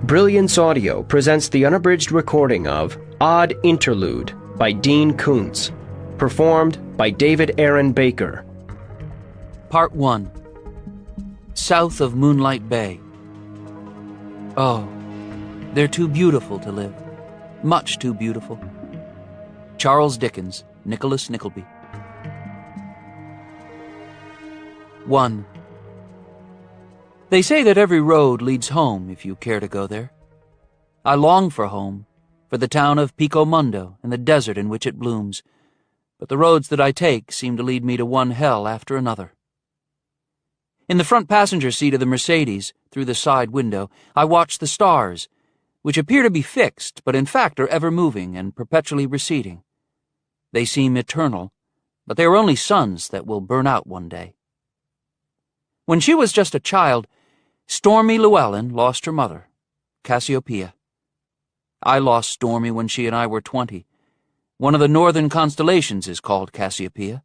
Brilliance Audio presents the unabridged recording of Odd Interlude by Dean Koontz, performed by David Aaron Baker. Part 1. South of Moonlight Bay. Oh, they're too beautiful to live. Much too beautiful. Charles Dickens, Nicholas Nickleby. 1. They say that every road leads home if you care to go there. I long for home, for the town of Pico Mundo and the desert in which it blooms, but the roads that I take seem to lead me to one hell after another. In the front passenger seat of the Mercedes, through the side window, I watch the stars, which appear to be fixed, but in fact are ever moving and perpetually receding. They seem eternal, but they are only suns that will burn out one day. When she was just a child, Stormy Llewellyn lost her mother, Cassiopeia. I lost Stormy when she and I were 20. One of the northern constellations is called Cassiopeia.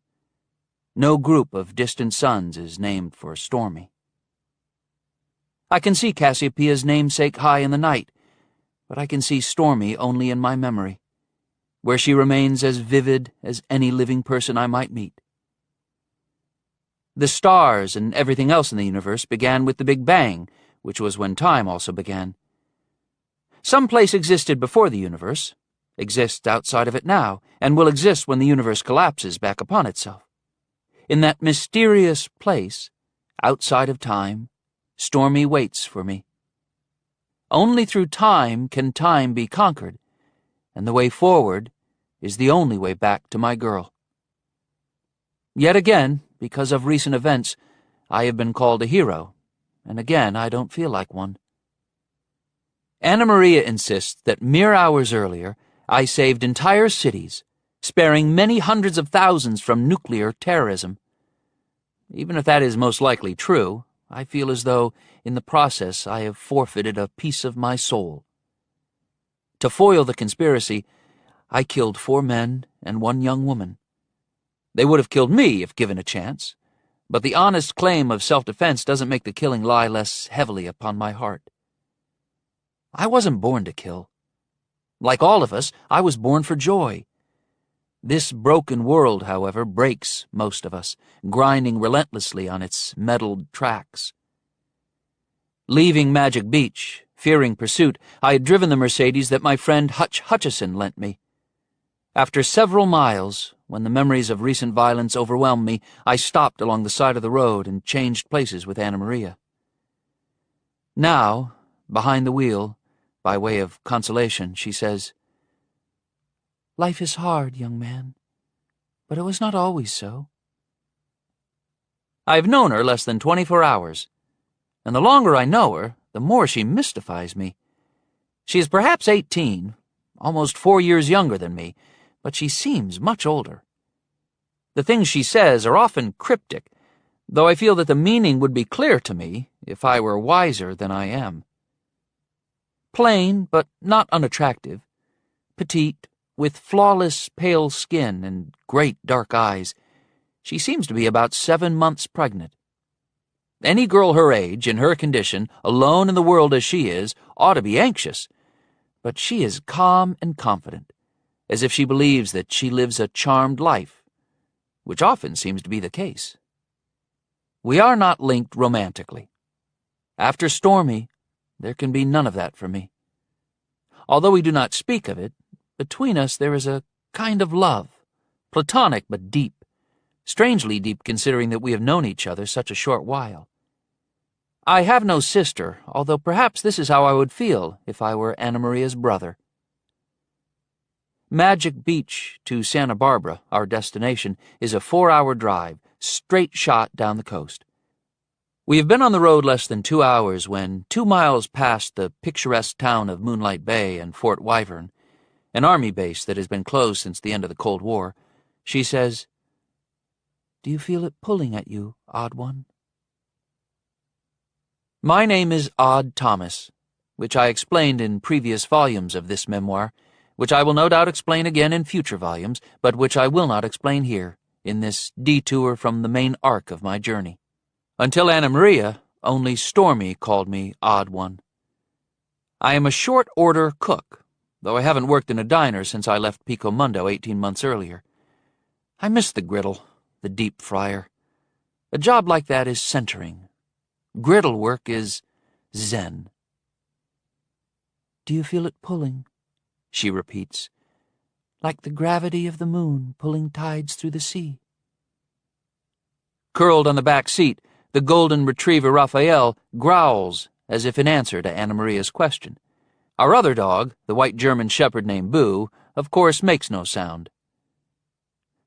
No group of distant suns is named for Stormy. I can see Cassiopeia's namesake high in the night, but I can see Stormy only in my memory, where she remains as vivid as any living person I might meet. The stars and everything else in the universe began with the Big Bang, which was when time also began. Some place existed before the universe, exists outside of it now, and will exist when the universe collapses back upon itself. In that mysterious place, outside of time, Stormy waits for me. Only through time can time be conquered, and the way forward is the only way back to my girl. Yet again, because of recent events, I have been called a hero, and again I don't feel like one. Anna Maria insists that mere hours earlier I saved entire cities, sparing many hundreds of thousands from nuclear terrorism. Even if that is most likely true, I feel as though, in the process, I have forfeited a piece of my soul. To foil the conspiracy, I killed 4 men and 1 young woman. They would have killed me if given a chance, but the honest claim of self-defense doesn't make the killing lie less heavily upon my heart. I wasn't born to kill. Like all of us, I was born for joy. This broken world, however, breaks most of us, grinding relentlessly on its metalled tracks. Leaving Magic Beach, fearing pursuit, I had driven the Mercedes that my friend Hutch Hutchison lent me. After several miles, when the memories of recent violence overwhelmed me, I stopped along the side of the road and changed places with Anna Maria. Now, behind the wheel, by way of consolation, she says, "Life is hard, young man, but it was not always so." I have known her less than 24 hours, and the longer I know her, the more she mystifies me. She is perhaps 18, almost 4 years younger than me, but she seems much older. The things she says are often cryptic, though I feel that the meaning would be clear to me if I were wiser than I am. Plain, but not unattractive, petite, with flawless pale skin and great dark eyes, she seems to be about 7 months pregnant. Any girl her age, in her condition, alone in the world as she is, ought to be anxious, but she is calm and confident, as if she believes that she lives a charmed life, which often seems to be the case. We are not linked romantically. After Stormy, there can be none of that for me. Although we do not speak of it, between us there is a kind of love, platonic but deep, strangely deep considering that we have known each other such a short while. I have no sister, although perhaps this is how I would feel if I were Anna Maria's brother. Magic Beach to Santa Barbara, our destination, is a 4-hour drive, straight shot down the coast. We have been on the road less than 2 hours when, 2 miles past the picturesque town of Moonlight Bay and Fort Wyvern, an army base that has been closed since the end of the Cold War, she says, "Do you feel it pulling at you, Odd One?" My name is Odd Thomas, which I explained in previous volumes of this memoir, which I will no doubt explain again in future volumes, but which I will not explain here, in this detour from the main arc of my journey. Until Anna Maria, only Stormy called me Odd One. I am a short-order cook, though I haven't worked in a diner since I left Pico Mundo 18 months earlier. I miss the griddle, the deep fryer. A job like that is centering. Griddle work is zen. "Do you feel it pulling?" she repeats. "Like the gravity of the moon pulling tides through the sea." Curled on the back seat, the golden retriever Raphael growls as if in answer to Anna Maria's question. Our other dog, the white German shepherd named Boo, of course makes no sound.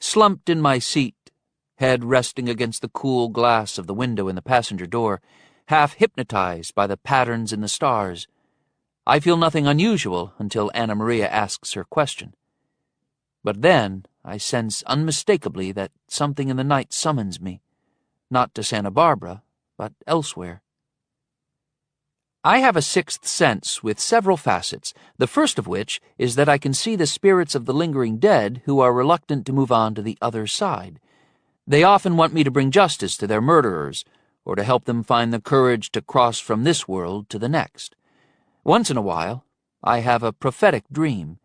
Slumped in my seat, head resting against the cool glass of the window in the passenger door, half hypnotized by the patterns in the stars, I feel nothing unusual until Anna Maria asks her question. But then I sense unmistakably that something in the night summons me, not to Santa Barbara, but elsewhere. I have a sixth sense with several facets, the first of which is that I can see the spirits of the lingering dead who are reluctant to move on to the other side. They often want me to bring justice to their murderers, or to help them find the courage to cross from this world to the next. Once in a while, I have a prophetic dream,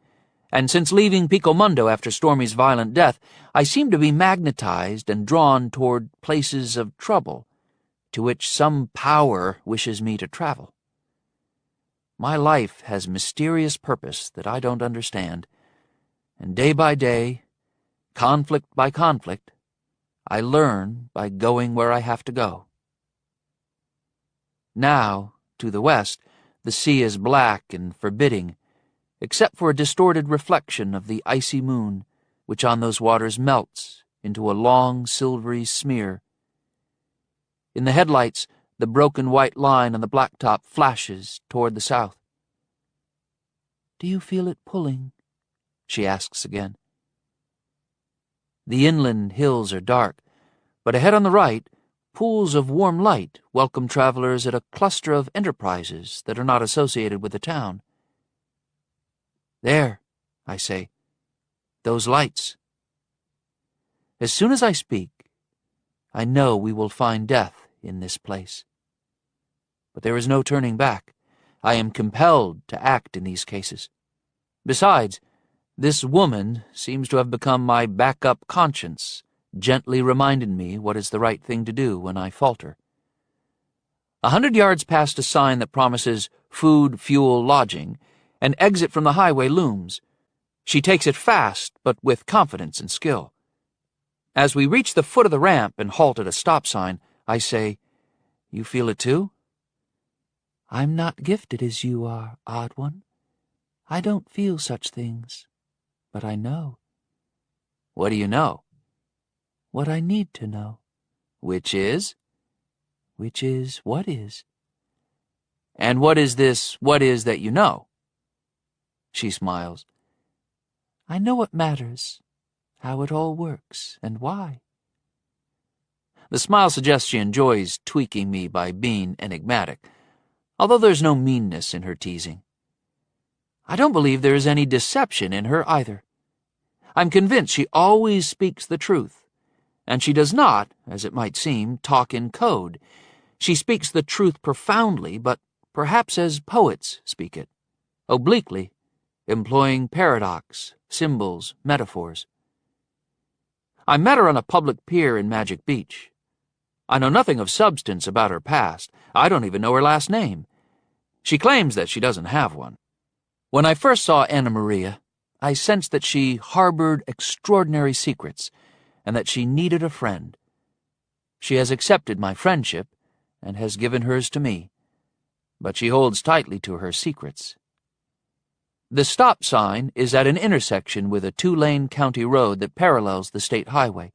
and since leaving Pico Mundo after Stormy's violent death, I seem to be magnetized and drawn toward places of trouble, to which some power wishes me to travel. My life has mysterious purpose that I don't understand, and day by day, conflict by conflict, I learn by going where I have to go. Now, to the west, the sea is black and forbidding, except for a distorted reflection of the icy moon, which on those waters melts into a long silvery smear. In the headlights, the broken white line on the blacktop flashes toward the south. "Do you feel it pulling?" she asks again. The inland hills are dark, but ahead on the right, pools of warm light welcome travelers at a cluster of enterprises that are not associated with the town. "There," I say, "those lights." As soon as I speak, I know we will find death in this place. But there is no turning back. I am compelled to act in these cases. Besides, this woman seems to have become my backup conscience, gently reminding me what is the right thing to do when I falter. 100 yards past a sign that promises food, fuel, lodging, an exit from the highway looms. She takes it fast, but with confidence and skill. As we reach the foot of the ramp and halt at a stop sign, I say, "You feel it too?" "I'm not gifted as you are, odd one. I don't feel such things, but I know." "What do you know?" "What I need to know." "Which is?" "Which is what is." "And what is this what is that you know?" She smiles. "I know what matters, how it all works, and why." The smile suggests she enjoys tweaking me by being enigmatic, although there's no meanness in her teasing. I don't believe there is any deception in her either. I'm convinced she always speaks the truth, and she does not, as it might seem, talk in code. She speaks the truth profoundly, but perhaps as poets speak it, obliquely, employing paradox, symbols, metaphors. I met her on a public pier in Magic Beach. I know nothing of substance about her past. I don't even know her last name. She claims that she doesn't have one. When I first saw Anna Maria, I sensed that she harbored extraordinary secrets and that she needed a friend. She has accepted my friendship and has given hers to me, but she holds tightly to her secrets. The stop sign is at an intersection with a 2-lane county road that parallels the state highway.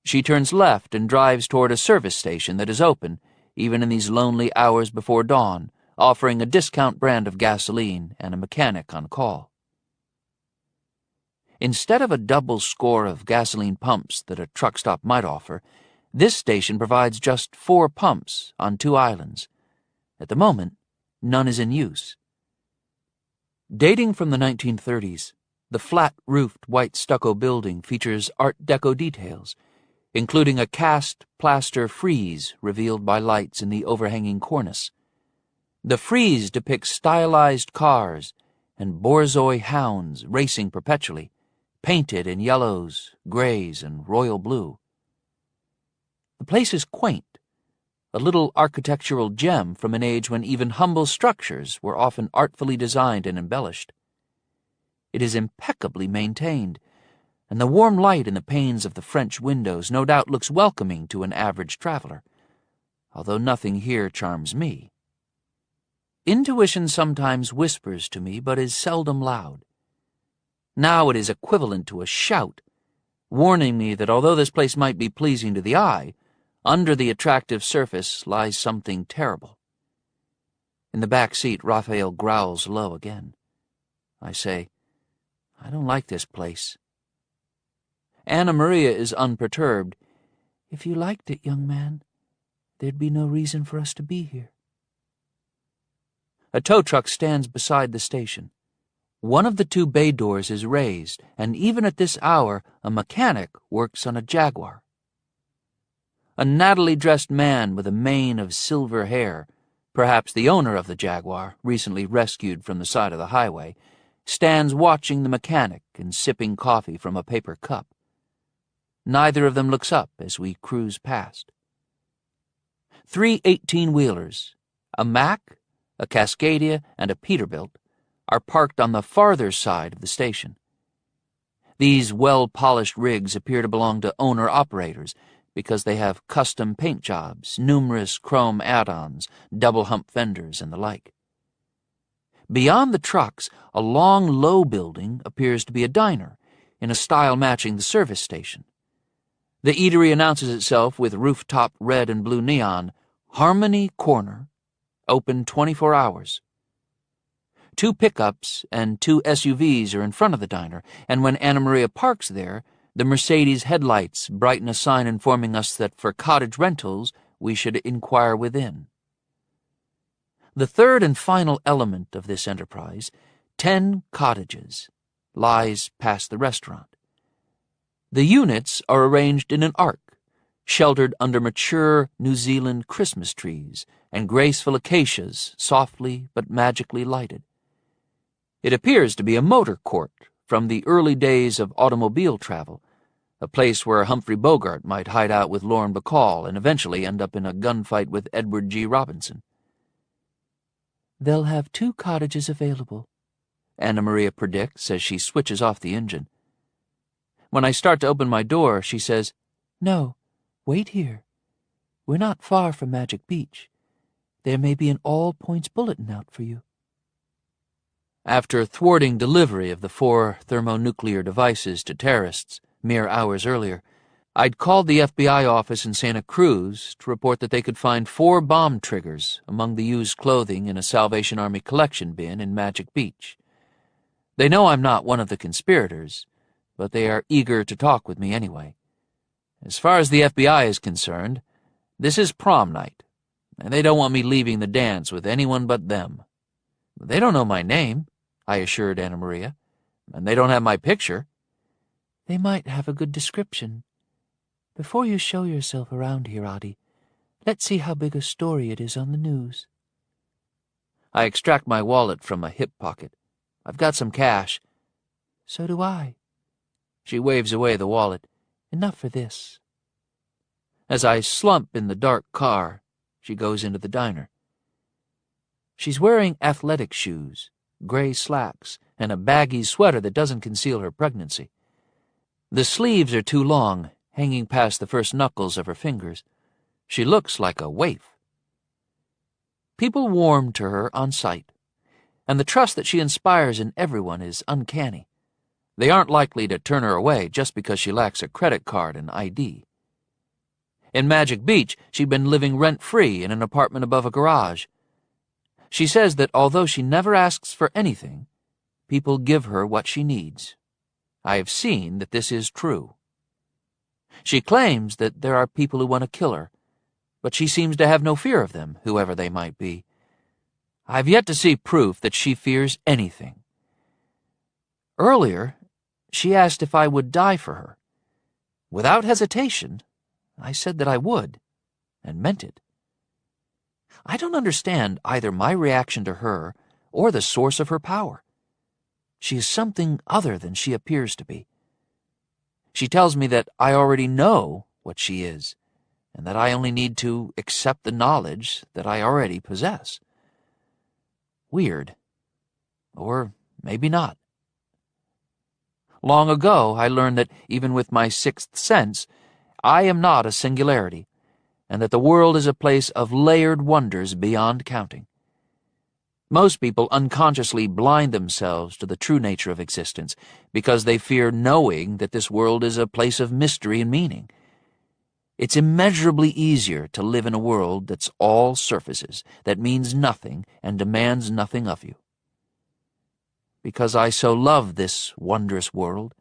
She turns left and drives toward a service station that is open, even in these lonely hours before dawn, offering a discount brand of gasoline and a mechanic on call. Instead of a double score of gasoline pumps that a truck stop might offer, this station provides just 4 pumps on 2 islands. At the moment, none is in use. Dating from the 1930s, the flat-roofed white stucco building features Art Deco details, including a cast plaster frieze revealed by lights in the overhanging cornice. The frieze depicts stylized cars and borzoi hounds racing perpetually, painted in yellows, grays, and royal blue. The place is quaint, a little architectural gem from an age when even humble structures were often artfully designed and embellished. It is impeccably maintained, and the warm light in the panes of the French windows no doubt looks welcoming to an average traveler, although nothing here charms me. Intuition sometimes whispers to me, but is seldom loud. Now it is equivalent to a shout, warning me that although this place might be pleasing to the eye, under the attractive surface lies something terrible. In the back seat, Raphael growls low again. I say, I don't like this place. Anna Maria is unperturbed. If you liked it, young man, there'd be no reason for us to be here. A tow truck stands beside the station. One of the two bay doors is raised, and even at this hour a mechanic works on a Jaguar. A nattily dressed man with a mane of silver hair, perhaps the owner of the Jaguar, recently rescued from the side of the highway, stands watching the mechanic and sipping coffee from a paper cup. Neither of them looks up as we cruise past. 3 18-wheelers, a Mack, a Cascadia, and a Peterbilt, are parked on the farther side of the station. These well-polished rigs appear to belong to owner-operators because they have custom paint jobs, numerous chrome add-ons, double-hump fenders, and the like. Beyond the trucks, a long, low building appears to be a diner, in a style matching the service station. The eatery announces itself with rooftop red and blue neon, Harmony Corner, open 24 hours. 2 pickups and 2 SUVs are in front of the diner, and when Anna Maria parks there, the Mercedes headlights brighten a sign informing us that for cottage rentals we should inquire within. The third and final element of this enterprise, 10 cottages, lies past the restaurant. The units are arranged in an arc, sheltered under mature New Zealand Christmas trees and graceful acacias softly but magically lighted. It appears to be a motor court from the early days of automobile travel, a place where Humphrey Bogart might hide out with Lauren Bacall and eventually end up in a gunfight with Edward G. Robinson. They'll have 2 cottages available, Anna Maria predicts as she switches off the engine. When I start to open my door, she says, No, wait here. We're not far from Magic Beach. There may be an all-points bulletin out for you. After thwarting delivery of the 4 thermonuclear devices to terrorists mere hours earlier, I'd called the FBI office in Santa Cruz to report that they could find 4 bomb triggers among the used clothing in a Salvation Army collection bin in Magic Beach. They know I'm not one of the conspirators, but they are eager to talk with me anyway. As far as the FBI is concerned, this is prom night, and they don't want me leaving the dance with anyone but them. They don't know my name, I assured Anna Maria, and they don't have my picture. They might have a good description. Before you show yourself around here, Audie, let's see how big a story it is on the news. I extract my wallet from a hip pocket. I've got some cash. So do I. She waves away the wallet. Enough for this. As I slump in the dark car, she goes into the diner. She's wearing athletic shoes, gray slacks, and a baggy sweater that doesn't conceal her pregnancy. The sleeves are too long, hanging past the first knuckles of her fingers. She looks like a waif. People warm to her on sight, and the trust that she inspires in everyone is uncanny. They aren't likely to turn her away just because she lacks a credit card and ID. In Magic Beach, she'd been living rent-free in an apartment above a garage. She says that although she never asks for anything, people give her what she needs. I have seen that this is true. She claims that there are people who want to kill her, but she seems to have no fear of them, whoever they might be. I've yet to see proof that she fears anything. Earlier, she asked if I would die for her. Without hesitation, I said that I would, and meant it. I don't understand either my reaction to her or the source of her power. She is something other than she appears to be. She tells me that I already know what she is, and that I only need to accept the knowledge that I already possess. Weird. Or maybe not. Long ago, I learned that even with my sixth sense, I am not a singularity, and that the world is a place of layered wonders beyond counting. Most people unconsciously blind themselves to the true nature of existence because they fear knowing that this world is a place of mystery and meaning. It's immeasurably easier to live in a world that's all surfaces, that means nothing and demands nothing of you. Because I so love this wondrous world,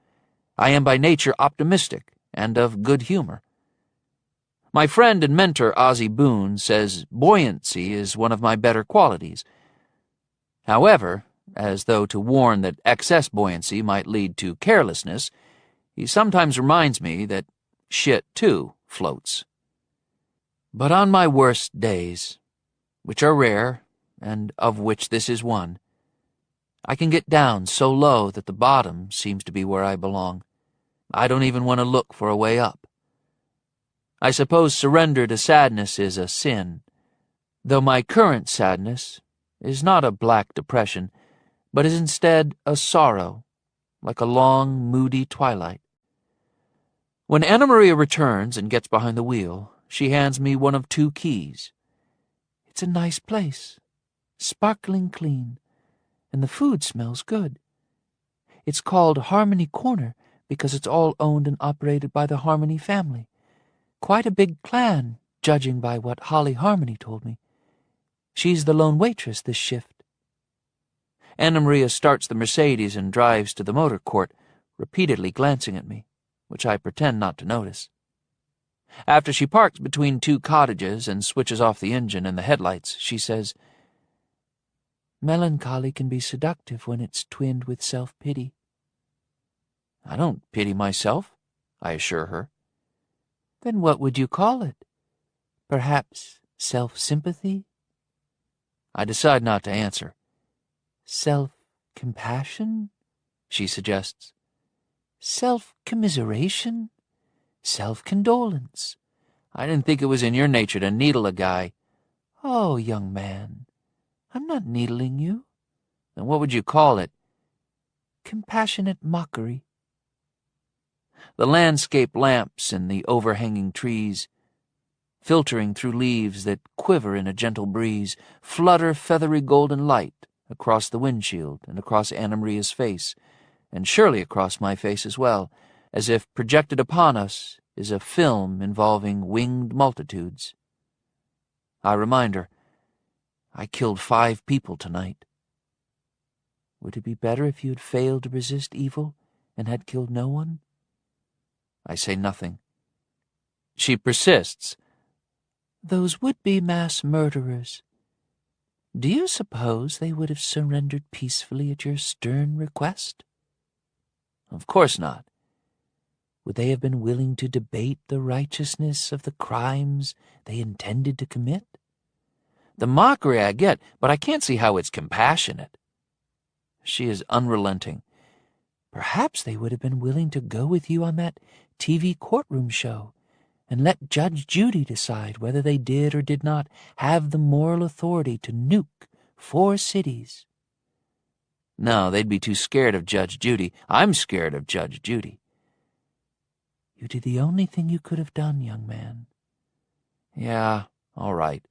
I am by nature optimistic and of good humor. My friend and mentor Ozzie Boone says buoyancy is one of my better qualities. However, as though to warn that excess buoyancy might lead to carelessness, he sometimes reminds me that shit, too, floats. But on my worst days, which are rare, and of which this is one, I can get down so low that the bottom seems to be where I belong. I don't even want to look for a way up. I suppose surrender to sadness is a sin, though my current sadness is not a black depression, but is instead a sorrow, like a long, moody twilight. When Anna Maria returns and gets behind the wheel, she hands me one of 2 keys. It's a nice place, sparkling clean, and the food smells good. It's called Harmony Corner because it's all owned and operated by the Harmony family. Quite a big clan, judging by what Holly Harmony told me. She's the lone waitress this shift. Anna Maria starts the Mercedes and drives to the motor court, repeatedly glancing at me, which I pretend not to notice. After she parks between 2 cottages and switches off the engine and the headlights, she says, "Melancholy can be seductive when it's twinned with self-pity." I don't pity myself, I assure her. Then what would you call it? Perhaps self-sympathy? I decide not to answer. Self-compassion? She suggests. Self-commiseration? Self-condolence? I didn't think it was in your nature to needle a guy. Oh, young man, I'm not needling you. Then what would you call it? Compassionate mockery. The landscape lamps in the overhanging trees, filtering through leaves that quiver in a gentle breeze, flutter feathery golden light across the windshield and across Anna Maria's face, and surely across my face as well, as if projected upon us is a film involving winged multitudes. I remind her, I killed 5 people tonight. Would it be better if you had failed to resist evil and had killed no one? I say nothing. She persists. Those would-be mass murderers. Do you suppose they would have surrendered peacefully at your stern request? Of course not. Would they have been willing to debate the righteousness of the crimes they intended to commit? The mockery I get, but I can't see how it's compassionate. She is unrelenting. Perhaps they would have been willing to go with you on that TV courtroom show and let Judge Judy decide whether they did or did not have the moral authority to nuke 4 cities. No, they'd be too scared of Judge Judy. I'm scared of Judge Judy. You did the only thing you could have done, young man. Yeah, all right.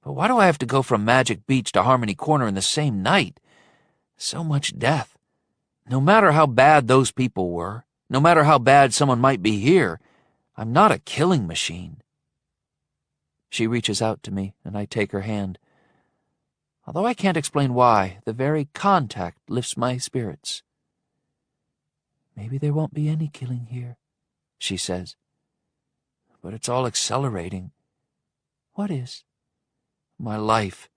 But why do I have to go from Magic Beach to Harmony Corner in the same night? So much death. No matter how bad those people were, no matter how bad someone might be here, I'm not a killing machine. She reaches out to me, and I take her hand. Although I can't explain why, the very contact lifts my spirits. Maybe there won't be any killing here, she says. But it's all accelerating. What is? My life,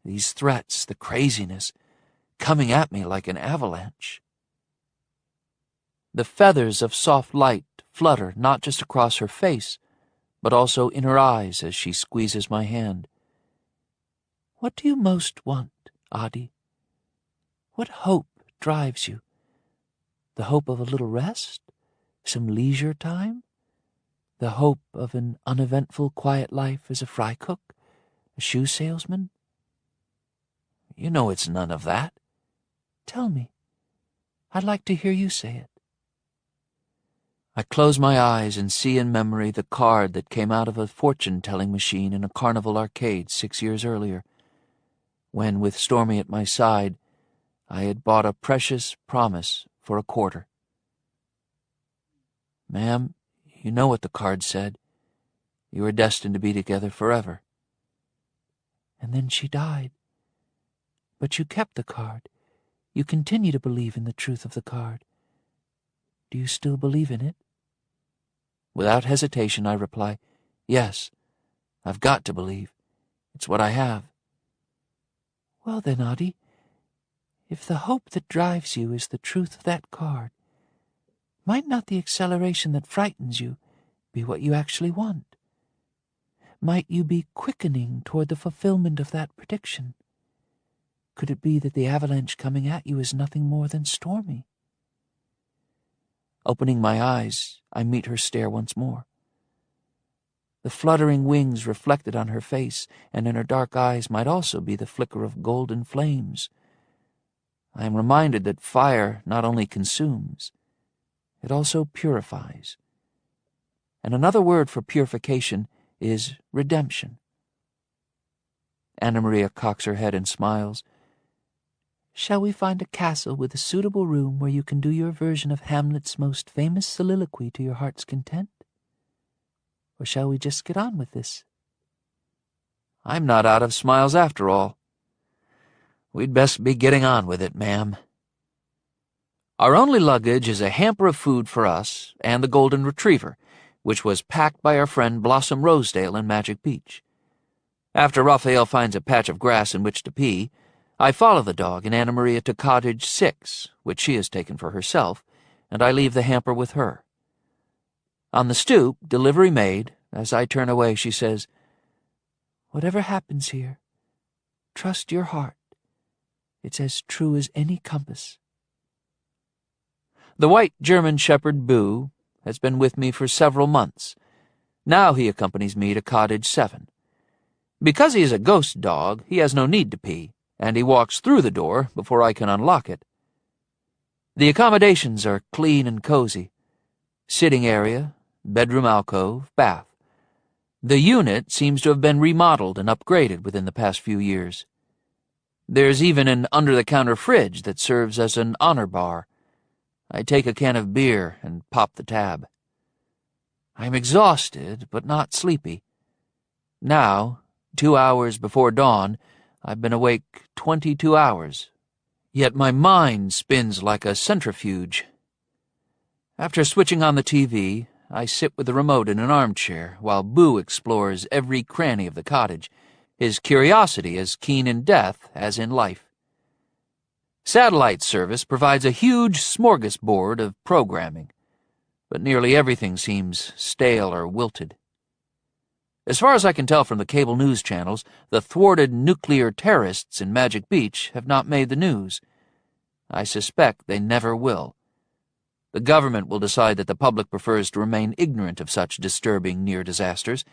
these threats, the craziness, coming at me like an avalanche. The feathers of soft light flutter not just across her face, but also in her eyes as she squeezes my hand. What do you most want, Audie? What hope drives you? The hope of a little rest? Some leisure time? The hope of an uneventful, quiet life as a fry cook, a shoe salesman? You know it's none of that. Tell me. I'd like to hear you say it. I close my eyes and see in memory the card that came out of a fortune-telling machine in a carnival arcade 6 years earlier, when, with Stormy at my side, I had bought a precious promise for $25. Ma'am, you know what the card said. You were destined to be together forever. And then she died. But you kept the card. You continue to believe in the truth of the card. Do you still believe in it? Without hesitation, I reply, yes, I've got to believe. It's what I have. Well then, Audie, if the hope that drives you is the truth of that card, might not the acceleration that frightens you be what you actually want? Might you be quickening toward the fulfillment of that prediction? Could it be that the avalanche coming at you is nothing more than Stormy? Opening my eyes, I meet her stare once more. The fluttering wings reflected on her face and in her dark eyes might also be the flicker of golden flames. I am reminded that fire not only consumes, it also purifies. And another word for purification is redemption. Anna Maria cocks her head and smiles. Shall we find a castle with a suitable room where you can do your version of Hamlet's most famous soliloquy to your heart's content? Or shall we just get on with this? I'm not out of smiles after all. We'd best be getting on with it, ma'am. Our only luggage is a hamper of food for us and the golden retriever, which was packed by our friend Blossom Rosedale in Magic Beach. After Raphael finds a patch of grass in which to pee, I follow the dog and Anna Maria to Cottage 6, which she has taken for herself, and I leave the hamper with her. On the stoop, delivery made, as I turn away, she says, Whatever happens here, trust your heart. It's as true as any compass. The white German shepherd Boo has been with me for several months. Now he accompanies me to Cottage 7. Because he is a ghost dog, he has no need to pee, and he walks through the door before I can unlock it. The accommodations are clean and cozy. Sitting area, bedroom alcove, bath. The unit seems to have been remodeled and upgraded within the past few years. There's even an under-the-counter fridge that serves as an honor bar. I take a can of beer and pop the tab. I'm exhausted, but not sleepy. Now, 2 hours before dawn, I've been awake 22 hours, yet my mind spins like a centrifuge. After switching on the TV, I sit with the remote in an armchair while Boo explores every cranny of the cottage, his curiosity as keen in death as in life. Satellite service provides a huge smorgasbord of programming, but nearly everything seems stale or wilted. As far as I can tell from the cable news channels, the thwarted nuclear terrorists in Magic Beach have not made the news. I suspect they never will. The government will decide that the public prefers to remain ignorant of such disturbing near disasters,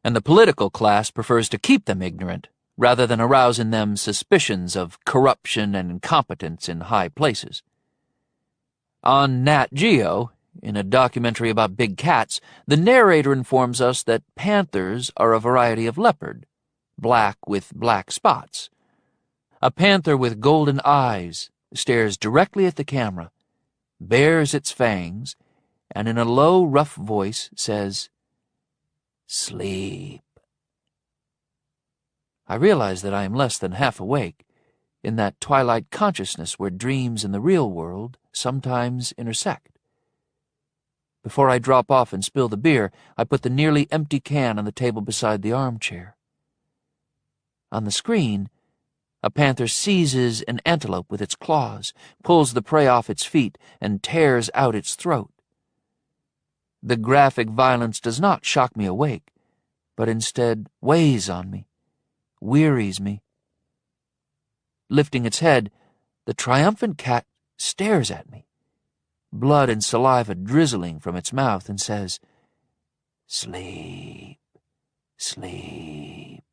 and the political class prefers to keep them ignorant, rather than arouse in them suspicions of corruption and incompetence in high places. On Nat Geo, in a documentary about big cats, the narrator informs us that panthers are a variety of leopard, black with black spots. A panther with golden eyes stares directly at the camera, bares its fangs, and in a low, rough voice says, "Sleep." I realize that I am less than half awake, in that twilight consciousness where dreams and the real world sometimes intersect. Before I drop off and spill the beer, I put the nearly empty can on the table beside the armchair. On the screen, a panther seizes an antelope with its claws, pulls the prey off its feet, and tears out its throat. The graphic violence does not shock me awake, but instead weighs on me, wearies me, Lifting its head, the triumphant cat stares at me, blood and saliva drizzling from its mouth, and says, "Sleep, sleep."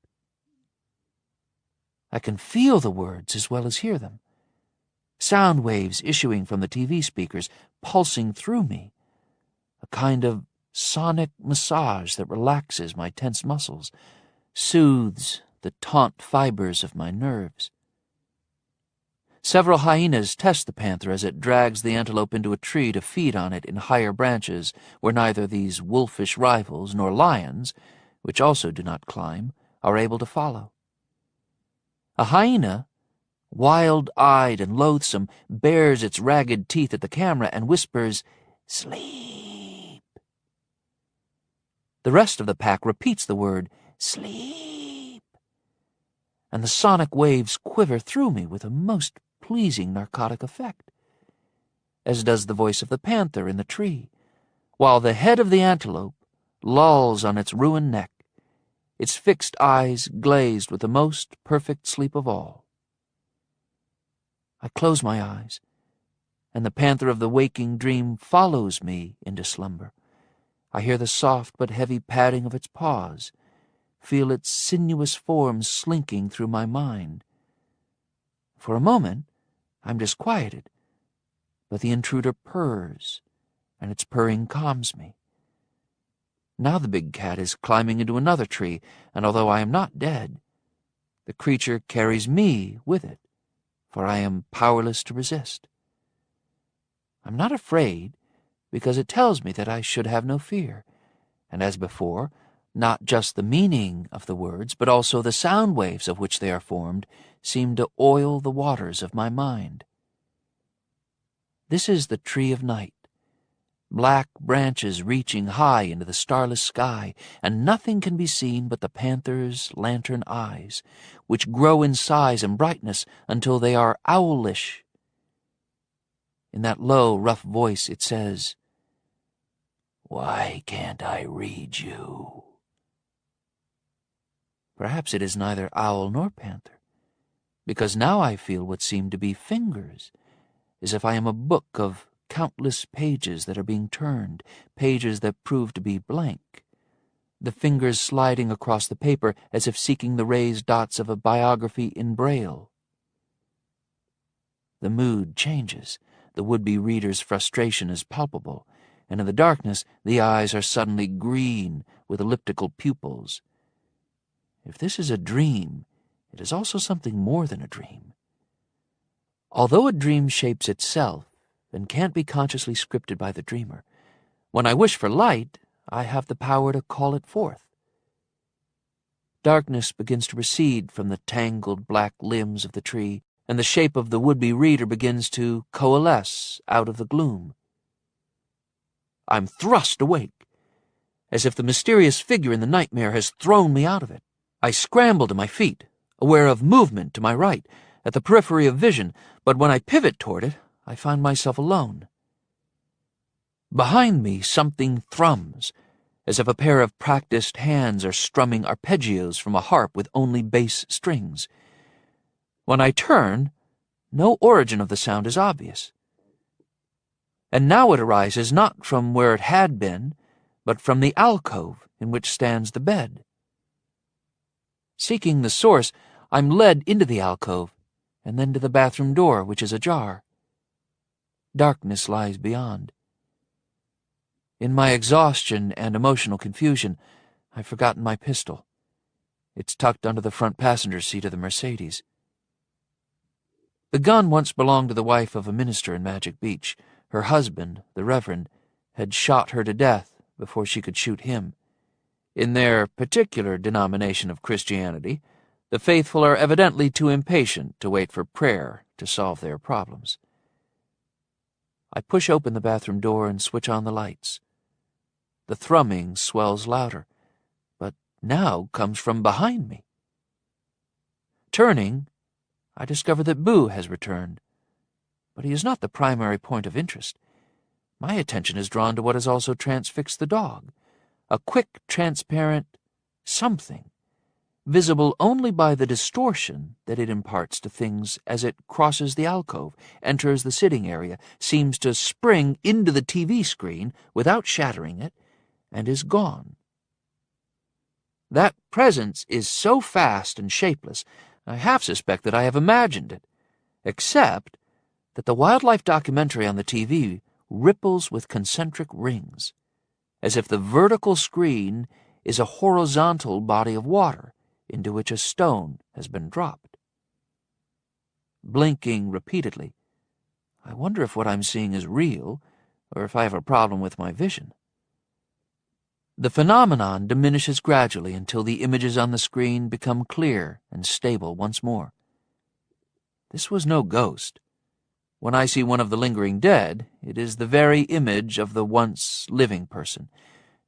I can feel the words as well as hear them. Sound waves issuing from the TV speakers, pulsing through me. A kind of sonic massage that relaxes my tense muscles, soothes the taut fibers of my nerves. Several hyenas test the panther as it drags the antelope into a tree to feed on it in higher branches where neither these wolfish rivals nor lions, which also do not climb, are able to follow. A hyena, wild-eyed and loathsome, bares its ragged teeth at the camera and whispers, "Sleep." The rest of the pack repeats the word, "Sleep," and the sonic waves quiver through me with a most pleasing narcotic effect, as does the voice of the panther in the tree, while the head of the antelope lolls on its ruined neck, its fixed eyes glazed with the most perfect sleep of all. I close my eyes, and the panther of the waking dream follows me into slumber. I hear the soft but heavy padding of its paws, feel its sinuous form slinking through my mind. For a moment, I'm disquieted, but the intruder purrs, and its purring calms me. Now the big cat is climbing into another tree, and although I am not dead, the creature carries me with it, for I am powerless to resist. I'm not afraid, because it tells me that I should have no fear, and as before, not just the meaning of the words, but also the sound waves of which they are formed, seem to oil the waters of my mind. This is the tree of night, black branches reaching high into the starless sky, and nothing can be seen but the panther's lantern eyes, which grow in size and brightness until they are owlish. In that low, rough voice it says, "Why can't I read you?" Perhaps it is neither owl nor panther, because now I feel what seem to be fingers, as if I am a book of countless pages that are being turned, pages that prove to be blank, the fingers sliding across the paper as if seeking the raised dots of a biography in Braille. The mood changes, the would-be reader's frustration is palpable, and in the darkness the eyes are suddenly green with elliptical pupils. If this is a dream, it is also something more than a dream. Although a dream shapes itself and can't be consciously scripted by the dreamer, when I wish for light, I have the power to call it forth. Darkness begins to recede from the tangled black limbs of the tree, and the shape of the would-be reader begins to coalesce out of the gloom. I'm thrust awake, as if the mysterious figure in the nightmare has thrown me out of it. I scramble to my feet, aware of movement to my right, at the periphery of vision, but when I pivot toward it, I find myself alone. Behind me, something thrums, as if a pair of practiced hands are strumming arpeggios from a harp with only bass strings. When I turn, no origin of the sound is obvious. And now it arises not from where it had been, but from the alcove in which stands the bed. Seeking the source, I'm led into the alcove, and then to the bathroom door, which is ajar. Darkness lies beyond. In my exhaustion and emotional confusion, I've forgotten my pistol. It's tucked under the front passenger seat of the Mercedes. The gun once belonged to the wife of a minister in Magic Beach. Her husband, the Reverend, had shot her to death before she could shoot him. In their particular denomination of Christianity, the faithful are evidently too impatient to wait for prayer to solve their problems. I push open the bathroom door and switch on the lights. The thrumming swells louder, but now comes from behind me. Turning, I discover that Boo has returned, but he is not the primary point of interest. My attention is drawn to what has also transfixed the dog, a quick, transparent something, visible only by the distortion that it imparts to things as it crosses the alcove, enters the sitting area, seems to spring into the TV screen without shattering it, and is gone. That presence is so fast and shapeless, I half suspect that I have imagined it, except that the wildlife documentary on the TV ripples with concentric rings, as if the vertical screen is a horizontal body of water into which a stone has been dropped. Blinking repeatedly, I wonder if what I'm seeing is real, or if I have a problem with my vision. The phenomenon diminishes gradually until the images on the screen become clear and stable once more. This was no ghost. When I see one of the lingering dead, it is the very image of the once living person,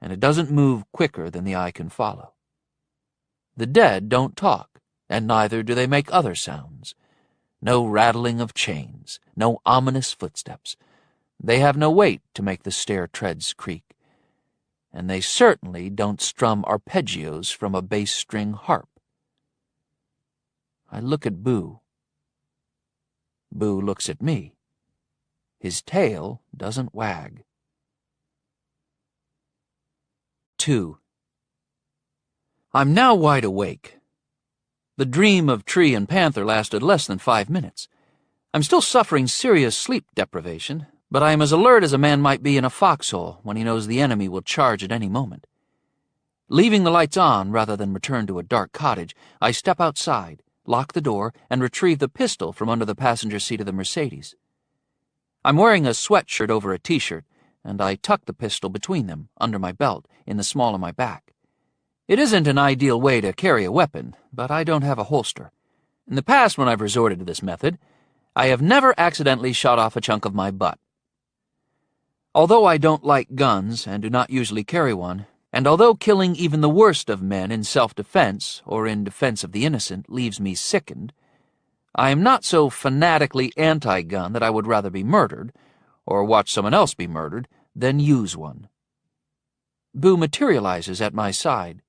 and it doesn't move quicker than the eye can follow. The dead don't talk, and neither do they make other sounds. No rattling of chains, no ominous footsteps. They have no weight to make the stair treads creak, and they certainly don't strum arpeggios from a bass-string harp. I look at Boo. Boo looks at me. His tail doesn't wag. 2. I'm now wide awake. The dream of tree and panther lasted less than 5 minutes. I'm still suffering serious sleep deprivation, but I am as alert as a man might be in a foxhole when he knows the enemy will charge at any moment. Leaving the lights on rather than return to a dark cottage, I step outside, lock the door, and retrieve the pistol from under the passenger seat of the Mercedes. I'm wearing a sweatshirt over a t-shirt, and I tuck the pistol between them, under my belt, in the small of my back. It isn't an ideal way to carry a weapon, but I don't have a holster. In the past, when I've resorted to this method, I have never accidentally shot off a chunk of my butt. Although I don't like guns and do not usually carry one, and although killing even the worst of men in self-defense or in defense of the innocent leaves me sickened, I am not so fanatically anti-gun that I would rather be murdered, or watch someone else be murdered, than use one. Boo materializes at my side.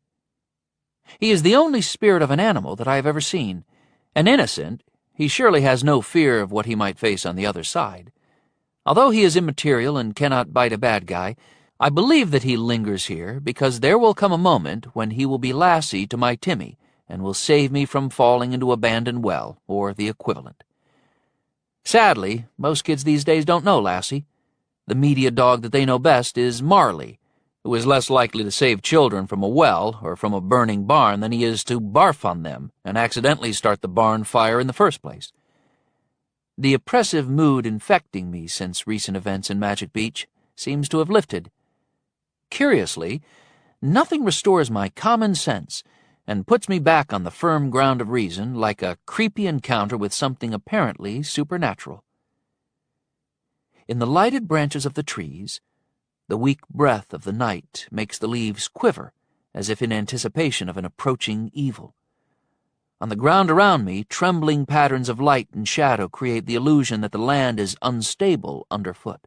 He is the only spirit of an animal that I have ever seen. An innocent, he surely has no fear of what he might face on the other side. Although he is immaterial and cannot bite a bad guy, I believe that he lingers here because there will come a moment when he will be Lassie to my Timmy and will save me from falling into abandoned well, or the equivalent. Sadly, most kids these days don't know Lassie. The media dog that they know best is Marley, who is less likely to save children from a well or from a burning barn than he is to barf on them and accidentally start the barn fire in the first place. The oppressive mood infecting me since recent events in Magic Beach seems to have lifted. Curiously, nothing restores my common sense and puts me back on the firm ground of reason like a creepy encounter with something apparently supernatural. In the lighted branches of the trees, the weak breath of the night makes the leaves quiver as if in anticipation of an approaching evil. On the ground around me, trembling patterns of light and shadow create the illusion that the land is unstable underfoot.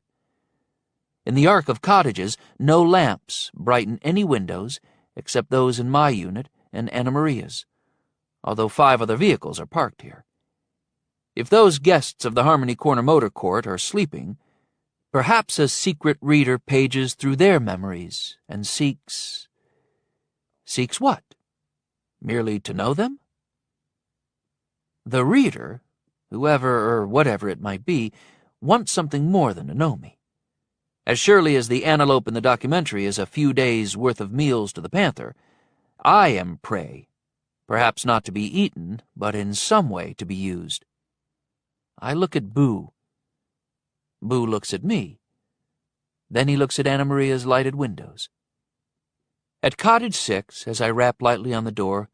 In the arc of cottages, no lamps brighten any windows except those in my unit and Anna Maria's, although 5 other vehicles are parked here. If those guests of the Harmony Corner Motor Court are sleeping, perhaps a secret reader pages through their memories and seeks... Seeks what? Merely to know them? The reader, whoever or whatever it might be, wants something more than to know me. As surely as the antelope in the documentary is a few days' worth of meals to the panther, I am prey, perhaps not to be eaten, but in some way to be used. I look at Boo. Boo looks at me. Then he looks at Anna Maria's lighted windows. At cottage 6, as I rap lightly on the door,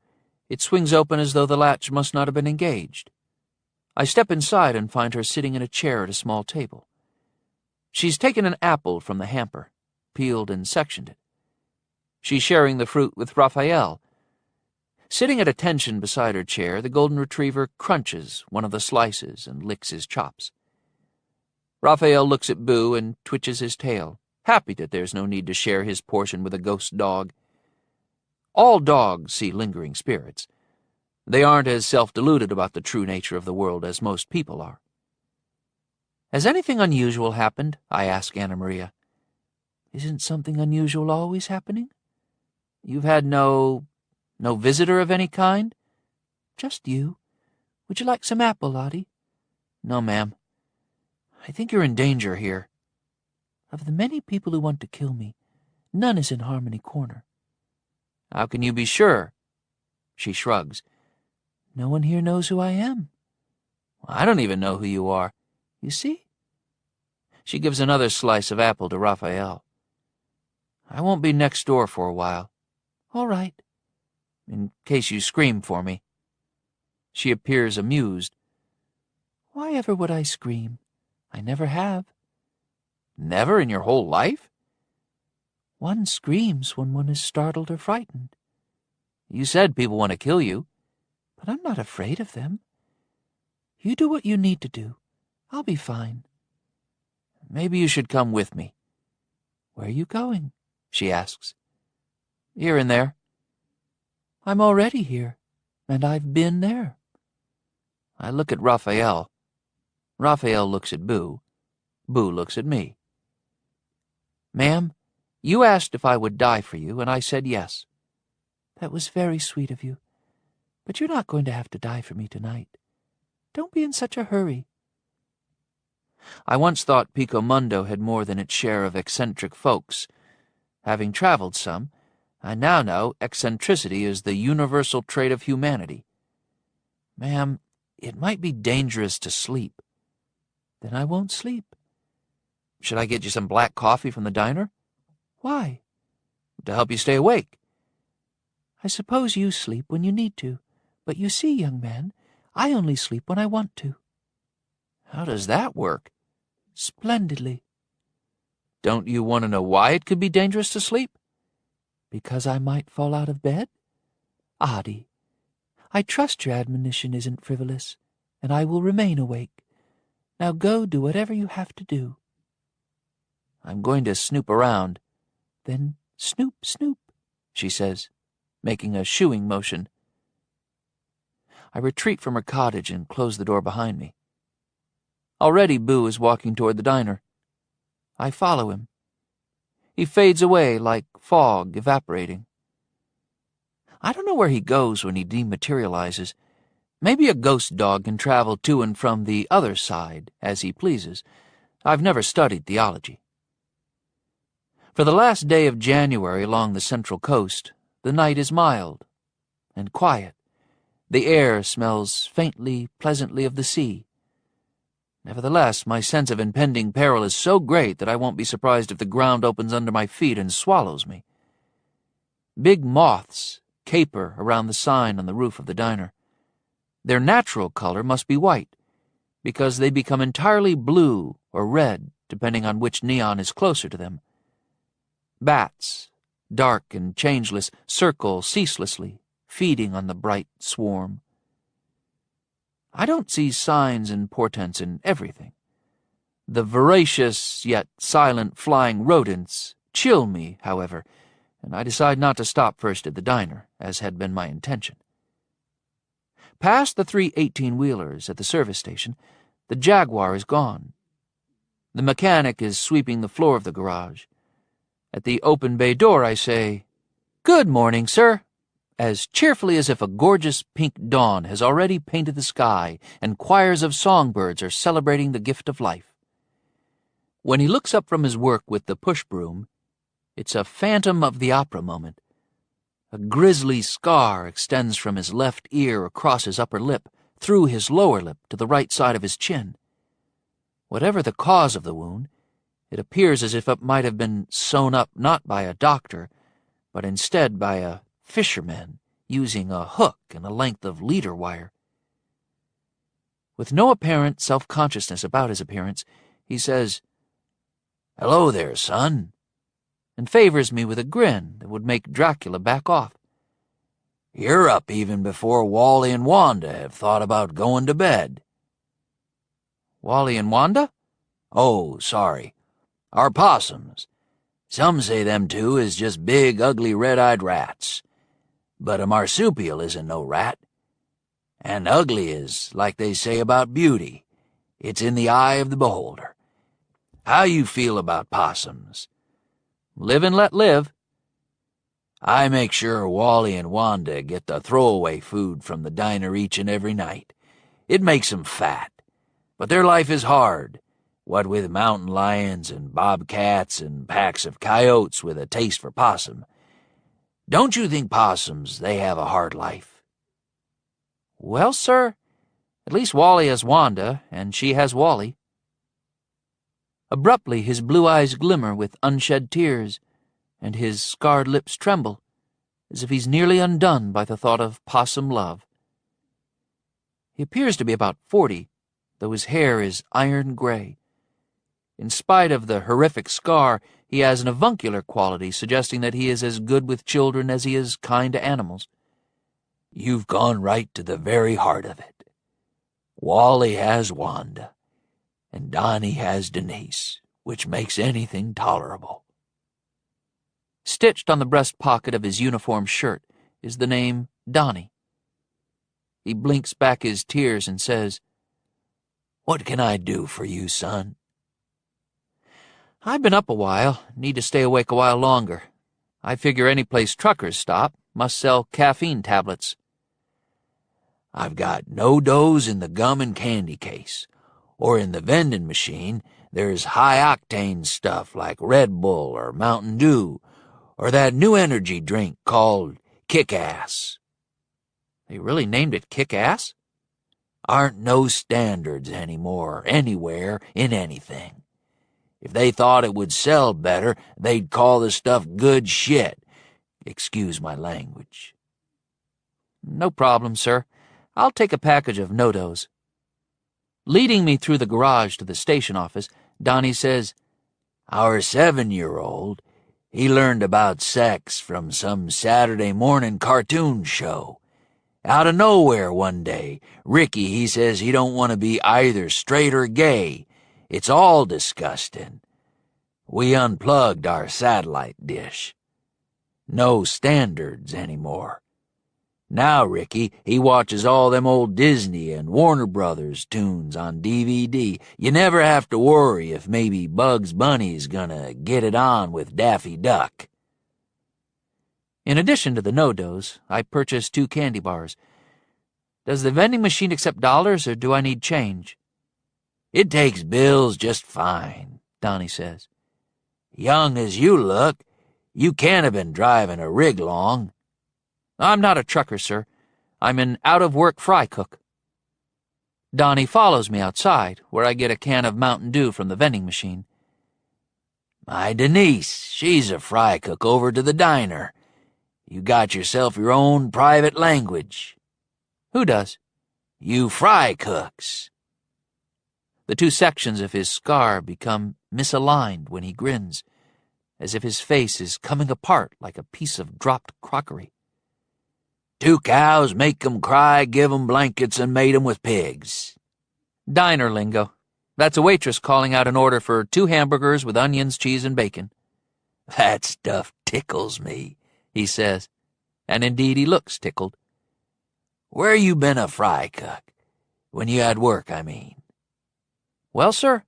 it swings open as though the latch must not have been engaged. I step inside and find her sitting in a chair at a small table. She's taken an apple from the hamper, peeled and sectioned it. She's sharing the fruit with Raphael. Sitting at attention beside her chair, the golden retriever crunches one of the slices and licks his chops. Raphael looks at Boo and twitches his tail, happy that there's no need to share his portion with a ghost dog. All dogs see lingering spirits, They aren't as self-deluded about the true nature of the world as most people are. Has anything unusual happened? I ask Anna Maria. Isn't something unusual always happening? You've had no visitor of any kind? Just you. Would you like some apple, Lottie? No, ma'am. I think you're in danger here. Of the many people who want to kill me, none is in Harmony Corner. How can you be sure? She shrugs. No one here knows who I am. I don't even know who you are. You see? She gives another slice of apple to Raphael. I won't be next door for a while. All right. In case you scream for me. She appears amused. Why ever would I scream? I never have. Never in your whole life? One screams when one is startled or frightened. You said people want to kill you. But I'm not afraid of them. You do what you need to do. I'll be fine. Maybe you should come with me. Where are you going? She asks. Here and there. I'm already here, and I've been there. I look at Raphael. Raphael looks at Boo. Boo looks at me. Ma'am, you asked if I would die for you, and I said yes. That was very sweet of you. But you're not going to have to die for me tonight. Don't be in such a hurry. I once thought Pico Mundo had more than its share of eccentric folks. Having traveled some, I now know eccentricity is the universal trait of humanity. Ma'am, it might be dangerous to sleep. Then I won't sleep. Should I get you some black coffee from the diner? Why? To help you stay awake. I suppose you sleep when you need to. But you see, young man, I only sleep when I want to. How does that work? Splendidly. Don't you want to know why it could be dangerous to sleep? Because I might fall out of bed? Oddie, I trust your admonition isn't frivolous, and I will remain awake. Now go do whatever you have to do. I'm going to snoop around. Then snoop, snoop, she says, making a shooing motion. I retreat from her cottage and close the door behind me. Already Boo is walking toward the diner. I follow him. He fades away like fog evaporating. I don't know where he goes when he dematerializes. Maybe a ghost dog can travel to and from the other side as he pleases. I've never studied theology. For the last day of January along the Central Coast, the night is mild and quiet. The air smells faintly, pleasantly of the sea. Nevertheless, my sense of impending peril is so great that I won't be surprised if the ground opens under my feet and swallows me. Big moths caper around the sign on the roof of the diner. Their natural color must be white, because they become entirely blue or red, depending on which neon is closer to them. Bats, dark and changeless, circle ceaselessly, feeding on the bright swarm. I don't see signs and portents in everything. The voracious yet silent flying rodents chill me, however, and I decide not to stop first at the diner, as had been my intention. Past the 3 18-wheelers at the service station, the Jaguar is gone. The mechanic is sweeping the floor of the garage. At the open bay door I say, "Good morning, sir," as cheerfully as if a gorgeous pink dawn has already painted the sky and choirs of songbirds are celebrating the gift of life. When he looks up from his work with the push-broom, it's a Phantom of the Opera moment. A grisly scar extends from his left ear across his upper lip, through his lower lip to the right side of his chin. Whatever the cause of the wound, it appears as if it might have been sewn up not by a doctor, but instead by a fisherman using a hook and a length of leader wire. With no apparent self-consciousness about his appearance, he says, "Hello there, son," and favors me with a grin that would make Dracula back off. "You're up even before Wally and Wanda have thought about going to bed." Wally and Wanda? Oh, sorry. Our possums. Some say them two is just big, ugly, red-eyed rats. But a marsupial isn't no rat. And ugly is, like they say about beauty, it's in the eye of the beholder. How you feel about possums? Live and let live. I make sure Wally and Wanda get the throwaway food from the diner each and every night. It makes 'em fat. But their life is hard, what with mountain lions and bobcats and packs of coyotes with a taste for possum. Don't you think possums, they have a hard life? Well, sir, at least Wally has Wanda, and she has Wally. Abruptly his blue eyes glimmer with unshed tears, and his scarred lips tremble, as if he's nearly undone by the thought of possum love. He appears to be about 40, though his hair is iron gray. In spite of the horrific scar, he has an avuncular quality suggesting that he is as good with children as he is kind to animals. You've gone right to the very heart of it. Wally has Wanda, and Donnie has Denise, which makes anything tolerable. Stitched on the breast pocket of his uniform shirt is the name Donnie. He blinks back his tears and says, What can I do for you, son? I've been up a while, need to stay awake a while longer. I figure any place truckers stop must sell caffeine tablets. I've got no dose in the gum and candy case, or in the vending machine there's high-octane stuff like Red Bull or Mountain Dew, or that new energy drink called Kick-Ass. They really named it Kick-Ass? Aren't no standards anymore, anywhere, in anything. If they thought it would sell better, they'd call the stuff good shit. Excuse my language. No problem, sir. I'll take a package of no-dos. Leading me through the garage to the station office, Donnie says, Our 7-year-old, he learned about sex from some Saturday morning cartoon show. Out of nowhere one day, Ricky, he says he don't want to be either straight or gay. It's all disgusting. We unplugged our satellite dish. No standards anymore. Now Ricky, he watches all them old Disney and Warner Brothers tunes on DVD. You never have to worry if maybe Bugs Bunny's gonna get it on with Daffy Duck. In addition to the no-dos, I purchased 2 candy bars. Does the vending machine accept dollars, or do I need change? It takes bills just fine, Donnie says. Young as you look, you can't have been driving a rig long. I'm not a trucker, sir. I'm an out-of-work fry cook. Donnie follows me outside, where I get a can of Mountain Dew from the vending machine. My Denise, she's a fry cook over to the diner. You got yourself your own private language. Who does? You fry cooks. The 2 sections of his scar become misaligned when he grins, as if his face is coming apart like a piece of dropped crockery. 2 cows, make 'em cry, give 'em blankets, and mate 'em with pigs. Diner lingo. That's a waitress calling out an order for 2 hamburgers with onions, cheese, and bacon. That stuff tickles me, he says, and indeed he looks tickled. Where you been a fry cook? When you had work, I mean. Well, sir,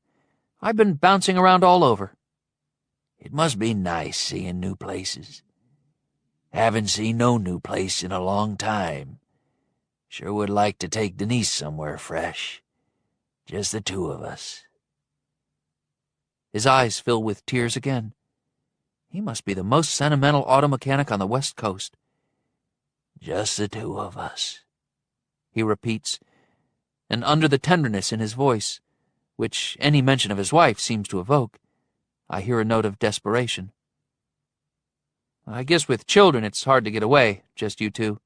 I've been bouncing around all over. It must be nice seeing new places. Haven't seen no new place in a long time. Sure would like to take Denise somewhere fresh. Just the 2 of us. His eyes fill with tears again. He must be the most sentimental auto mechanic on the West Coast. Just the 2 of us, he repeats, and under the tenderness in his voice, which any mention of his wife seems to evoke, I hear a note of desperation. I guess with children it's hard to get away, just you 2.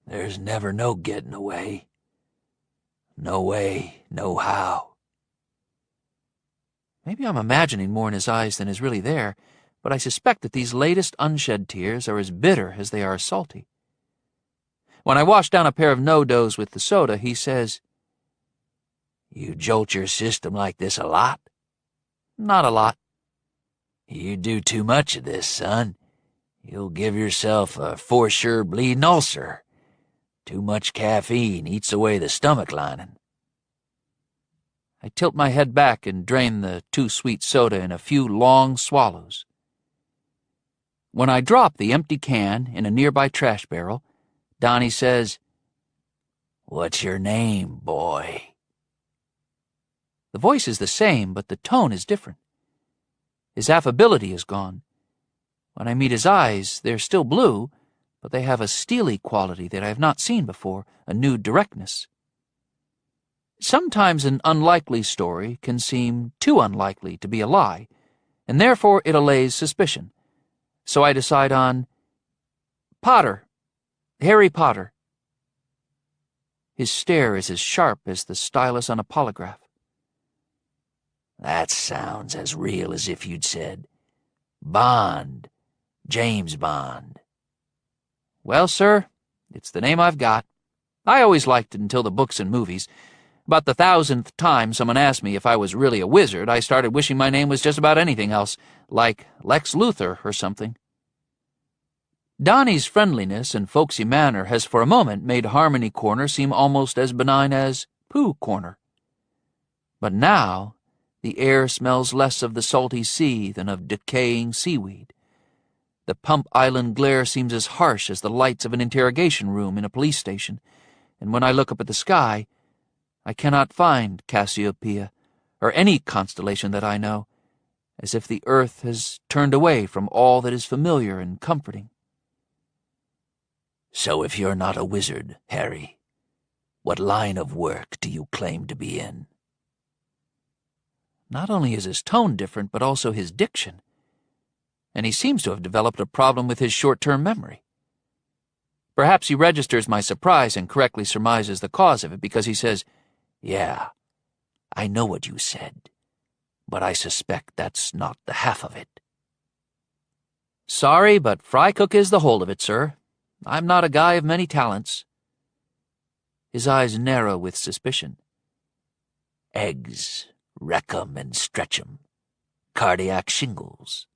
There's never no getting away. No way, no how. Maybe I'm imagining more in his eyes than is really there, but I suspect that these latest unshed tears are as bitter as they are salty. When I wash down a pair of no-dos with the soda, he says, You jolt your system like this a lot? Not a lot. You do too much of this, son. You'll give yourself a for sure bleeding ulcer. Too much caffeine eats away the stomach lining. I tilt my head back and drain the too-sweet soda in a few long swallows. When I drop the empty can in a nearby trash barrel, Donnie says, "What's your name, boy?" The voice is the same, but the tone is different. His affability is gone. When I meet his eyes, they're still blue, but they have a steely quality that I have not seen before, a new directness. Sometimes an unlikely story can seem too unlikely to be a lie, and therefore it allays suspicion. So I decide on Potter, Harry Potter. His stare is as sharp as the stylus on a polygraph. That sounds as real as if you'd said, Bond, James Bond. Well, sir, it's the name I've got. I always liked it until the books and movies. About the 1,000th time someone asked me if I was really a wizard, I started wishing my name was just about anything else, like Lex Luthor or something. Donnie's friendliness and folksy manner has for a moment made Harmony Corner seem almost as benign as Pooh Corner. But now the air smells less of the salty sea than of decaying seaweed. The Pump Island glare seems as harsh as the lights of an interrogation room in a police station, and when I look up at the sky, I cannot find Cassiopeia, or any constellation that I know, as if the earth has turned away from all that is familiar and comforting. So if you're not a wizard, Harry, what line of work do you claim to be in? Not only is his tone different, but also his diction, and he seems to have developed a problem with his short-term memory. Perhaps he registers my surprise and correctly surmises the cause of it because he says, "Yeah, I know what you said, but I suspect that's not the half of it." Sorry, but fry cook is the whole of it, sir. I'm not a guy of many talents. His eyes narrow with suspicion. Eggs, wreck 'em and stretch 'em. Cardiac shingles.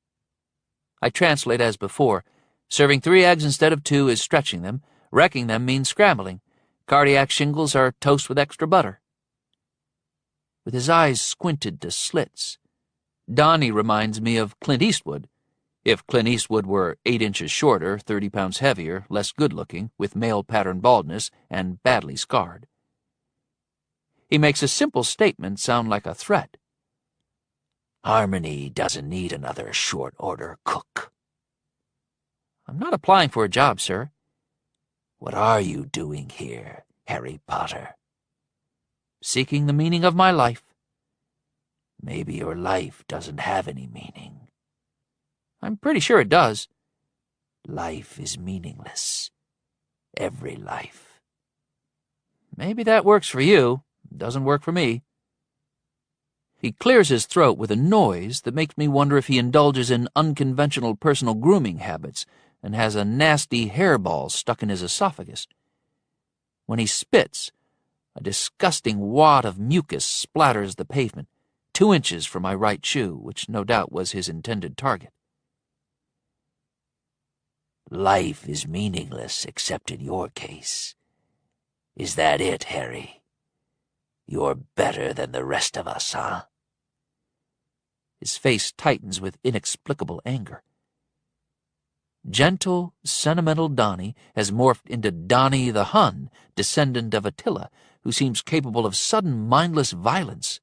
I translate as before. Serving 3 eggs instead of 2 is stretching them. Wrecking them means scrambling. Cardiac shingles are toast with extra butter. With his eyes squinted to slits, Donnie reminds me of Clint Eastwood, if Clint Eastwood were 8 inches shorter, 30 pounds heavier, less good-looking, with male-pattern baldness, and badly scarred. He makes a simple statement sound like a threat. Harmony doesn't need another short-order cook. I'm not applying for a job, sir. What are you doing here, Harry Potter? Seeking the meaning of my life. Maybe your life doesn't have any meaning. I'm pretty sure it does. Life is meaningless. Every life. Maybe that works for you. It doesn't work for me. He clears his throat with a noise that makes me wonder if he indulges in unconventional personal grooming habits and has a nasty hairball stuck in his esophagus. When he spits, a disgusting wad of mucus splatters the pavement, 2 inches from my right shoe, which no doubt was his intended target. Life is meaningless except in your case. Is that it, Harry? You're better than the rest of us, huh? His face tightens with inexplicable anger. Gentle, sentimental Donnie has morphed into Donnie the Hun, descendant of Attila, who seems capable of sudden mindless violence.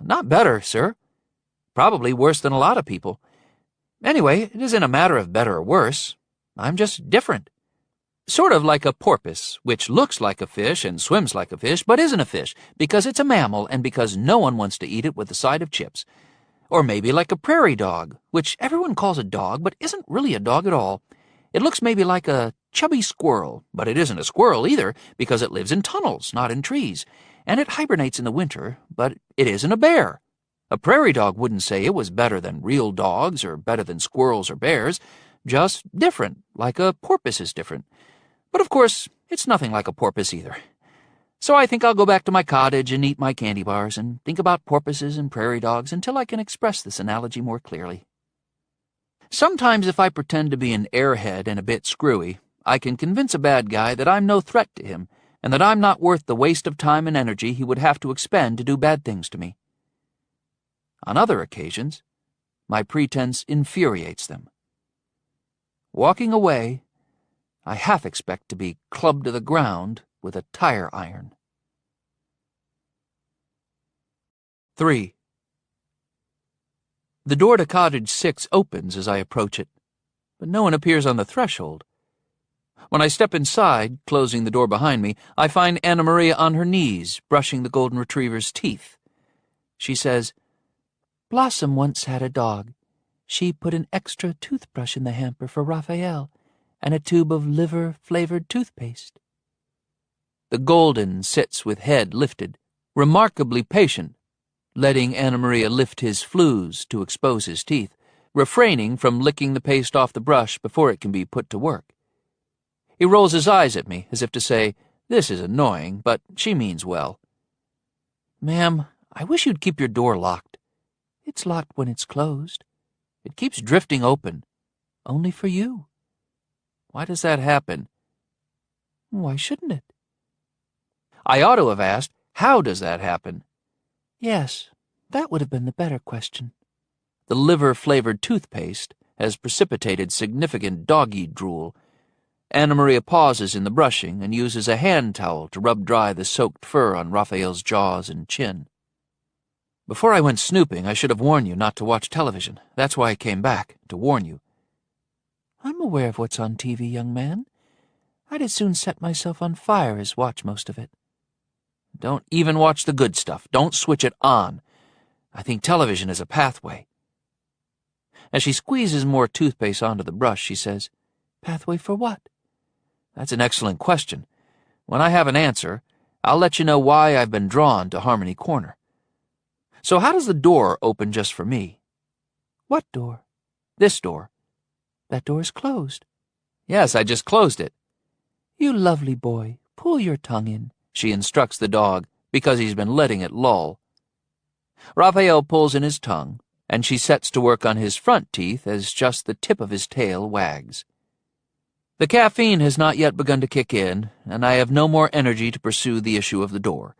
Not better, sir. Probably worse than a lot of people. Anyway, it isn't a matter of better or worse. I'm just different. Sort of like a porpoise, which looks like a fish and swims like a fish, but isn't a fish, because it's a mammal and because no one wants to eat it with a side of chips. Or maybe like a prairie dog, which everyone calls a dog, but isn't really a dog at all. It looks maybe like a chubby squirrel, but it isn't a squirrel either, because it lives in tunnels, not in trees. And it hibernates in the winter, but it isn't a bear. A prairie dog wouldn't say it was better than real dogs or better than squirrels or bears, just different, like a porpoise is different. But of course, it's nothing like a porpoise either. So I think I'll go back to my cottage and eat my candy bars and think about porpoises and prairie dogs until I can express this analogy more clearly. Sometimes if I pretend to be an airhead and a bit screwy, I can convince a bad guy that I'm no threat to him and that I'm not worth the waste of time and energy he would have to expend to do bad things to me. On other occasions, my pretense infuriates them. Walking away, I half expect to be clubbed to the ground with a tire iron. 3. The door to Cottage 6 opens as I approach it, but no one appears on the threshold. When I step inside, closing the door behind me, I find Anna Maria on her knees, brushing the golden retriever's teeth. She says, "Blossom once had a dog. She put an extra toothbrush in the hamper for Raphael and a tube of liver-flavored toothpaste." The golden sits with head lifted, remarkably patient, letting Anna Maria lift his flews to expose his teeth, refraining from licking the paste off the brush before it can be put to work. He rolls his eyes at me, as if to say, "This is annoying, but she means well." "Ma'am, I wish you'd keep your door locked." "It's locked when it's closed. It keeps drifting open. Only for you." "Why does that happen?" "Why shouldn't it?" I ought to have asked, "How does that happen?" "Yes, that would have been the better question." The liver-flavored toothpaste has precipitated significant doggy drool. Anna Maria pauses in the brushing and uses a hand towel to rub dry the soaked fur on Raphael's jaws and chin. "Before I went snooping, I should have warned you not to watch television. That's why I came back, to warn you." "I'm aware of what's on TV, young man. I'd as soon set myself on fire as watch most of it." "Don't even watch the good stuff. Don't switch it on. I think television is a pathway." As she squeezes more toothpaste onto the brush, she says, "Pathway for what?" "That's an excellent question. When I have an answer, I'll let you know why I've been drawn to Harmony Corner. So how does the door open just for me?" "What door?" "This door." "That door is closed." "Yes, I just closed it." "You lovely boy, pull your tongue in," she instructs the dog, because he's been letting it loll. Raphael pulls in his tongue, and she sets to work on his front teeth as just the tip of his tail wags. The caffeine has not yet begun to kick in, and I have no more energy to pursue the issue of the door.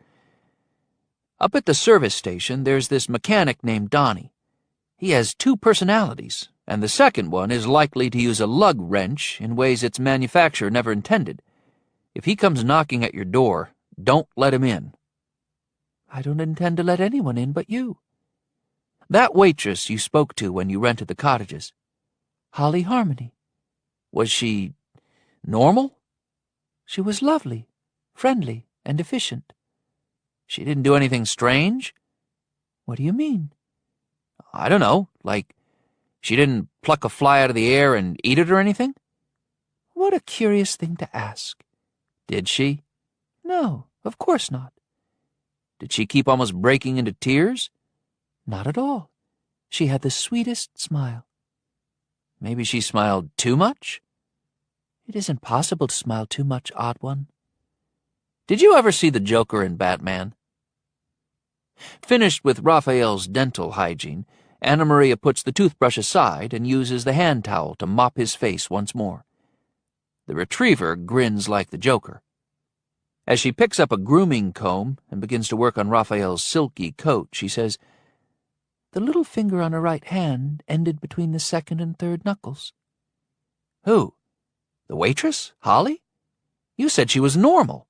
Up at the service station, there's this mechanic named Donnie. He has 2 personalities, and the second one is likely to use a lug wrench in ways its manufacturer never intended. If he comes knocking at your door, don't let him in. "I don't intend to let anyone in but you." "That waitress you spoke to when you rented the cottages." "Holly Harmony." "Was she normal?" "She was lovely, friendly, and efficient." "She didn't do anything strange?" "What do you mean?" "I don't know, like she didn't pluck a fly out of the air and eat it or anything?" "What a curious thing to ask." "Did she?" "No, of course not." "Did she keep almost breaking into tears?" "Not at all. She had the sweetest smile." "Maybe she smiled too much?" "It isn't possible to smile too much, odd one." "Did you ever see the Joker in Batman?" Finished with Raphael's dental hygiene, Anna Maria puts the toothbrush aside and uses the hand towel to mop his face once more. The retriever grins like the Joker. As she picks up a grooming comb and begins to work on Raphael's silky coat, she says, "The little finger on her right hand ended between the second and third knuckles." "Who? The waitress, Holly? You said she was normal."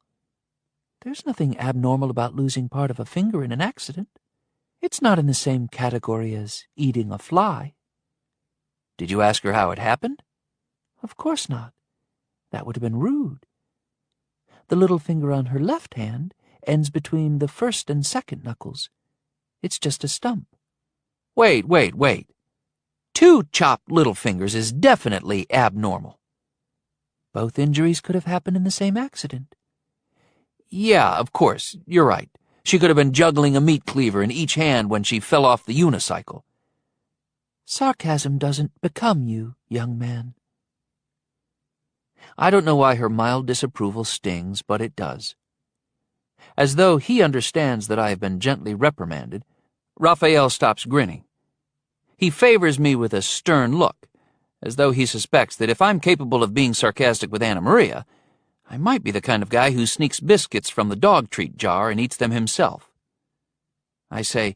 "There's nothing abnormal about losing part of a finger in an accident. It's not in the same category as eating a fly." "Did you ask her how it happened?" "Of course not. That would have been rude. The little finger on her left hand ends between the first and second knuckles. It's just a stump." Wait. 2 chopped little fingers is definitely abnormal." "Both injuries could have happened in the same accident." "Yeah, of course, you're right. She could have been juggling a meat cleaver in each hand when she fell off the unicycle." "Sarcasm doesn't become you, young man." I don't know why her mild disapproval stings, but it does. As though he understands that I have been gently reprimanded, Raphael stops grinning. He favors me with a stern look, as though he suspects that if I'm capable of being sarcastic with Anna Maria, I might be the kind of guy who sneaks biscuits from the dog treat jar and eats them himself. I say,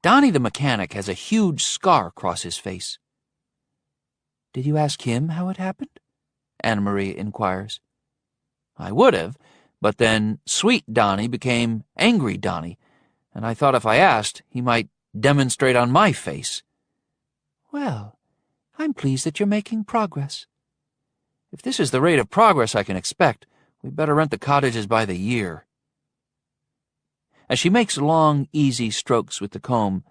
Donnie the mechanic has a huge scar across his face. Did you ask him how it happened? Anna Maria inquires. I would have, but then sweet Donnie became angry Donnie, and I thought if I asked, he might demonstrate on my face. Well, I'm pleased that you're making progress. If this is the rate of progress I can expect, we'd better rent the cottages by the year. As she makes long, easy strokes with the comb,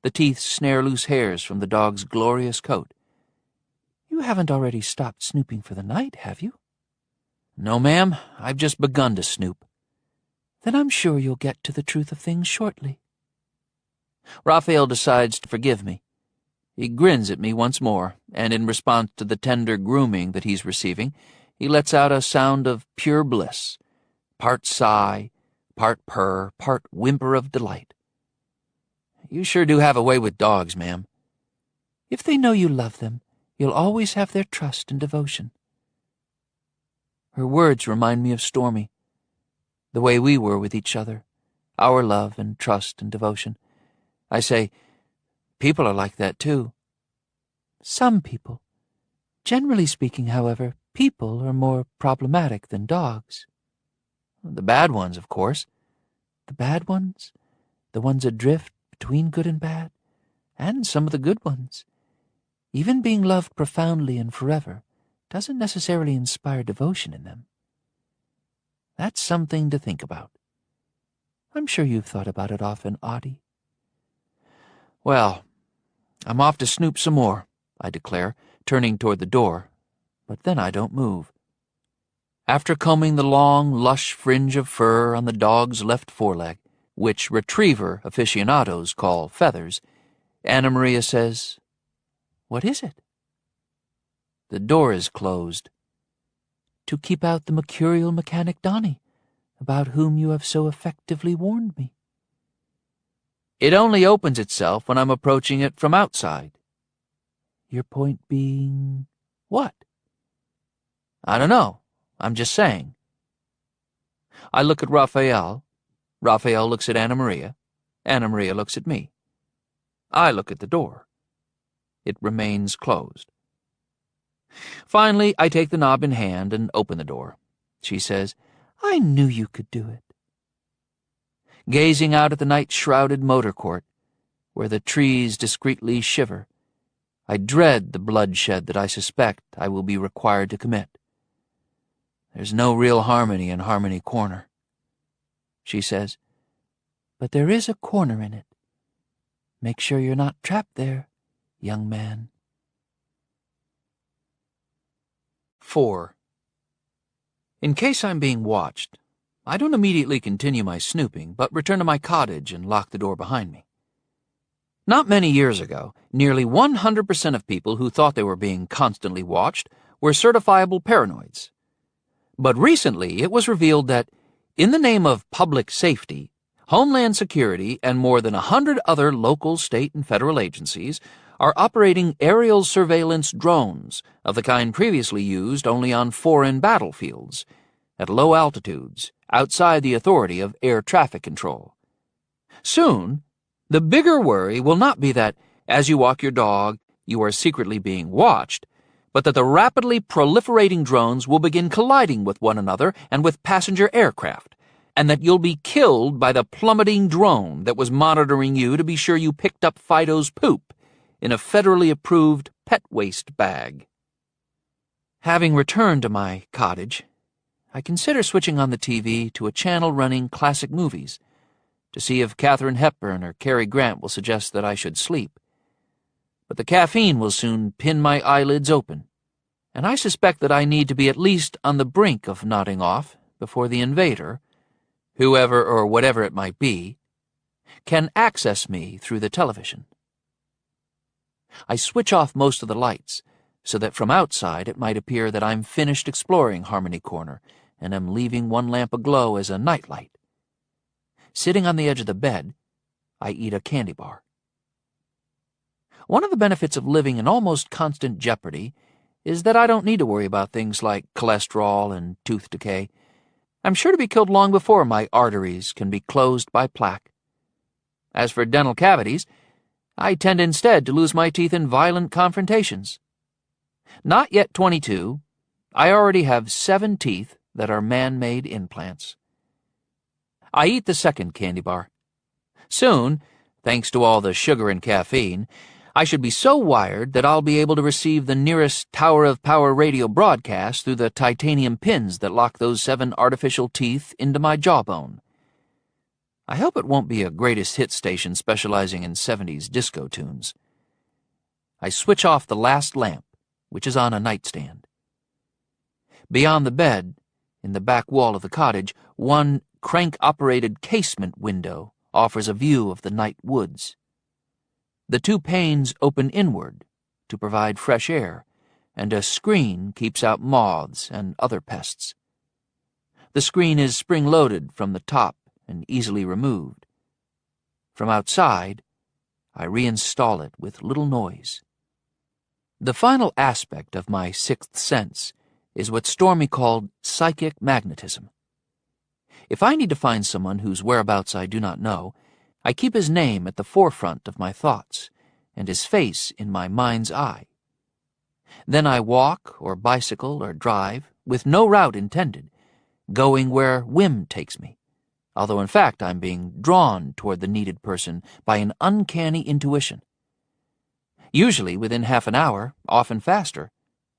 the teeth snare loose hairs from the dog's glorious coat. You haven't already stopped snooping for the night, have you? No, ma'am. I've just begun to snoop. Then I'm sure you'll get to the truth of things shortly. Raphael decides to forgive me. He grins at me once more, and in response to the tender grooming that he's receiving, he lets out a sound of pure bliss, part sigh, part purr, part whimper of delight. You sure do have a way with dogs, ma'am. If they know you love them, you'll always have their trust and devotion. Her words remind me of Stormy, the way we were with each other, our love and trust and devotion. I say, people are like that too. Some people. Generally speaking, however, people are more problematic than dogs. The bad ones, of course. The bad ones, the ones adrift between good and bad, and some of the good ones. Even being loved profoundly and forever doesn't necessarily inspire devotion in them. That's something to think about. I'm sure you've thought about it often, Audie. Well, I'm off to snoop some more, I declare, turning toward the door, but then I don't move. After combing the long, lush fringe of fur on the dog's left foreleg, which retriever aficionados call feathers, Anna Maria says, What is it? The door is closed. To keep out the mercurial mechanic Donnie, about whom you have so effectively warned me. It only opens itself when I'm approaching it from outside. Your point being what? I don't know. I'm just saying. I look at Raphael. Raphael looks at Anna Maria. Anna Maria looks at me. I look at the door. It remains closed. Finally, I take the knob in hand and open the door. She says, I knew you could do it. Gazing out at the night-shrouded motor court, where the trees discreetly shiver, I dread the bloodshed that I suspect I will be required to commit. There's no real harmony in Harmony Corner. She says, but there is a corner in it. Make sure you're not trapped there, young man. 4. In case I'm being watched, I don't immediately continue my snooping, but return to my cottage and lock the door behind me. Not many years ago, nearly 100% of people who thought they were being constantly watched were certifiable paranoids. But recently it was revealed that, in the name of public safety, Homeland Security and more than 100 other local, state, and federal agencies are operating aerial surveillance drones of the kind previously used only on foreign battlefields, at low altitudes, outside the authority of air traffic control. Soon, the bigger worry will not be that, as you walk your dog, you are secretly being watched, but that the rapidly proliferating drones will begin colliding with one another and with passenger aircraft, and that you'll be killed by the plummeting drone that was monitoring you to be sure you picked up Fido's poop in a federally approved pet waste bag. Having returned to my cottage, I consider switching on the TV to a channel running classic movies to see if Katharine Hepburn or Cary Grant will suggest that I should sleep. But the caffeine will soon pin my eyelids open, and I suspect that I need to be at least on the brink of nodding off before the invader, whoever or whatever it might be, can access me through the television. I switch off most of the lights, so that from outside it might appear that I'm finished exploring Harmony Corner and am leaving one lamp aglow as a nightlight. Sitting on the edge of the bed, I eat a candy bar. One of the benefits of living in almost constant jeopardy is that I don't need to worry about things like cholesterol and tooth decay. I'm sure to be killed long before my arteries can be closed by plaque. As for dental cavities, I tend instead to lose my teeth in violent confrontations. Not yet 22, I already have 7 teeth that are man-made implants. I eat the second candy bar. Soon, thanks to all the sugar and caffeine, I should be so wired that I'll be able to receive the nearest Tower of Power radio broadcast through the titanium pins that lock those 7 artificial teeth into my jawbone. I hope it won't be a greatest hits station specializing in 70s disco tunes. I switch off the last lamp, which is on a nightstand. Beyond the bed, in the back wall of the cottage, one crank-operated casement window offers a view of the night woods. The 2 panes open inward to provide fresh air, and a screen keeps out moths and other pests. The screen is spring-loaded from the top and easily removed. From outside, I reinstall it with little noise. The final aspect of my 6th sense is what Stormy called psychic magnetism. If I need to find someone whose whereabouts I do not know, I keep his name at the forefront of my thoughts and his face in my mind's eye. Then I walk or bicycle or drive, with no route intended, going where whim takes me, although in fact I'm being drawn toward the needed person by an uncanny intuition. Usually within half an hour, often faster,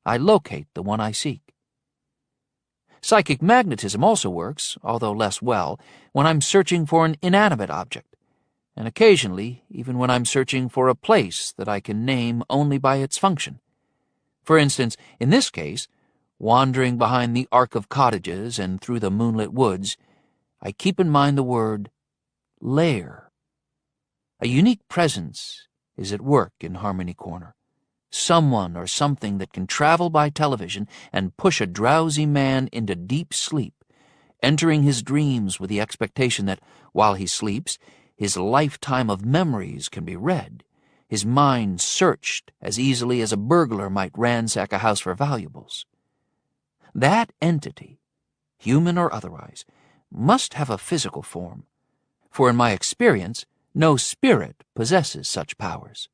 I locate the one I seek. Psychic magnetism also works, although less well, when I'm searching for an inanimate object, and occasionally even when I'm searching for a place that I can name only by its function. For instance, in this case, wandering behind the arc of cottages and through the moonlit woods, I keep in mind the word lair. A unique presence is at work in Harmony Corner. Someone or something that can travel by television and push a drowsy man into deep sleep, entering his dreams with the expectation that, while he sleeps, his lifetime of memories can be read, his mind searched as easily as a burglar might ransack a house for valuables. That entity, human or otherwise, must have a physical form, for in my experience, no spirit possesses such powers.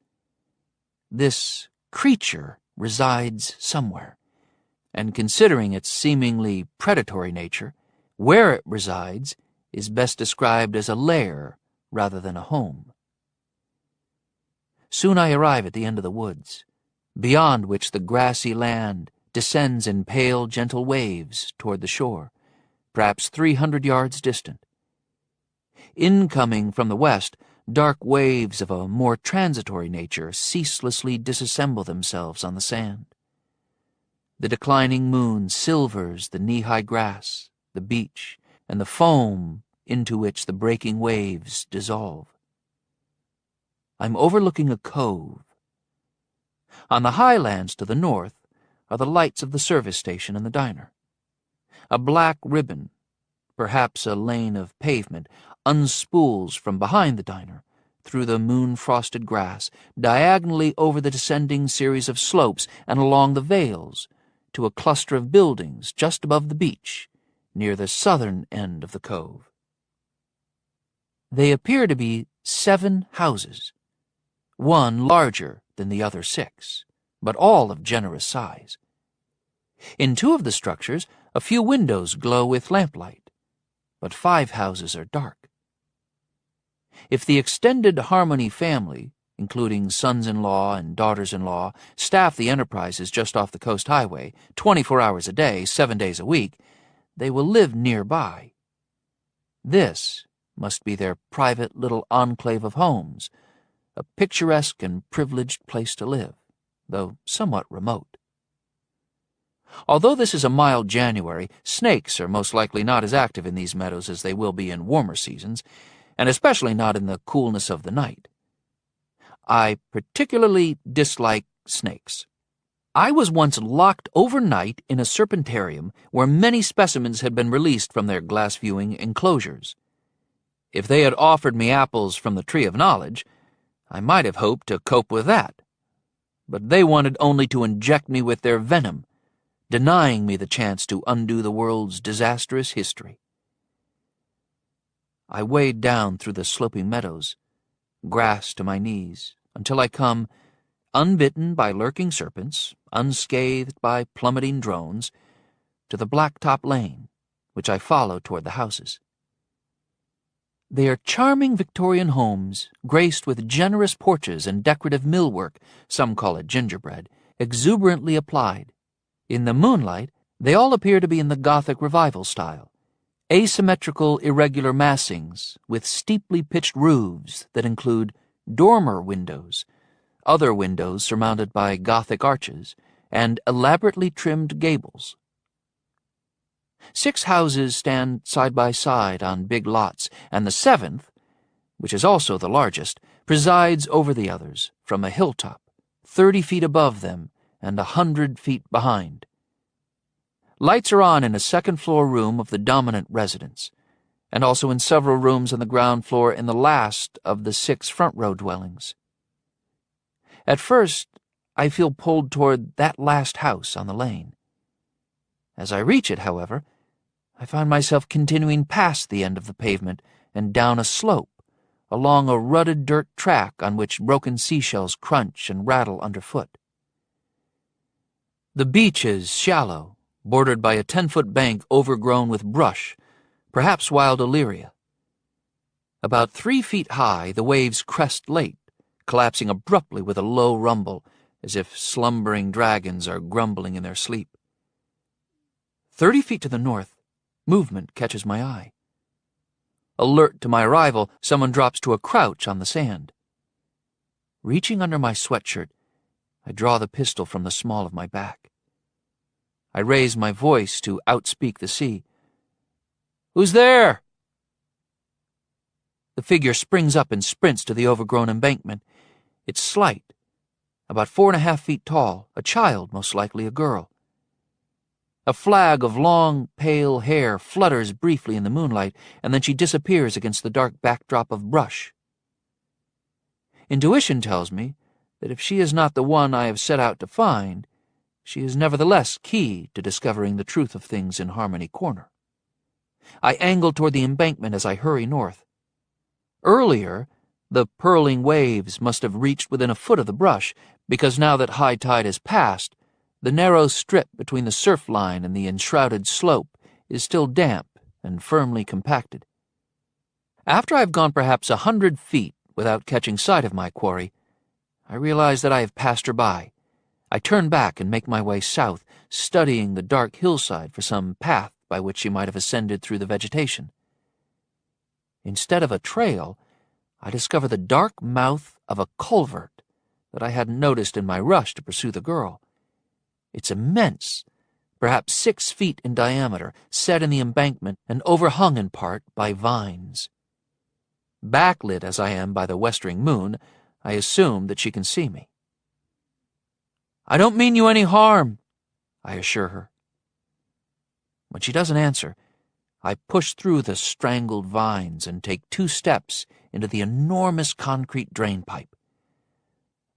This creature resides somewhere, and considering its seemingly predatory nature, where it resides is best described as a lair rather than a home. Soon I arrive at the end of the woods, beyond which the grassy land descends in pale, gentle waves toward the shore, perhaps 300 yards distant. Incoming from the west, dark waves of a more transitory nature ceaselessly disassemble themselves on the sand. The declining moon silvers the knee-high grass, the beach, and the foam into which the breaking waves dissolve. I'm overlooking a cove. On the highlands to the north are the lights of the service station and the diner. A black ribbon, perhaps a lane of pavement, unspools from behind the diner, through the moon-frosted grass, diagonally over the descending series of slopes and along the vales, to a cluster of buildings just above the beach, near the southern end of the cove. They appear to be 7 houses, one larger than the other 6, but all of generous size. In 2 of the structures, a few windows glow with lamplight, but 5 houses are dark. If the extended Harmony family, including sons-in-law and daughters-in-law, staff the enterprises just off the coast highway, 24 hours a day, 7 days a week, they will live nearby. This must be their private little enclave of homes, a picturesque and privileged place to live, though somewhat remote. Although this is a mild January, snakes are most likely not as active in these meadows as they will be in warmer seasons, and especially not in the coolness of the night. I particularly dislike snakes. I was once locked overnight in a serpentarium where many specimens had been released from their glass-viewing enclosures. If they had offered me apples from the tree of knowledge, I might have hoped to cope with that but they wanted only to inject me with their venom, denying me the chance to undo the world's disastrous history. I wade down through the sloping meadows, grass to my knees, until I come, unbitten by lurking serpents, unscathed by plummeting drones, to the blacktop lane, which I follow toward the houses. They are charming Victorian homes, graced with generous porches and decorative millwork, some call it gingerbread, exuberantly applied. In the moonlight, they all appear to be in the Gothic Revival style, asymmetrical irregular massings with steeply pitched roofs that include dormer windows, other windows surmounted by Gothic arches, and elaborately trimmed gables. 6 houses stand side by side on big lots, and the 7th, which is also the largest, presides over the others from a hilltop, 30 feet above them and 100 feet behind. Lights are on in a second-floor room of the dominant residence, and also in several rooms on the ground floor in the last of the 6 front-row dwellings. At first, I feel pulled toward that last house on the lane. As I reach it, however, I find myself continuing past the end of the pavement and down a slope, along a rutted dirt track on which broken seashells crunch and rattle underfoot. The beach is shallow, bordered by a 10-foot bank overgrown with brush, perhaps wild aleria. About 3 feet high, the waves crest late, collapsing abruptly with a low rumble, as if slumbering dragons are grumbling in their sleep. 30 feet to the north, movement catches my eye. Alert to my arrival, someone drops to a crouch on the sand. Reaching under my sweatshirt, I draw the pistol from the small of my back. I raise my voice to outspeak the sea. "Who's there?" The figure springs up and sprints to the overgrown embankment. It's slight, about 4.5 feet tall, a child, most likely a girl. A flag of long, pale hair flutters briefly in the moonlight, and then she disappears against the dark backdrop of brush. Intuition tells me that if she is not the one I have set out to find, she is nevertheless key to discovering the truth of things in Harmony Corner. I angle toward the embankment as I hurry north. Earlier, the purling waves must have reached within a foot of the brush, because now that high tide has passed, the narrow strip between the surf line and the enshrouded slope is still damp and firmly compacted. After I've gone perhaps 100 feet without catching sight of my quarry, I realize that I have passed her by. I turn back and make my way south, studying the dark hillside for some path by which she might have ascended through the vegetation. Instead of a trail, I discover the dark mouth of a culvert that I hadn't noticed in my rush to pursue the girl. It's immense, perhaps 6 feet in diameter, set in the embankment and overhung in part by vines. Backlit as I am by the westering moon, I assume that she can see me. "I don't mean you any harm," I assure her. When she doesn't answer, I push through the strangled vines and take 2 steps into the enormous concrete drain pipe.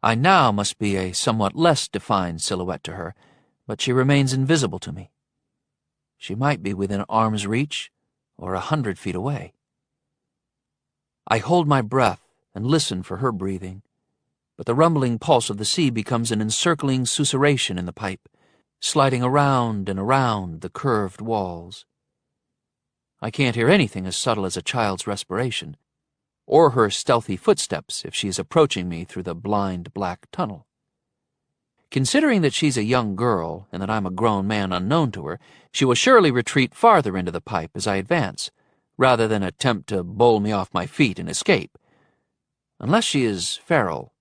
I now must be a somewhat less defined silhouette to her, but she remains invisible to me. She might be within arm's reach or 100 feet away. I hold my breath and listen for her breathing, but the rumbling pulse of the sea becomes an encircling susurration in the pipe, sliding around and around the curved walls. I can't hear anything as subtle as a child's respiration, or her stealthy footsteps if she is approaching me through the blind black tunnel. Considering that she's a young girl and that I'm a grown man unknown to her, she will surely retreat farther into the pipe as I advance, rather than attempt to bowl me off my feet and escape, unless she is feral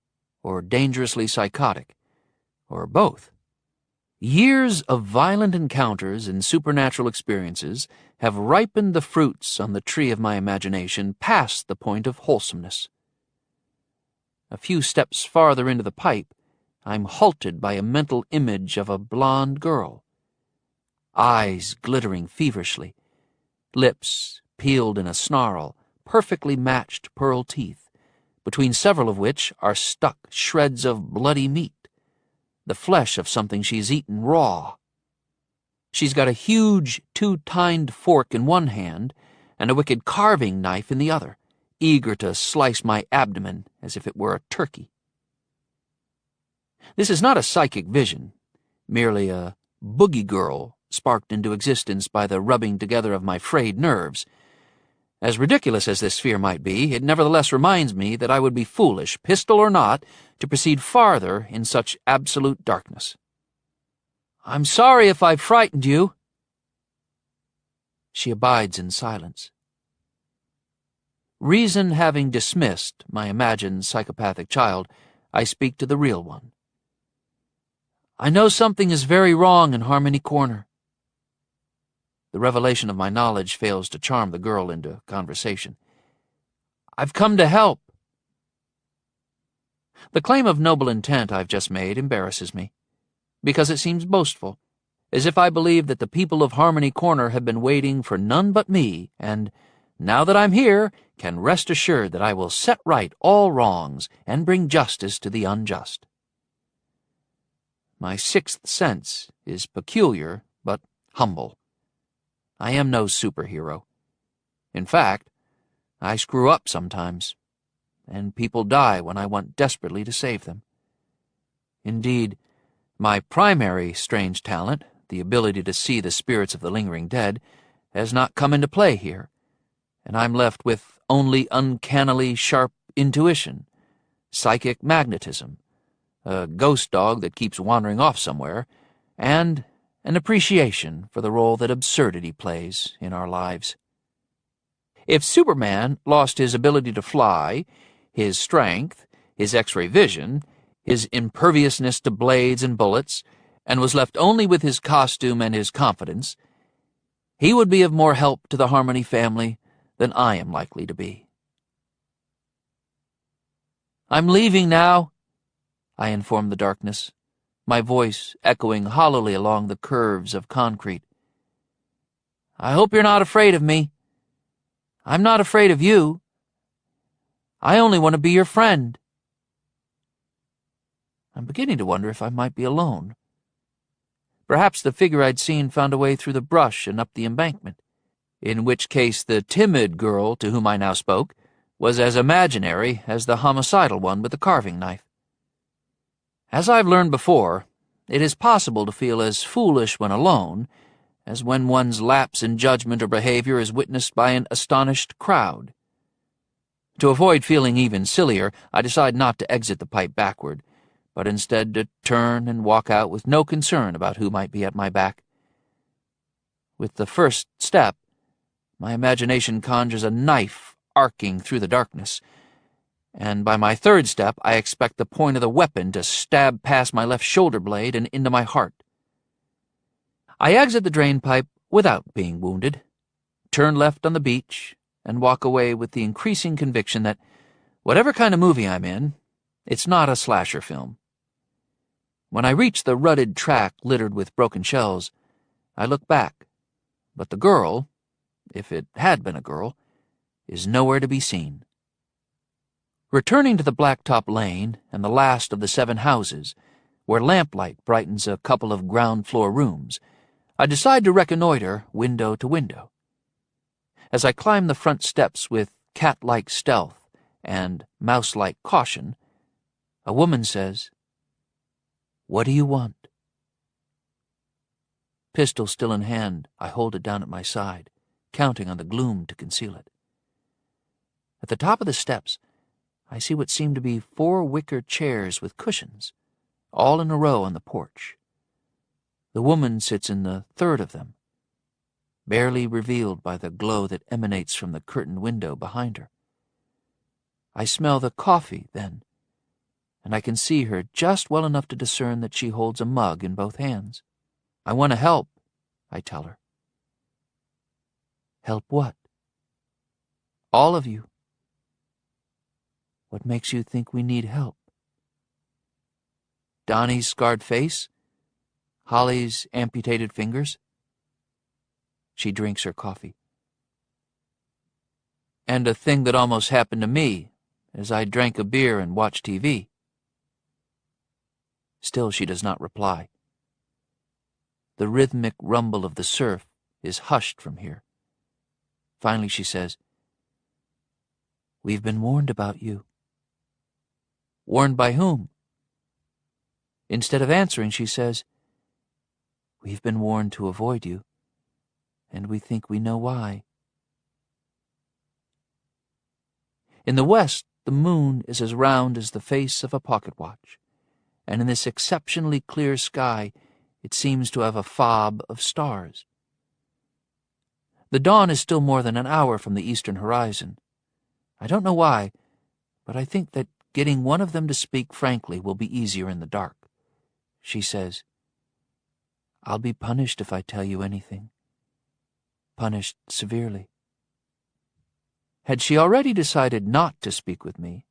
or dangerously psychotic, or both. Years of violent encounters and supernatural experiences have ripened the fruits on the tree of my imagination past the point of wholesomeness. A few steps farther into the pipe, I'm halted by a mental image of a blonde girl. Eyes glittering feverishly, lips peeled in a snarl, perfectly matched pearl teeth, between several of which are stuck shreds of bloody meat, the flesh of something she's eaten raw. She's got a huge two-tined fork in one hand and a wicked carving knife in the other, eager to slice my abdomen as if it were a turkey. This is not a psychic vision, merely a boogie girl sparked into existence by the rubbing together of my frayed nerves. As ridiculous as this fear might be, it nevertheless reminds me that I would be foolish, pistol or not, to proceed farther in such absolute darkness. "I'm sorry if I've frightened you." She abides in silence. Reason having dismissed my imagined psychopathic child, I speak to the real one. "I know something is very wrong in Harmony Corner." The revelation of my knowledge fails to charm the girl into conversation. "I've come to help." The claim of noble intent I've just made embarrasses me, because it seems boastful, as if I believe that the people of Harmony Corner have been waiting for none but me, and, now that I'm here, can rest assured that I will set right all wrongs and bring justice to the unjust. My sixth sense is peculiar, but humble. I am no superhero. In fact, I screw up sometimes, and people die when I want desperately to save them. Indeed, my primary strange talent, the ability to see the spirits of the lingering dead, has not come into play here, and I'm left with only uncannily sharp intuition, psychic magnetism, a ghost dog that keeps wandering off somewhere, and an appreciation for the role that absurdity plays in our lives. If Superman lost his ability to fly, his strength, his X-ray vision, his imperviousness to blades and bullets, and was left only with his costume and his confidence, he would be of more help to the Harmony family than I am likely to be. "I'm leaving now," I inform the darkness, my voice echoing hollowly along the curves of concrete. "I hope you're not afraid of me. I'm not afraid of you. I only want to be your friend." I'm beginning to wonder if I might be alone. Perhaps the figure I'd seen found a way through the brush and up the embankment, in which case the timid girl to whom I now spoke was as imaginary as the homicidal one with the carving knife. As I've learned before, it is possible to feel as foolish when alone as when one's lapse in judgment or behavior is witnessed by an astonished crowd. To avoid feeling even sillier, I decide not to exit the pipe backward, but instead to turn and walk out with no concern about who might be at my back. With the first step, my imagination conjures a knife arcing through the darkness, and by my third step I expect the point of the weapon to stab past my left shoulder blade and into my heart. I exit the drainpipe without being wounded, turn left on the beach, and walk away with the increasing conviction that, whatever kind of movie I'm in, it's not a slasher film. When I reach the rutted track littered with broken shells, I look back, but the girl, if it had been a girl, is nowhere to be seen. Returning to the blacktop lane and the last of the 7 houses, where lamplight brightens a couple of ground-floor rooms, I decide to reconnoiter window to window. As I climb the front steps with cat-like stealth and mouse-like caution, a woman says, "What do you want?" Pistol still in hand, I hold it down at my side, counting on the gloom to conceal it. At the top of the steps, I see what seem to be 4 wicker chairs with cushions, all in a row on the porch. The woman sits in the third of them, barely revealed by the glow that emanates from the curtained window behind her. I smell the coffee, then, and I can see her just well enough to discern that she holds a mug in both hands. "I want to help," I tell her. "Help what?" "All of you." "What makes you think we need help?" "Donnie's scarred face? Holly's amputated fingers?" She drinks her coffee. "And a thing that almost happened to me as I drank a beer and watched TV." Still she does not reply. The rhythmic rumble of the surf is hushed from here. Finally she says, "We've been warned about you." Warned by whom? Instead of answering, she says, "We've been warned to avoid you, and we think we know why." In the west, the moon is as round as the face of a pocket watch, and in this exceptionally clear sky it seems to have a fob of stars. The dawn is still more than an hour from the eastern horizon. I don't know why, but I think that getting one of them to speak frankly will be easier in the dark. She says, "I'll be punished if I tell you anything. Punished severely." Had she already decided not to speak with me,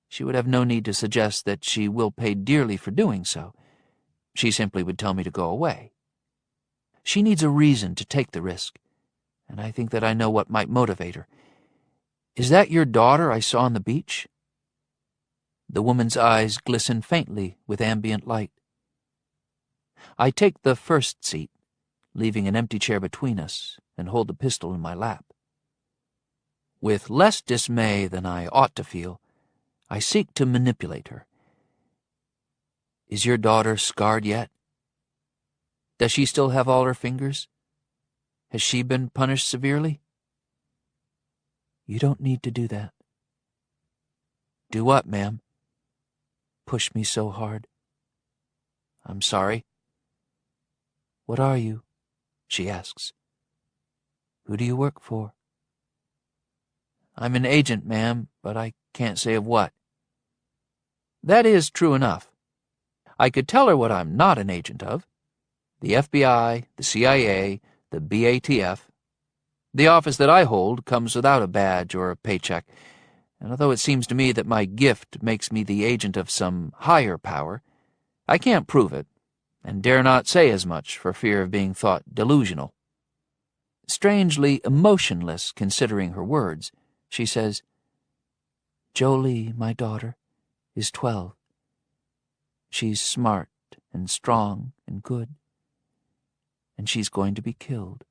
she would have no need to suggest that she will pay dearly for doing so. She simply would tell me to go away. She needs a reason to take the risk, and I think that I know what might motivate her. "Is that your daughter I saw on the beach?" The woman's eyes glisten faintly with ambient light. I take the first seat, leaving an empty chair between us, and hold the pistol in my lap. With less dismay than I ought to feel, I seek to manipulate her. "Is your daughter scarred yet? Does she still have all her fingers? Has she been punished severely?" "You don't need to do that." "Do what, ma'am?" "Push me so hard." "I'm sorry." "What are you?" she asks. "Who do you work for?" "I'm an agent, ma'am, but I can't say of what." That is true enough. I could tell her what I'm not an agent of: the FBI, the CIA, the BATF. The office that I hold comes without a badge or a paycheck, and although it seems to me that my gift makes me the agent of some higher power, I can't prove it, and dare not say as much for fear of being thought delusional. Strangely emotionless considering her words, she says, "Jolie, my daughter, is 12. She's smart and strong and good, and she's going to be killed."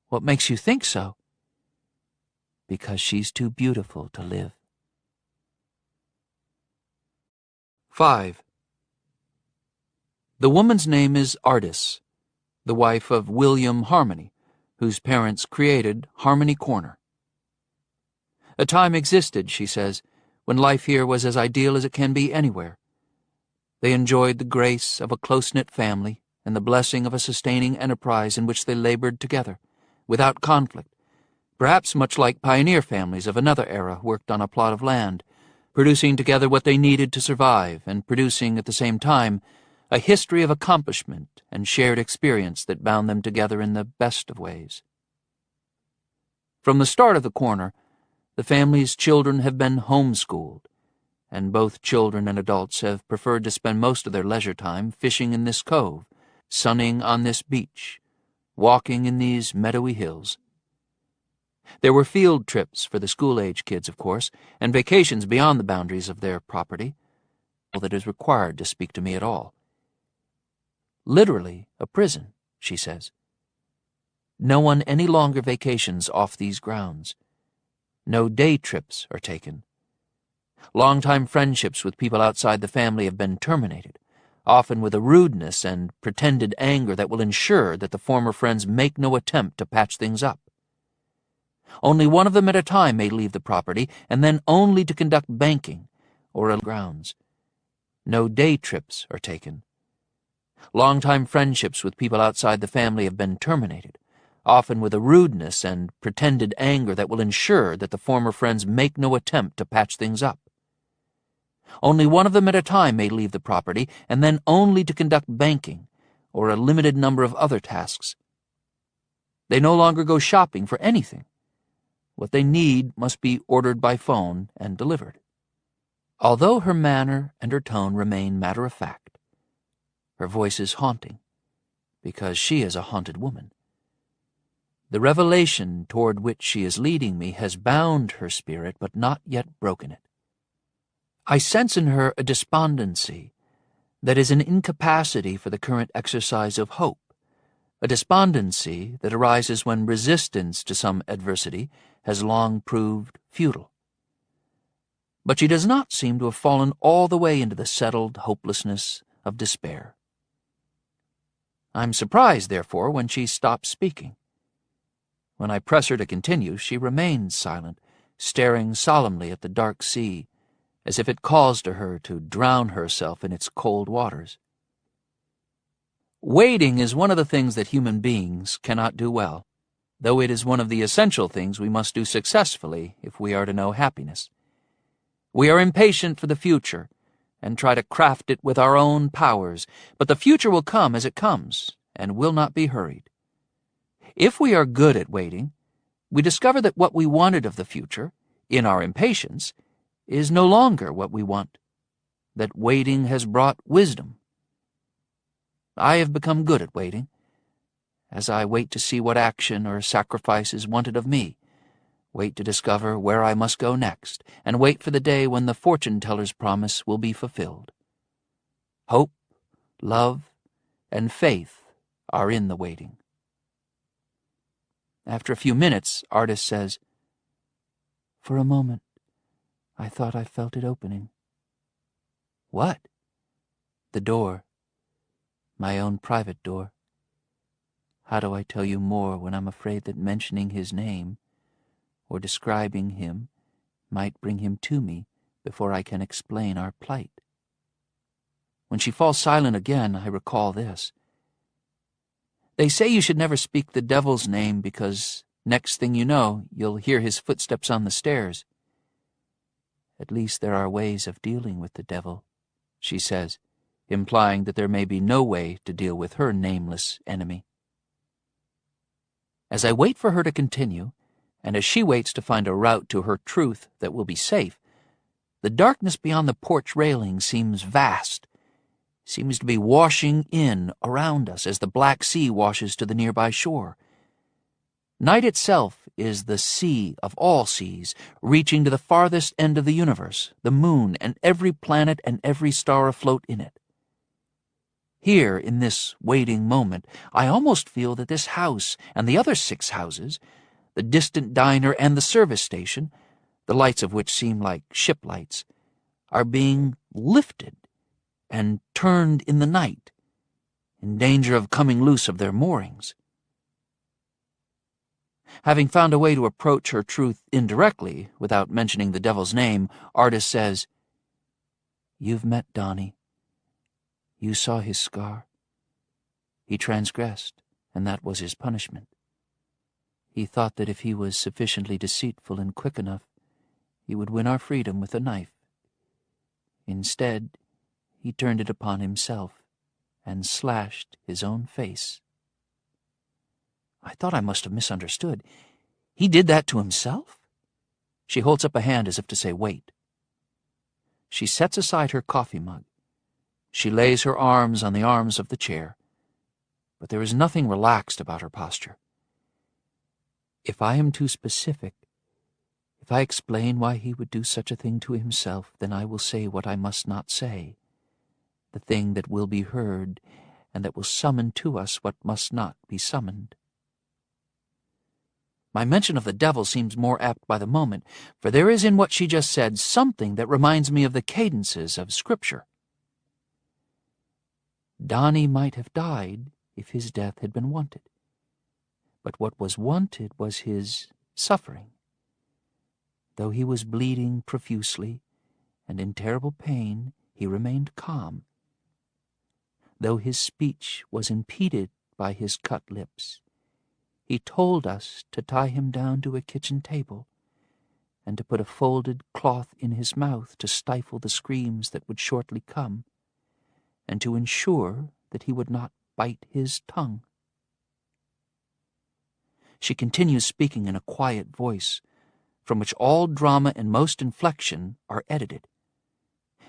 "What makes you think so?" "Because she's too beautiful to live." 5. The woman's name is Ardis, the wife of William Harmony, whose parents created Harmony Corner. A time existed, she says, when life here was as ideal as it can be anywhere. They enjoyed the grace of a close-knit family and the blessing of a sustaining enterprise in which they labored together, without conflict, perhaps much like pioneer families of another era worked on a plot of land, producing together what they needed to survive and producing at the same time a history of accomplishment and shared experience that bound them together in the best of ways. From the start of the corner, the family's children have been homeschooled, and both children and adults have preferred to spend most of their leisure time fishing in this cove, sunning on this beach, walking in these meadowy hills. There were field trips for the school-age kids, of course, and vacations beyond the boundaries of their property, all that is required to speak to me at all. Literally a prison, she says. No one any longer vacations off these grounds. No day trips are taken. Long-time friendships with people outside the family have been terminated, often with a rudeness and pretended anger that will ensure that the former friends make no attempt to patch things up. Only one of them at a time may leave the property, and then only to conduct banking or grounds. No day trips are taken. Long-time friendships with people outside the family have been terminated, often with a rudeness and pretended anger that will ensure that the former friends make no attempt to patch things up. Only one of them at a time may leave the property, and then only to conduct banking or a limited number of other tasks. They no longer go shopping for anything. What they need must be ordered by phone and delivered. Although her manner and her tone remain matter-of-fact, her voice is haunting, because she is a haunted woman. The revelation toward which she is leading me has bound her spirit, but not yet broken it. I sense in her a despondency that is an incapacity for the current exercise of hope, a despondency that arises when resistance to some adversity has long proved futile. But she does not seem to have fallen all the way into the settled hopelessness of despair. I'm surprised, therefore, when she stops speaking. When I press her to continue, she remains silent, staring solemnly at the dark sea, as if it calls to her to drown herself in its cold waters. Waiting is one of the things that human beings cannot do well, though it is one of the essential things we must do successfully if we are to know happiness. We are impatient for the future, and try to craft it with our own powers, but the future will come as it comes, and will not be hurried. If we are good at waiting, we discover that what we wanted of the future, in our impatience, is no longer what we want, that waiting has brought wisdom. I have become good at waiting, as I wait to see what action or sacrifice is wanted of me, wait to discover where I must go next, and wait for the day when the fortune-teller's promise will be fulfilled. Hope, love, and faith are in the waiting. After a few minutes, Artis says, "For a moment, I thought I felt it opening." "What?" "The door. My own private door. How do I tell you more when I'm afraid that mentioning his name, or describing him, might bring him to me before I can explain our plight?" When she falls silent again, I recall this. "They say you should never speak the devil's name because next thing you know, you'll hear his footsteps on the stairs." "At least there are ways of dealing with the devil," she says, implying that there may be no way to deal with her nameless enemy. As I wait for her to continue, and as she waits to find a route to her truth that will be safe, the darkness beyond the porch railing seems vast, seems to be washing in around us as the Black Sea washes to the nearby shore. Night itself is the sea of all seas, reaching to the farthest end of the universe, the moon and every planet and every star afloat in it. Here, in this waiting moment, I almost feel that this house and the other 6 houses, the distant diner and the service station, the lights of which seem like ship lights, are being lifted and turned in the night, in danger of coming loose of their moorings. Having found a way to approach her truth indirectly, without mentioning the devil's name, Artis says, "You've met Donnie. You saw his scar. He transgressed, and that was his punishment. He thought that if he was sufficiently deceitful and quick enough, he would win our freedom with a knife. Instead, he turned it upon himself and slashed his own face." I thought I must have misunderstood. He did that to himself? She holds up a hand as if to say, "Wait." She sets aside her coffee mug. She lays her arms on the arms of the chair, but there is nothing relaxed about her posture. If I am too specific, if I explain why he would do such a thing to himself, then I will say what I must not say, the thing that will be heard, and that will summon to us what must not be summoned. My mention of the devil seems more apt by the moment, for there is in what she just said something that reminds me of the cadences of Scripture. Donnie might have died if his death had been wanted, but what was wanted was his suffering. Though he was bleeding profusely and in terrible pain, he remained calm. Though his speech was impeded by his cut lips, he told us to tie him down to a kitchen table and to put a folded cloth in his mouth to stifle the screams that would shortly come, and to ensure that he would not bite his tongue. She continues speaking in a quiet voice, from which all drama and most inflection are edited.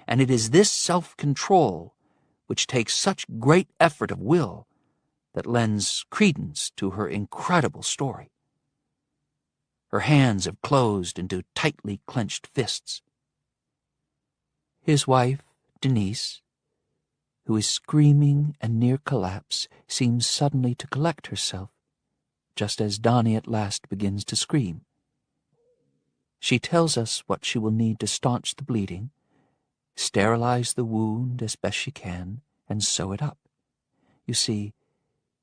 And it is this self-control, which takes such great effort of will, that lends credence to her incredible story. Her hands have closed into tightly clenched fists. His wife, Denise, who is screaming and near collapse, seems suddenly to collect herself, just as Donnie at last begins to scream. She tells us what she will need to staunch the bleeding, sterilize the wound as best she can, and sew it up. You see,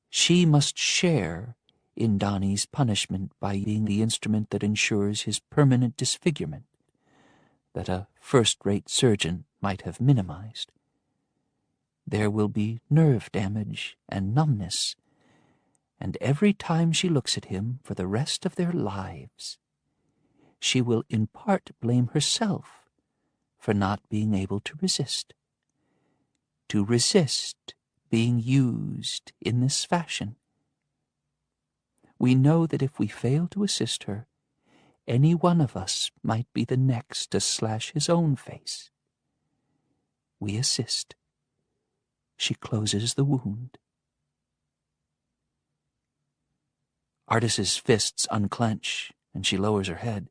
she must share in Donnie's punishment by being the instrument that ensures his permanent disfigurement, that a first-rate surgeon might have minimized. There will be nerve damage and numbness, and every time she looks at him for the rest of their lives, she will in part blame herself for not being able to resist being used in this fashion. We know that if we fail to assist her, any one of us might be the next to slash his own face. We assist. She closes the wound. Artis's fists unclench, and she lowers her head.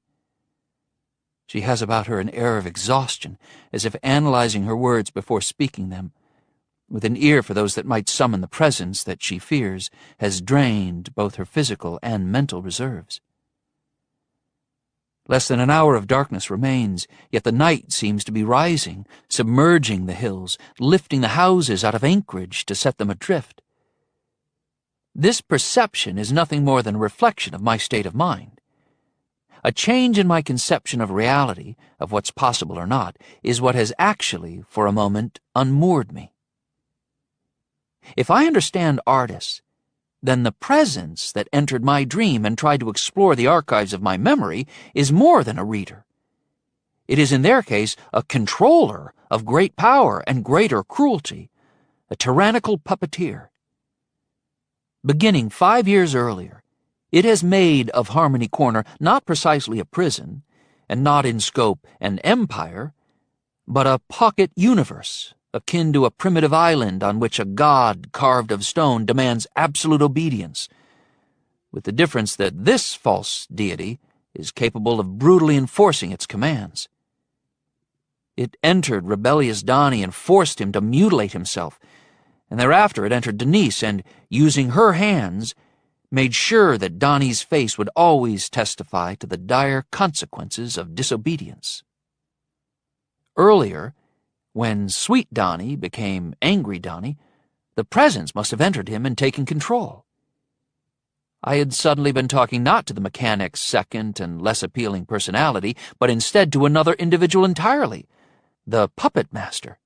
She has about her an air of exhaustion, as if analyzing her words before speaking them, with an ear for those that might summon the presence that she fears has drained both her physical and mental reserves. Less than an hour of darkness remains, yet the night seems to be rising, submerging the hills, lifting the houses out of anchorage to set them adrift. This perception is nothing more than a reflection of my state of mind. A change in my conception of reality, of what's possible or not, is what has actually, for a moment, unmoored me. If I understand Artis, then the presence that entered my dream and tried to explore the archives of my memory is more than a reader. It is in their case a controller of great power and greater cruelty, a tyrannical puppeteer. Beginning 5 years earlier, it has made of Harmony Corner not precisely a prison, and not in scope an empire, but a pocket universe, akin to a primitive island on which a god carved of stone demands absolute obedience, with the difference that this false deity is capable of brutally enforcing its commands. It entered rebellious Donnie and forced him to mutilate himself, and thereafter it entered Denise and, using her hands, made sure that Donnie's face would always testify to the dire consequences of disobedience. Earlier, when Sweet Donnie became Angry Donnie, the presence must have entered him and taken control. I had suddenly been talking not to the mechanic's second and less appealing personality, but instead to another individual entirely, the puppet master.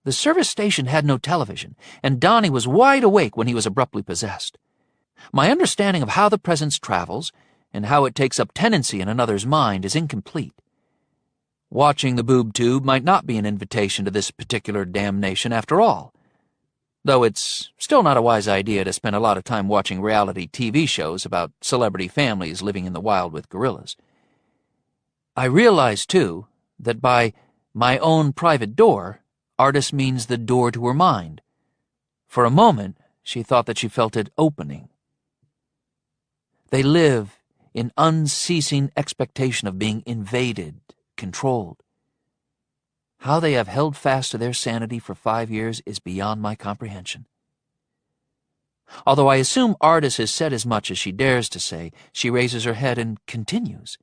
The service station had no television, and Donnie was wide awake when he was abruptly possessed. My understanding of how the presence travels, and how it takes up tenancy in another's mind, is incomplete. Watching the boob tube might not be an invitation to this particular damnation after all, though it's still not a wise idea to spend a lot of time watching reality TV shows about celebrity families living in the wild with gorillas. I realize, too, that by my own private door, Artis means the door to her mind. For a moment, she thought that she felt it opening. They live in unceasing expectation of being invaded, controlled. How they have held fast to their sanity for 5 years is beyond my comprehension. Although I assume Artis has said as much as she dares to say, she raises her head and continues,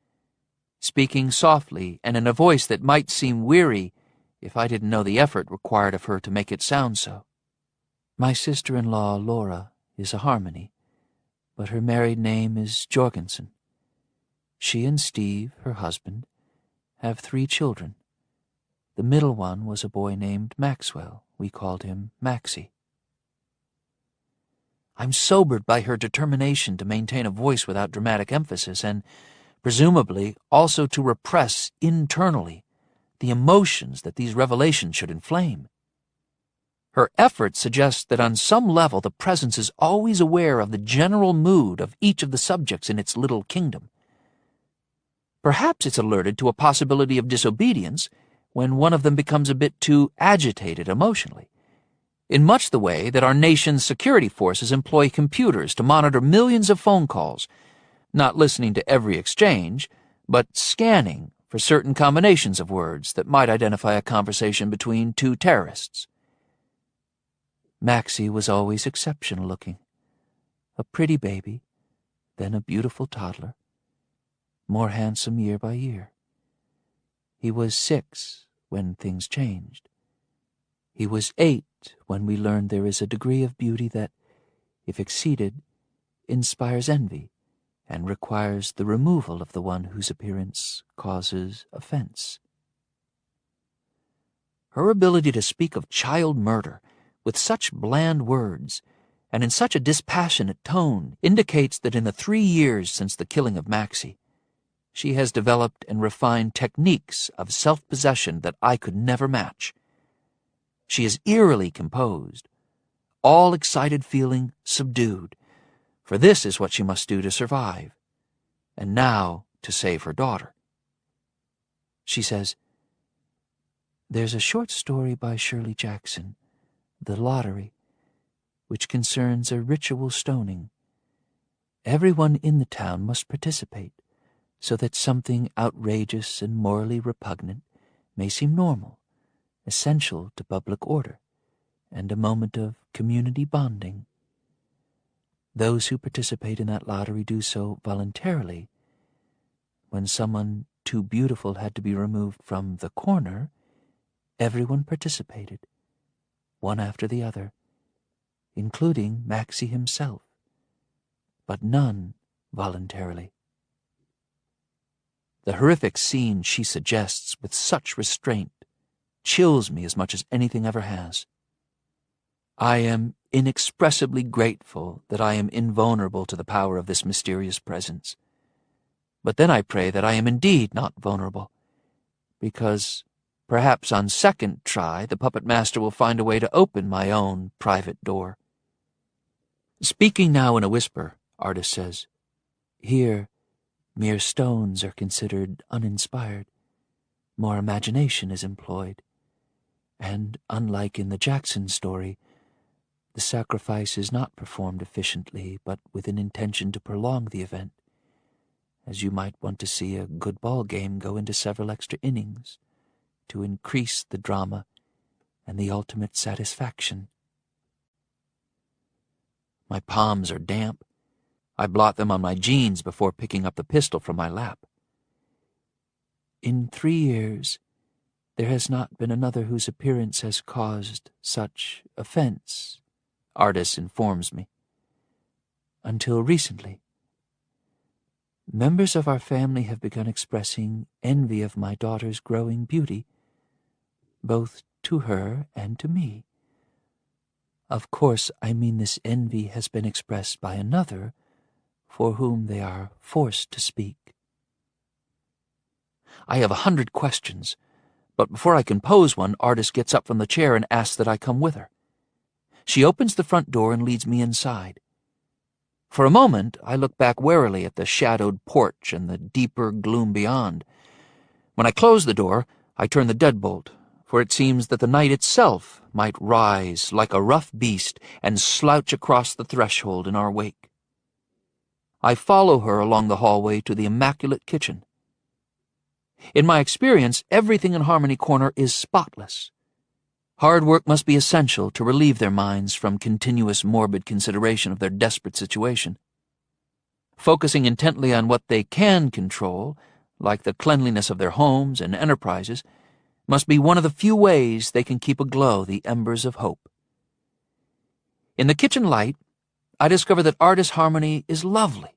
speaking softly and in a voice that might seem weary if I didn't know the effort required of her to make it sound so. My sister-in-law, Laura, is a Harmony, but her married name is Jorgensen. She and Steve, her husband, have 3 children. The middle one was a boy named Maxwell. We called him Maxie. I'm sobered by her determination to maintain a voice without dramatic emphasis and, presumably, also to repress internally the emotions that these revelations should inflame. Her effort suggests that on some level the presence is always aware of the general mood of each of the subjects in its little kingdom. Perhaps it's alerted to a possibility of disobedience when one of them becomes a bit too agitated emotionally, in much the way that our nation's security forces employ computers to monitor millions of phone calls, not listening to every exchange, but scanning for for certain combinations of words that might identify a conversation between two terrorists. Maxie was always exceptional looking. A pretty baby, then a beautiful toddler, more handsome year by year. He was 6 when things changed. He was 8 when we learned there is a degree of beauty that, if exceeded, inspires envy and requires the removal of the one whose appearance causes offense. Her ability to speak of child murder with such bland words and in such a dispassionate tone indicates that in the 3 years since the killing of Maxie, she has developed and refined techniques of self-possession that I could never match. She is eerily composed, all excited feeling subdued, for this is what she must do to survive, and now to save her daughter. She says, "There's a short story by Shirley Jackson, The Lottery, which concerns a ritual stoning. Everyone in the town must participate, so that something outrageous and morally repugnant may seem normal, essential to public order, and a moment of community bonding. Those who participate in that lottery do so voluntarily. When someone too beautiful had to be removed from the corner, everyone participated, one after the other, including Maxie himself, but none voluntarily." The horrific scene she suggests with such restraint chills me as much as anything ever has. I am inexpressibly grateful that I am invulnerable to the power of this mysterious presence. But then I pray that I am indeed not vulnerable, because perhaps on second try the puppet master will find a way to open my own private door. Speaking now in a whisper, Artis says, "Here, mere stones are considered uninspired. More imagination is employed. And, unlike in the Jackson story, the sacrifice is not performed efficiently, but with an intention to prolong the event, as you might want to see a good ball game go into several extra innings, to increase the drama and the ultimate satisfaction." My palms are damp. I blot them on my jeans before picking up the pistol from my lap. "In 3 years, there has not been another whose appearance has caused such offense," Artis informs me. "Until recently. Members of our family have begun expressing envy of my daughter's growing beauty, both to her and to me. Of course, I mean this envy has been expressed by another, for whom they are forced to speak." I have 100 questions, but before I can pose one, Artis gets up from the chair and asks that I come with her. She opens the front door and leads me inside. For a moment, I look back warily at the shadowed porch and the deeper gloom beyond. When I close the door, I turn the deadbolt, for it seems that the night itself might rise like a rough beast and slouch across the threshold in our wake. I follow her along the hallway to the immaculate kitchen. In my experience, everything in Harmony Corner is spotless. Hard work must be essential to relieve their minds from continuous morbid consideration of their desperate situation. Focusing intently on what they can control, like the cleanliness of their homes and enterprises, must be one of the few ways they can keep aglow the embers of hope. In the kitchen light, I discover that Artis Harmony is lovely.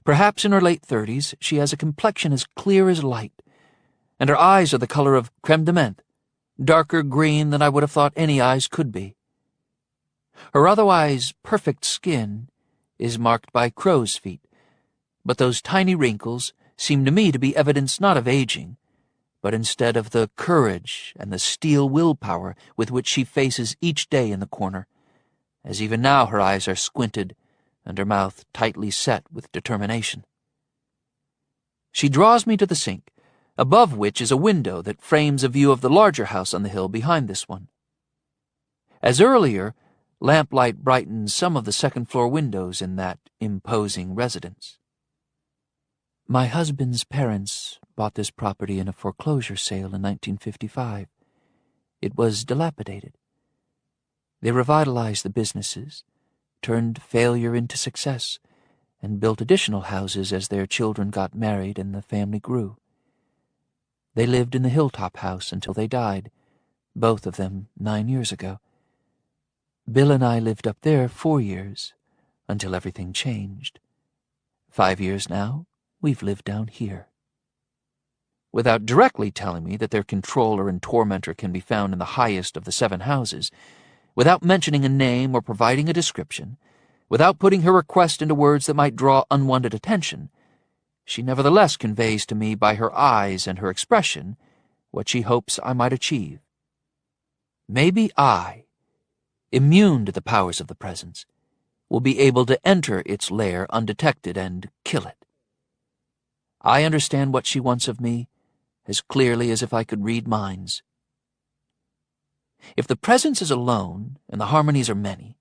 Perhaps in her late 30s, she has a complexion as clear as light, and her eyes are the color of creme de menthe, darker green than I would have thought any eyes could be. Her otherwise perfect skin is marked by crow's feet, but those tiny wrinkles seem to me to be evidence not of aging, but instead of the courage and the steel willpower with which she faces each day in the corner, as even now her eyes are squinted and her mouth tightly set with determination. She draws me to the sink, above which is a window that frames a view of the larger house on the hill behind this one. As earlier, lamplight brightens some of the second-floor windows in that imposing residence. My husband's parents bought this property in a foreclosure sale in 1955. It was dilapidated. They revitalized the businesses, turned failure into success, and built additional houses as their children got married and the family grew. They lived in the hilltop house until they died, both of them 9 years ago. Bill and I lived up there 4 years, until everything changed. 5 years now, we've lived down here. Without directly telling me that their controller and tormentor can be found in the highest of the 7 houses, without mentioning a name or providing a description, without putting her request into words that might draw unwanted attention, she nevertheless conveys to me by her eyes and her expression what she hopes I might achieve. Maybe I, immune to the powers of the presence, will be able to enter its lair undetected and kill it. I understand what she wants of me as clearly as if I could read minds. If the presence is alone and the harmonies are many,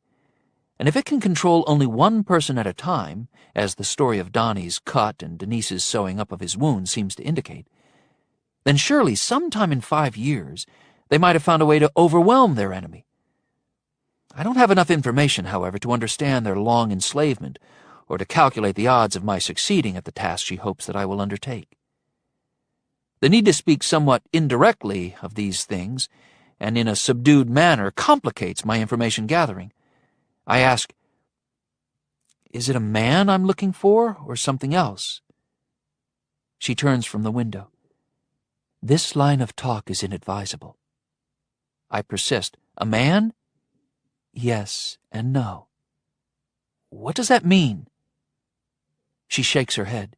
and if it can control only one person at a time, as the story of Donnie's cut and Denise's sewing up of his wound seems to indicate, then surely sometime in 5 years they might have found a way to overwhelm their enemy. I don't have enough information, however, to understand their long enslavement or to calculate the odds of my succeeding at the task she hopes that I will undertake. The need to speak somewhat indirectly of these things and in a subdued manner complicates my information gathering. I ask, is it a man I'm looking for or something else? She turns from the window. This line of talk is inadvisable. I persist. A man? Yes and no. What does that mean? She shakes her head.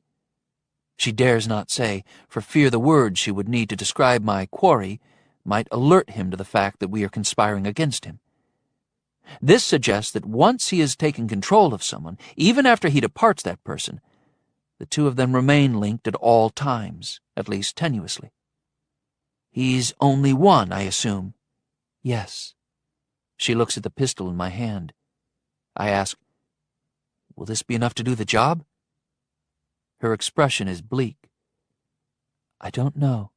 She dares not say, for fear the words she would need to describe my quarry might alert him to the fact that we are conspiring against him. This suggests that once he has taken control of someone, even after he departs that person, the two of them remain linked at all times, at least tenuously. He's only one, I assume. Yes. She looks at the pistol in my hand. I ask, will this be enough to do the job? Her expression is bleak. I don't know.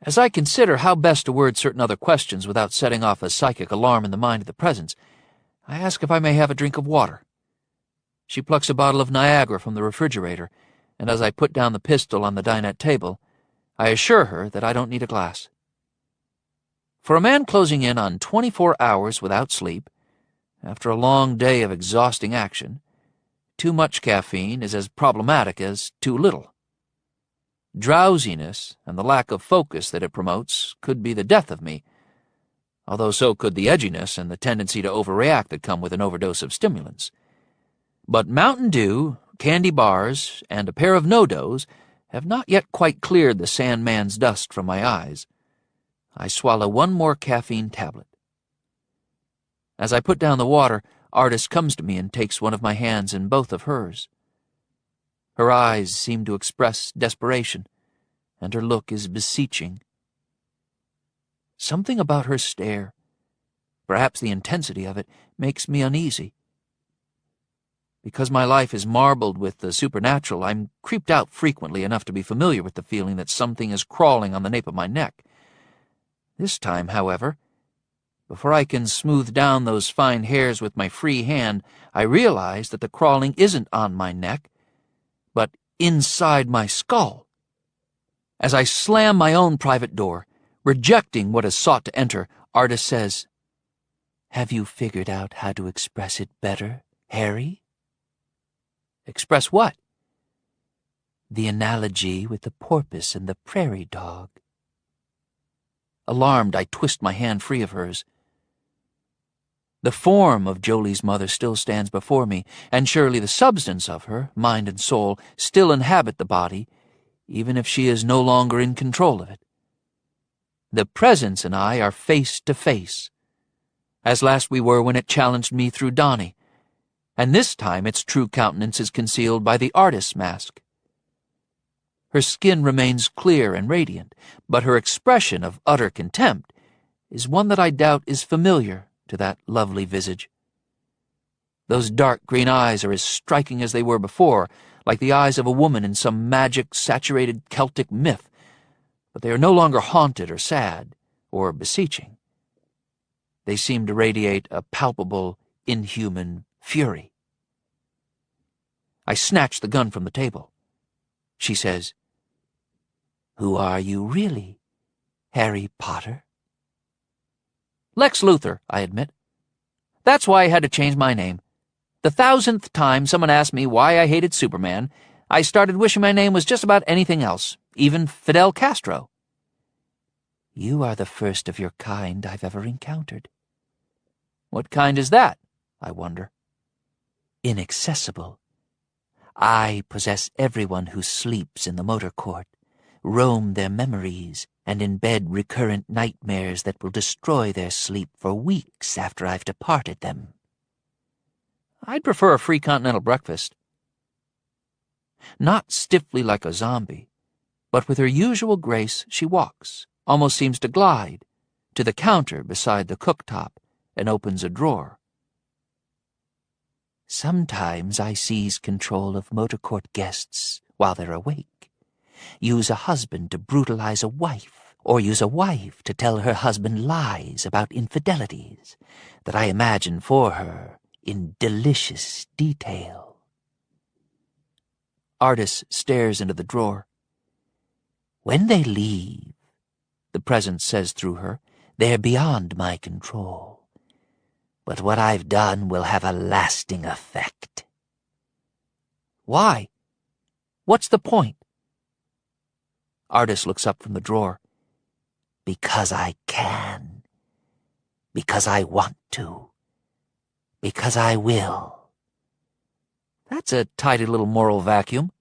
As I consider how best to word certain other questions without setting off a psychic alarm in the mind of the presence, I ask if I may have a drink of water. She plucks a bottle of Niagara from the refrigerator, and as I put down the pistol on the dinette table, I assure her that I don't need a glass. For a man closing in on 24 hours without sleep, after a long day of exhausting action, too much caffeine is as problematic as too little. Drowsiness and the lack of focus that it promotes could be the death of me, although so could the edginess and the tendency to overreact that come with an overdose of stimulants. But Mountain Dew, candy bars, and a pair of no-dos have not yet quite cleared the Sandman's dust from my eyes. I swallow one more caffeine tablet. As I put down the water, Artis comes to me and takes one of my hands in both of hers. Her eyes seem to express desperation, and her look is beseeching. Something about her stare, perhaps the intensity of it, makes me uneasy. Because my life is marbled with the supernatural, I'm creeped out frequently enough to be familiar with the feeling that something is crawling on the nape of my neck. This time, however, before I can smooth down those fine hairs with my free hand, I realize that the crawling isn't on my neck, but inside my skull. As I slam my own private door, rejecting what has sought to enter, Artis says, "Have you figured out how to express it better, Harry?" Express what? The analogy with the porpoise and the prairie dog. Alarmed, I twist my hand free of hers. The form of Jolie's mother still stands before me, and surely the substance of her, mind and soul, still inhabit the body, even if she is no longer in control of it. The presence and I are face to face, as last we were when it challenged me through Donnie, and this time its true countenance is concealed by the artist's mask. Her skin remains clear and radiant, but her expression of utter contempt is one that I doubt is familiar to that lovely visage. Those dark green eyes are as striking as they were before, like the eyes of a woman in some magic, saturated Celtic myth, but they are no longer haunted or sad or beseeching. They seem to radiate a palpable, inhuman fury. I snatch the gun from the table. She says, "Who are you really, Harry Potter?" "Lex Luthor," I admit. "That's why I had to change my name. The 1,000th time someone asked me why I hated Superman, I started wishing my name was just about anything else, even Fidel Castro." "You are the first of your kind I've ever encountered." "What kind is that?" I wonder. "Inaccessible. I possess everyone who sleeps in the motor court, roam their memories, and embed recurrent nightmares that will destroy their sleep for weeks after I've departed them." "I'd prefer a free continental breakfast." Not stiffly like a zombie, but with her usual grace she walks, almost seems to glide, to the counter beside the cooktop and opens a drawer. "Sometimes I seize control of motor court guests while they're awake. Use a husband to brutalize a wife, or use a wife to tell her husband lies about infidelities that I imagine for her in delicious detail." Artis stares into the drawer. "When they leave," the presence says through her, "they're beyond my control. But what I've done will have a lasting effect." "Why? What's the point?" Artis looks up from the drawer. "Because I can. Because I want to. Because I will." That's a tidy little moral vacuum.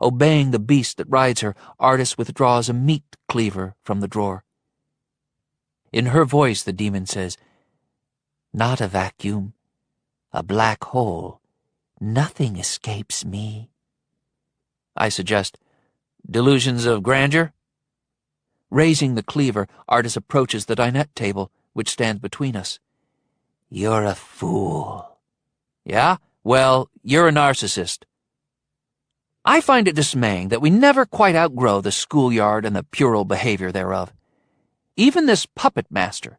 Obeying the beast that rides her, Artis withdraws a meat cleaver from the drawer. In her voice, the demon says, "Not a vacuum, a black hole. Nothing escapes me." I suggest, "Delusions of grandeur?" Raising the cleaver, Artis approaches the dinette table, which stands between us. "You're a fool." "Yeah? Well, you're a narcissist." I find it dismaying that we never quite outgrow the schoolyard and the puerile behavior thereof. Even this puppet master,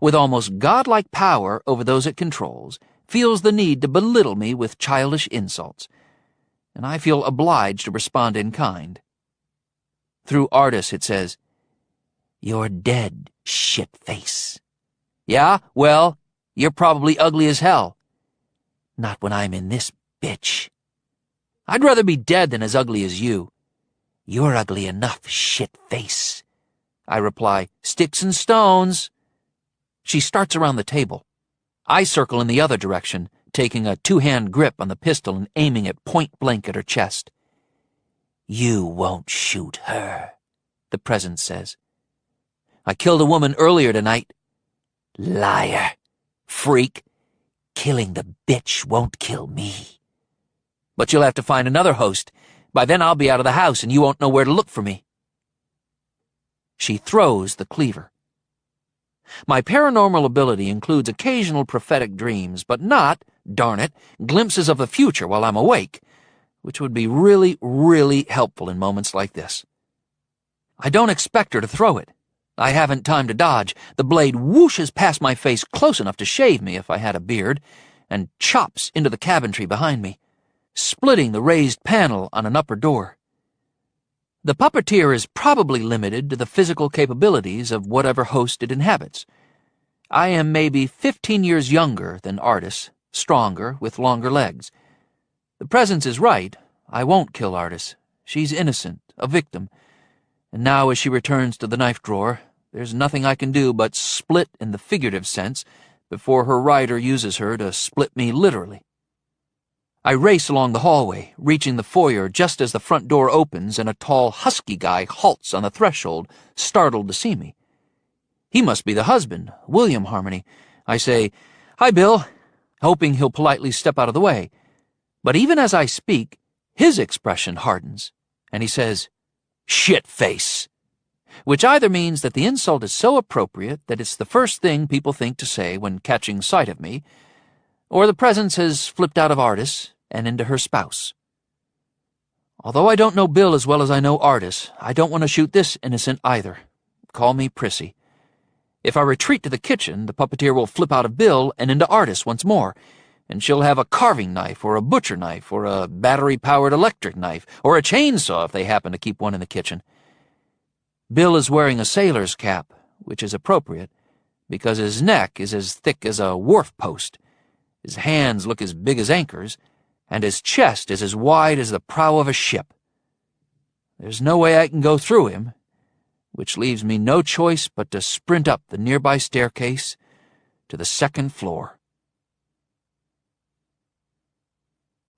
with almost godlike power over those it controls, feels the need to belittle me with childish insults, and I feel obliged to respond in kind. Through Artis it says, "You're dead, shitface." "Yeah? Well, you're probably ugly as hell." "Not when I'm in this bitch." "I'd rather be dead than as ugly as you." "You're ugly enough, shitface." I reply, "Sticks and stones." She starts around the table. I circle in the other direction, taking a two-hand grip on the pistol and aiming it point-blank at her chest. "You won't shoot her," the presence says. "I killed a woman earlier tonight." "Liar. Freak. Killing the bitch won't kill me." "But you'll have to find another host. By then I'll be out of the house and you won't know where to look for me." She throws the cleaver. My paranormal ability includes occasional prophetic dreams, but not, darn it, glimpses of the future while I'm awake, which would be really, really helpful in moments like this. I don't expect her to throw it. I haven't time to dodge. The blade whooshes past my face close enough to shave me if I had a beard, and chops into the cabinetry behind me, splitting the raised panel on an upper door. The puppeteer is probably limited to the physical capabilities of whatever host it inhabits. I am maybe 15 years younger than Artis, stronger, with longer legs. The presence is right. I won't kill Artis. She's innocent, a victim. And now as she returns to the knife drawer, there's nothing I can do but split in the figurative sense before her rider uses her to split me literally. I race along the hallway, reaching the foyer just as the front door opens and a tall, husky guy halts on the threshold, startled to see me. He must be the husband, William Harmony. I say, "Hi, Bill," hoping he'll politely step out of the way. But even as I speak, his expression hardens, and he says, "Shitface," which either means that the insult is so appropriate that it's the first thing people think to say when catching sight of me, or the presence has flipped out of Artis, and into her spouse. Although I don't know Bill as well as I know Artis, I don't want to shoot this innocent either. Call me Prissy. If I retreat to the kitchen, the puppeteer will flip out of Bill and into Artis once more, and she'll have a carving knife or a butcher knife or a battery-powered electric knife or a chainsaw if they happen to keep one in the kitchen. Bill is wearing a sailor's cap, which is appropriate, because his neck is as thick as a wharf post, his hands look as big as anchors, and his chest is as wide as the prow of a ship. There's no way I can go through him, which leaves me no choice but to sprint up the nearby staircase to the second floor.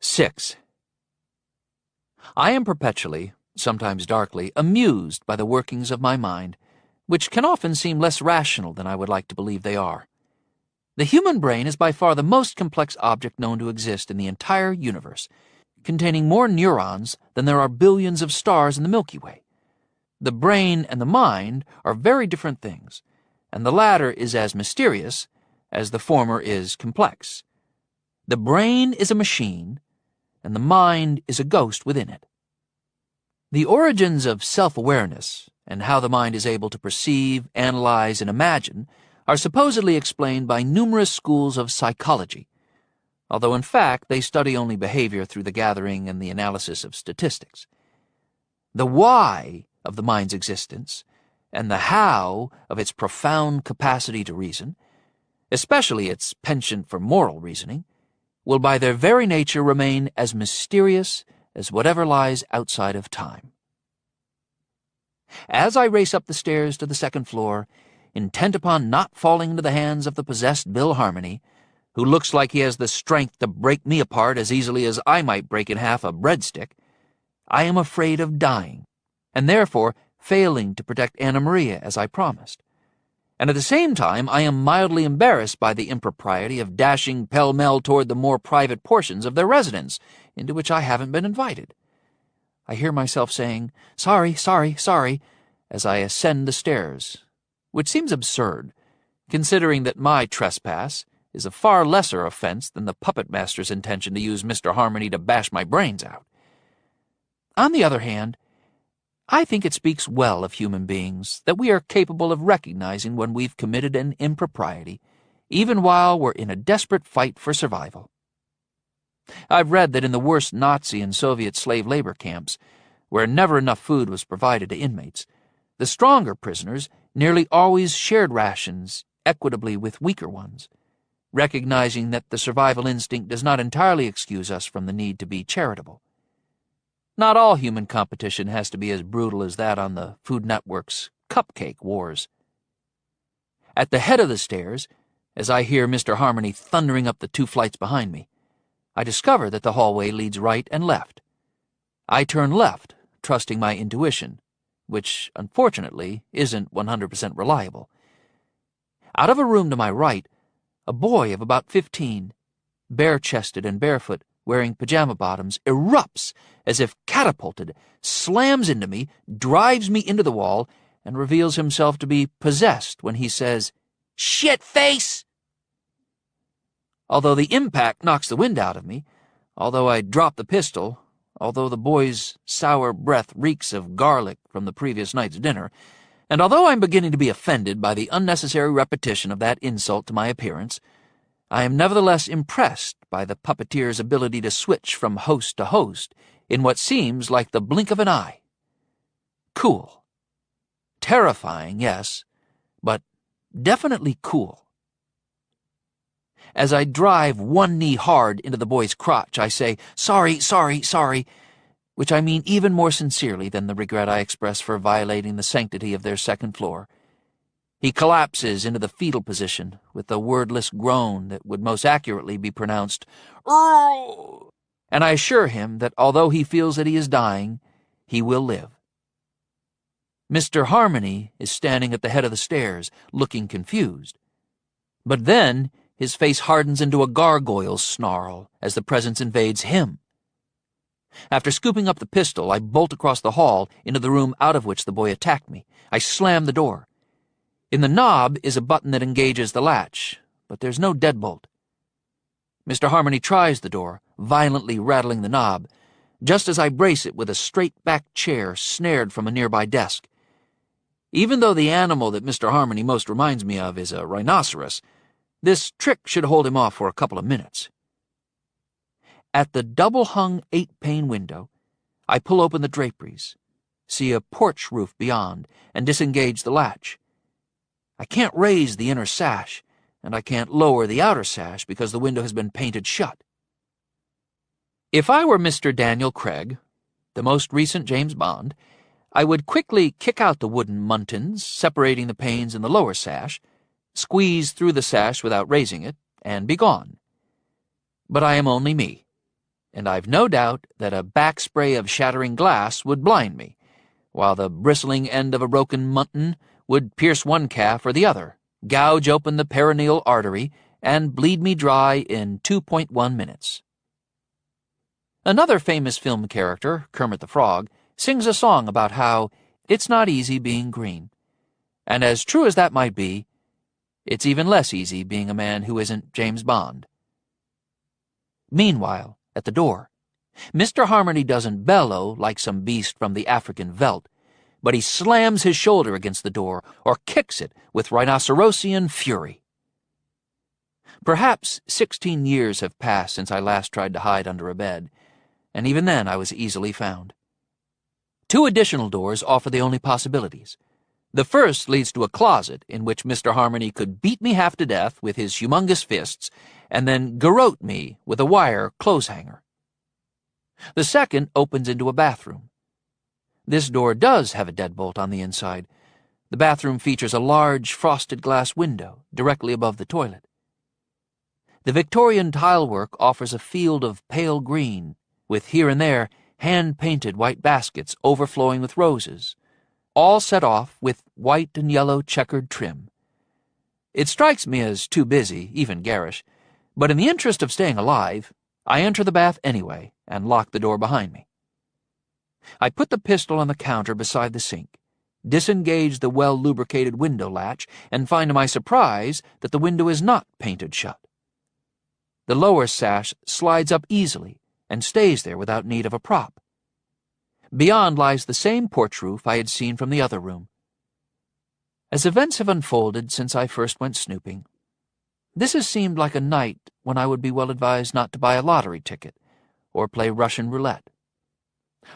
6. I am perpetually, sometimes darkly, amused by the workings of my mind, which can often seem less rational than I would like to believe they are. The human brain is by far the most complex object known to exist in the entire universe, containing more neurons than there are billions of stars in the Milky Way. The brain and the mind are very different things, and the latter is as mysterious as the former is complex. The brain is a machine, and the mind is a ghost within it. The origins of self-awareness and how the mind is able to perceive, analyze, and imagine are supposedly explained by numerous schools of psychology, although in fact they study only behavior through the gathering and the analysis of statistics. The why of the mind's existence and the how of its profound capacity to reason, especially its penchant for moral reasoning, will by their very nature remain as mysterious as whatever lies outside of time. As I race up the stairs to the second floor, intent upon not falling into the hands of the possessed Bill Harmony, who looks like he has the strength to break me apart as easily as I might break in half a breadstick, I am afraid of dying, and therefore failing to protect Anna Maria as I promised. And at the same time I am mildly embarrassed by the impropriety of dashing pell-mell toward the more private portions of their residence, into which I haven't been invited. I hear myself saying, "Sorry, sorry, sorry," as I ascend the stairs, which seems absurd, considering that my trespass is a far lesser offense than the puppet master's intention to use Mr. Harmony to bash my brains out. On the other hand, I think it speaks well of human beings that we are capable of recognizing when we've committed an impropriety, even while we're in a desperate fight for survival. I've read that in the worst Nazi and Soviet slave labor camps, where never enough food was provided to inmates, the stronger prisoners nearly always shared rations equitably with weaker ones, recognizing that the survival instinct does not entirely excuse us from the need to be charitable. Not all human competition has to be as brutal as that on the Food Network's Cupcake Wars. At the head of the stairs, as I hear Mr. Harmony thundering up the 2 flights behind me, I discover that the hallway leads right and left. I turn left, trusting my intuition, which, unfortunately, isn't 100% reliable. Out of a room to my right, a boy of about 15, bare-chested and barefoot, wearing pajama bottoms, erupts as if catapulted, slams into me, drives me into the wall, and reveals himself to be possessed when he says, "Shit face!" Although the impact knocks the wind out of me, although I drop the pistol, although the boy's sour breath reeks of garlic from the previous night's dinner, and although I'm beginning to be offended by the unnecessary repetition of that insult to my appearance, I am nevertheless impressed by the puppeteer's ability to switch from host to host in what seems like the blink of an eye. Cool. Terrifying, yes, but definitely cool. As I drive one knee hard into the boy's crotch, I say, "Sorry, sorry, sorry," which I mean even more sincerely than the regret I express for violating the sanctity of their second floor. He collapses into the fetal position with a wordless groan that would most accurately be pronounced, "Oh!" And I assure him that although he feels that he is dying, he will live. Mr. Harmony is standing at the head of the stairs, looking confused. But then his face hardens into a gargoyle snarl as the presence invades him. After scooping up the pistol, I bolt across the hall into the room out of which the boy attacked me. I slam the door. In the knob is a button that engages the latch, but there's no deadbolt. Mr. Harmony tries the door, violently rattling the knob, just as I brace it with a straight-backed chair snared from a nearby desk. Even though the animal that Mr. Harmony most reminds me of is a rhinoceros, this trick should hold him off for a couple of minutes. At the double-hung 8-pane window, I pull open the draperies, see a porch roof beyond, and disengage the latch. I can't raise the inner sash, and I can't lower the outer sash because the window has been painted shut. If I were Mr. Daniel Craig, the most recent James Bond, I would quickly kick out the wooden muntins separating the panes in the lower sash, squeeze through the sash without raising it, and be gone. But I am only me, and I've no doubt that a back spray of shattering glass would blind me, while the bristling end of a broken muntin would pierce one calf or the other, gouge open the perineal artery, and bleed me dry in 2.1 minutes. Another famous film character, Kermit the Frog, sings a song about how it's not easy being green. And as true as that might be, it's even less easy being a man who isn't James Bond. Meanwhile, at the door, Mr. Harmony doesn't bellow like some beast from the African veldt, but he slams his shoulder against the door or kicks it with rhinocerosian fury. Perhaps 16 years have passed since I last tried to hide under a bed, and even then I was easily found. 2 additional doors offer the only possibilities. The first leads to a closet in which Mr. Harmony could beat me half to death with his humongous fists and then garrote me with a wire clothes hanger. The second opens into a bathroom. This door does have a deadbolt on the inside. The bathroom features a large frosted glass window directly above the toilet. The Victorian tilework offers a field of pale green, with here and there hand-painted white baskets overflowing with roses, all set off with white and yellow checkered trim. It strikes me as too busy, even garish, but in the interest of staying alive, I enter the bath anyway and lock the door behind me. I put the pistol on the counter beside the sink, disengage the well-lubricated window latch, and find to my surprise that the window is not painted shut. The lower sash slides up easily and stays there without need of a prop. Beyond lies the same porch roof I had seen from the other room. As events have unfolded since I first went snooping, this has seemed like a night when I would be well advised not to buy a lottery ticket or play Russian roulette.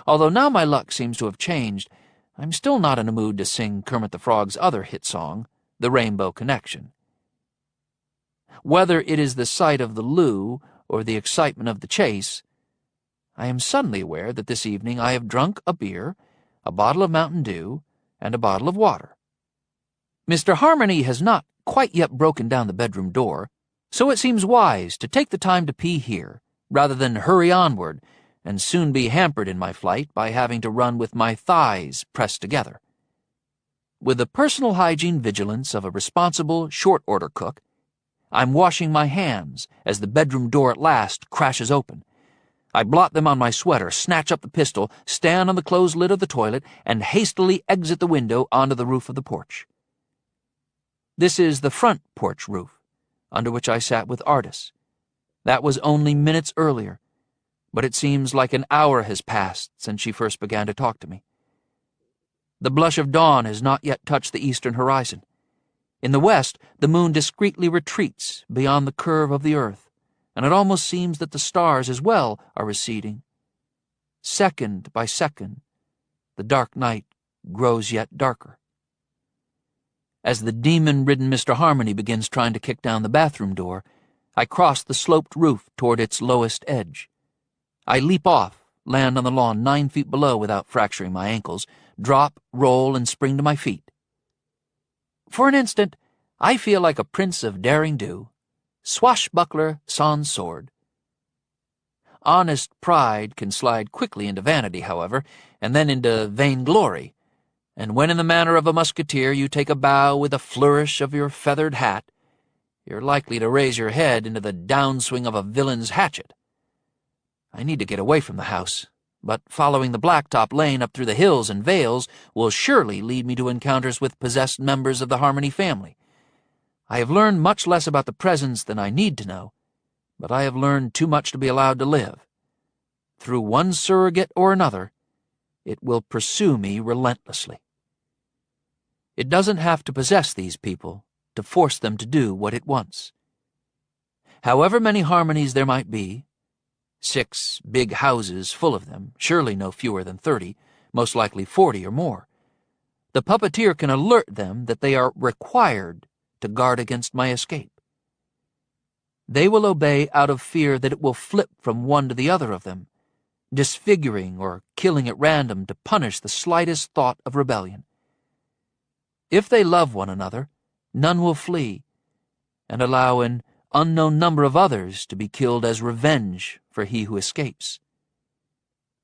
Although now my luck seems to have changed, I'm still not in a mood to sing Kermit the Frog's other hit song, The Rainbow Connection. Whether it is the sight of the loo or the excitement of the chase, I am suddenly aware that this evening I have drunk a beer, a bottle of Mountain Dew, and a bottle of water. Mr. Harmony has not quite yet broken down the bedroom door, so it seems wise to take the time to pee here, rather than hurry onward and soon be hampered in my flight by having to run with my thighs pressed together. With the personal hygiene vigilance of a responsible short-order cook, I'm washing my hands as the bedroom door at last crashes open. I blot them on my sweater, snatch up the pistol, stand on the closed lid of the toilet, and hastily exit the window onto the roof of the porch. This is the front porch roof, under which I sat with Artis. That was only minutes earlier, but it seems like an hour has passed since she first began to talk to me. The blush of dawn has not yet touched the eastern horizon. In the west, the moon discreetly retreats beyond the curve of the earth, and it almost seems that the stars as well are receding. Second by second, the dark night grows yet darker. As the demon-ridden Mr. Harmony begins trying to kick down the bathroom door, I cross the sloped roof toward its lowest edge. I leap off, land on the lawn 9 feet below without fracturing my ankles, drop, roll, and spring to my feet. For an instant, I feel like a prince of daring-do, swashbuckler sans sword. Honest pride can slide quickly into vanity, however, and then into vainglory, and when in the manner of a musketeer you take a bow with a flourish of your feathered hat, you're likely to raise your head into the downswing of a villain's hatchet. I need to get away from the house, but following the blacktop lane up through the hills and vales will surely lead me to encounters with possessed members of the Harmony family. I have learned much less about the presence than I need to know, but I have learned too much to be allowed to live. Through one surrogate or another, it will pursue me relentlessly. It doesn't have to possess these people to force them to do what it wants. However many harmonies there might be, 6 big houses full of them, surely no fewer than 30, most likely 40 or more, the puppeteer can alert them that they are required to guard against my escape. They will obey out of fear that it will flip from one to the other of them, disfiguring or killing at random to punish the slightest thought of rebellion. If they love one another, none will flee, and allow an unknown number of others to be killed as revenge for he who escapes.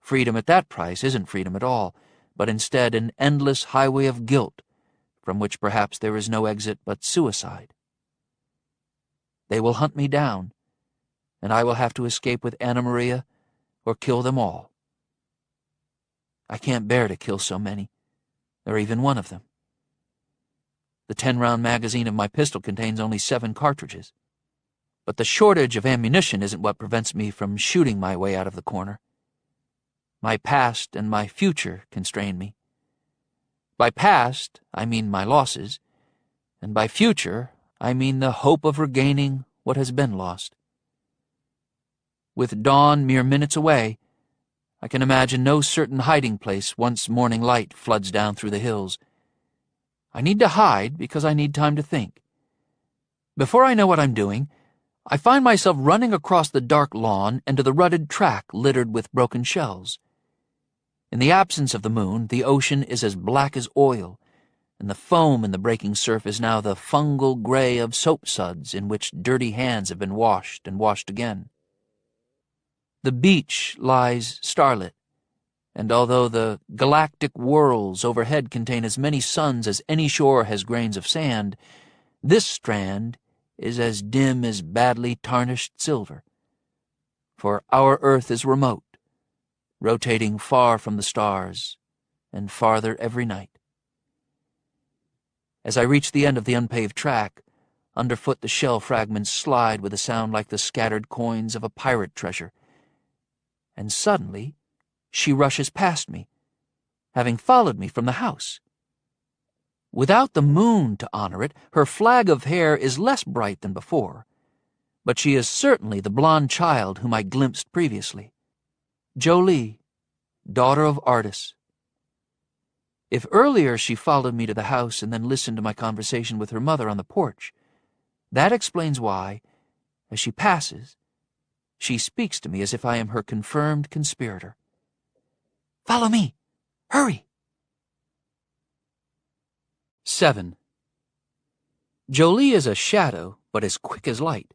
Freedom at that price isn't freedom at all, but instead an endless highway of guilt, from which perhaps there is no exit but suicide. They will hunt me down, and I will have to escape with Anna Maria or kill them all. I can't bear to kill so many, or even one of them. The 10-round magazine of my pistol contains only 7 cartridges. But the shortage of ammunition isn't what prevents me from shooting my way out of the corner. My past and my future constrain me. By past, I mean my losses, and by future, I mean the hope of regaining what has been lost. With dawn mere minutes away, I can imagine no certain hiding place once morning light floods down through the hills. I need to hide because I need time to think. Before I know what I'm doing, I find myself running across the dark lawn and to the rutted track littered with broken shells. In the absence of the moon, the ocean is as black as oil, and the foam in the breaking surf is now the fungal gray of soap suds in which dirty hands have been washed and washed again. The beach lies starlit, and although the galactic whirls overhead contain as many suns as any shore has grains of sand, this strand is as dim as badly tarnished silver. For our Earth is remote, rotating far from the stars, and farther every night. As I reach the end of the unpaved track, underfoot the shell fragments slide with a sound like the scattered coins of a pirate treasure. And suddenly, she rushes past me, having followed me from the house. Without the moon to honor it, her flag of hair is less bright than before, but she is certainly the blonde child whom I glimpsed previously. Jolie, daughter of Artis. If earlier she followed me to the house and then listened to my conversation with her mother on the porch, that explains why, as she passes, she speaks to me as if I am her confirmed conspirator. "Follow me! Hurry!" 7. Jolie is a shadow, but as quick as light,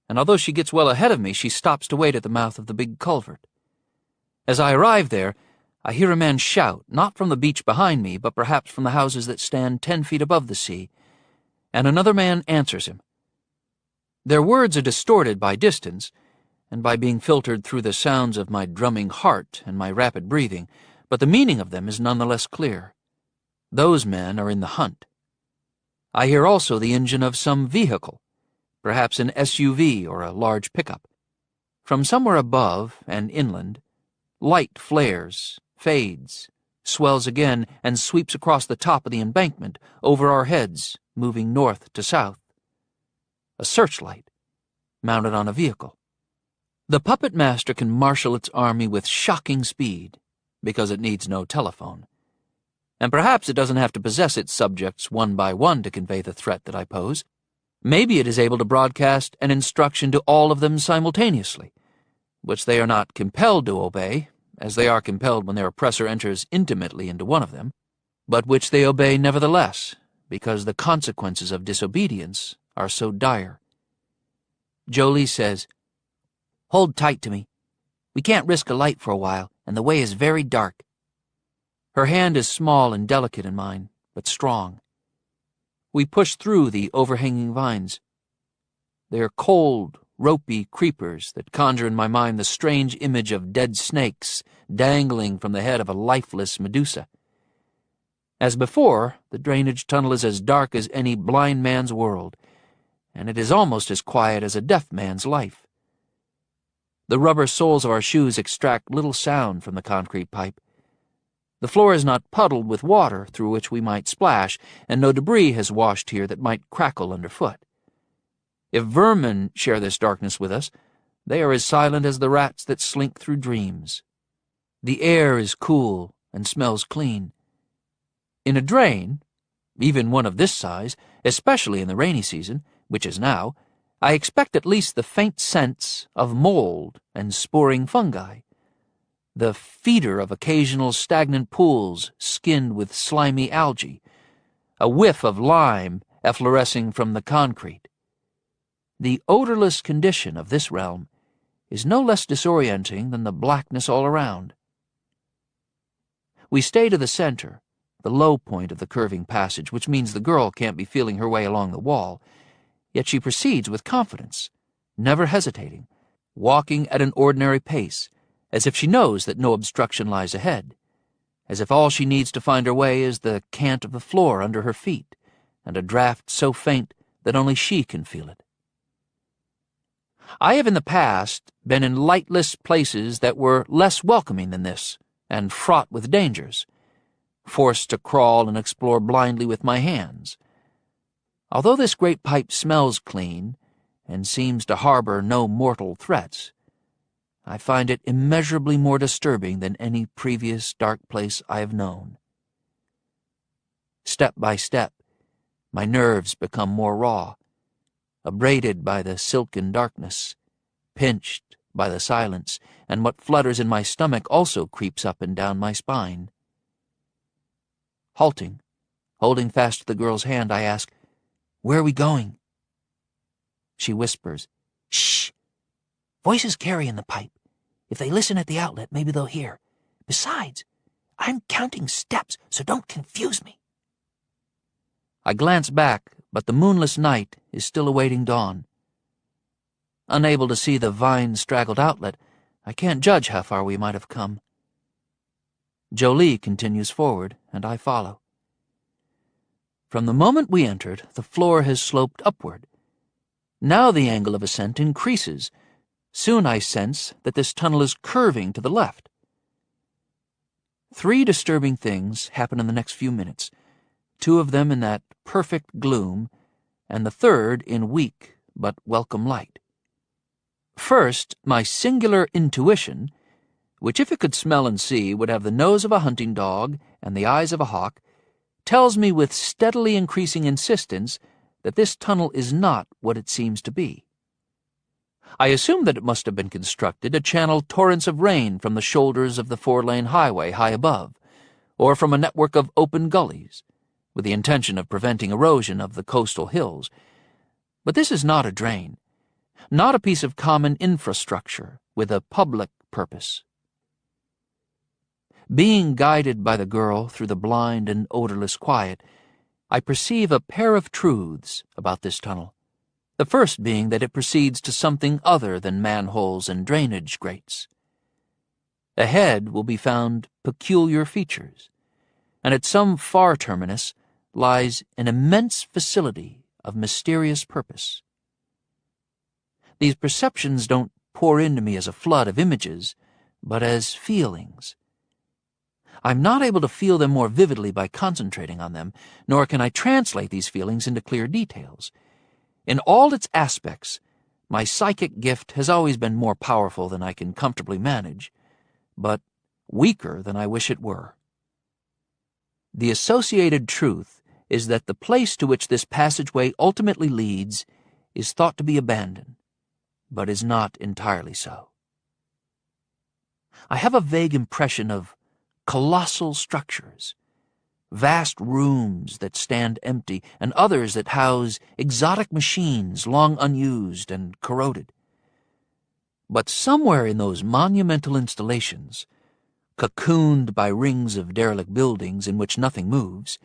and although she gets well ahead of me, she stops to wait at the mouth of the big culvert. As I arrive there, I hear a man shout, not from the beach behind me, but perhaps from the houses that stand 10 feet above the sea, and another man answers him. Their words are distorted by distance, and by being filtered through the sounds of my drumming heart and my rapid breathing, but the meaning of them is none the less clear. Those men are in the hunt. I hear also the engine of some vehicle, perhaps an SUV or a large pickup. From somewhere above and inland, light flares, fades, swells again, and sweeps across the top of the embankment, over our heads, moving north to south. A searchlight, mounted on a vehicle. The puppet master can marshal its army with shocking speed, because it needs no telephone. And perhaps it doesn't have to possess its subjects one by one to convey the threat that I pose. Maybe it is able to broadcast an instruction to all of them simultaneously, which they are not compelled to obey, as they are compelled when their oppressor enters intimately into one of them, but which they obey nevertheless, because the consequences of disobedience are so dire. Jolie says, "Hold tight to me. We can't risk a light for a while, and the way is very dark." Her hand is small and delicate in mine, but strong. We push through the overhanging vines. They are cold, ropey creepers that conjure in my mind the strange image of dead snakes dangling from the head of a lifeless Medusa. As before, the drainage tunnel is as dark as any blind man's world, and it is almost as quiet as a deaf man's life. The rubber soles of our shoes extract little sound from the concrete pipe. The floor is not puddled with water through which we might splash, and no debris has washed here that might crackle underfoot. If vermin share this darkness with us, they are as silent as the rats that slink through dreams. The air is cool and smells clean. In a drain, even one of this size, especially in the rainy season, which is now, I expect at least the faint sense of mold and sporing fungi, the feeder of occasional stagnant pools skinned with slimy algae, a whiff of lime efflorescing from the concrete. The odorless condition of this realm is no less disorienting than the blackness all around. We stay to the center, the low point of the curving passage, which means the girl can't be feeling her way along the wall, yet she proceeds with confidence, never hesitating, walking at an ordinary pace, as if she knows that no obstruction lies ahead, as if all she needs to find her way is the cant of the floor under her feet, and a draft so faint that only she can feel it. I have in the past been in lightless places that were less welcoming than this, and fraught with dangers, forced to crawl and explore blindly with my hands. Although this great pipe smells clean, and seems to harbor no mortal threats, I find it immeasurably more disturbing than any previous dark place I have known. Step by step, my nerves become more raw, abraded by the silken darkness, pinched by the silence, and what flutters in my stomach also creeps up and down my spine. Halting, holding fast to the girl's hand, I ask, "Where are we going?" She whispers, "Shh! Voices carry in the pipe. If they listen at the outlet, maybe they'll hear. Besides, I'm counting steps, so don't confuse me." I glance back, but the moonless night is still awaiting dawn. Unable to see the vine-straggled outlet, I can't judge how far we might have come. Jolie continues forward, and I follow. From the moment we entered, the floor has sloped upward. Now the angle of ascent increases. Soon I sense that this tunnel is curving to the left. 3 disturbing things happen in the next few minutes, 2 of them in that perfect gloom, and the third in weak but welcome light. First, my singular intuition, which if it could smell and see would have the nose of a hunting dog and the eyes of a hawk, tells me with steadily increasing insistence that this tunnel is not what it seems to be. I assume that it must have been constructed to channel torrents of rain from the shoulders of the 4-lane highway high above, or from a network of open gullies, with the intention of preventing erosion of the coastal hills. But this is not a drain, not a piece of common infrastructure with a public purpose. Being guided by the girl through the blind and odorless quiet, I perceive a pair of truths about this tunnel, the first being that it proceeds to something other than manholes and drainage grates. Ahead will be found peculiar features, and at some far terminus lies an immense facility of mysterious purpose. These perceptions don't pour into me as a flood of images, but as feelings. I'm not able to feel them more vividly by concentrating on them, nor can I translate these feelings into clear details. In all its aspects, my psychic gift has always been more powerful than I can comfortably manage, but weaker than I wish it were. The associated truth is that the place to which this passageway ultimately leads is thought to be abandoned, but is not entirely so. I have a vague impression of colossal structures, vast rooms that stand empty, and others that house exotic machines long unused and corroded. But somewhere in those monumental installations, cocooned by rings of derelict buildings in which nothing moves,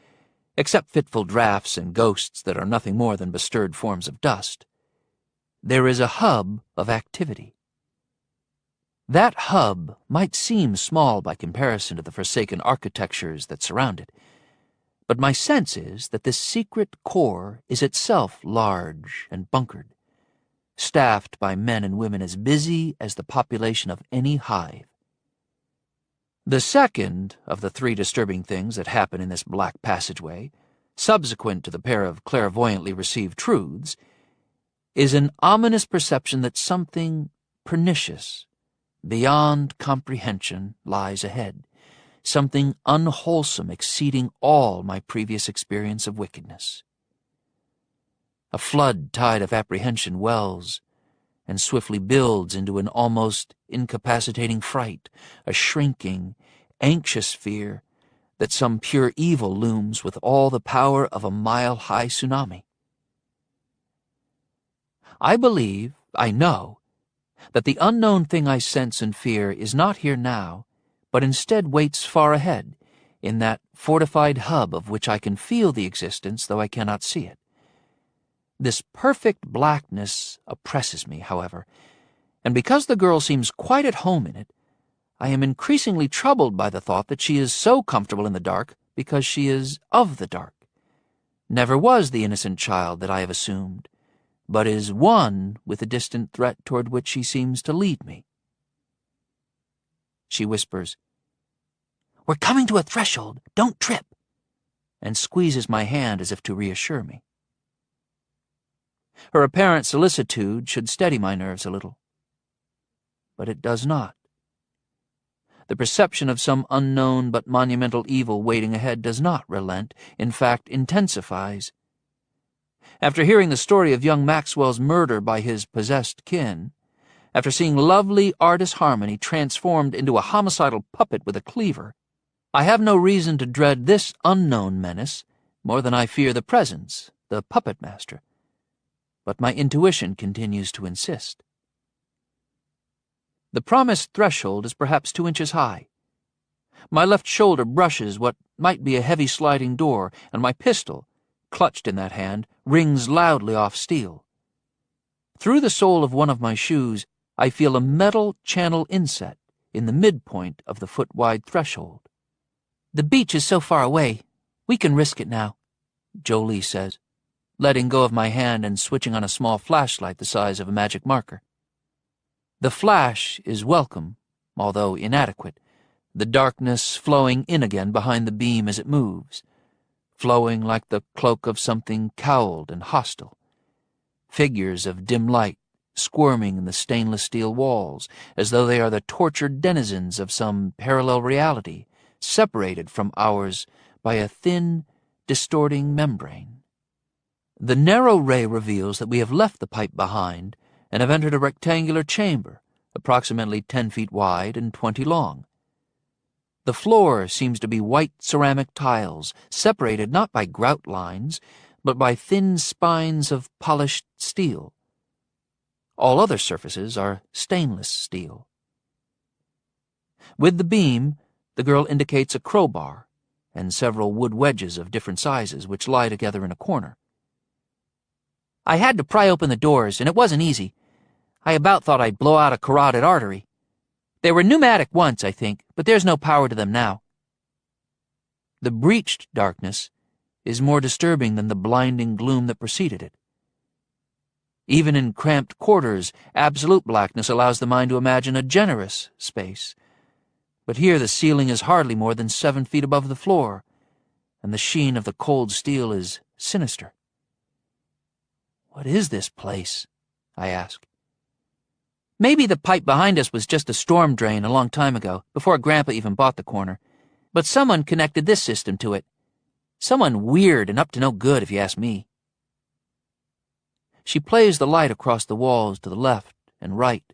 except fitful draughts and ghosts that are nothing more than bestirred forms of dust, there is a hub of activity. That hub might seem small by comparison to the forsaken architectures that surround it, but my sense is that this secret core is itself large and bunkered, staffed by men and women as busy as the population of any hive. The second of the 3 disturbing things that happen in this black passageway, subsequent to the pair of clairvoyantly received truths, is an ominous perception that something pernicious, beyond comprehension, lies ahead, something unwholesome exceeding all my previous experience of wickedness. A flood tide of apprehension wells and swiftly builds into an almost incapacitating fright, a shrinking, anxious fear that some pure evil looms with all the power of a mile-high tsunami. I believe, I know, that the unknown thing I sense and fear is not here now, but instead waits far ahead, in that fortified hub of which I can feel the existence, though I cannot see it. This perfect blackness oppresses me, however, and because the girl seems quite at home in it, I am increasingly troubled by the thought that she is so comfortable in the dark because she is of the dark, never was the innocent child that I have assumed, but is one with the distant threat toward which she seems to lead me. She whispers, "We're coming to a threshold, don't trip," and squeezes my hand as if to reassure me. Her apparent solicitude should steady my nerves a little, but it does not. The perception of some unknown but monumental evil waiting ahead does not relent, in fact intensifies. After hearing the story of young Maxwell's murder by his possessed kin, after seeing lovely artist Harmony transformed into a homicidal puppet with a cleaver, I have no reason to dread this unknown menace more than I fear the presence, the puppet master. But my intuition continues to insist. The promised threshold is perhaps 2 inches high. My left shoulder brushes what might be a heavy sliding door, and my pistol, clutched in that hand, rings loudly off steel. Through the sole of one of my shoes, I feel a metal channel inset in the midpoint of the foot-wide threshold. "The beach is so far away, we can risk it now," Jolie says, letting go of my hand and switching on a small flashlight the size of a magic marker. The flash is welcome, although inadequate, the darkness flowing in again behind the beam as it moves, flowing like the cloak of something cowled and hostile. Figures of dim light squirming in the stainless steel walls, as though they are the tortured denizens of some parallel reality, separated from ours by a thin, distorting membrane. The narrow ray reveals that we have left the pipe behind and have entered a rectangular chamber, approximately 10 feet wide and 20 long. The floor seems to be white ceramic tiles, separated not by grout lines, but by thin spines of polished steel. All other surfaces are stainless steel. With the beam, the girl indicates a crowbar and several wood wedges of different sizes which lie together in a corner. "I had to pry open the doors, and it wasn't easy. I about thought I'd blow out a carotid artery. They were pneumatic once, I think, but there's no power to them now." The breached darkness is more disturbing than the blinding gloom that preceded it. Even in cramped quarters, absolute blackness allows the mind to imagine a generous space. But here the ceiling is hardly more than 7 feet above the floor, and the sheen of the cold steel is sinister. "What is this place?" I ask. "Maybe the pipe behind us was just a storm drain a long time ago, before Grandpa even bought the corner. But someone connected this system to it. Someone weird and up to no good, if you ask me." She plays the light across the walls to the left and right,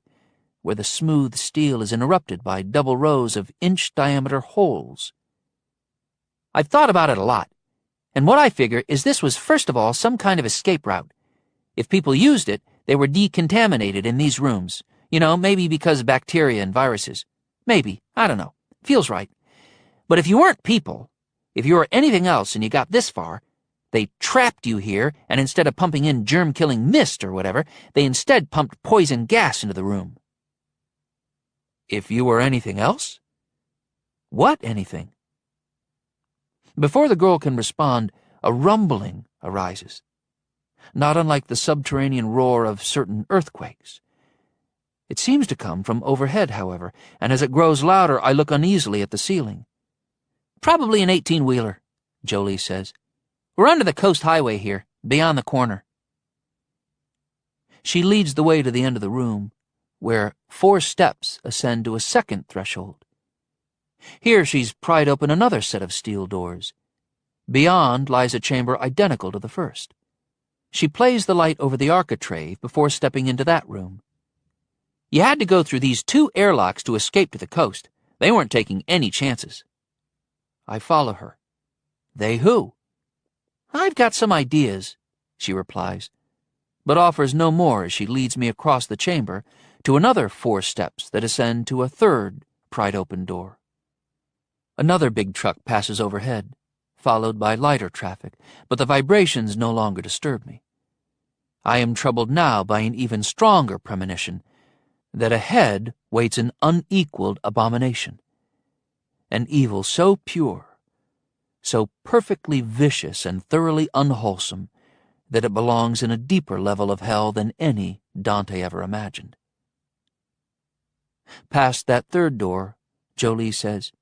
where the smooth steel is interrupted by double rows of inch-diameter holes. "I've thought about it a lot, and what I figure is this was first of all some kind of escape route. If people used it, they were decontaminated in these rooms. You know, maybe because of bacteria and viruses. Maybe, I don't know. Feels right. But if you weren't people, if you were anything else and you got this far, they trapped you here, and instead of pumping in germ-killing mist or whatever, they instead pumped poison gas into the room." "If you were anything else?" "What anything?" Before the girl can respond, a rumbling arises. not unlike the subterranean roar of certain earthquakes. It seems to come from overhead, however, and as it grows louder, I look uneasily at the ceiling. "Probably an 18-wheeler, Jolie says. "We're under the coast highway here, beyond the corner." She leads the way to the end of the room, where 4 steps ascend to a second threshold. Here she's pried open another set of steel doors. Beyond lies a chamber identical to the first. She plays the light over the architrave before stepping into that room. "You had to go through these 2 airlocks to escape to the coast. They weren't taking any chances." I follow her. "They who?" "I've got some ideas," she replies, but offers no more as she leads me across the chamber to another 4 steps that ascend to a third pried open door. Another big truck passes overhead, followed by lighter traffic, but the vibrations no longer disturb me. I am troubled now by an even stronger premonition that ahead waits an unequaled abomination, an evil so pure, so perfectly vicious and thoroughly unwholesome that it belongs in a deeper level of hell than any Dante ever imagined. Past that third door, Jolie says,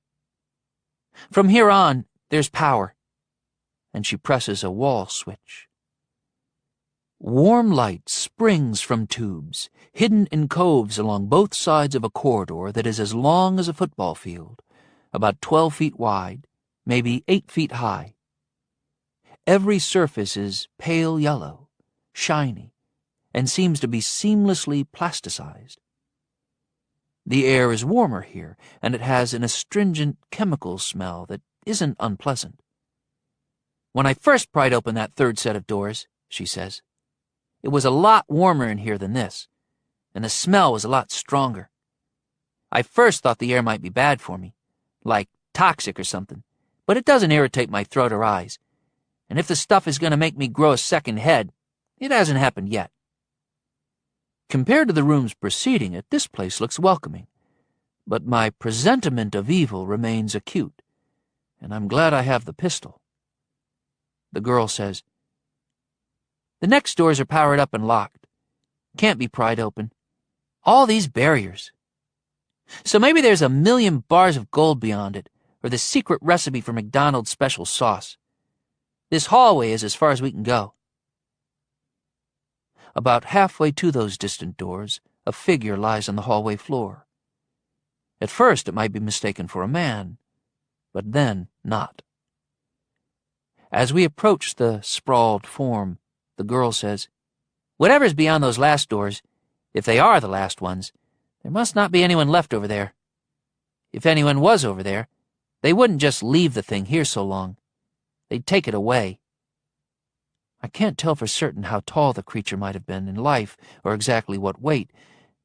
"From here on, there's power," and she presses a wall switch. Warm light springs from tubes, hidden in coves along both sides of a corridor that is as long as a football field, about 12 feet wide, maybe 8 feet high. Every surface is pale yellow, shiny, and seems to be seamlessly plasticized. The air is warmer here, and it has an astringent chemical smell that isn't unpleasant. "When I first pried open that third set of doors," she says, "it was a lot warmer in here than this, and the smell was a lot stronger. I first thought the air might be bad for me, like toxic or something, but it doesn't irritate my throat or eyes, and if the stuff is going to make me grow a second head, it hasn't happened yet." Compared to the rooms preceding it, this place looks welcoming, but my presentiment of evil remains acute, and I'm glad I have the pistol. The girl says, "The next doors are powered up and locked. Can't be pried open. All these barriers. So maybe there's 1,000,000 bars of gold beyond it, or the secret recipe for McDonald's special sauce. This hallway is as far as we can go." About halfway to those distant doors, a figure lies on the hallway floor. At first it might be mistaken for a man, but then not. As we approach the sprawled form, the girl says, "Whatever's beyond those last doors, if they are the last ones, there must not be anyone left over there. If anyone was over there, they wouldn't just leave the thing here so long. They'd take it away." I can't tell for certain how tall the creature might have been in life or exactly what weight,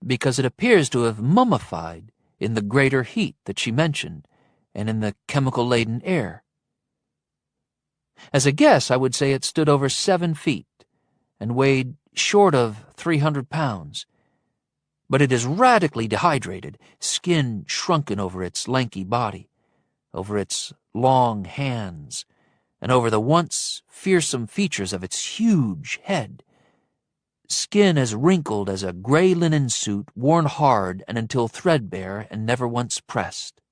because it appears to have mummified in the greater heat that she mentioned and in the chemical-laden air. As a guess, I would say it stood over 7 feet and weighed short of 300 pounds, but it is radically dehydrated, skin shrunken over its lanky body, over its long hands, and over the once fearsome features of its huge head. Skin as wrinkled as a gray linen suit worn hard and until threadbare and never once pressed.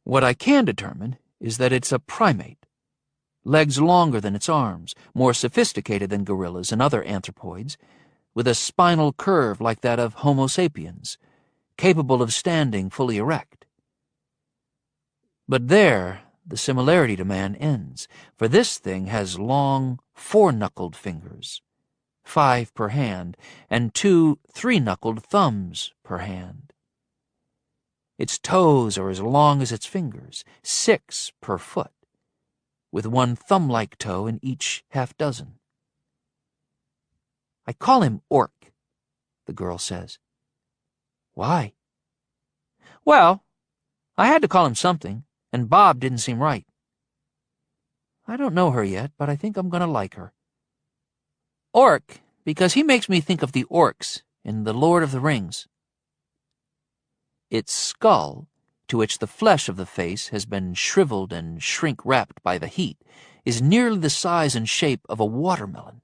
What I can determine is that it's a primate. Legs longer than its arms, more sophisticated than gorillas and other anthropoids, with a spinal curve like that of Homo sapiens, capable of standing fully erect. But there, the similarity to man ends, for this thing has long, 4-knuckled fingers, 5 per hand, and 2 3-knuckled thumbs per hand. Its toes are as long as its fingers, 6 per foot, with 1 thumb-like toe in each half-dozen. "I call him Orc," the girl says. "Why?" "Well, I had to call him something, and Bob didn't seem right. I don't know her yet, but I think I'm going to like her. Orc, because he makes me think of the orcs in The Lord of the Rings." Its skull, to which the flesh of the face has been shriveled and shrink-wrapped by the heat, is nearly the size and shape of a watermelon.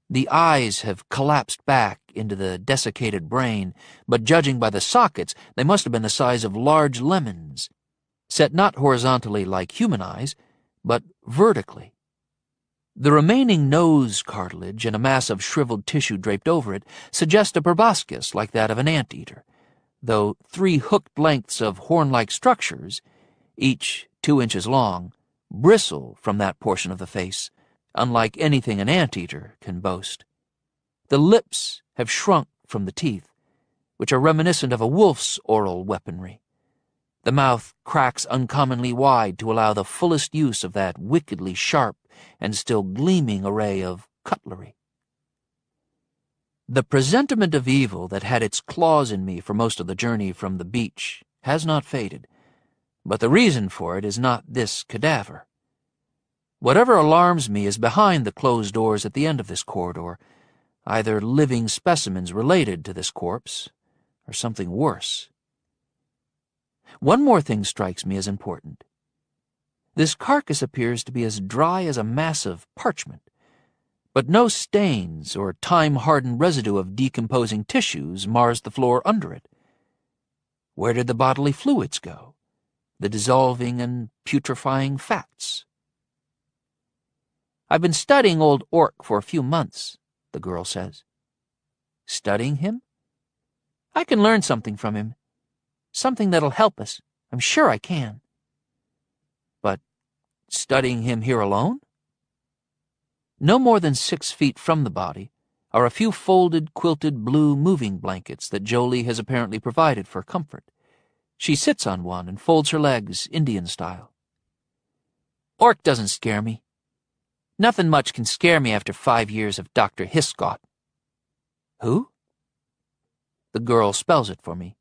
The eyes have collapsed back into the desiccated brain, but judging by the sockets, they must have been the size of large lemons, set not horizontally like human eyes, but vertically. The remaining nose cartilage and a mass of shriveled tissue draped over it suggest a proboscis like that of an anteater, though 3 hooked lengths of horn-like structures, each 2 inches long, bristle from that portion of the face, unlike anything an anteater can boast. The lips have shrunk from the teeth, which are reminiscent of a wolf's oral weaponry. The mouth cracks uncommonly wide to allow the fullest use of that wickedly sharp and still gleaming array of cutlery. The presentiment of evil that had its claws in me for most of the journey from the beach has not faded, but the reason for it is not this cadaver. Whatever alarms me is behind the closed doors at the end of this corridor, either living specimens related to this corpse, or something worse. One more thing strikes me as important. This carcass appears to be as dry as a mass of parchment, but no stains or time-hardened residue of decomposing tissues mars the floor under it. Where did the bodily fluids go? The dissolving and putrefying fats? "I've been studying old Orc for a few months," the girl says. "Studying him? I can learn something from him. Something that'll help us. I'm sure I can." "But studying him here alone?" No more than 6 feet from the body are a few folded, quilted blue moving blankets that Jolie has apparently provided for comfort. She sits on one and folds her legs Indian style. "Orc doesn't scare me. Nothing much can scare me after 5 years of Dr. Hiscott." "Who?" The girl spells it for me.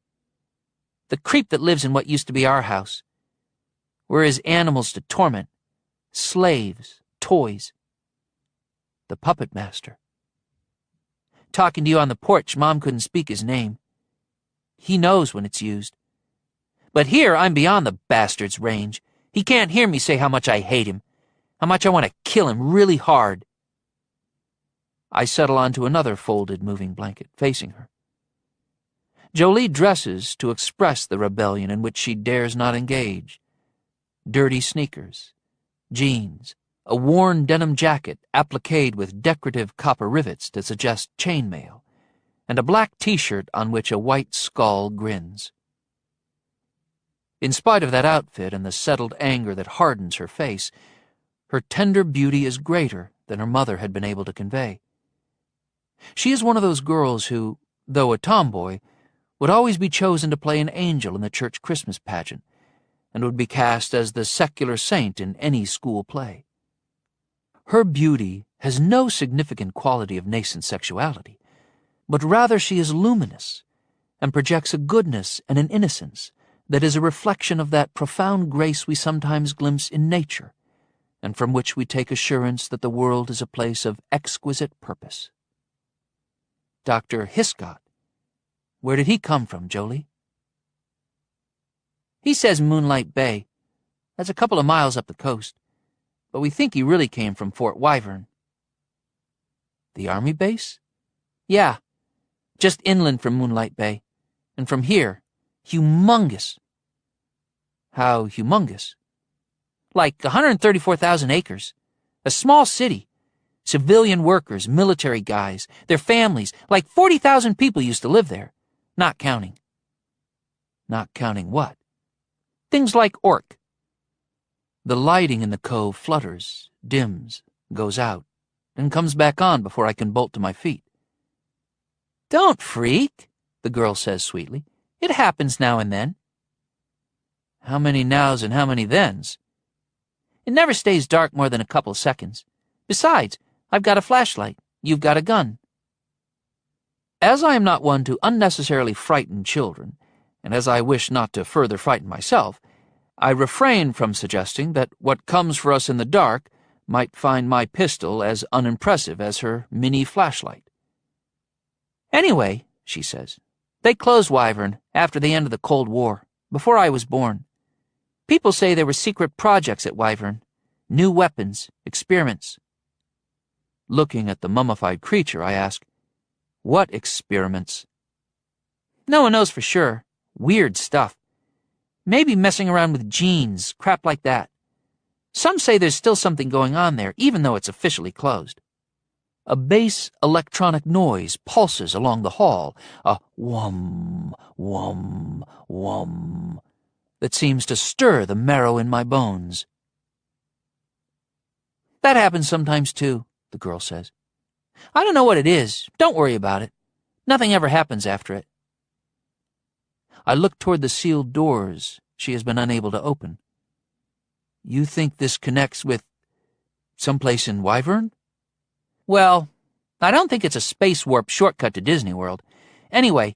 "The creep that lives in what used to be our house. We're his animals to torment. Slaves, toys." "The puppet master." "Talking to you on the porch, Mom couldn't speak his name. He knows when it's used. But here I'm beyond the bastard's range. He can't hear me say how much I hate him, how much I want to kill him really hard." I settle onto another folded moving blanket, facing her. Jolie dresses to express the rebellion in which she dares not engage. Dirty sneakers, jeans, a worn denim jacket appliqued with decorative copper rivets to suggest chainmail, and a black t-shirt on which a white skull grins. In spite of that outfit and the settled anger that hardens her face, her tender beauty is greater than her mother had been able to convey. She is one of those girls who, though a tomboy, would always be chosen to play an angel in the church Christmas pageant, and would be cast as the secular saint in any school play. Her beauty has no significant quality of nascent sexuality, but rather she is luminous, and projects a goodness and an innocence that is a reflection of that profound grace we sometimes glimpse in nature, and from which we take assurance that the world is a place of exquisite purpose. Dr. Hiscott. Where did he come from, Jolie? He says Moonlight Bay. That's a couple of miles up the coast, but we think he really came from Fort Wyvern. The Army base? Yeah, just inland from Moonlight Bay, and from here, humongous. How humongous? Like 134,000 acres. A small city. Civilian workers, military guys, their families, like 40,000 people used to live there. Not counting. Not counting what? Things like Orc. The lighting in the cove flutters, dims, goes out, and comes back on before I can bolt to my feet. Don't freak, the girl says sweetly. It happens now and then. How many nows and how many thens? It never stays dark more than a couple seconds. Besides, I've got a flashlight. You've got a gun. As I am not one to unnecessarily frighten children, and as I wish not to further frighten myself, I refrain from suggesting that what comes for us in the dark might find my pistol as unimpressive as her mini flashlight. Anyway, she says, they closed Wyvern after the end of the Cold War, before I was born. People say there were secret projects at Wyvern, New weapons, experiments. Looking at the mummified creature, I ask, "What experiments?" "No one knows for sure. Weird stuff. Maybe messing around with genes, crap like that. Some say there's still something going on there, even though it's officially closed." A bass electronic noise pulses along the hall, a whum, whum, whum, that seems to stir the marrow in my bones. "That happens sometimes, too," the girl says. "I don't know what it is. Don't worry about it. Nothing ever happens after it." I look toward the sealed doors she has been unable to open. "You think this connects with someplace in Wyvern?" "Well, I don't think it's a space warp shortcut to Disney World. Anyway,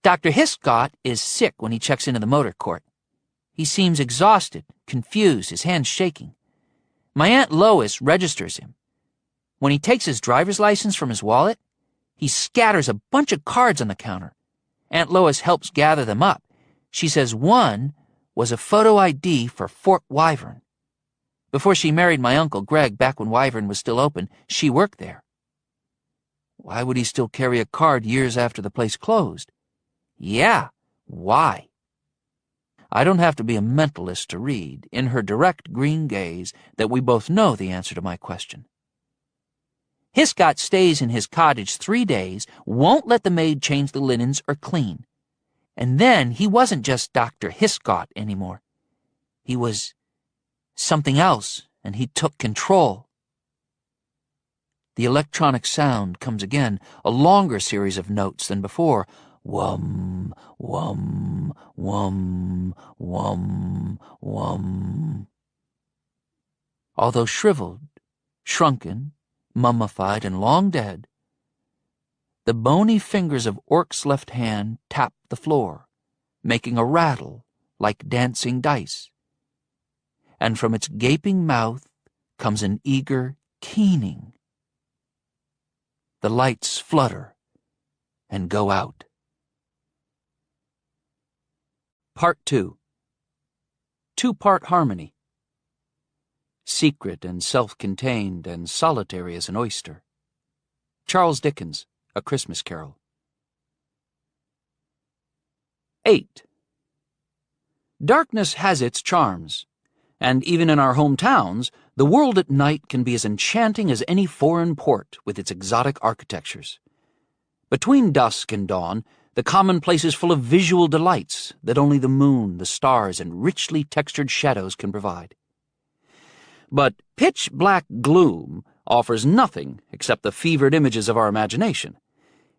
Dr. Hiscott is sick when he checks into the motor court. He seems exhausted, confused, his hands shaking. My Aunt Lois registers him. When he takes his driver's license from his wallet, he scatters a bunch of cards on the counter. Aunt Lois helps gather them up. She says one was a photo ID for Fort Wyvern. Before she married my Uncle Greg back when Wyvern was still open, she worked there." "Why would he still carry a card years after the place closed?" "Yeah, why?" I don't have to be a mentalist to read, in her direct green gaze, that we both know the answer to my question. "Hiscott stays in his cottage 3 days, won't let the maid change the linens or clean. And then he wasn't just Dr. Hiscott anymore. He was something else, and he took control." The electronic sound comes again, a longer series of notes than before. Whum, whum, whum, whum, whum. Although shriveled, shrunken, mummified, and long dead, the bony fingers of Orc's left hand tap the floor, making a rattle like dancing dice. And from its gaping mouth comes an eager keening. The lights flutter and go out. Part 2. Two-part harmony. Secret and self-contained and solitary as an oyster. Charles Dickens, A Christmas Carol. 8. Darkness has its charms, and even in our hometowns, the world at night can be as enchanting as any foreign port with its exotic architectures. Between dusk and dawn, the commonplace is full of visual delights that only the moon, the stars, and richly textured shadows can provide. But pitch-black gloom offers nothing except the fevered images of our imagination.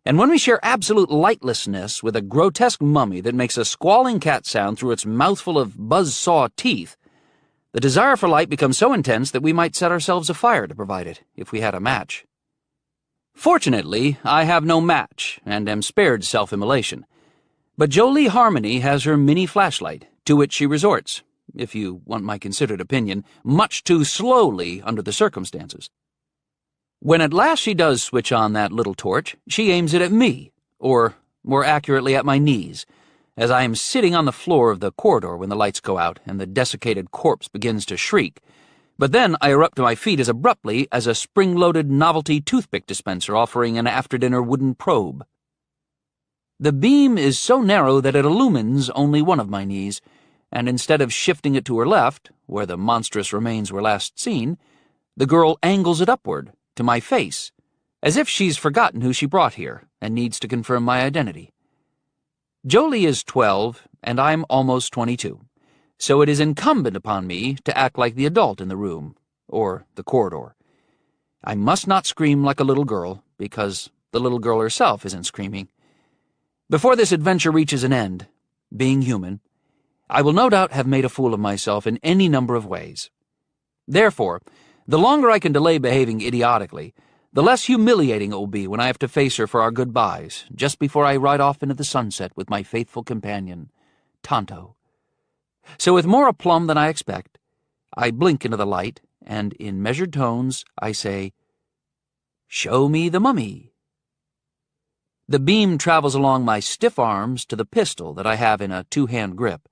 And when we share absolute lightlessness with a grotesque mummy that makes a squalling cat sound through its mouthful of buzzsaw teeth, the desire for light becomes so intense that we might set ourselves afire to provide it, if we had a match. Fortunately, I have no match, and am spared self-immolation. But Jolie Harmony has her mini flashlight, to which she resorts, if you want my considered opinion, much too slowly under the circumstances. When at last she does switch on that little torch, she aims it at me, or more accurately at my knees, as I am sitting on the floor of the corridor when the lights go out and the desiccated corpse begins to shriek. But then I erupt to my feet as abruptly as a spring-loaded novelty toothpick dispenser offering an after-dinner wooden probe. The beam is so narrow that it illumines only one of my knees, and instead of shifting it to her left, where the monstrous remains were last seen, the girl angles it upward, to my face, as if she's forgotten who she brought here and needs to confirm my identity. Jolie is 12, and I'm almost 22. So it is incumbent upon me to act like the adult in the room, or the corridor. I must not scream like a little girl, because the little girl herself isn't screaming. Before this adventure reaches an end, being human, I will no doubt have made a fool of myself in any number of ways. Therefore, the longer I can delay behaving idiotically, the less humiliating it will be when I have to face her for our goodbyes, just before I ride off into the sunset with my faithful companion, Tonto. So with more aplomb than I expect, I blink into the light, and in measured tones I say, "Show me the mummy." The beam travels along my stiff arms to the pistol that I have in a two-hand grip,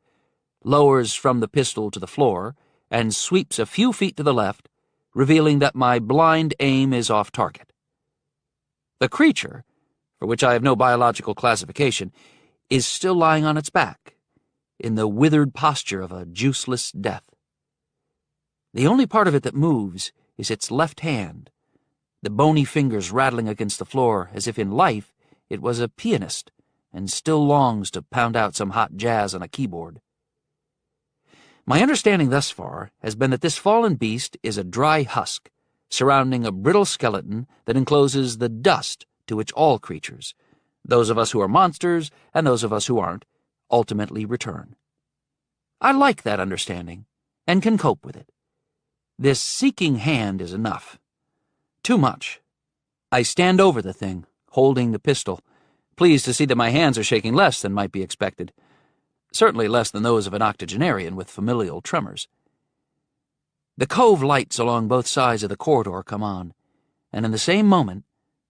lowers from the pistol to the floor, and sweeps a few feet to the left, revealing that my blind aim is off target. The creature, for which I have no biological classification, is still lying on its back, in the withered posture of a juiceless death. The only part of it that moves is its left hand, the bony fingers rattling against the floor as if in life it was a pianist and still longs to pound out some hot jazz on a keyboard. My understanding thus far has been that this fallen beast is a dry husk surrounding a brittle skeleton that encloses the dust to which all creatures, those of us who are monsters and those of us who aren't, ultimately return. I like that understanding and can cope with it. This seeking hand is enough. Too much. I stand over the thing, holding the pistol, pleased to see that my hands are shaking less than might be expected. Certainly less than those of an octogenarian with familial tremors. The cove lights along both sides of the corridor come on, and in the same moment,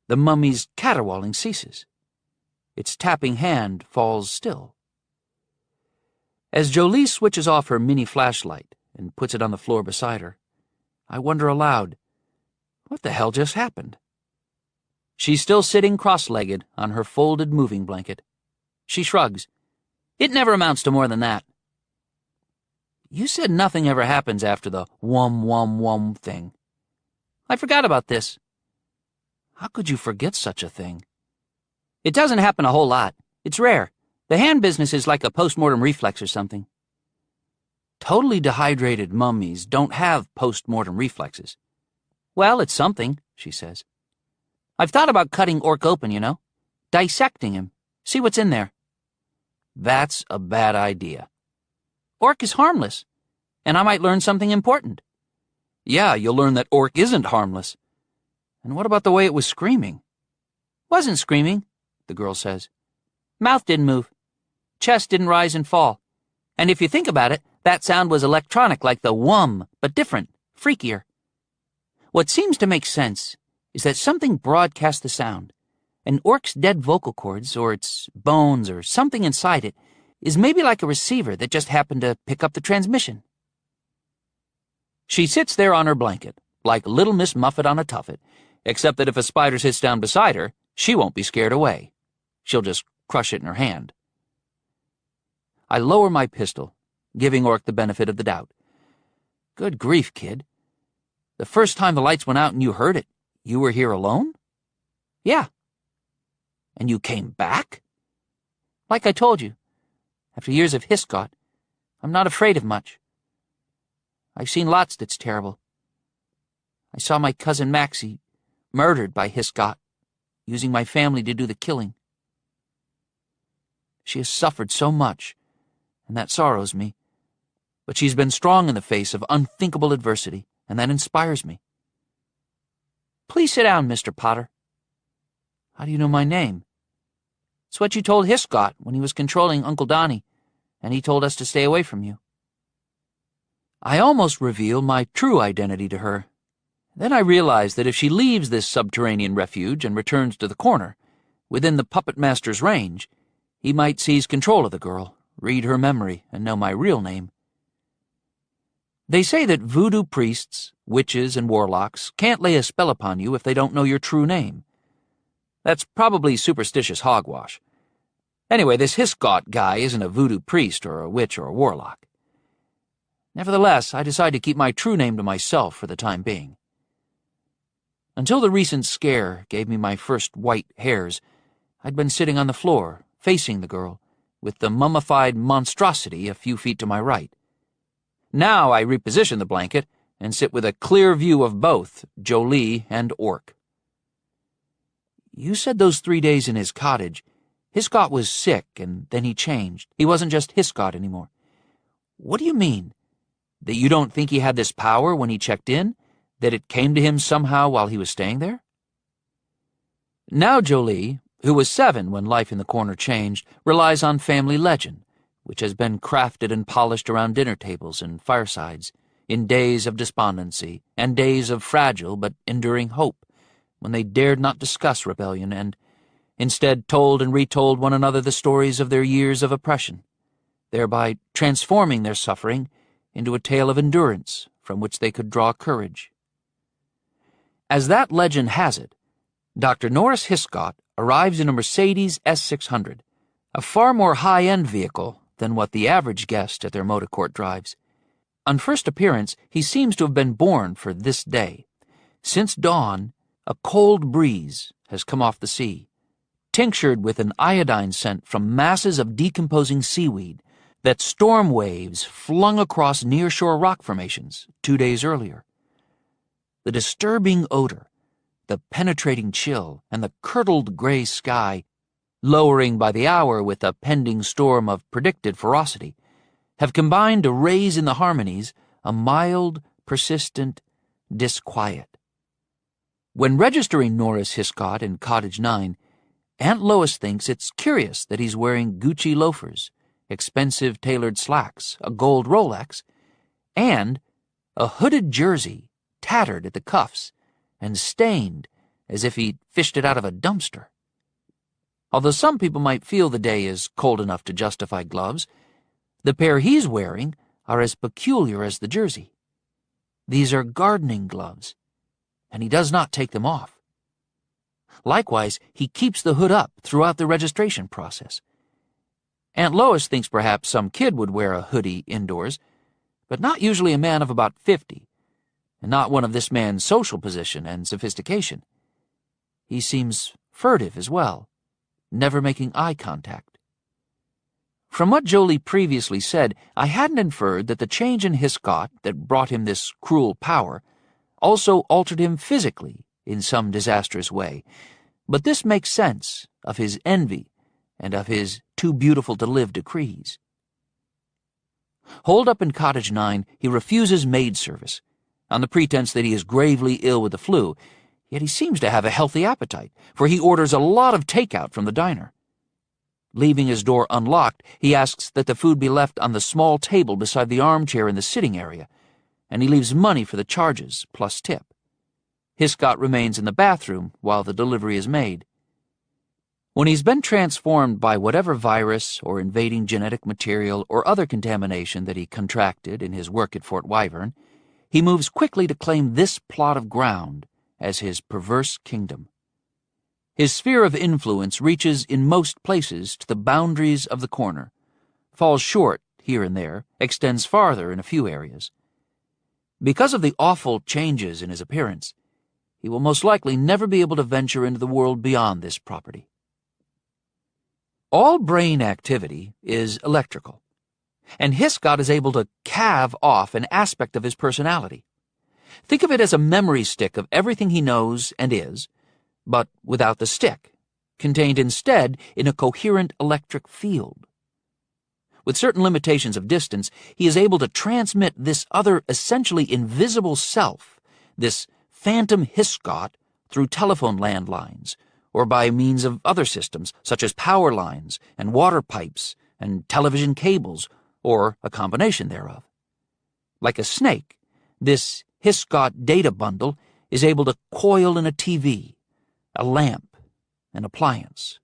the mummy's caterwauling ceases. Its tapping hand falls still. As Jolie switches off her mini flashlight and puts it on the floor beside her, I wonder aloud, what the hell just happened? She's still sitting cross-legged on her folded moving blanket. She shrugs. It never amounts to more than that. You said nothing ever happens after the wum thing. I forgot about this. How could you forget such a thing? It doesn't happen a whole lot. It's rare. The hand business is like a post-mortem reflex or something. Totally dehydrated mummies don't have post-mortem reflexes. Well, it's something, she says. I've thought about cutting Orc open, you know. Dissecting him. See what's in there. That's a bad idea. Orc is harmless, and I might learn something important. Yeah, you'll learn that Orc isn't harmless. And what about the way it was screaming? Wasn't screaming, the girl says. Mouth didn't move. Chest didn't rise and fall. And if you think about it, that sound was electronic like the whum, but different, freakier. What seems to make sense is that something broadcast the sound. An Orc's dead vocal cords, or its bones, or something inside it, is maybe like a receiver that just happened to pick up the transmission. She sits there on her blanket, like Little Miss Muffet on a tuffet, except that if a spider sits down beside her, she won't be scared away. She'll just crush it in her hand. I lower my pistol, giving Orc the benefit of the doubt. Good grief, kid. The first time the lights went out and you heard it, you were here alone? Yeah. And you came back? Like I told you, after years of Hiscott, I'm not afraid of much. I've seen lots that's terrible. I saw my cousin Maxie murdered by Hiscott, using my family to do the killing. She has suffered so much, and that sorrows me. But she's been strong in the face of unthinkable adversity, and that inspires me. Please sit down, Mr. Potter. How do you know my name? It's what you told Hiscott when he was controlling Uncle Donnie, and he told us to stay away from you. I almost reveal my true identity to her. Then I realize that if she leaves this subterranean refuge and returns to the corner, within the puppet master's range, he might seize control of the girl, read her memory, and know my real name. They say that voodoo priests, witches, and warlocks can't lay a spell upon you if they don't know your true name. That's probably superstitious hogwash. Anyway, this Hiscott guy isn't a voodoo priest or a witch or a warlock. Nevertheless, I decide to keep my true name to myself for the time being. Until the recent scare gave me my first white hairs, I'd been sitting on the floor, facing the girl, with the mummified monstrosity a few feet to my right. Now I reposition the blanket and sit with a clear view of both Jolie and Orc. You said those 3 days in his cottage, Hiscott was sick and then he changed. He wasn't just Hiscott anymore. What do you mean? That you don't think he had this power when he checked in? That it came to him somehow while he was staying there? Now Jolie, who was 7 when life in the corner changed, relies on family legend, which has been crafted and polished around dinner tables and firesides, in days of despondency and days of fragile but enduring hope, when they dared not discuss rebellion and instead told and retold one another the stories of their years of oppression, thereby transforming their suffering into a tale of endurance from which they could draw courage. As that legend has it, Dr. Norris Hiscott arrives in a Mercedes S600, a far more high-end vehicle than what the average guest at their motor court drives. On first appearance, he seems to have been born for this day. Since dawn, a cold breeze has come off the sea, tinctured with an iodine scent from masses of decomposing seaweed that storm waves flung across nearshore rock formations 2 days earlier. The disturbing odor, the penetrating chill, and the curdled gray sky, lowering by the hour with a pending storm of predicted ferocity, have combined to raise in the harmonies a mild, persistent disquiet. When registering Norris Hiscott in Cottage 9, Aunt Lois thinks it's curious that he's wearing Gucci loafers, expensive tailored slacks, a gold Rolex, and a hooded jersey tattered at the cuffs and stained as if he'd fished it out of a dumpster. Although some people might feel the day is cold enough to justify gloves, the pair he's wearing are as peculiar as the jersey. These are gardening gloves, and he does not take them off. Likewise, he keeps the hood up throughout the registration process. Aunt Lois thinks perhaps some kid would wear a hoodie indoors, but not usually a man of about 50, and not one of this man's social position and sophistication. He seems furtive as well, never making eye contact. From what Jolie previously said, I hadn't inferred that the change in Hiscott that brought him this cruel power also altered him physically in some disastrous way, but this makes sense of his envy and of his too-beautiful-to-live decrees. Holed up in Cottage 9, he refuses maid service, on the pretense that he is gravely ill with the flu, yet he seems to have a healthy appetite, for he orders a lot of takeout from the diner. Leaving his door unlocked, he asks that the food be left on the small table beside the armchair in the sitting area, and he leaves money for the charges, plus tip. Hiscott remains in the bathroom while the delivery is made. When he's been transformed by whatever virus or invading genetic material or other contamination that he contracted in his work at Fort Wyvern, he moves quickly to claim this plot of ground as his perverse kingdom. His sphere of influence reaches in most places to the boundaries of the corner, falls short here and there, extends farther in a few areas. Because of the awful changes in his appearance, he will most likely never be able to venture into the world beyond this property. All brain activity is electrical, and Hiscott is able to calve off an aspect of his personality. Think of it as a memory stick of everything he knows and is, but without the stick, contained instead in a coherent electric field. With certain limitations of distance, he is able to transmit this other essentially invisible self, this phantom Hiscott, through telephone landlines, or by means of other systems, such as power lines and water pipes and television cables, or a combination thereof. Like a snake, this Hiscott data bundle is able to coil in a TV, a lamp, an appliance.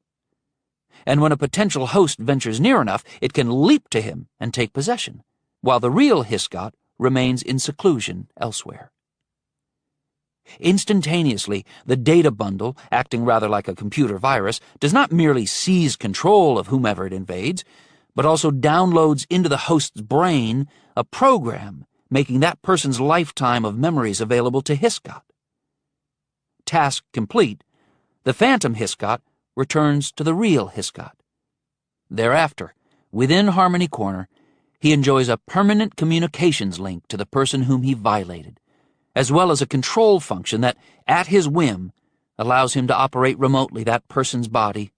And when a potential host ventures near enough, it can leap to him and take possession, while the real Hiscott remains in seclusion elsewhere. Instantaneously, the data bundle, acting rather like a computer virus, does not merely seize control of whomever it invades, but also downloads into the host's brain a program making that person's lifetime of memories available to Hiscott. Task complete, the phantom Hiscott returns to the real Hiscott. Thereafter, within Harmony Corner, he enjoys a permanent communications link to the person whom he violated, as well as a control function that, at his whim, allows him to operate remotely that person's body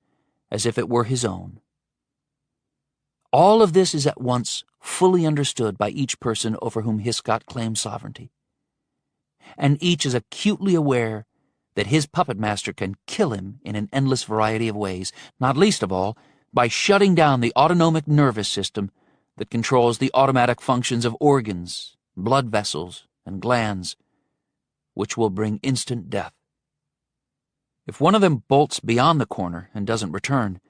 as if it were his own. All of this is at once fully understood by each person over whom Hiscott claims sovereignty, and each is acutely aware that his puppet master can kill him in an endless variety of ways, not least of all by shutting down the autonomic nervous system that controls the automatic functions of organs, blood vessels, and glands, which will bring instant death. If one of them bolts beyond the corner and doesn't return,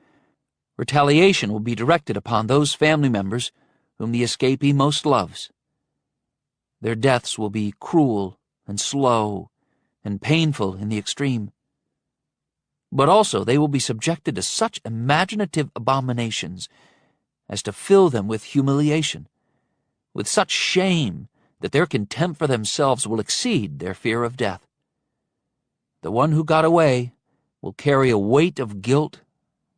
retaliation will be directed upon those family members whom the escapee most loves, Their deaths will be cruel and slow and painful in the extreme. But also they will be subjected to such imaginative abominations as to fill them with humiliation, with such shame that their contempt for themselves will exceed their fear of death. The one who got away will carry a weight of guilt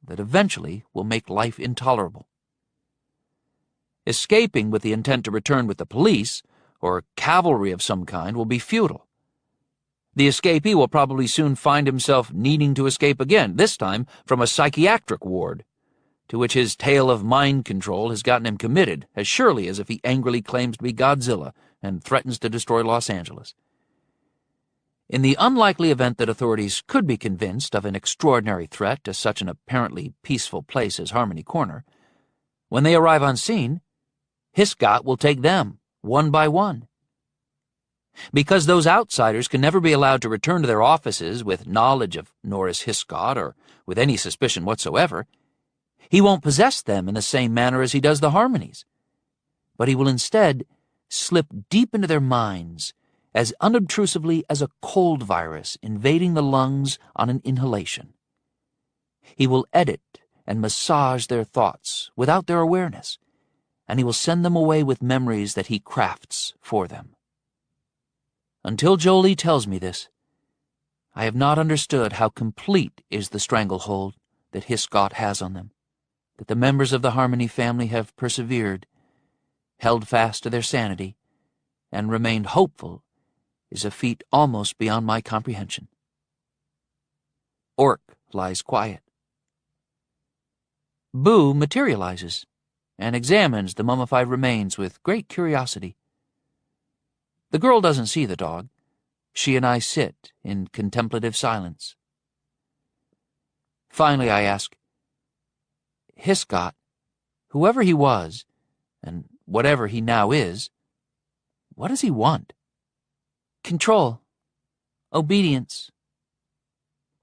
that eventually will make life intolerable. Escaping with the intent to return with the police or cavalry of some kind will be futile. The escapee will probably soon find himself needing to escape again, this time from a psychiatric ward, to which his tale of mind control has gotten him committed, as surely as if he angrily claims to be Godzilla and threatens to destroy Los Angeles. In the unlikely event that authorities could be convinced of an extraordinary threat to such an apparently peaceful place as Harmony Corner, when they arrive on scene, Hiscott will take them, one by one. Because those outsiders can never be allowed to return to their offices with knowledge of Norris Hiscott or with any suspicion whatsoever, he won't possess them in the same manner as he does the Harmonies, but he will instead slip deep into their minds as unobtrusively as a cold virus invading the lungs on an inhalation. He will edit and massage their thoughts without their awareness, and he will send them away with memories that he crafts for them. Until Jolie tells me this, I have not understood how complete is the stranglehold that Hiscott has on them, that the members of the Harmony family have persevered, held fast to their sanity, and remained hopeful is a feat almost beyond my comprehension. Orc lies quiet. Boo materializes and examines the mummified remains with great curiosity. The girl doesn't see the dog. She and I sit in contemplative silence. Finally, I ask, Hiscott, whoever he was, and whatever he now is, what does he want? Control. Obedience.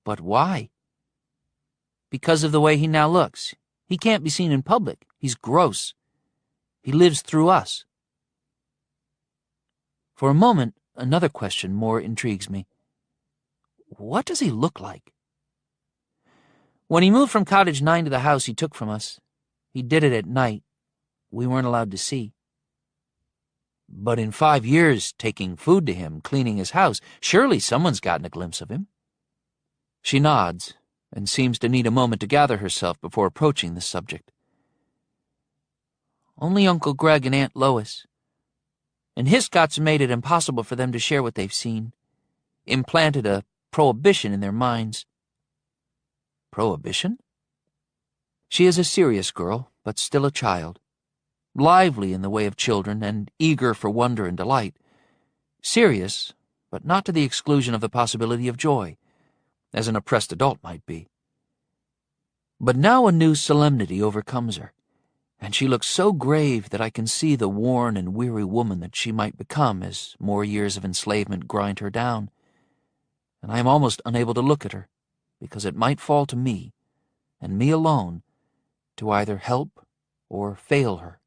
But why? Because of the way he now looks. He can't be seen in public. He's gross. He lives through us. For a moment, another question more intrigues me. What does he look like? When he moved from Cottage 9 to the house he took from us, he did it at night. We weren't allowed to see. But in 5 years, taking food to him, cleaning his house, surely someone's gotten a glimpse of him. She nods and seems to need a moment to gather herself before approaching the subject. Only Uncle Greg and Aunt Lois. And Hiscott's made it impossible for them to share what they've seen, implanted a prohibition in their minds. Prohibition? She is a serious girl, but still a child, lively in the way of children and eager for wonder and delight, serious, but not to the exclusion of the possibility of joy, as an oppressed adult might be. But now a new solemnity overcomes her, and she looks so grave that I can see the worn and weary woman that she might become as more years of enslavement grind her down, and I am almost unable to look at her, because it might fall to me, and me alone, to either help or fail her.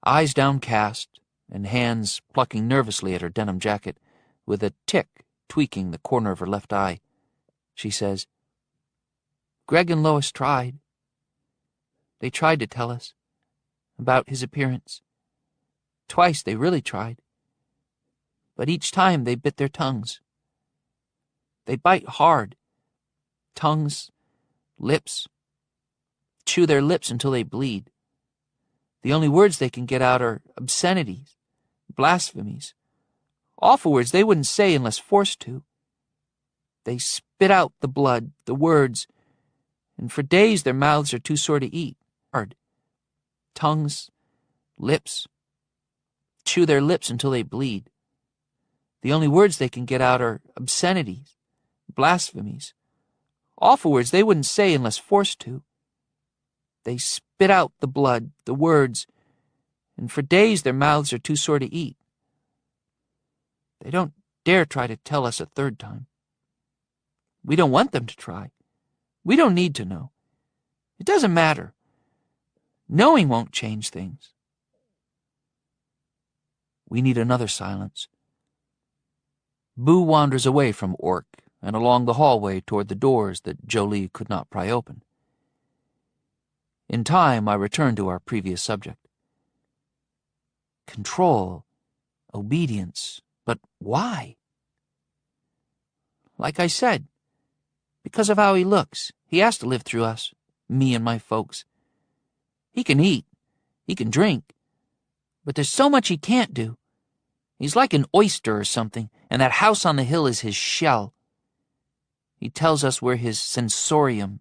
Eyes downcast, and hands plucking nervously at her denim jacket, with a tick tweaking the corner of her left eye, she says, Greg and Lois tried. They tried to tell us about his appearance. Twice they really tried. But each time they bit their tongues. They bite hard. Tongues, lips. Chew their lips until they bleed. The only words they can get out are obscenities, blasphemies, awful words they wouldn't say unless forced to. They spit out the blood, the words, and for days their mouths are too sore to eat. Hard. Tongues, lips. Chew their lips until they bleed. The only words they can get out are obscenities, blasphemies, awful words they wouldn't say unless forced to. They spit out the blood, the words, and for days their mouths are too sore to eat. They don't dare try to tell us a third time. We don't want them to try. We don't need to know. It doesn't matter. Knowing won't change things. We need another silence. Boo wanders away from Orc and along the hallway toward the doors that Jolie could not pry open. In time, I return to our previous subject. Control, obedience, but why? Like I said, because of how he looks. He has to live through us, me and my folks. He can eat, he can drink, but there's so much he can't do. He's like an oyster or something, and that house on the hill is his shell. He tells us we're his sensorium.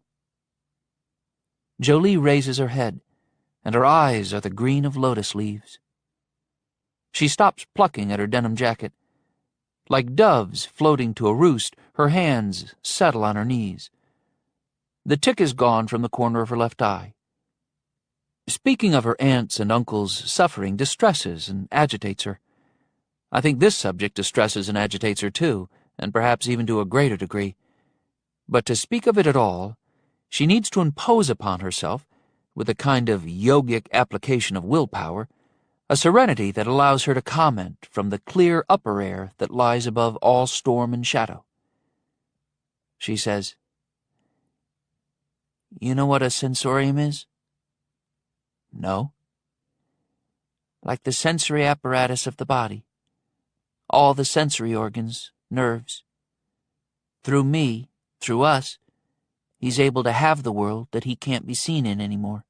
Jolie raises her head, and her eyes are the green of lotus leaves. She stops plucking at her denim jacket. Like doves floating to a roost, her hands settle on her knees. The tick is gone from the corner of her left eye. Speaking of her aunts and uncles' suffering distresses and agitates her. I think this subject distresses and agitates her too, and perhaps even to a greater degree. But to speak of it at all, she needs to impose upon herself, with a kind of yogic application of willpower, a serenity that allows her to comment from the clear upper air that lies above all storm and shadow. She says, "You know what a sensorium is?" "No." "Like the sensory apparatus of the body. All the sensory organs, nerves. Through me, through us, he's able to have the world that he can't be seen in anymore.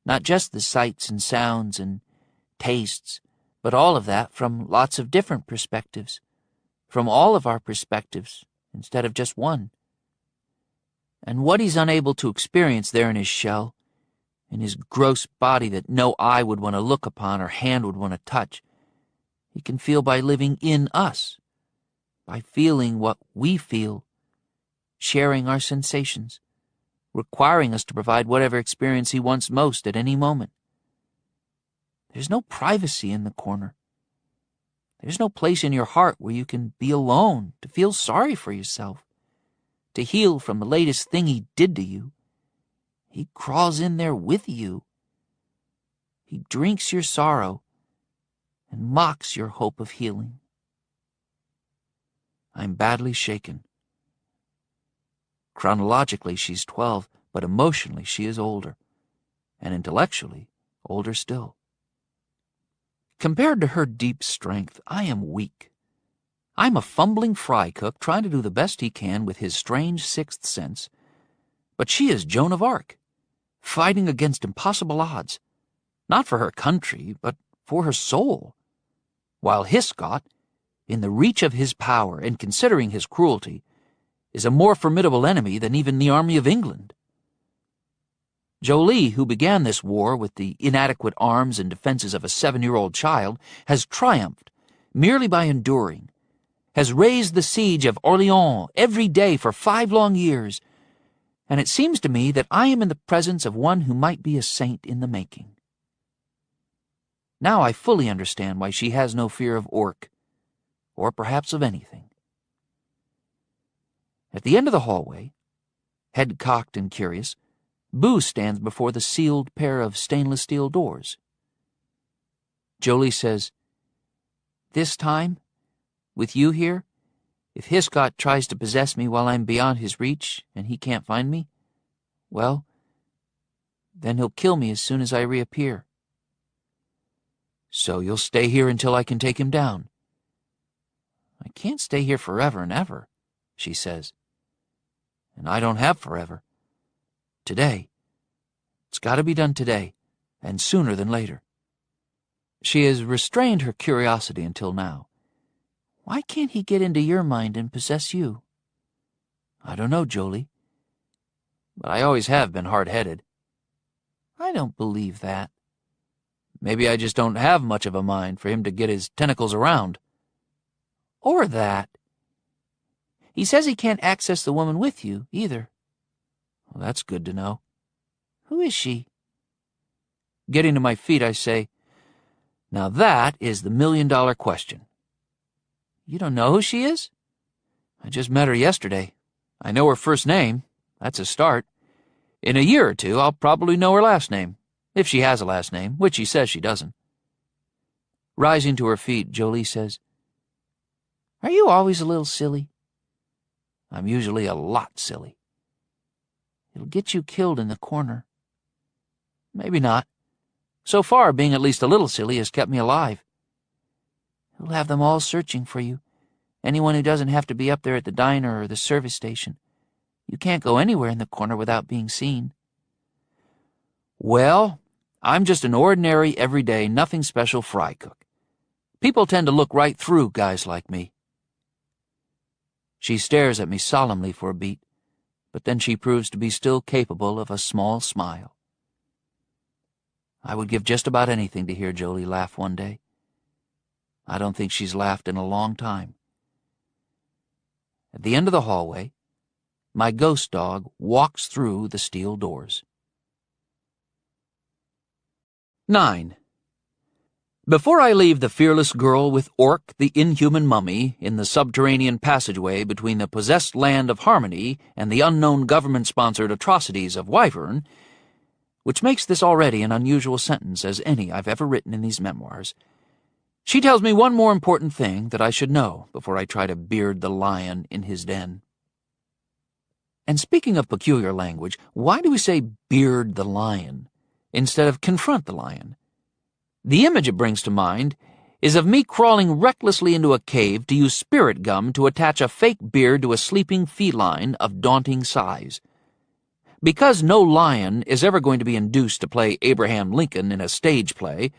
Not just the sights and sounds and tastes, but all of that from lots of different perspectives, from all of our perspectives, instead of just one. And what he's unable to experience there in his shell, in his gross body that no eye would want to look upon or hand would want to touch, he can feel by living in us, by feeling what we feel, sharing our sensations, requiring us to provide whatever experience he wants most at any moment. There's no privacy in the corner. There's no place in your heart where you can be alone, to feel sorry for yourself, to heal from the latest thing he did to you. He crawls in there with you. He drinks your sorrow and mocks your hope of healing. I'm badly shaken. Chronologically, she's 12, but emotionally she is older, and intellectually older still. Compared to her deep strength, I am weak. I'm a fumbling fry cook trying to do the best he can with his strange sixth sense, but she is Joan of Arc, fighting against impossible odds, not for her country, but for her soul, while Hiscott, in the reach of his power and considering his cruelty, is a more formidable enemy than even the army of England. Jolie, who began this war with the inadequate arms and defenses of a 7-year-old child, has triumphed merely by enduring, has raised the siege of Orleans every day for 5 long years, and it seems to me that I am in the presence of one who might be a saint in the making. Now I fully understand why she has no fear of Orc, or perhaps of anything. At the end of the hallway, head cocked and curious, Boo stands before the sealed pair of stainless steel doors. Jolie says, "This time, with you here, if Hiscott tries to possess me while I'm beyond his reach and he can't find me, well, then he'll kill me as soon as I reappear." "So you'll stay here until I can take him down?" "I can't stay here forever and ever," she says. "And I don't have forever. Today. It's got to be done today, and sooner than later." She has restrained her curiosity until now. Why can't he get into your mind and possess you? I don't know, Jolie. But I always have been hard-headed. I don't believe that. Maybe I just don't have much of a mind for him to get his tentacles around. Or that. He says he can't access the woman with you, either. Well, that's good to know. Who is she? Getting to my feet, I say, "Now that is the million-dollar question." You don't know who she is? I just met her yesterday. I know her first name. That's a start. In a year or two, I'll probably know her last name, if she has a last name, which she says she doesn't. Rising to her feet, Jolie says, "Are you always a little silly?" "I'm usually a lot silly." "It'll get you killed in the corner." "Maybe not. So far, being at least a little silly has kept me alive." "You'll have them all searching for you. Anyone who doesn't have to be up there at the diner or the service station. You can't go anywhere in the corner without being seen." "Well, I'm just an ordinary, everyday, nothing special fry cook. People tend to look right through guys like me." She stares at me solemnly for a beat, but then she proves to be still capable of a small smile. I would give just about anything to hear Jolie laugh one day. I don't think she's laughed in a long time. At the end of the hallway, my ghost dog walks through the steel doors. 9. Before I leave the fearless girl with Orc, the inhuman mummy, in the subterranean passageway between the possessed land of Harmony and the unknown government-sponsored atrocities of Wyvern, which makes this already an unusual sentence as any I've ever written in these memoirs, she tells me one more important thing that I should know before I try to beard the lion in his den. And speaking of peculiar language, why do we say beard the lion instead of confront the lion? The image it brings to mind is of me crawling recklessly into a cave to use spirit gum to attach a fake beard to a sleeping feline of daunting size. Because no lion is ever going to be induced to play Abraham Lincoln in a stage play,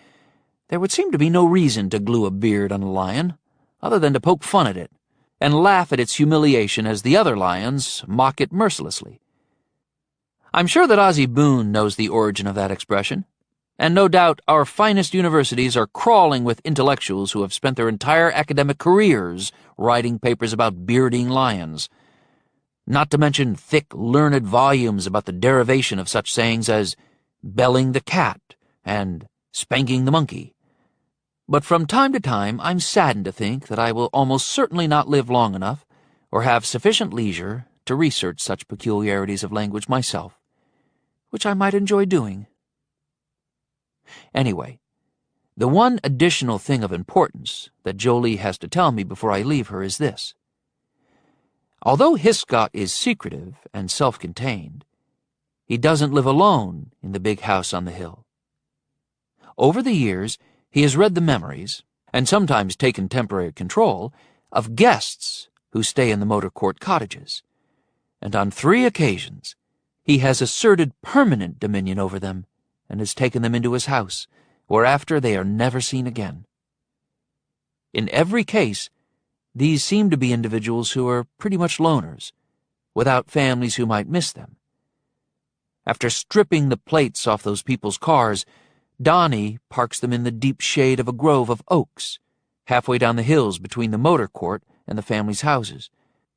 there would seem to be no reason to glue a beard on a lion, other than to poke fun at it, and laugh at its humiliation as the other lions mock it mercilessly. I'm sure that Ozzie Boone knows the origin of that expression, and no doubt our finest universities are crawling with intellectuals who have spent their entire academic careers writing papers about bearding lions, not to mention thick, learned volumes about the derivation of such sayings as belling the cat and spanking the monkey. But from time to time I'm saddened to think that I will almost certainly not live long enough or have sufficient leisure to research such peculiarities of language myself, which I might enjoy doing. Anyway, the one additional thing of importance that Jolie has to tell me before I leave her is this. Although Hiscott is secretive and self-contained, he doesn't live alone in the big house on the hill. Over the years, he has read the memories, and sometimes taken temporary control, of guests who stay in the motor court cottages, and on 3 occasions he has asserted permanent dominion over them and has taken them into his house, whereafter they are never seen again. In every case, these seem to be individuals who are pretty much loners, without families who might miss them. After stripping the plates off those people's cars, Donnie parks them in the deep shade of a grove of oaks, halfway down the hills between the motor court and the family's houses,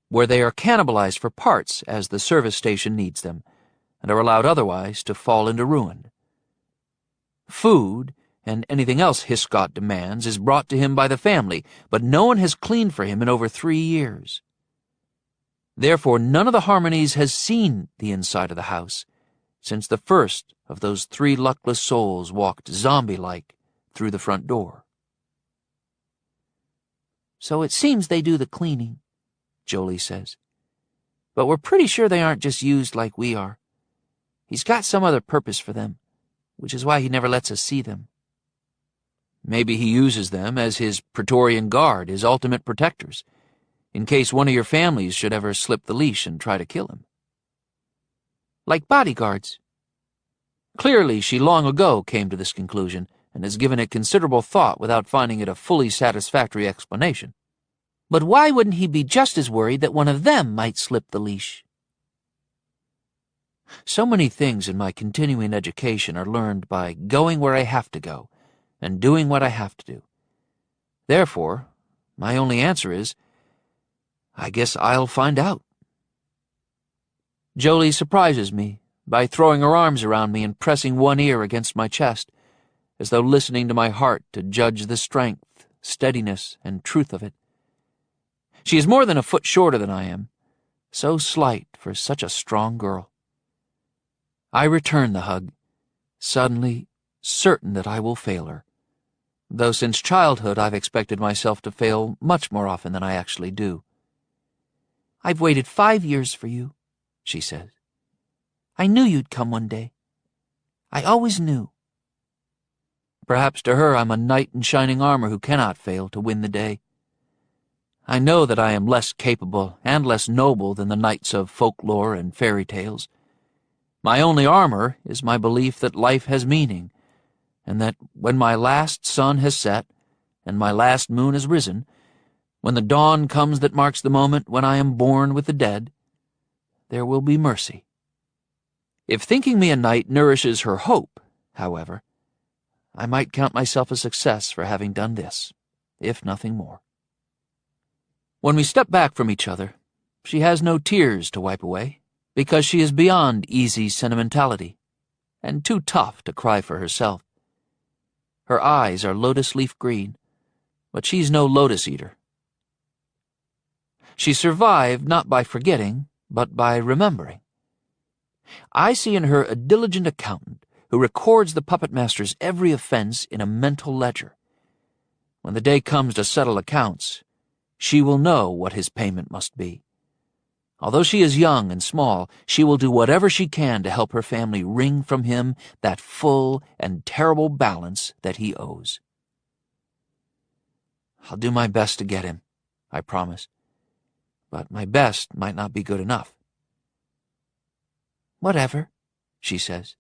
where they are cannibalized for parts as the service station needs them, and are allowed otherwise to fall into ruin. Food, and anything else Hiscott demands, is brought to him by the family, but no one has cleaned for him in over 3 years. Therefore, none of the Harmonies has seen the inside of the house, since the first of those 3 luckless souls walked zombie-like through the front door. "So it seems they do the cleaning," Jolie says. "But we're pretty sure they aren't just used like we are. He's got some other purpose for them, which is why he never lets us see them." "Maybe he uses them as his Praetorian Guard, his ultimate protectors, in case one of your families should ever slip the leash and try to kill him." "Like bodyguards." Clearly, she long ago came to this conclusion and has given it considerable thought without finding it a fully satisfactory explanation. "But why wouldn't he be just as worried that one of them might slip the leash?" So many things in my continuing education are learned by going where I have to go and doing what I have to do. Therefore, my only answer is, I guess I'll find out. Jolie surprises me by throwing her arms around me and pressing one ear against my chest, as though listening to my heart to judge the strength, steadiness, and truth of it. She is more than a foot shorter than I am, so slight for such a strong girl. I return the hug, suddenly certain that I will fail her, though since childhood I've expected myself to fail much more often than I actually do. "I've waited 5 years for you," she says. "I knew you'd come one day. I always knew." Perhaps to her I'm a knight in shining armor who cannot fail to win the day. I know that I am less capable and less noble than the knights of folklore and fairy tales. My only armor is my belief that life has meaning, and that when my last sun has set and my last moon has risen, when the dawn comes that marks the moment when I am born with the dead, there will be mercy. If thinking me a knight nourishes her hope, however, I might count myself a success for having done this, if nothing more. When we step back from each other, she has no tears to wipe away, because she is beyond easy sentimentality, and too tough to cry for herself. Her eyes are lotus leaf green, but she's no lotus eater. She survived not by forgetting, but by remembering. I see in her a diligent accountant who records the puppet master's every offense in a mental ledger. When the day comes to settle accounts, she will know what his payment must be. Although she is young and small, she will do whatever she can to help her family wring from him that full and terrible balance that he owes. I'll do my best to get him, I promise. But my best might not be good enough. "Whatever," she says.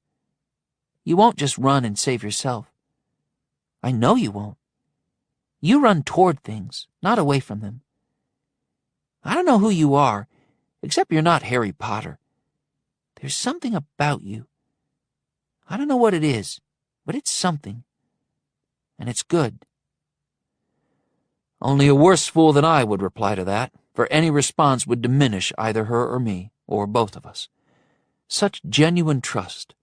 "You won't just run and save yourself. I know you won't. You run toward things, not away from them. I don't know who you are, except you're not Harry Potter. There's something about you. I don't know what it is, but it's something. And it's good." Only a worse fool than I would reply to that, for any response would diminish either her or me, or both of us. Such genuine trust,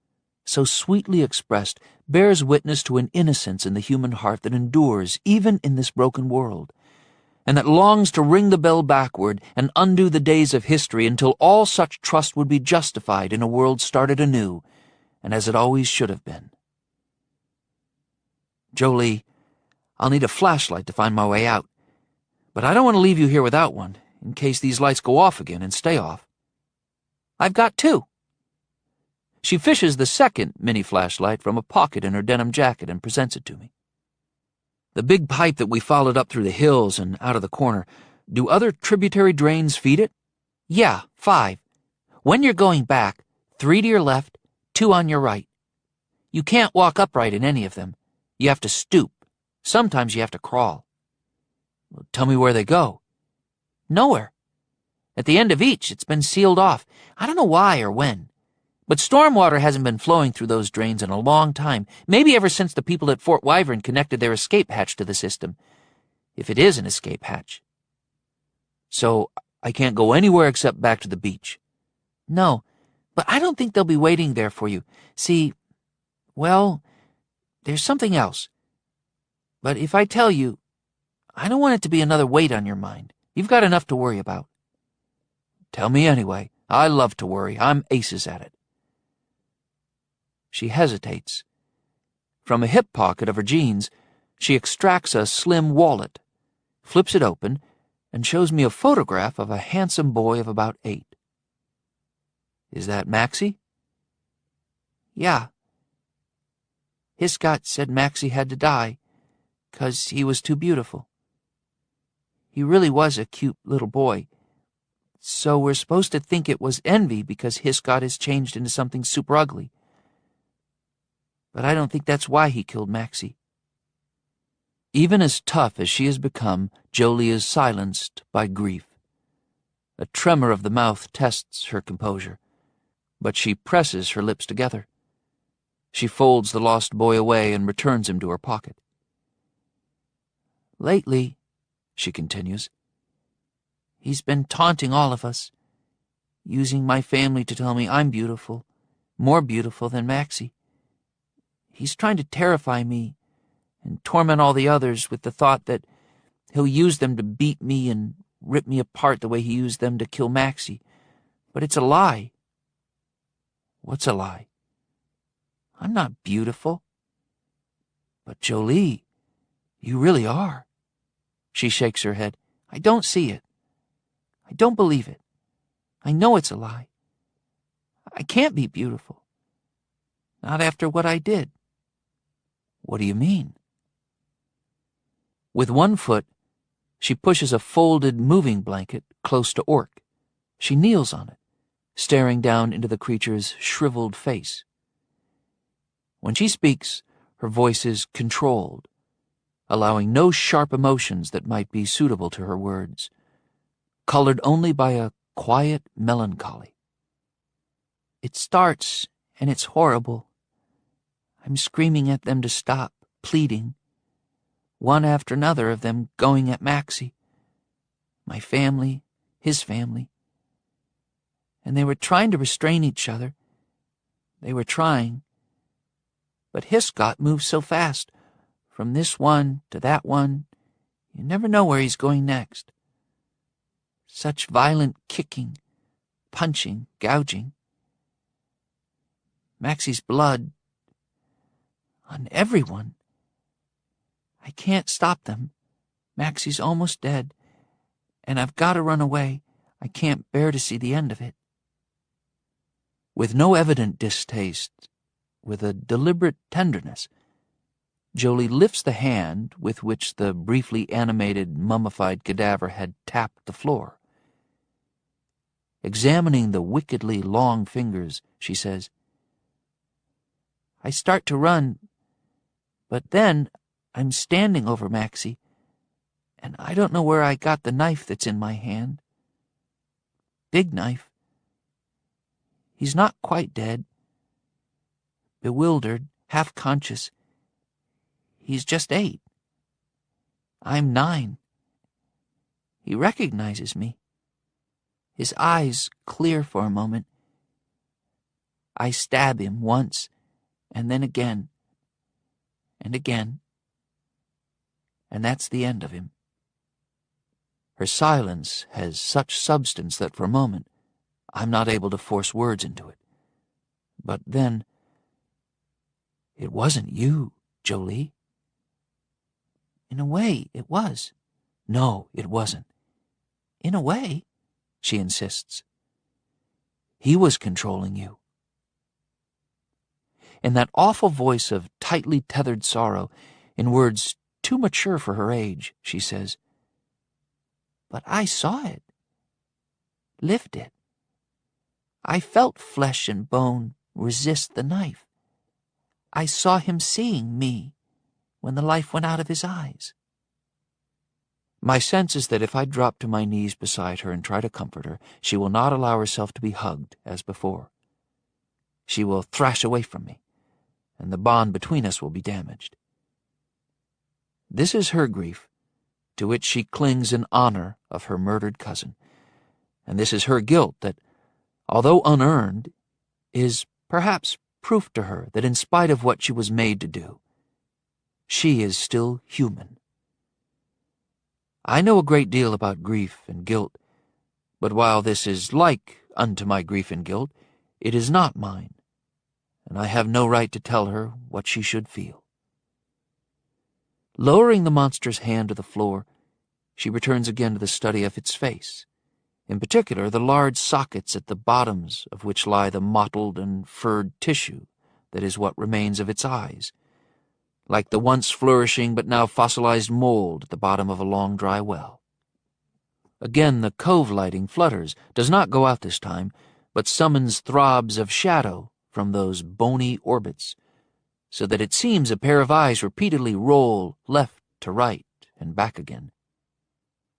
so sweetly expressed, bears witness to an innocence in the human heart that endures even in this broken world, and that longs to ring the bell backward and undo the days of history until all such trust would be justified in a world started anew, and as it always should have been. Jolie, I'll need a flashlight to find my way out, but I don't want to leave you here without one, in case these lights go off again and stay off. "I've got 2. She fishes the second mini flashlight from a pocket in her denim jacket and presents it to me. "The big pipe that we followed up through the hills and out of the corner, do other tributary drains feed it?" "Yeah, 5. When you're going back, 3 to your left, 2 on your right. You can't walk upright in any of them. You have to stoop. Sometimes you have to crawl." Well, tell me where they go. "Nowhere. At the end of each, it's been sealed off. I don't know why or when. But stormwater hasn't been flowing through those drains in a long time, maybe ever since the people at Fort Wyvern connected their escape hatch to the system. If it is an escape hatch." "So I can't go anywhere except back to the beach?" "No, but I don't think they'll be waiting there for you. See, well, there's something else. But if I tell you, I don't want it to be another weight on your mind. You've got enough to worry about." "Tell me anyway. I love to worry. I'm aces at it." She hesitates. From a hip pocket of her jeans, she extracts a slim wallet, flips it open, and shows me a photograph of a handsome boy of about 8. "Is that Maxie?" "Yeah. Hiscott said Maxie had to die, 'cause he was too beautiful. He really was a cute little boy. So we're supposed to think it was envy because Hiscott is changed into something super ugly. But I don't think that's why he killed Maxie." Even as tough as she has become, Jolie is silenced by grief. A tremor of the mouth tests her composure, but she presses her lips together. She folds the lost boy away and returns him to her pocket. "Lately," she continues, "he's been taunting all of us, using my family to tell me I'm beautiful, more beautiful than Maxie. He's trying to terrify me and torment all the others with the thought that he'll use them to beat me and rip me apart the way he used them to kill Maxie. But it's a lie." "What's a lie?" "I'm not beautiful." "But Jolie, You really are. She shakes her head. I don't see it. I don't believe it. I know it's a lie. I can't be beautiful. Not after what I did. What do you mean? With one foot, she pushes a folded moving blanket close to Orc. She kneels on it, staring down into the creature's shriveled face. When she speaks, her voice is controlled, allowing no sharp emotions that might be suitable to her words, colored only by a quiet melancholy. It starts, and it's horrible. I'm screaming at them to stop, pleading, one after another of them going at Maxie, my family, his family. And they were trying to restrain each other. They were trying. But Hiscott moves so fast, from this one to that one, you never know where he's going next. Such violent kicking, punching, gouging. Maxie's blood on everyone. I can't stop them. Maxie's almost dead, and I've got to run away. I can't bear to see the end of it. With no evident distaste, with a deliberate tenderness, Jolie lifts the hand with which the briefly animated, mummified cadaver had tapped the floor. Examining the wickedly long fingers, she says, I start to run, but then I'm standing over Maxie, and I don't know where I got the knife that's in my hand. Big knife. He's not quite dead. Bewildered, half-conscious. He's just 8. I'm 9. He recognizes me. His eyes clear for a moment. I stab him once, and then again, and again. And that's the end of him. Her silence has such substance that for a moment I'm not able to force words into it. But then, it wasn't you, Jolie. In a way, it was. No, it wasn't. In a way, she insists. He was controlling you. In that awful voice of tightly tethered sorrow, in words too mature for her age, she says, But I saw it. Lived it. I felt flesh and bone resist the knife. I saw him seeing me when the life went out of his eyes. My sense is that if I drop to my knees beside her and try to comfort her, she will not allow herself to be hugged as before. She will thrash away from me, and the bond between us will be damaged. This is her grief, to which she clings in honor of her murdered cousin, and this is her guilt that, although unearned, is perhaps proof to her that in spite of what she was made to do, she is still human. I know a great deal about grief and guilt, but while this is like unto my grief and guilt, it is not mine, and I have no right to tell her what she should feel. Lowering the monster's hand to the floor, she returns again to the study of its face, in particular the large sockets at the bottoms of which lie the mottled and furred tissue that is what remains of its eyes, like the once flourishing but now fossilized mold at the bottom of a long dry well. Again the cove lighting flutters, does not go out this time, but summons throbs of shadow from those bony orbits, so that it seems a pair of eyes repeatedly roll left to right and back again.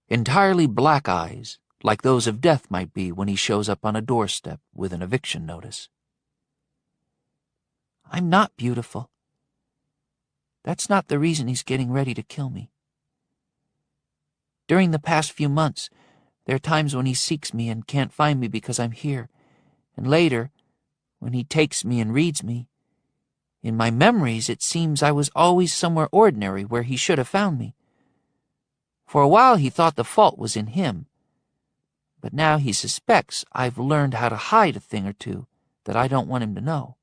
Entirely black eyes, like those of Death might be when he shows up on a doorstep with an eviction notice. I'm not beautiful. That's not the reason he's getting ready to kill me. During the past few months, there are times when he seeks me and can't find me because I'm here, and later, when he takes me and reads me, in my memories it seems I was always somewhere ordinary where he should have found me. For a while he thought the fault was in him, but now he suspects I've learned how to hide a thing or two that I don't want him to know.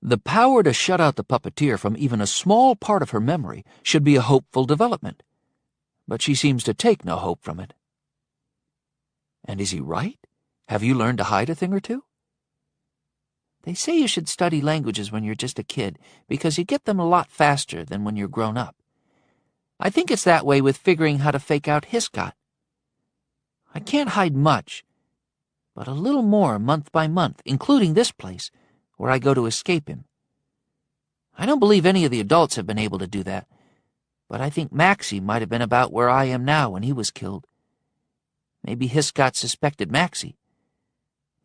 The power to shut out the puppeteer from even a small part of her memory should be a hopeful development, but she seems to take no hope from it. And is he right? Have you learned to hide a thing or two? They say you should study languages when you're just a kid because you get them a lot faster than when you're grown up. I think it's that way with figuring how to fake out Hiscott. I can't hide much, but a little more month by month, including this place, where I go to escape him. I don't believe any of the adults have been able to do that, but I think Maxie might have been about where I am now when he was killed. Maybe Hiscott suspected Maxie.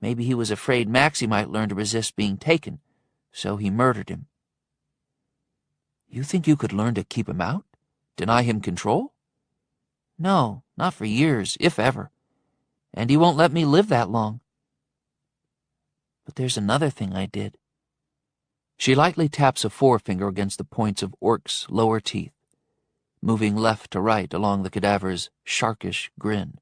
Maybe he was afraid Maxie might learn to resist being taken, so he murdered him. You think you could learn to keep him out? Deny him control? No, not for years, if ever. And he won't let me live that long. But there's another thing I did. She lightly taps a forefinger against the points of Orc's lower teeth, moving left to right along the cadaver's sharkish grin.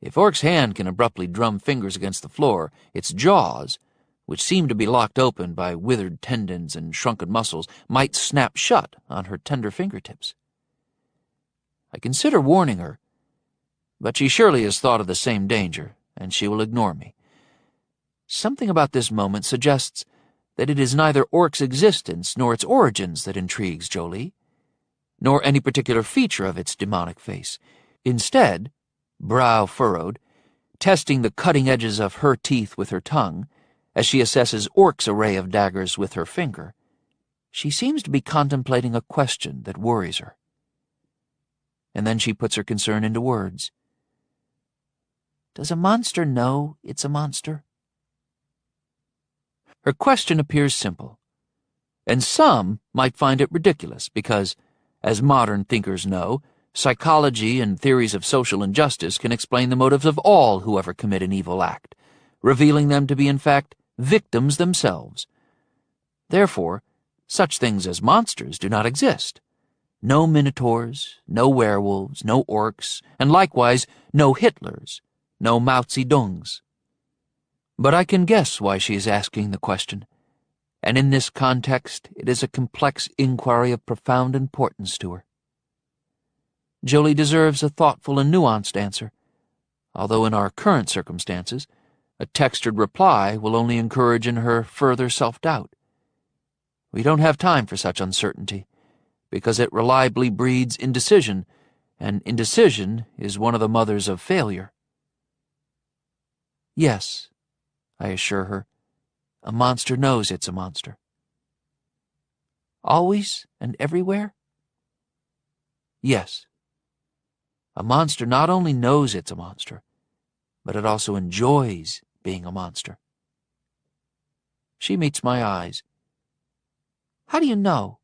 If Orc's hand can abruptly drum fingers against the floor, its jaws, which seem to be locked open by withered tendons and shrunken muscles, might snap shut on her tender fingertips. I consider warning her, but she surely has thought of the same danger, and she will ignore me. Something about this moment suggests that it is neither Orc's existence nor its origins that intrigues Jolie, nor any particular feature of its demonic face. Instead, brow furrowed, testing the cutting edges of her teeth with her tongue, as she assesses Orc's array of daggers with her finger, she seems to be contemplating a question that worries her. And then she puts her concern into words. Does a monster know it's a monster? Her question appears simple, and some might find it ridiculous because, as modern thinkers know, psychology and theories of social injustice can explain the motives of all who ever commit an evil act, revealing them to be, in fact, victims themselves. Therefore, such things as monsters do not exist. No minotaurs, no werewolves, no orcs, and likewise no Hitlers, no Mao Zedongs. But I can guess why she is asking the question, and in this context it is a complex inquiry of profound importance to her. Jolie deserves a thoughtful and nuanced answer, although in our current circumstances, a textured reply will only encourage in her further self-doubt. We don't have time for such uncertainty, because it reliably breeds indecision, and indecision is one of the mothers of failure. Yes, I assure her, a monster knows it's a monster. Always and everywhere? Yes. A monster not only knows it's a monster, but it also enjoys being a monster. She meets my eyes. How do you know?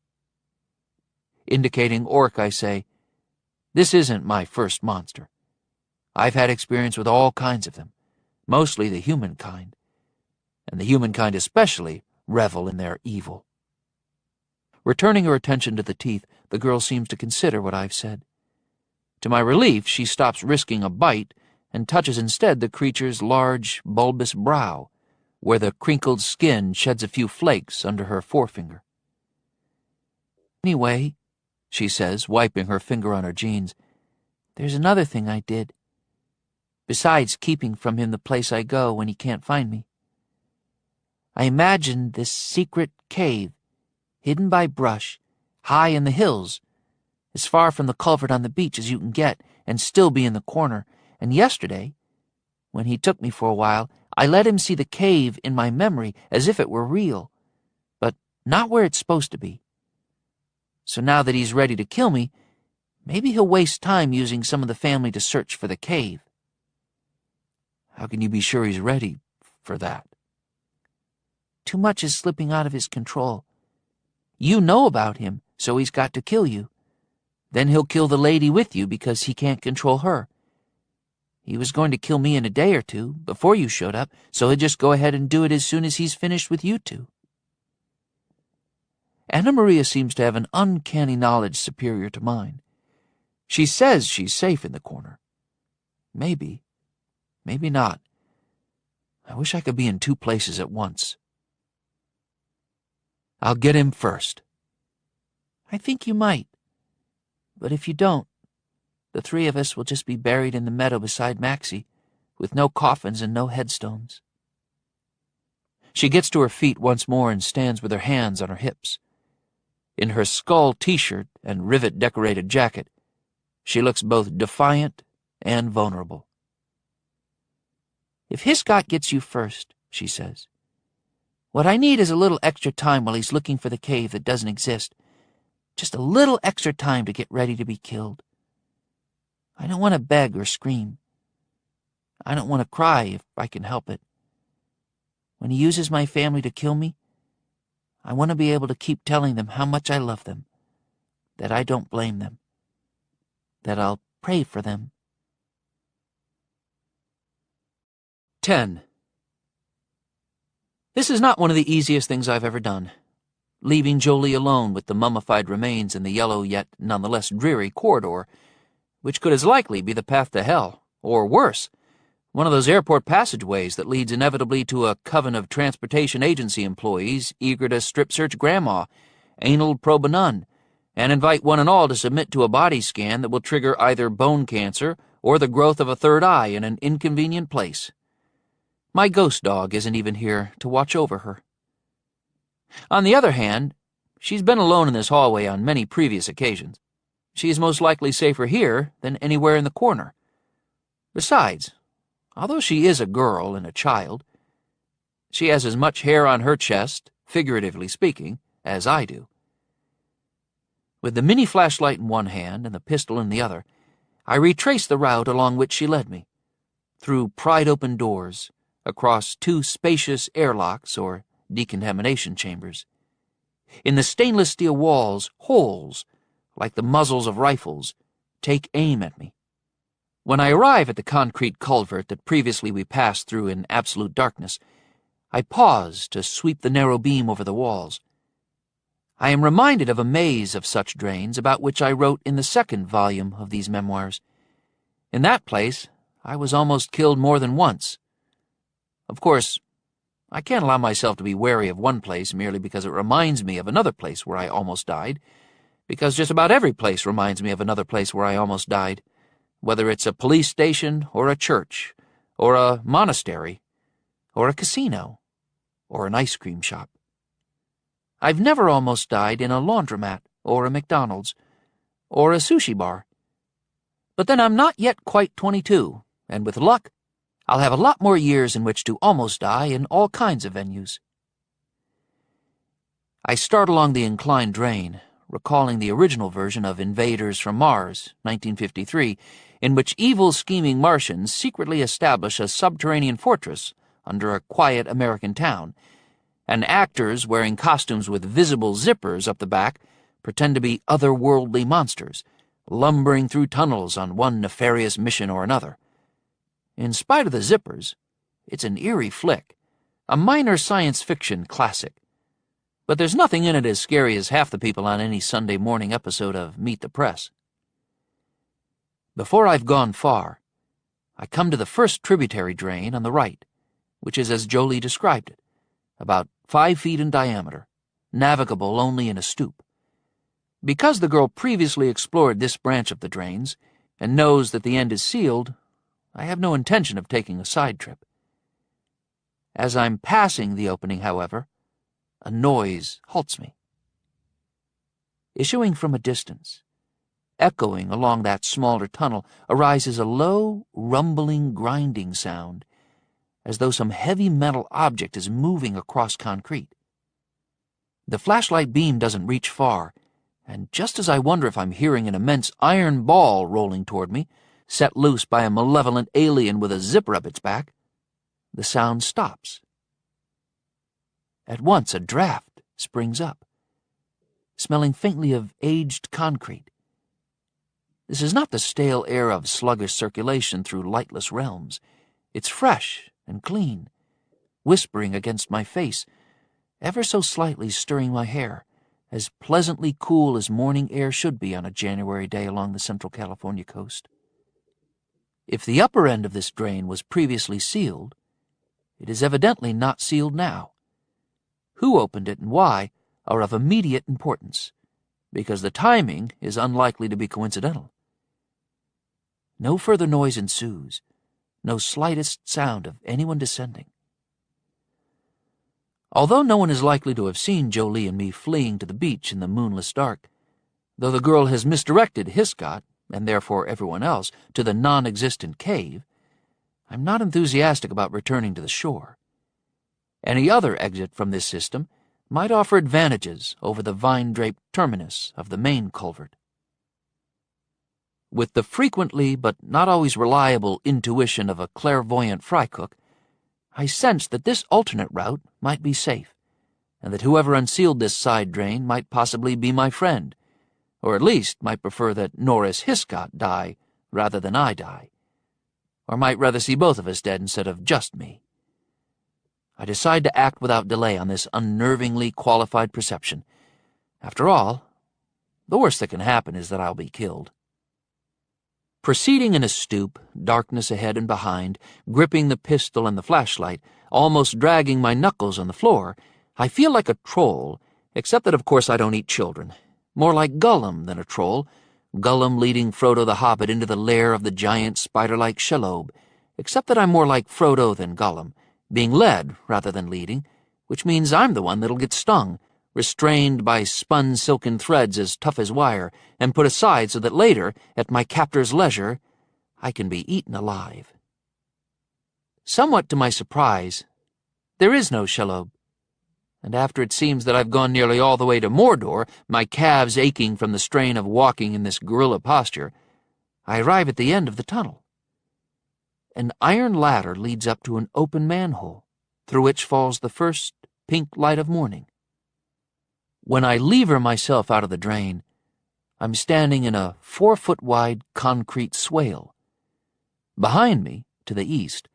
Indicating Orc, I say, this isn't my first monster. I've had experience with all kinds of them, mostly the humankind, and the humankind especially revel in their evil. Returning her attention to the teeth, the girl seems to consider what I've said. To my relief, she stops risking a bite and touches instead the creature's large, bulbous brow, where the crinkled skin sheds a few flakes under her forefinger. Anyway, she says, wiping her finger on her jeans, there's another thing I did, besides keeping from him the place I go when he can't find me. I imagined this secret cave, hidden by brush, high in the hills, as far from the culvert on the beach as you can get, and still be in the corner. And yesterday, when he took me for a while, I let him see the cave in my memory as if it were real, but not where it's supposed to be. So now that he's ready to kill me, maybe he'll waste time using some of the family to search for the cave. How can you be sure he's ready for that? Too much is slipping out of his control. You know about him, so he's got to kill you. Then he'll kill the lady with you because he can't control her. He was going to kill me in a day or two, before you showed up, so he'll just go ahead and do it as soon as he's finished with you two. Anna Maria seems to have an uncanny knowledge superior to mine. She says she's safe in the corner. Maybe. Maybe not. I wish I could be in two places at once. I'll get him first." "I think you might. But if you don't, the three of us will just be buried in the meadow beside Maxie, with no coffins and no headstones." She gets to her feet once more and stands with her hands on her hips. In her skull t-shirt and rivet-decorated jacket, she looks both defiant and vulnerable. "If Hiscott gets you first," she says, "what I need is a little extra time while he's looking for the cave that doesn't exist. Just a little extra time to get ready to be killed. I don't want to beg or scream. I don't want to cry if I can help it. When he uses my family to kill me, I want to be able to keep telling them how much I love them, that I don't blame them, that I'll pray for them." 10. This is not one of the easiest things I've ever done. Leaving Jolie alone with the mummified remains in the yellow yet nonetheless dreary corridor, which could as likely be the path to hell, or worse, one of those airport passageways that leads inevitably to a coven of transportation agency employees eager to strip-search Grandma, anal probe a nun, and invite one and all to submit to a body scan that will trigger either bone cancer or the growth of a third eye in an inconvenient place. My ghost dog isn't even here to watch over her. On the other hand, she's been alone in this hallway on many previous occasions. She is most likely safer here than anywhere in the corner. Besides, although she is a girl and a child, she has as much hair on her chest, figuratively speaking, as I do. With the mini flashlight in one hand and the pistol in the other, I retrace the route along which she led me, through pried-open doors, across two spacious airlocks or decontamination chambers. In the stainless steel walls, holes, like the muzzles of rifles, take aim at me. When I arrive at the concrete culvert that previously we passed through in absolute darkness, I pause to sweep the narrow beam over the walls. I am reminded of a maze of such drains about which I wrote in the second volume of these memoirs. In that place, I was almost killed more than once. Of course, I can't allow myself to be wary of one place merely because it reminds me of another place where I almost died, because just about every place reminds me of another place where I almost died, whether it's a police station or a church or a monastery or a casino or an ice cream shop. I've never almost died in a laundromat or a McDonald's or a sushi bar. But then I'm not yet quite 22, and with luck, I'll have a lot more years in which to almost die in all kinds of venues. I start along the inclined drain, recalling the original version of Invaders from Mars, 1953, in which evil scheming Martians secretly establish a subterranean fortress under a quiet American town, and actors wearing costumes with visible zippers up the back pretend to be otherworldly monsters, lumbering through tunnels on one nefarious mission or another. In spite of the zippers, it's an eerie flick, a minor science fiction classic. But there's nothing in it as scary as half the people on any Sunday morning episode of Meet the Press. Before I've gone far, I come to the first tributary drain on the right, which is as Jolie described it, about 5 feet in diameter, navigable only in a stoop. Because the girl previously explored this branch of the drains and knows that the end is sealed, I have no intention of taking a side trip. As I'm passing the opening, however, a noise halts me. Issuing from a distance, echoing along that smaller tunnel, arises a low, rumbling, grinding sound, as though some heavy metal object is moving across concrete. The flashlight beam doesn't reach far, and just as I wonder if I'm hearing an immense iron ball rolling toward me, set loose by a malevolent alien with a zipper up its back, the sound stops. At once a draft springs up, smelling faintly of aged concrete. This is not the stale air of sluggish circulation through lightless realms. It's fresh and clean, whispering against my face, ever so slightly stirring my hair, as pleasantly cool as morning air should be on a January day along the Central California coast. If the upper end of this drain was previously sealed, it is evidently not sealed now. Who opened it and why, are of immediate importance, because the timing is unlikely to be coincidental. No further noise ensues, no slightest sound of anyone descending. Although no one is likely to have seen Jolie and me fleeing to the beach in the moonless dark, though the girl has misdirected Hiscott, and therefore everyone else, to the non-existent cave, I'm not enthusiastic about returning to the shore. Any other exit from this system might offer advantages over the vine-draped terminus of the main culvert. With the frequently but not always reliable intuition of a clairvoyant fry cook, I sensed that this alternate route might be safe, and that whoever unsealed this side drain might possibly be my friend, or at least might prefer that Norris Hiscott die rather than I die, or might rather see both of us dead instead of just me. I decide to act without delay on this unnervingly qualified perception. After all, the worst that can happen is that I'll be killed. Proceeding in a stoop, darkness ahead and behind, gripping the pistol and the flashlight, almost dragging my knuckles on the floor, I feel like a troll, except that of course I don't eat children. More like Gollum than a troll, Gollum leading Frodo the Hobbit into the lair of the giant spider-like Shelob, except that I'm more like Frodo than Gollum, being led rather than leading, which means I'm the one that'll get stung, restrained by spun silken threads as tough as wire, and put aside so that later, at my captor's leisure, I can be eaten alive. Somewhat to my surprise, there is no Shelob, and after it seems that I've gone nearly all the way to Mordor, my calves aching from the strain of walking in this gorilla posture, I arrive at the end of the tunnel. An iron ladder leads up to an open manhole, through which falls the first pink light of morning. When I lever myself out of the drain, I'm standing in a 4-foot-wide concrete swale. Behind me, to the east,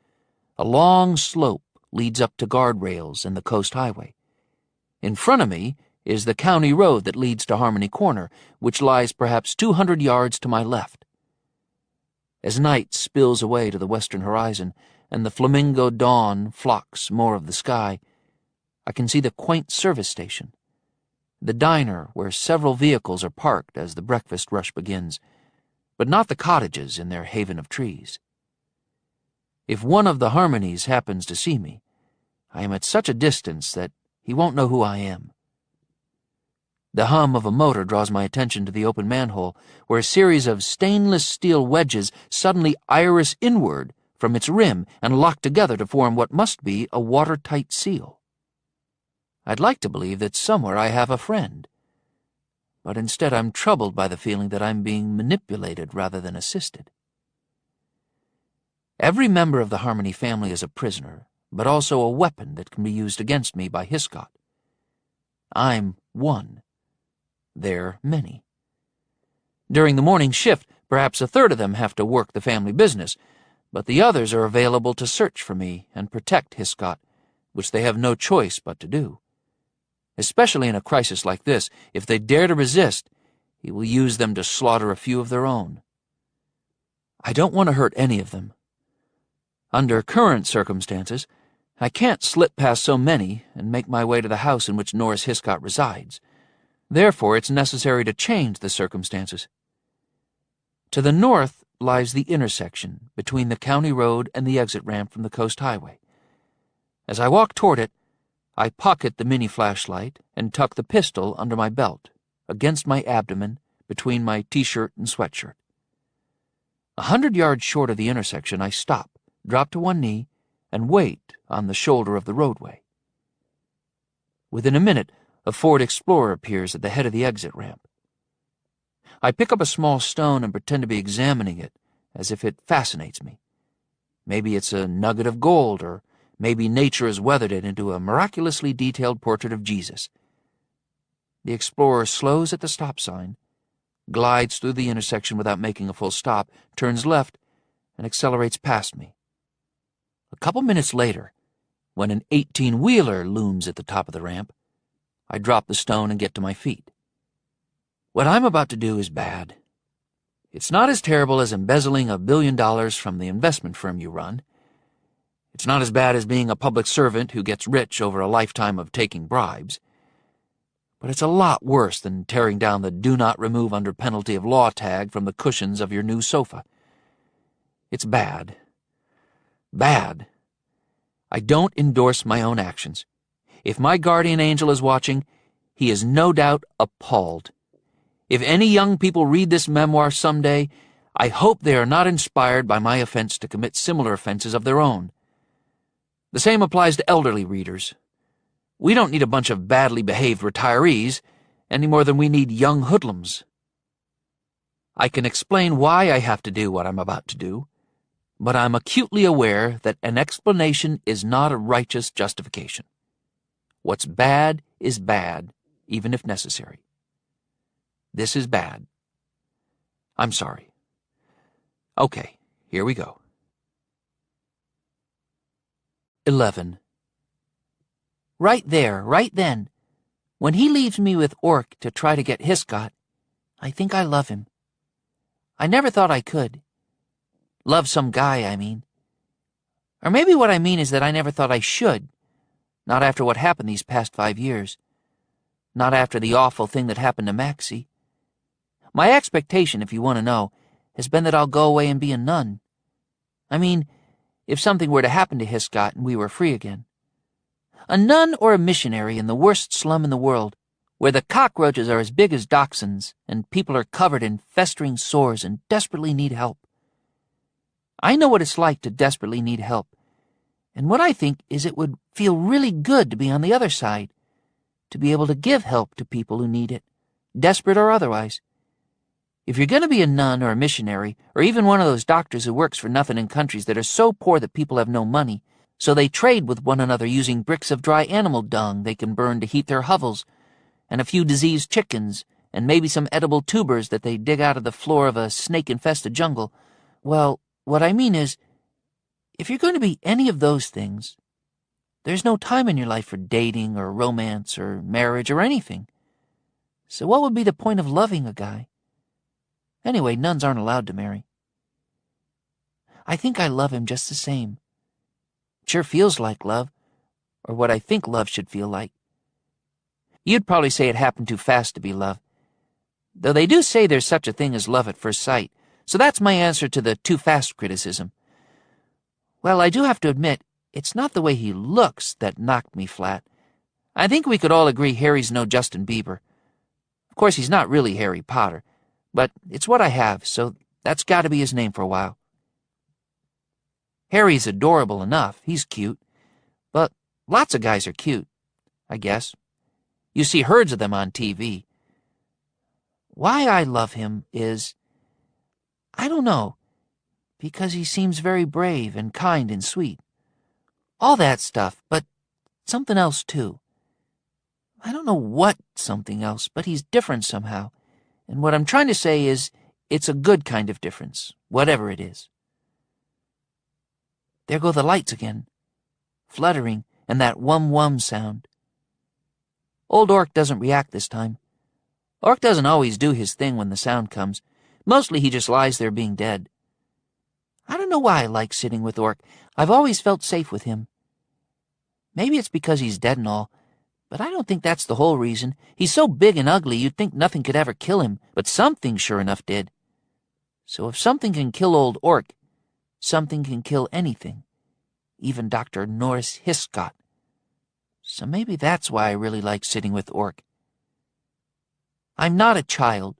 a long slope leads up to guardrails and the coast highway. In front of me is the county road that leads to Harmony Corner, which lies perhaps 200 yards to my left. As night spills away to the western horizon and the flamingo dawn flocks more of the sky, I can see the quaint service station, the diner where several vehicles are parked as the breakfast rush begins, but not the cottages in their haven of trees. If one of the Harmonies happens to see me, I am at such a distance that he won't know who I am. The hum of a motor draws my attention to the open manhole, where a series of stainless steel wedges suddenly iris inward from its rim and lock together to form what must be a watertight seal. I'd like to believe that somewhere I have a friend, but instead I'm troubled by the feeling that I'm being manipulated rather than assisted. Every member of the Harmony family is a prisoner, but also a weapon that can be used against me by Hiscott. I'm one. They're many. During the morning shift, perhaps a third of them have to work the family business, but the others are available to search for me and protect Hiscott, which they have no choice but to do. Especially in a crisis like this, if they dare to resist, he will use them to slaughter a few of their own. I don't want to hurt any of them. Under current circumstances, I can't slip past so many and make my way to the house in which Norris Hiscott resides. Therefore, it's necessary to change the circumstances. To the north lies the intersection between the county road and the exit ramp from the coast highway. As I walk toward it, I pocket the mini flashlight and tuck the pistol under my belt, against my abdomen, between my t-shirt and sweatshirt. 100 yards short of the intersection, I stop, drop to one knee, and wait on the shoulder of the roadway. Within a minute, a Ford Explorer appears at the head of the exit ramp. I pick up a small stone and pretend to be examining it, as if it fascinates me. Maybe it's a nugget of gold, or maybe nature has weathered it into a miraculously detailed portrait of Jesus. The Explorer slows at the stop sign, glides through the intersection without making a full stop, turns left, and accelerates past me. A couple minutes later, when an 18-wheeler looms at the top of the ramp, I drop the stone and get to my feet. What I'm about to do is bad. It's not as terrible as embezzling $1 billion from the investment firm you run. It's not as bad as being a public servant who gets rich over a lifetime of taking bribes. but it's a lot worse than tearing down the "Do Not Remove Under Penalty of Law" tag from the cushions of your new sofa. It's bad. Bad. I don't endorse my own actions. If my guardian angel is watching, he is no doubt appalled. If any young people read this memoir someday, I hope they are not inspired by my offense to commit similar offenses of their own. The same applies to elderly readers. We don't need a bunch of badly behaved retirees any more than we need young hoodlums. I can explain why I have to do what I'm about to do, but I'm acutely aware that an explanation is not a righteous justification. What's bad is bad, even if necessary. This is bad. I'm sorry. Okay, here we go. 11. Right there, right then, when he leaves me with Orc to try to get Hiscott, I think I love him. I never thought I could. Love some guy, I mean. Or maybe what I mean is that I never thought I should, not after what happened these past 5 years. Not after the awful thing that happened to Maxie. My expectation, if you want to know, has been that I'll go away and be a nun. I mean, if something were to happen to Hiscott and we were free again. A nun or a missionary in the worst slum in the world, where the cockroaches are as big as dachshunds and people are covered in festering sores and desperately need help. I know what it's like to desperately need help, and what I think is it would feel really good to be on the other side, to be able to give help to people who need it, desperate or otherwise. If you're going to be a nun or a missionary, or even one of those doctors who works for nothing in countries that are so poor that people have no money, so they trade with one another using bricks of dry animal dung they can burn to heat their hovels, and a few diseased chickens, and maybe some edible tubers that they dig out of the floor of a snake-infested jungle, well, what I mean is, if you're going to be any of those things, there's no time in your life for dating or romance or marriage or anything. So what would be the point of loving a guy? Anyway, nuns aren't allowed to marry. I think I love him just the same. It sure feels like love, or what I think love should feel like. You'd probably say it happened too fast to be love, though they do say there's such a thing as love at first sight, so that's my answer to the too fast criticism. Well, I do have to admit, it's not the way he looks that knocked me flat. I think we could all agree Harry's no Justin Bieber. Of course, he's not really Harry Potter, but it's what I have, so that's got to be his name for a while. Harry's adorable enough, he's cute, but lots of guys are cute, I guess. You see herds of them on TV. Why I love him is, I don't know, because he seems very brave and kind and sweet. All that stuff, but something else too. I don't know what something else, but he's different somehow. And what I'm trying to say is, it's a good kind of difference, whatever it is. There go the lights again, fluttering, and that wum-wum sound. Old Orc doesn't react this time. Orc doesn't always do his thing when the sound comes. Mostly he just lies there being dead. I don't know why I like sitting with Orc. I've always felt safe with him. Maybe it's because he's dead and all, but I don't think that's the whole reason. He's so big and ugly you'd think nothing could ever kill him, but something sure enough did. So if something can kill old Orc, something can kill anything, even Dr. Norris Hiscott. So maybe that's why I really like sitting with Orc. I'm not a child,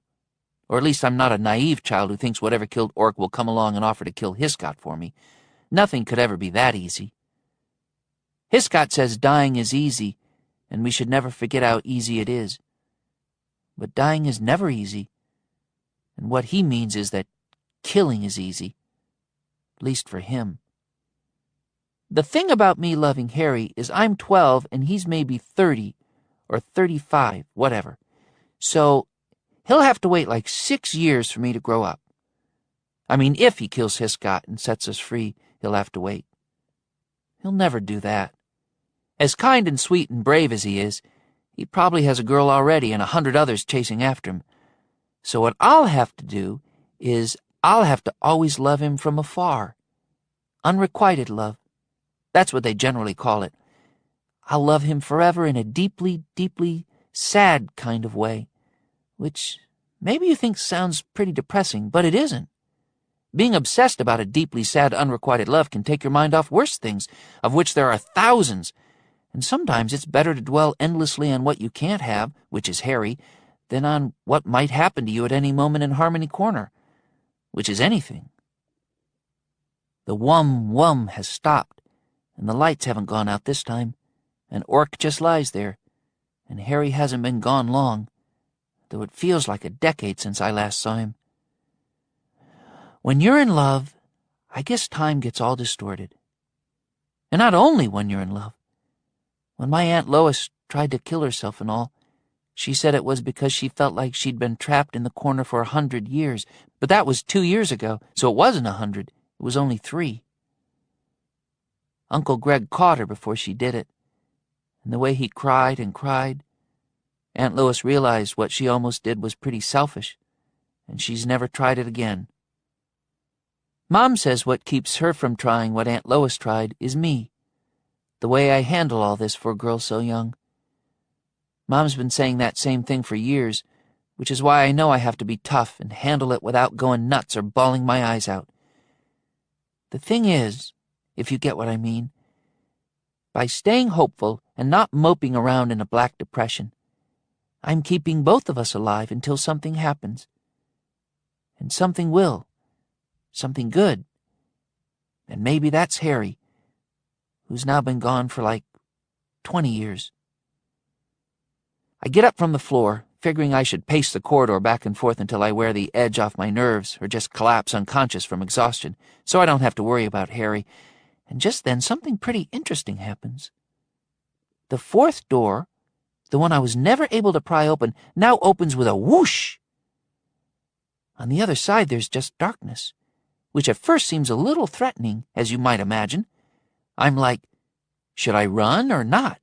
or at least I'm not a naive child who thinks whatever killed Orc will come along and offer to kill Hiscott for me. Nothing could ever be that easy. Hiscott says dying is easy, and we should never forget how easy it is. But dying is never easy, and what he means is that killing is easy, at least for him. The thing about me loving Harry is I'm 12 and he's maybe 30 or 35, whatever. So he'll have to wait like 6 years for me to grow up. I mean, if he kills Hiscott and sets us free, he'll have to wait. He'll never do that. As kind and sweet and brave as he is, he probably has a girl already and 100 others chasing after him. So what I'll have to do is I'll have to always love him from afar. Unrequited love. That's what they generally call it. I'll love him forever in a deeply, deeply sad kind of way, which maybe you think sounds pretty depressing, but it isn't. Being obsessed about a deeply sad, unrequited love can take your mind off worse things, of which there are thousands, and sometimes it's better to dwell endlessly on what you can't have, which is Harry, than on what might happen to you at any moment in Harmony Corner, which is anything. The wum-wum has stopped, and the lights haven't gone out this time, and Orc just lies there, and Harry hasn't been gone long, though it feels like a decade since I last saw him. When you're in love, I guess time gets all distorted. And not only when you're in love. When my Aunt Lois tried to kill herself and all, she said it was because she felt like she'd been trapped in the corner for 100 years, but that was 2 years ago, so it wasn't 100, it was only 3. Uncle Greg caught her before she did it, and the way he cried and cried, Aunt Lois realized what she almost did was pretty selfish, and she's never tried it again. Mom says what keeps her from trying what Aunt Lois tried is me, the way I handle all this for a girl so young. Mom's been saying that same thing for years, which is why I know I have to be tough and handle it without going nuts or bawling my eyes out. The thing is, if you get what I mean, by staying hopeful and not moping around in a black depression, I'm keeping both of us alive until something happens. And something will. Something good. And maybe that's Harry, who's now been gone for like 20 years. I get up from the floor, figuring I should pace the corridor back and forth until I wear the edge off my nerves or just collapse unconscious from exhaustion, so I don't have to worry about Harry. And just then something pretty interesting happens. The 4th door, the one I was never able to pry open, now opens with a whoosh. On the other side there's just darkness, which at first seems a little threatening, as you might imagine. I'm like, should I run or not?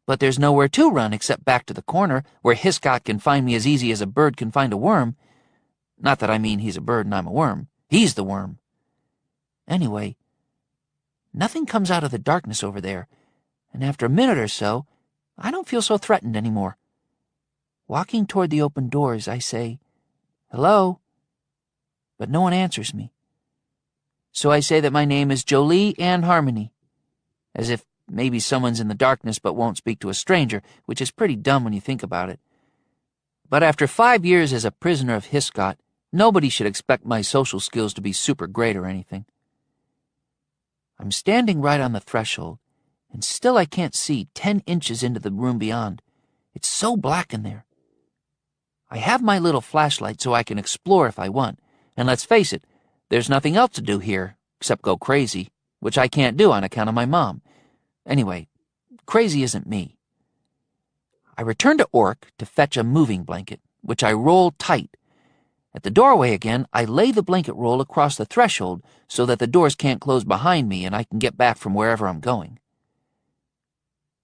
But there's nowhere to run except back to the corner, where Hiscott can find me as easy as a bird can find a worm. Not that I mean he's a bird and I'm a worm. He's the worm. Anyway, nothing comes out of the darkness over there, and after a minute or so, I don't feel so threatened anymore. Walking toward the open doors, I say, "Hello?" But no one answers me. So I say that my name is Jolie Ann Harmony, as if maybe someone's in the darkness but won't speak to a stranger, which is pretty dumb when you think about it. But after 5 years as a prisoner of Hiscott, nobody should expect my social skills to be super great or anything. I'm standing right on the threshold, and still I can't see 10 inches into the room beyond. It's so black in there. I have my little flashlight so I can explore if I want, and let's face it, there's nothing else to do here except go crazy, which I can't do on account of my mom. Anyway, crazy isn't me. I return to Orc to fetch a moving blanket, which I roll tight. At the doorway again, I lay the blanket roll across the threshold so that the doors can't close behind me and I can get back from wherever I'm going.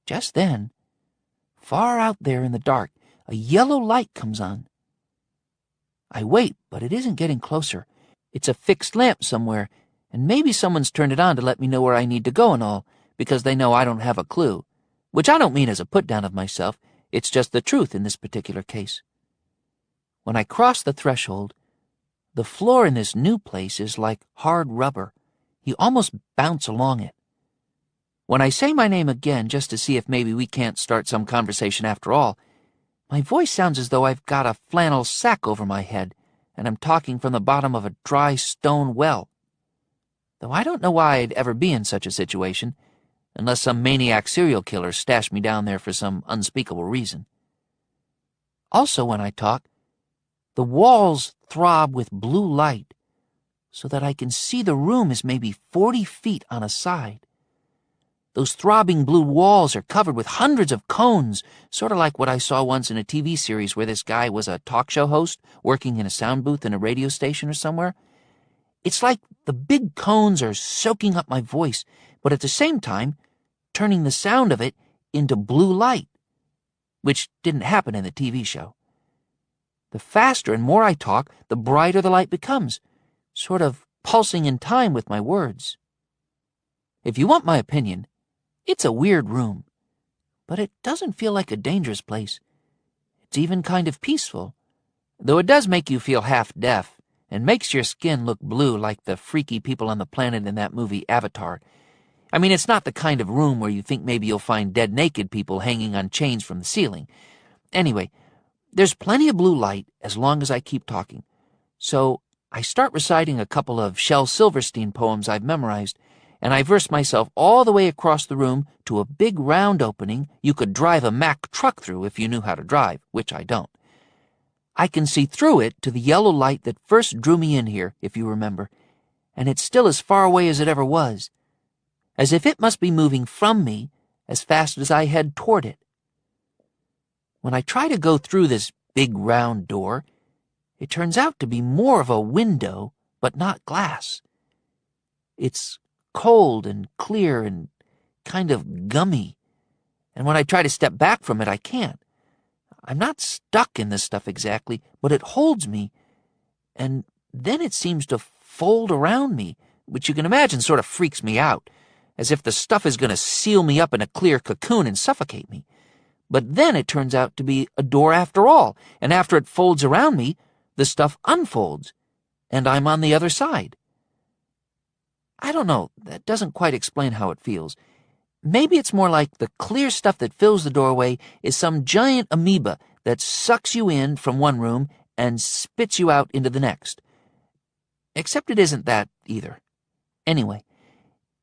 Just then, far out there in the dark, a yellow light comes on. I wait, but it isn't getting closer. It's a fixed lamp somewhere, and maybe someone's turned it on to let me know where I need to go and all, because they know I don't have a clue, which I don't mean as a put-down of myself, it's just the truth in this particular case. When I cross the threshold, the floor in this new place is like hard rubber. You almost bounce along it. When I say my name again just to see if maybe we can't start some conversation after all, my voice sounds as though I've got a flannel sack over my head and I'm talking from the bottom of a dry stone well. Though I don't know why I'd ever be in such a situation, unless some maniac serial killer stashed me down there for some unspeakable reason. Also, when I talk, the walls throb with blue light, so that I can see the room is maybe 40 feet on a side. Those throbbing blue walls are covered with hundreds of cones, sort of like what I saw once in a TV series where this guy was a talk show host working in a sound booth in a radio station or somewhere. It's like the big cones are soaking up my voice, but at the same time, turning the sound of it into blue light, which didn't happen in the TV show. The faster and more I talk, the brighter the light becomes, sort of pulsing in time with my words. If you want my opinion, it's a weird room, but it doesn't feel like a dangerous place. It's even kind of peaceful, though it does make you feel half-deaf and makes your skin look blue like the freaky people on the planet in that movie Avatar. I mean, it's not the kind of room where you think maybe you'll find dead naked people hanging on chains from the ceiling. Anyway, there's plenty of blue light as long as I keep talking. So I start reciting a couple of Shel Silverstein poems I've memorized, and I verse myself all the way across the room to a big round opening you could drive a Mack truck through if you knew how to drive, which I don't. I can see through it to the yellow light that first drew me in here, if you remember, and it's still as far away as it ever was, as if it must be moving from me as fast as I head toward it. When I try to go through this big round door, it turns out to be more of a window, but not glass. It's cold and clear and kind of gummy, and when I try to step back from it, I can't. I'm not stuck in this stuff exactly, but it holds me, and then it seems to fold around me, which you can imagine sort of freaks me out, as if the stuff is going to seal me up in a clear cocoon and suffocate me. But then it turns out to be a door after all, and after it folds around me, the stuff unfolds, and I'm on the other side. I don't know, that doesn't quite explain how it feels. Maybe it's more like the clear stuff that fills the doorway is some giant amoeba that sucks you in from one room and spits you out into the next. Except it isn't that either. Anyway,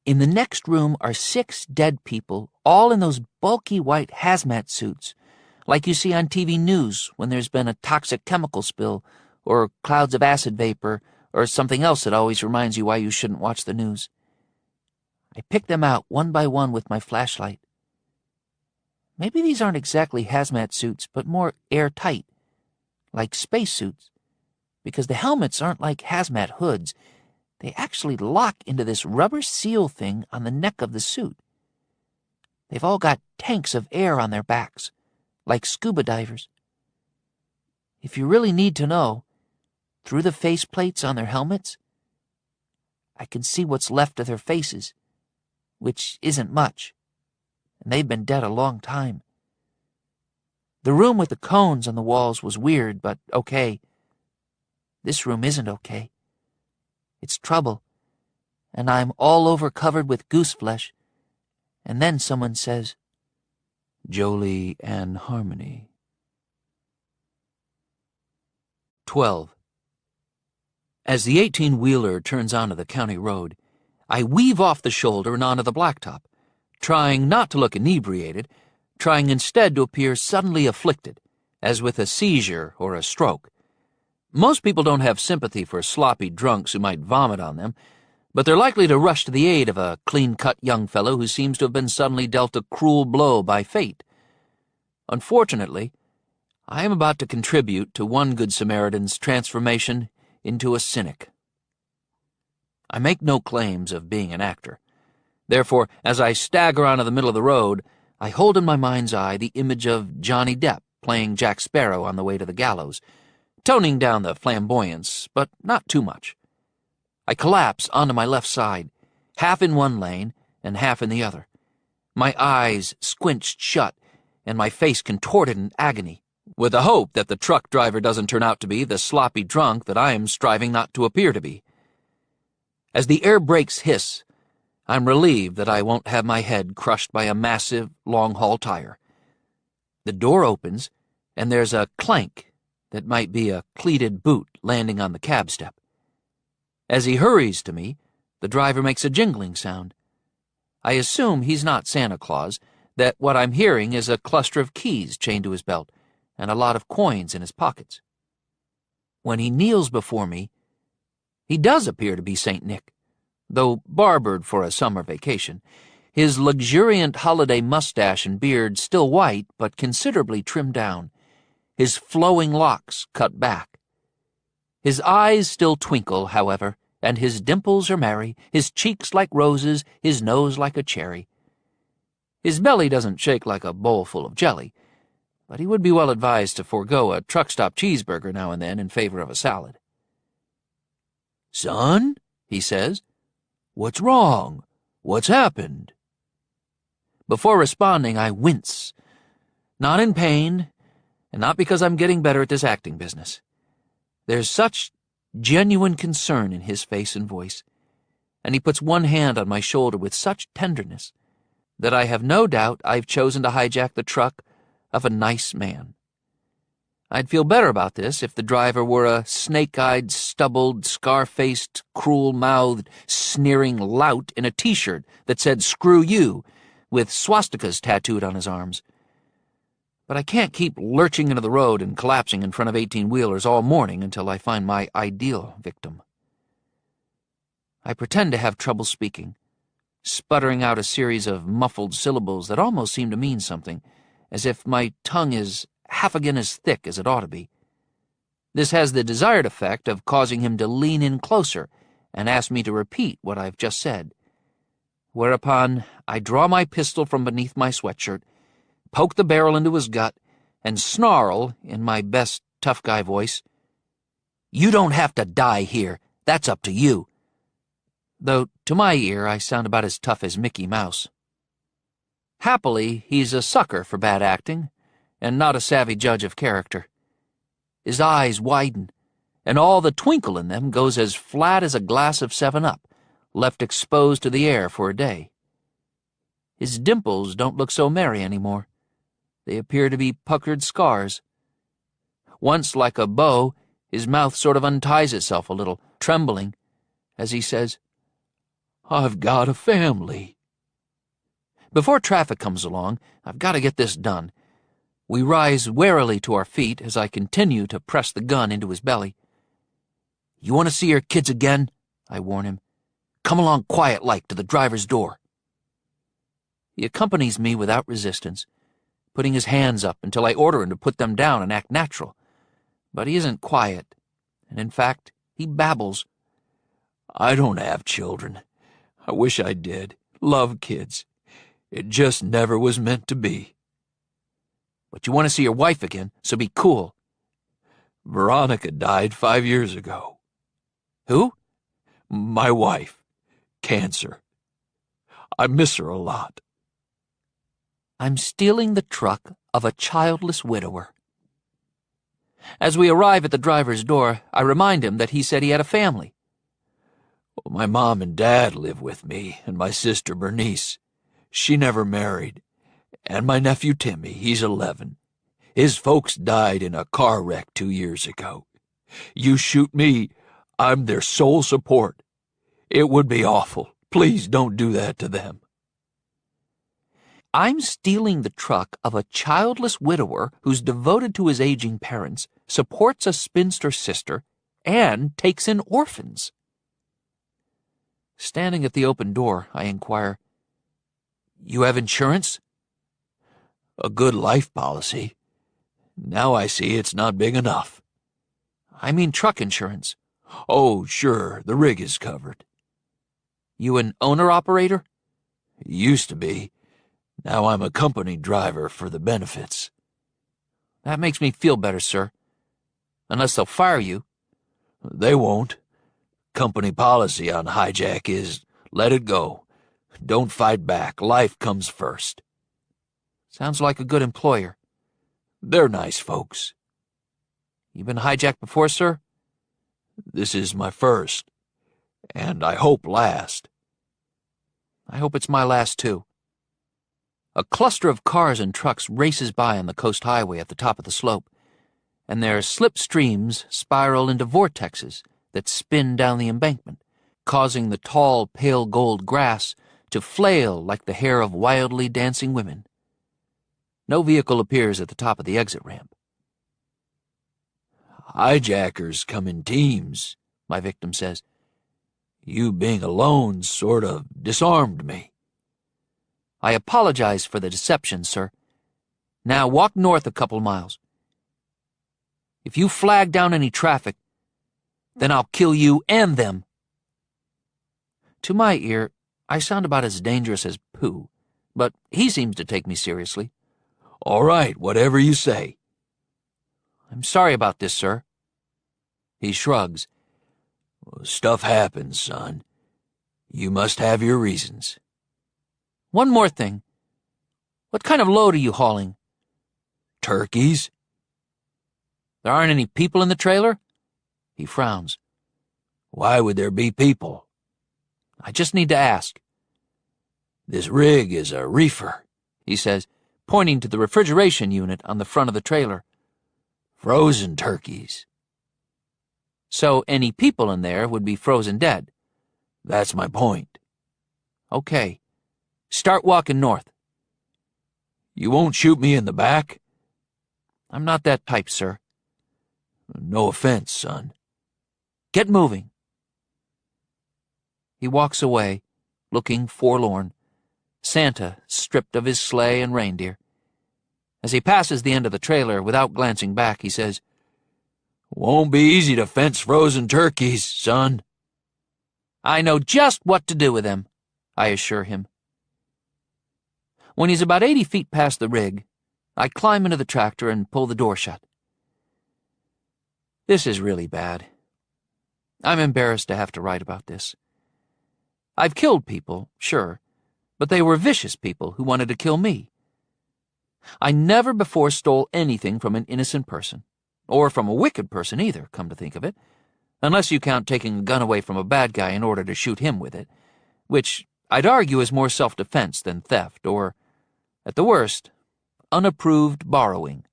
in the next room are 6 dead people, all in those bulky white hazmat suits, like you see on TV news when there's been a toxic chemical spill, or clouds of acid vapor, or something else that always reminds you why you shouldn't watch the news. I pick them out one by one with my flashlight. Maybe these aren't exactly hazmat suits, but more airtight, like spacesuits, because the helmets aren't like hazmat hoods. They actually lock into this rubber seal thing on the neck of the suit. They've all got tanks of air on their backs, like scuba divers. If you really need to know, through the faceplates on their helmets, I can see what's left of their faces, which isn't much, and they've been dead a long time. The room with the cones on the walls was weird, but okay. This room isn't okay. It's trouble, and I'm all over covered with goose flesh, and then someone says, Jolie and Harmony. 12. As the 18-wheeler turns onto the county road, I weave off the shoulder and onto the blacktop, trying not to look inebriated, trying instead to appear suddenly afflicted, as with a seizure or a stroke. Most people don't have sympathy for sloppy drunks who might vomit on them, but they're likely to rush to the aid of a clean-cut young fellow who seems to have been suddenly dealt a cruel blow by fate. Unfortunately, I am about to contribute to one Good Samaritan's transformation into a cynic. I make no claims of being an actor. Therefore, as I stagger onto the middle of the road, I hold in my mind's eye the image of Johnny Depp playing Jack Sparrow on the way to the gallows, toning down the flamboyance, but not too much. I collapse onto my left side, half in one lane and half in the other, my eyes squinched shut and my face contorted in agony, with the hope that the truck driver doesn't turn out to be the sloppy drunk that I am striving not to appear to be. As the air brakes hiss, I'm relieved that I won't have my head crushed by a massive, long-haul tire. The door opens, and there's a clank that might be a cleated boot landing on the cab step. As he hurries to me, the driver makes a jingling sound. I assume he's not Santa Claus, that what I'm hearing is a cluster of keys chained to his belt and a lot of coins in his pockets. When he kneels before me, he does appear to be St. Nick, though barbered for a summer vacation, his luxuriant holiday mustache and beard still white but considerably trimmed down, his flowing locks cut back. His eyes still twinkle, however, and his dimples are merry, his cheeks like roses, his nose like a cherry. His belly doesn't shake like a bowl full of jelly, but he would be well advised to forego a truck-stop cheeseburger now and then in favor of a salad. "Son," he says, "what's wrong? What's happened?" Before responding, I wince, not in pain, And not because I'm getting better at this acting business. There's such genuine concern in his face and voice, and he puts one hand on my shoulder with such tenderness that I have no doubt I've chosen to hijack the truck of a nice man. I'd feel better about this if the driver were a snake-eyed, stubbled, scar-faced, cruel-mouthed, sneering lout in a T-shirt that said "Screw you," with swastikas tattooed on his arms. But I can't keep lurching into the road and collapsing in front of 18-wheelers all morning until I find my ideal victim. I pretend to have trouble speaking, sputtering out a series of muffled syllables that almost seem to mean something, as if my tongue is half again as thick as it ought to be. This has the desired effect of causing him to lean in closer and ask me to repeat what I've just said, whereupon I draw my pistol from beneath my sweatshirt, poke the barrel into his gut, and snarl, in my best tough guy voice, "You don't have to die here. That's up to you." Though, to my ear, I sound about as tough as Mickey Mouse. Happily, he's a sucker for bad acting, and not a savvy judge of character. His eyes widen, and all the twinkle in them goes as flat as a glass of 7-Up, left exposed to the air for a day. His dimples don't look so merry anymore. They appear to be puckered scars. Once, like a bow, his mouth sort of unties itself a little, trembling, as he says, "I've got a family." Before traffic comes along, I've got to get this done. We rise warily to our feet as I continue to press the gun into his belly. "You want to see your kids again?" I warn him. "Come along quiet-like to the driver's door." He accompanies me without resistance, putting his hands up until I order him to put them down and act natural. But he isn't quiet, and in fact, he babbles. "I don't have children. I wish I did. Love kids. It just never was meant to be." "But you want to see your wife again, so be cool." "Veronica died 5 years ago." "Who?" "My wife. Cancer. I miss her a lot." I'm stealing the truck of a childless widower. As we arrive at the driver's door, I remind him that he said he had a family. "My mom and dad live with me, and my sister Bernice. She never married. And my nephew Timmy, he's 11. His folks died in a car wreck 2 years ago. You shoot me, I'm their sole support. It would be awful. Please don't do that to them." I'm stealing the truck of a childless widower who's devoted to his aging parents, supports a spinster sister, and takes in orphans. Standing at the open door, I inquire, "You have insurance?" "A good life policy. Now I see it's not big enough." "I mean truck insurance." "Oh, sure, the rig is covered." "You an owner-operator?" "Used to be. Now I'm a company driver for the benefits." "That makes me feel better, sir. Unless they'll fire you." "They won't. Company policy on hijack is let it go. Don't fight back. Life comes first." "Sounds like a good employer." "They're nice folks." "You been hijacked before, sir?" "This is my first, and I hope last." "I hope it's my last, too." A cluster of cars and trucks races by on the coast highway at the top of the slope, and their slipstreams spiral into vortexes that spin down the embankment, causing the tall, pale gold grass to flail like the hair of wildly dancing women. No vehicle appears at the top of the exit ramp. "Hijackers come in teams," my victim says. "You being alone sort of disarmed me." "I apologize for the deception, sir. Now walk north a couple miles. If you flag down any traffic, then I'll kill you and them." To my ear, I sound about as dangerous as poo, but he seems to take me seriously. "All right, whatever you say." "I'm sorry about this, sir." He shrugs. "Stuff happens, son. You must have your reasons." "One more thing. What kind of load are you hauling?" "Turkeys." There aren't any people in the trailer? He frowns. Why would there be people? I just need to ask. This rig is a reefer, He says, pointing to the refrigeration unit on the front of the trailer. Frozen turkeys. So any people in there would be frozen dead. That's my point. Okay. Start walking north. You won't shoot me in the back? I'm not that type, sir. No offense, son. Get moving. He walks away, looking forlorn. Santa stripped of his sleigh and reindeer. As he passes the end of the trailer without glancing back, he says, Won't be easy to fence frozen turkeys, son. I know just what to do with them, I assure him. When he's about 80 feet past the rig, I climb into the tractor and pull the door shut. This is really bad. I'm embarrassed to have to write about this. I've killed people, sure, but they were vicious people who wanted to kill me. I never before stole anything from an innocent person, or from a wicked person either, come to think of it, unless you count taking a gun away from a bad guy in order to shoot him with it, which I'd argue is more self-defense than theft, or, at the worst, unapproved borrowing.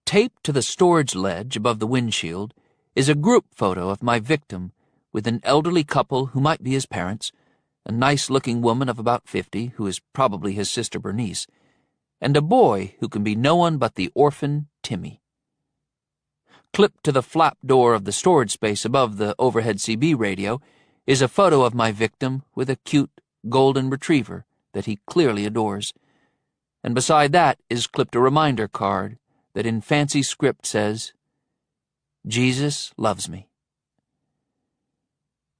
Taped to the storage ledge above the windshield is a group photo of my victim with an elderly couple who might be his parents, a nice-looking woman of about 50 who is probably his sister Bernice, and a boy who can be no one but the orphan Timmy. Clipped to the flap door of the storage space above the overhead CB radio is a photo of my victim with a cute golden retriever that he clearly adores, and beside that is clipped a reminder card that in fancy script says, Jesus loves me.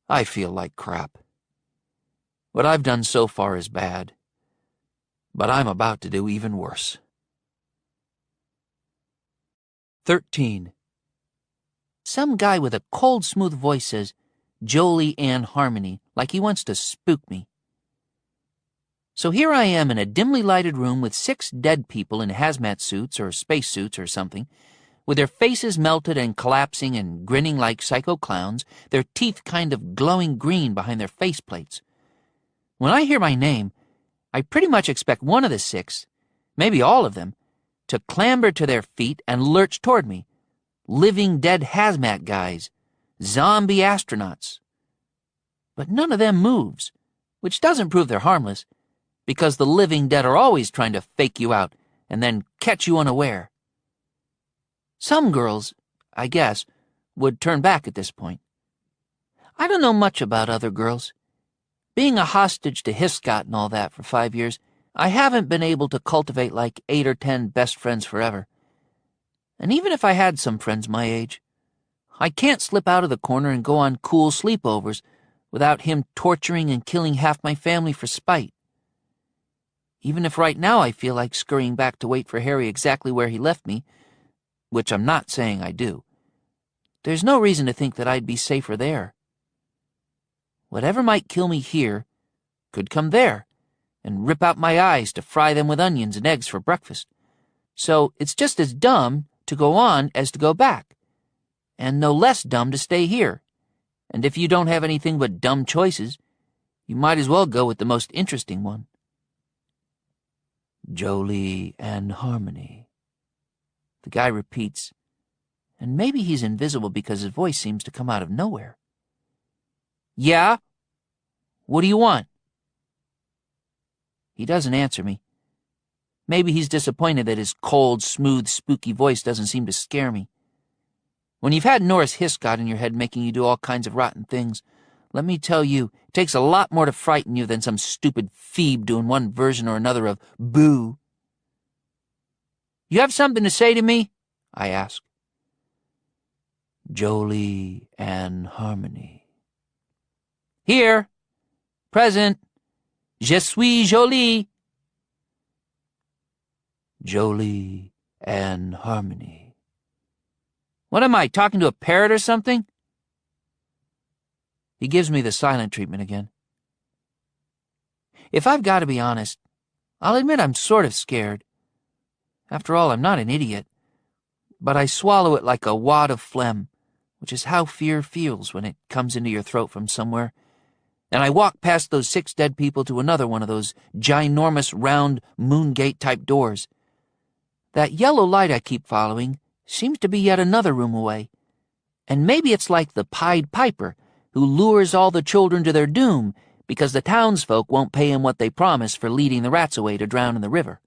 I feel like crap. What I've done so far is bad, but I'm about to do even worse. 13. Some guy with a cold, smooth voice says, Jolie Ann Harmony, like he wants to spook me. So here I am in a dimly lighted room with 6 dead people in hazmat suits or spacesuits or something, with their faces melted and collapsing and grinning like psycho clowns, their teeth kind of glowing green behind their faceplates. When I hear my name, I pretty much expect one of the 6, maybe all of them, to clamber to their feet and lurch toward me. Living dead hazmat guys, zombie astronauts. But none of them moves, which doesn't prove they're harmless, because the living dead are always trying to fake you out and then catch you unaware. Some girls, I guess, would turn back at this point. I don't know much about other girls. Being a hostage to Hiscott and all that for 5 years, I haven't been able to cultivate like 8 or 10 best friends forever. And even if I had some friends my age, I can't slip out of the corner and go on cool sleepovers without him torturing and killing half my family for spite. Even if right now I feel like scurrying back to wait for Harry exactly where he left me, which I'm not saying I do, there's no reason to think that I'd be safer there. Whatever might kill me here could come there and rip out my eyes to fry them with onions and eggs for breakfast. So it's just as dumb to go on as to go back, and no less dumb to stay here. And if you don't have anything but dumb choices, you might as well go with the most interesting one. Jolie and Harmony. The guy repeats, and maybe he's invisible because his voice seems to come out of nowhere. Yeah? What do you want? He doesn't answer me. Maybe he's disappointed that his cold, smooth, spooky voice doesn't seem to scare me. When you've had Norris Hiscott in your head making you do all kinds of rotten things, let me tell you, it takes a lot more to frighten you than some stupid Phoebe doing one version or another of Boo. You have something to say to me? I ask. Jolie and Harmony. Here. Present. Je suis Jolie. Jolie and Harmony. What am I, talking to a parrot or something? He gives me the silent treatment again. If I've got to be honest, I'll admit I'm sort of scared. After all, I'm not an idiot. but I swallow it like a wad of phlegm, which is how fear feels when it comes into your throat from somewhere. And I walk past those 6 dead people to another one of those ginormous round moon-gate-type doors. That yellow light I keep following seems to be yet another room away. And maybe it's like the Pied Piper, who lures all the children to their doom because the townsfolk won't pay him what they promised for leading the rats away to drown in the river.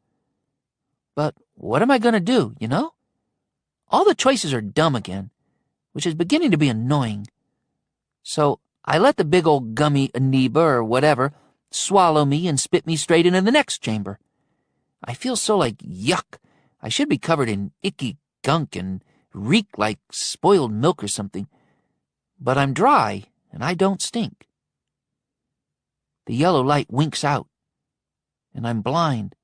But what am I going to do, you know? All the choices are dumb again, which is beginning to be annoying. So I let the big old gummy amoeba or whatever swallow me and spit me straight into the next chamber. I feel so like yuck. I should be covered in icky gunk and reek like spoiled milk or something. But I'm dry, and I don't stink. The yellow light winks out, and I'm blind,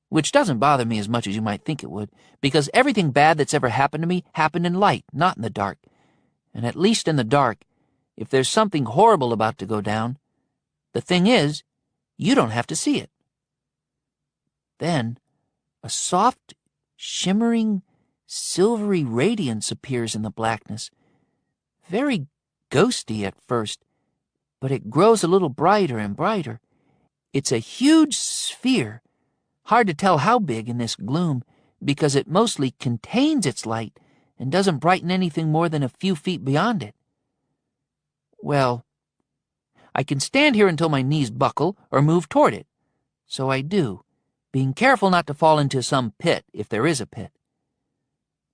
which doesn't bother me as much as you might think it would, because everything bad that's ever happened to me happened in light, not in the dark. And at least in the dark, if there's something horrible about to go down, the thing is, you don't have to see it. Then, a soft, shimmering, silvery radiance appears in the blackness. Very ghosty at first, but it grows a little brighter and brighter. It's a huge sphere, hard to tell how big in this gloom, because it mostly contains its light and doesn't brighten anything more than a few feet beyond it. Well, I can stand here until my knees buckle or move toward it. So I do, being careful not to fall into some pit if there is a pit.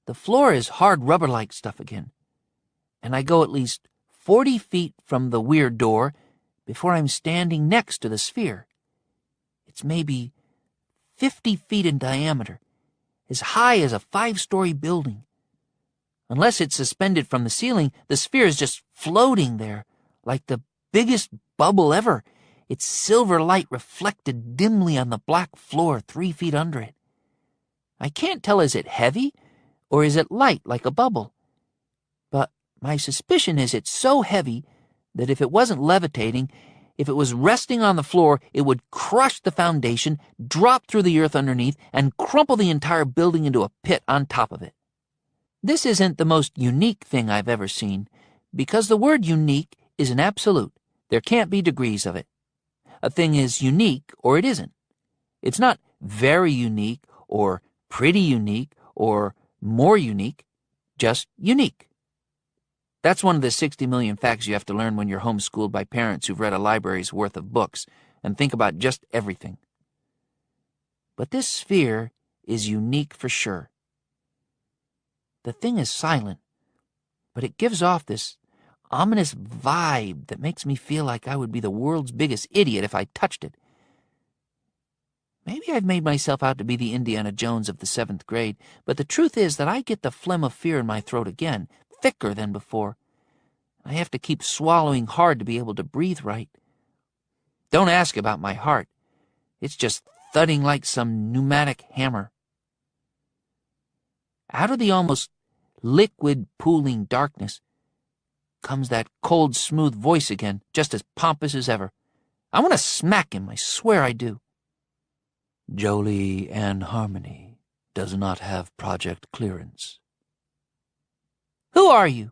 The floor is hard rubber-like stuff again, and I go at least 40 feet from the weird door before I'm standing next to the sphere. It's maybe 50 feet in diameter, as high as a 5-story building. Unless it's suspended from the ceiling, the sphere is just floating there, like the biggest bubble ever, its silver light reflected dimly on the black floor 3 feet under it. I can't tell, is it heavy, or is it light like a bubble? But my suspicion is it's so heavy that if it wasn't levitating, if it was resting on the floor, it would crush the foundation, drop through the earth underneath, and crumple the entire building into a pit on top of it. This isn't the most unique thing I've ever seen, because the word unique is an absolute. There can't be degrees of it. A thing is unique or it isn't. It's not very unique or pretty unique or more unique, just unique. That's one of the 60 million facts you have to learn when you're homeschooled by parents who've read a library's worth of books and think about just everything. But this sphere is unique for sure. The thing is silent, but it gives off this ominous vibe that makes me feel like I would be the world's biggest idiot if I touched it. Maybe I've made myself out to be the Indiana Jones of the 7th grade, but the truth is that I get the phlegm of fear in my throat again, thicker than before. I have to keep swallowing hard to be able to breathe right. Don't ask about my heart. It's just thudding like some pneumatic hammer. Out of the almost liquid, pooling darkness comes that cold, smooth voice again, just as pompous as ever. I want to smack him, I swear I do. Jolie Ann Harmony does not have project clearance. Who are you?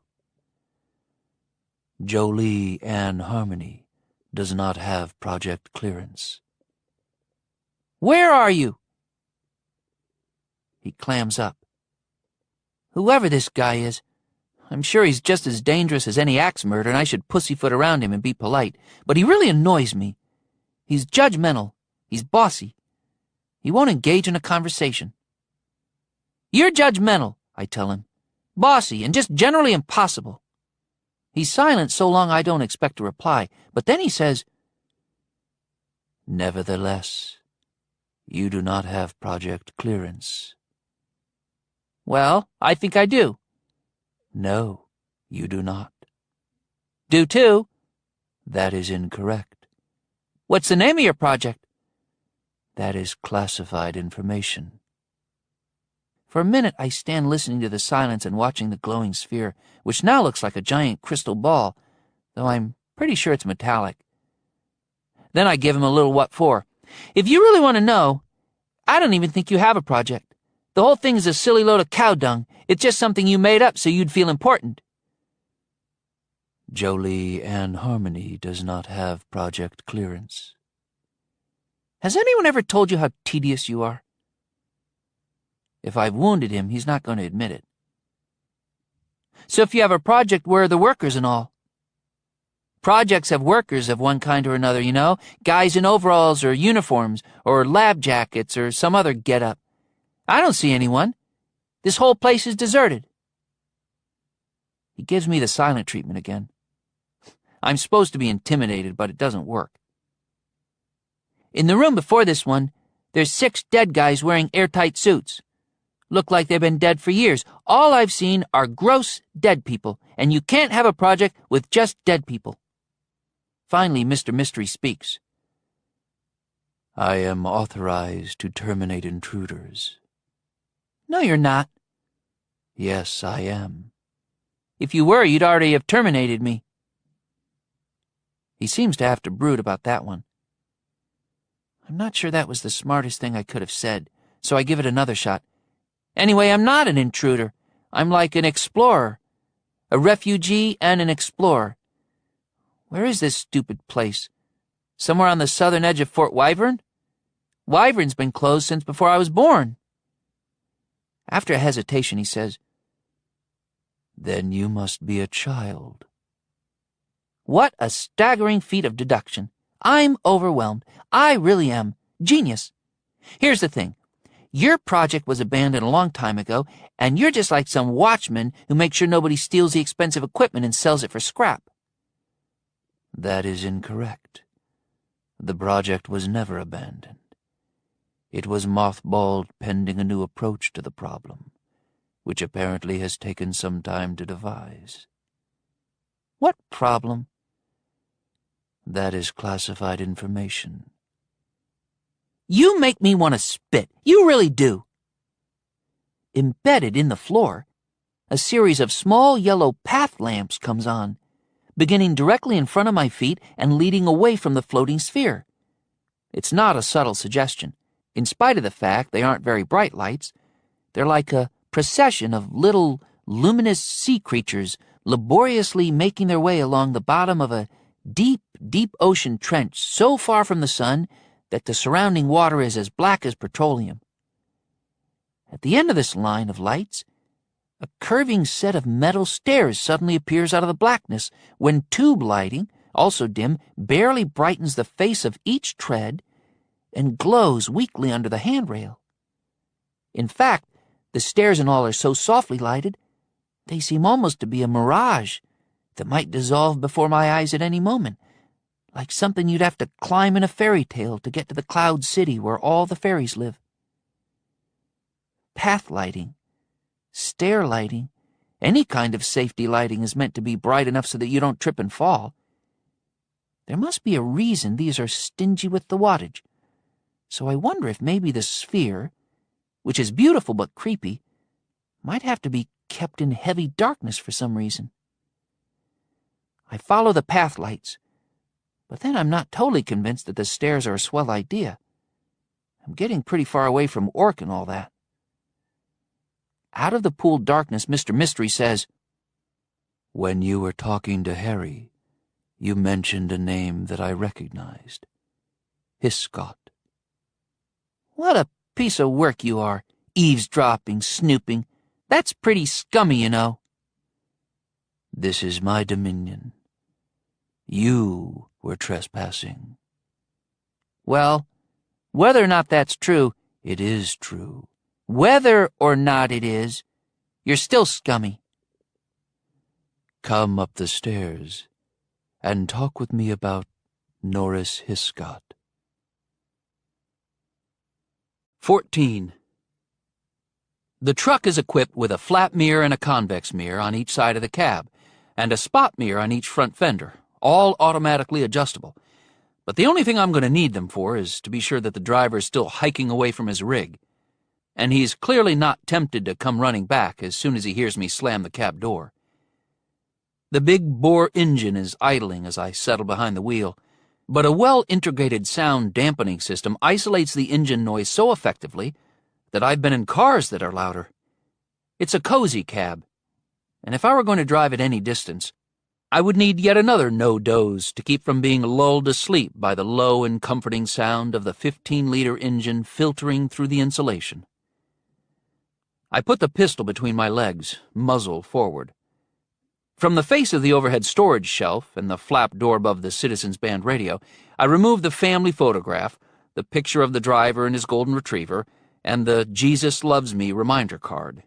Jolie Ann Harmony does not have project clearance. Where are you? He clams up. Whoever this guy is, I'm sure he's just as dangerous as any axe murderer, and I should pussyfoot around him and be polite, but he really annoys me. He's judgmental. He's bossy. He won't engage in a conversation. You're judgmental, I tell him. Bossy and just generally impossible. He's silent so long I don't expect a reply, but then he says, Nevertheless, you do not have project clearance. Well, I think I do. No, you do not. Do too. That is incorrect. What's the name of your project? That is classified information. For a minute I stand listening to the silence and watching the glowing sphere, which now looks like a giant crystal ball, though I'm pretty sure it's metallic. Then I give him a little what for. If you really want to know, I don't even think you have a project. The whole thing is a silly load of cow dung. It's just something you made up so you'd feel important. Jolie Ann Harmony does not have project clearance. Has anyone ever told you how tedious you are? If I've wounded him, he's not going to admit it. So if you have a project, where are the workers and all? Projects have workers of one kind or another, you know, guys in overalls or uniforms or lab jackets or some other get-up. I don't see anyone. This whole place is deserted. He gives me the silent treatment again. I'm supposed to be intimidated, but it doesn't work. In the room before this one, there's 6 dead guys wearing airtight suits. Look like they've been dead for years. All I've seen are gross dead people, and you can't have a project with just dead people. Finally, Mr. Mystery speaks. I am authorized to terminate intruders. No, you're not. Yes, I am. If you were, you'd already have terminated me. He seems to have to brood about that one. I'm not sure that was the smartest thing I could have said, so I give it another shot. Anyway, I'm not an intruder. I'm like an explorer. A refugee and an explorer. Where is this stupid place? Somewhere on the southern edge of Fort Wyvern? Wyvern's been closed since before I was born. After a hesitation, he says, Then you must be a child. What a staggering feat of deduction. I'm overwhelmed. I really am. Genius. Here's the thing. Your project was abandoned a long time ago, and you're just like some watchman who makes sure nobody steals the expensive equipment and sells it for scrap. That is incorrect. The project was never abandoned. It was mothballed pending a new approach to the problem, which apparently has taken some time to devise. What problem? That is classified information. You make me want to spit. You really do. Embedded in the floor, a series of small yellow path lamps comes on, beginning directly in front of my feet and leading away from the floating sphere. It's not a subtle suggestion. In spite of the fact they aren't very bright lights, they're like a procession of little, luminous sea creatures laboriously making their way along the bottom of a deep, deep ocean trench so far from the sun that the surrounding water is as black as petroleum. At the end of this line of lights, a curving set of metal stairs suddenly appears out of the blackness when tube lighting, also dim, barely brightens the face of each tread and glows weakly under the handrail. In fact, the stairs and all are so softly lighted, they seem almost to be a mirage that might dissolve before my eyes at any moment, like something you'd have to climb in a fairy tale to get to the Cloud City where all the fairies live. Path lighting, stair lighting, any kind of safety lighting is meant to be bright enough so that you don't trip and fall. There must be a reason these are stingy with the wattage, so I wonder if maybe the sphere, which is beautiful but creepy, might have to be kept in heavy darkness for some reason. I follow the path lights, but then I'm not totally convinced that the stairs are a swell idea. I'm getting pretty far away from Orc and all that. Out of the pooled darkness, Mr. Mystery says, When you were talking to Harry, you mentioned a name that I recognized. Hiscott. What a piece of work you are, eavesdropping, snooping. That's pretty scummy, you know. This is my dominion. You were trespassing. Well, whether or not that's true, it is true. Whether or not it is, you're still scummy. Come up the stairs and talk with me about Norris Hiscott. 14. The truck is equipped with a flat mirror and a convex mirror on each side of the cab, and a spot mirror on each front fender, all automatically adjustable. But the only thing I'm going to need them for is to be sure that the driver is still hiking away from his rig. And he's clearly not tempted to come running back as soon as he hears me slam the cab door. The big bore engine is idling as I settle behind the wheel, but a well-integrated sound dampening system isolates the engine noise so effectively that I've been in cars that are louder. It's a cozy cab, and if I were going to drive it any distance, I would need yet another no-doze to keep from being lulled asleep by the low and comforting sound of the 15-liter engine filtering through the insulation. I put the pistol between my legs, muzzle forward. From the face of the overhead storage shelf and the flap door above the Citizens Band radio, I removed the family photograph, the picture of the driver and his golden retriever, and the Jesus Loves Me reminder card.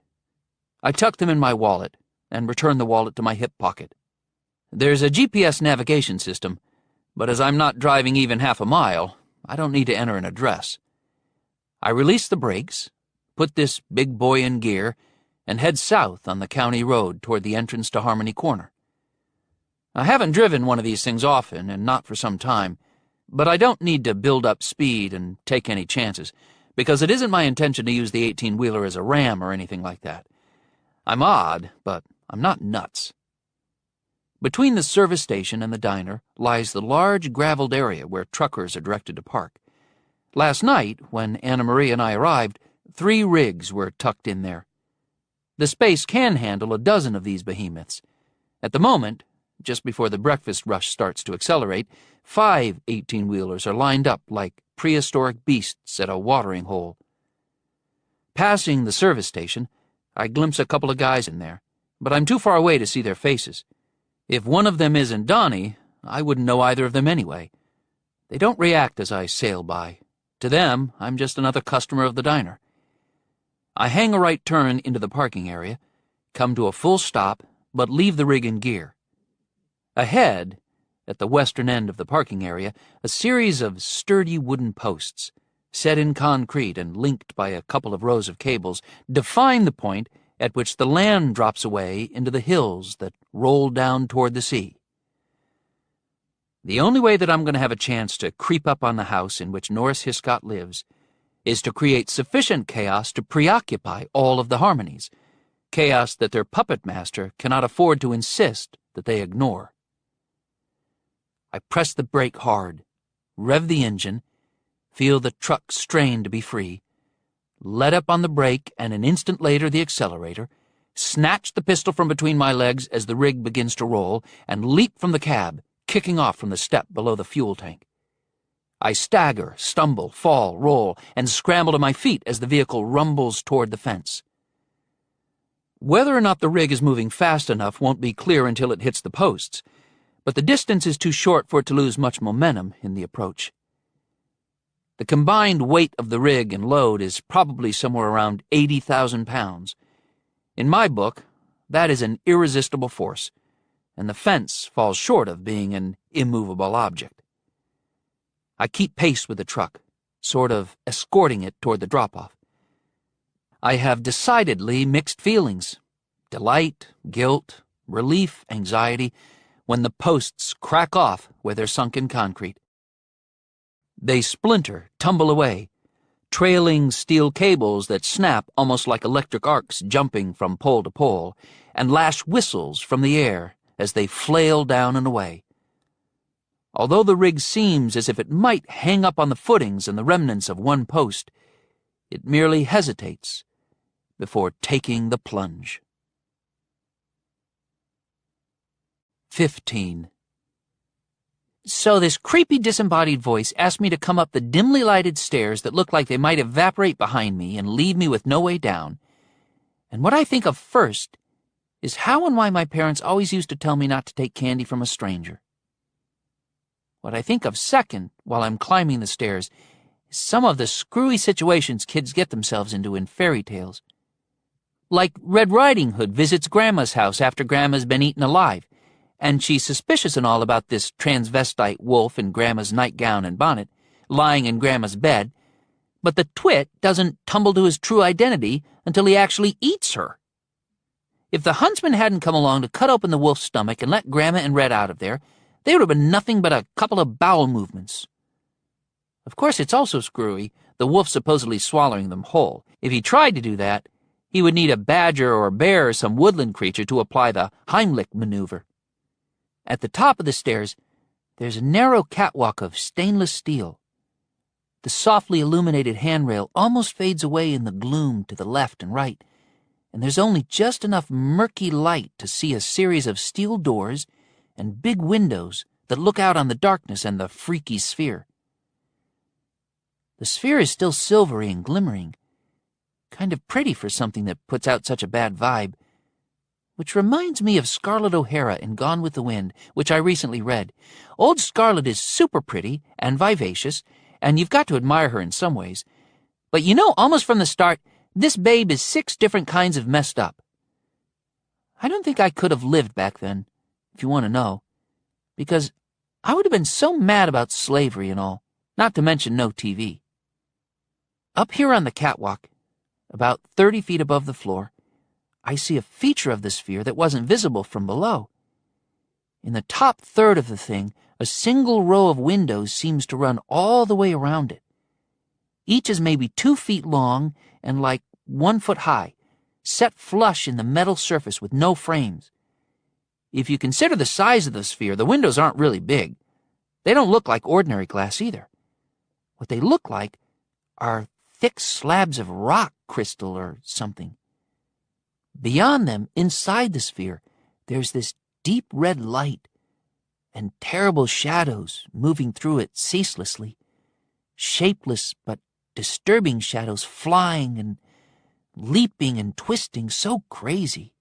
I tucked them in my wallet and returned the wallet to my hip pocket. There's a GPS navigation system, but as I'm not driving even half a mile, I don't need to enter an address. I release the brakes, put this big boy in gear, and head south on the county road toward the entrance to Harmony Corner. I haven't driven one of these things often, and not for some time, but I don't need to build up speed and take any chances, because it isn't my intention to use the 18-wheeler as a ram or anything like that. I'm odd, but I'm not nuts. Between the service station and the diner lies the large graveled area where truckers are directed to park. Last night, when Anna Marie and I arrived, 3 rigs were tucked in there. The space can handle a dozen of these behemoths. At the moment, just before the breakfast rush starts to accelerate, 5 18-wheelers are lined up like prehistoric beasts at a watering hole. Passing the service station, I glimpse a couple of guys in there, but I'm too far away to see their faces. If one of them isn't Donnie, I wouldn't know either of them anyway. They don't react as I sail by. To them, I'm just another customer of the diner. I hang a right turn into the parking area, come to a full stop, but leave the rig in gear. Ahead, at the western end of the parking area, a series of sturdy wooden posts, set in concrete and linked by a couple of rows of cables, define the point at which the land drops away into the hills that roll down toward the sea. The only way that I'm going to have a chance to creep up on the house in which Norris Hiscott lives is to create sufficient chaos to preoccupy all of the Harmonies, chaos that their puppet master cannot afford to insist that they ignore. I press the brake hard, rev the engine, feel the truck strain to be free, let up on the brake and an instant later the accelerator, snatch the pistol from between my legs as the rig begins to roll, and leap from the cab, kicking off from the step below the fuel tank. I stagger, stumble, fall, roll, and scramble to my feet as the vehicle rumbles toward the fence. Whether or not the rig is moving fast enough won't be clear until it hits the posts, but the distance is too short for it to lose much momentum in the approach. The combined weight of the rig and load is probably somewhere around 80,000 pounds. In my book, that is an irresistible force, and the fence falls short of being an immovable object. I keep pace with the truck, sort of escorting it toward the drop-off. I have decidedly mixed feelings: delight, guilt, relief, anxiety, when the posts crack off where they're sunk in concrete. They splinter, tumble away, trailing steel cables that snap almost like electric arcs jumping from pole to pole, and lash whistles from the air as they flail down and away. Although the rig seems as if it might hang up on the footings and the remnants of one post, it merely hesitates before taking the plunge. 15. So this creepy disembodied voice asked me to come up the dimly lighted stairs that look like they might evaporate behind me and leave me with no way down. And what I think of first is how and why my parents always used to tell me not to take candy from a stranger. What I think of second, while I'm climbing the stairs, is some of the screwy situations kids get themselves into in fairy tales. Like Red Riding Hood visits Grandma's house after Grandma's been eaten alive, and she's suspicious and all about this transvestite wolf in Grandma's nightgown and bonnet, lying in Grandma's bed, but the twit doesn't tumble to his true identity until he actually eats her. If the huntsman hadn't come along to cut open the wolf's stomach and let Grandma and Red out of there, they would have been nothing but a couple of bowel movements. Of course, it's also screwy, the wolf supposedly swallowing them whole. If he tried to do that, he would need a badger or a bear or some woodland creature to apply the Heimlich maneuver. At the top of the stairs, there's a narrow catwalk of stainless steel. The softly illuminated handrail almost fades away in the gloom to the left and right, and there's only just enough murky light to see a series of steel doors and big windows that look out on the darkness and the freaky sphere. The sphere is still silvery and glimmering, kind of pretty for something that puts out such a bad vibe, which reminds me of Scarlett O'Hara in Gone with the Wind, which I recently read. Old Scarlett is super pretty and vivacious, and you've got to admire her in some ways. But you know, almost from the start, this babe is 6 different kinds of messed up. I don't think I could have lived back then, if you want to know, because I would have been so mad about slavery and all, not to mention no TV. Up here on the catwalk, about 30 feet above the floor, I see a feature of the sphere that wasn't visible from below. In the top third of the thing, a single row of windows seems to run all the way around it. Each is maybe 2 feet long and like 1 foot high, set flush in the metal surface with no frames. If you consider the size of the sphere, the windows aren't really big. They don't look like ordinary glass either. What they look like are thick slabs of rock crystal or something. Beyond them, inside the sphere, there's this deep red light and terrible shadows moving through it ceaselessly. Shapeless but disturbing shadows flying and leaping and twisting so crazy.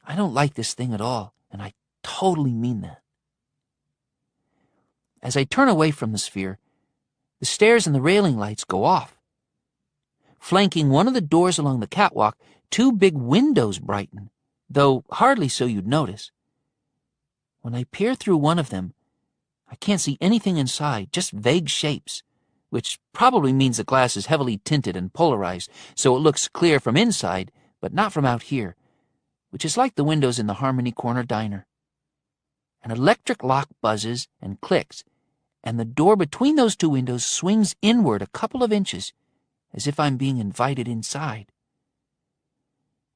I don't like this thing at all, and I totally mean that. As I turn away from the sphere, the stairs and the railing lights go off. Flanking one of the doors along the catwalk, 2 big windows brighten, though hardly so you'd notice. When I peer through one of them, I can't see anything inside, just vague shapes, which probably means the glass is heavily tinted and polarized, so it looks clear from inside, but not from out here, which is like the windows in the Harmony Corner Diner. An electric lock buzzes and clicks, and the door between those 2 windows swings inward a couple of inches, as if I'm being invited inside.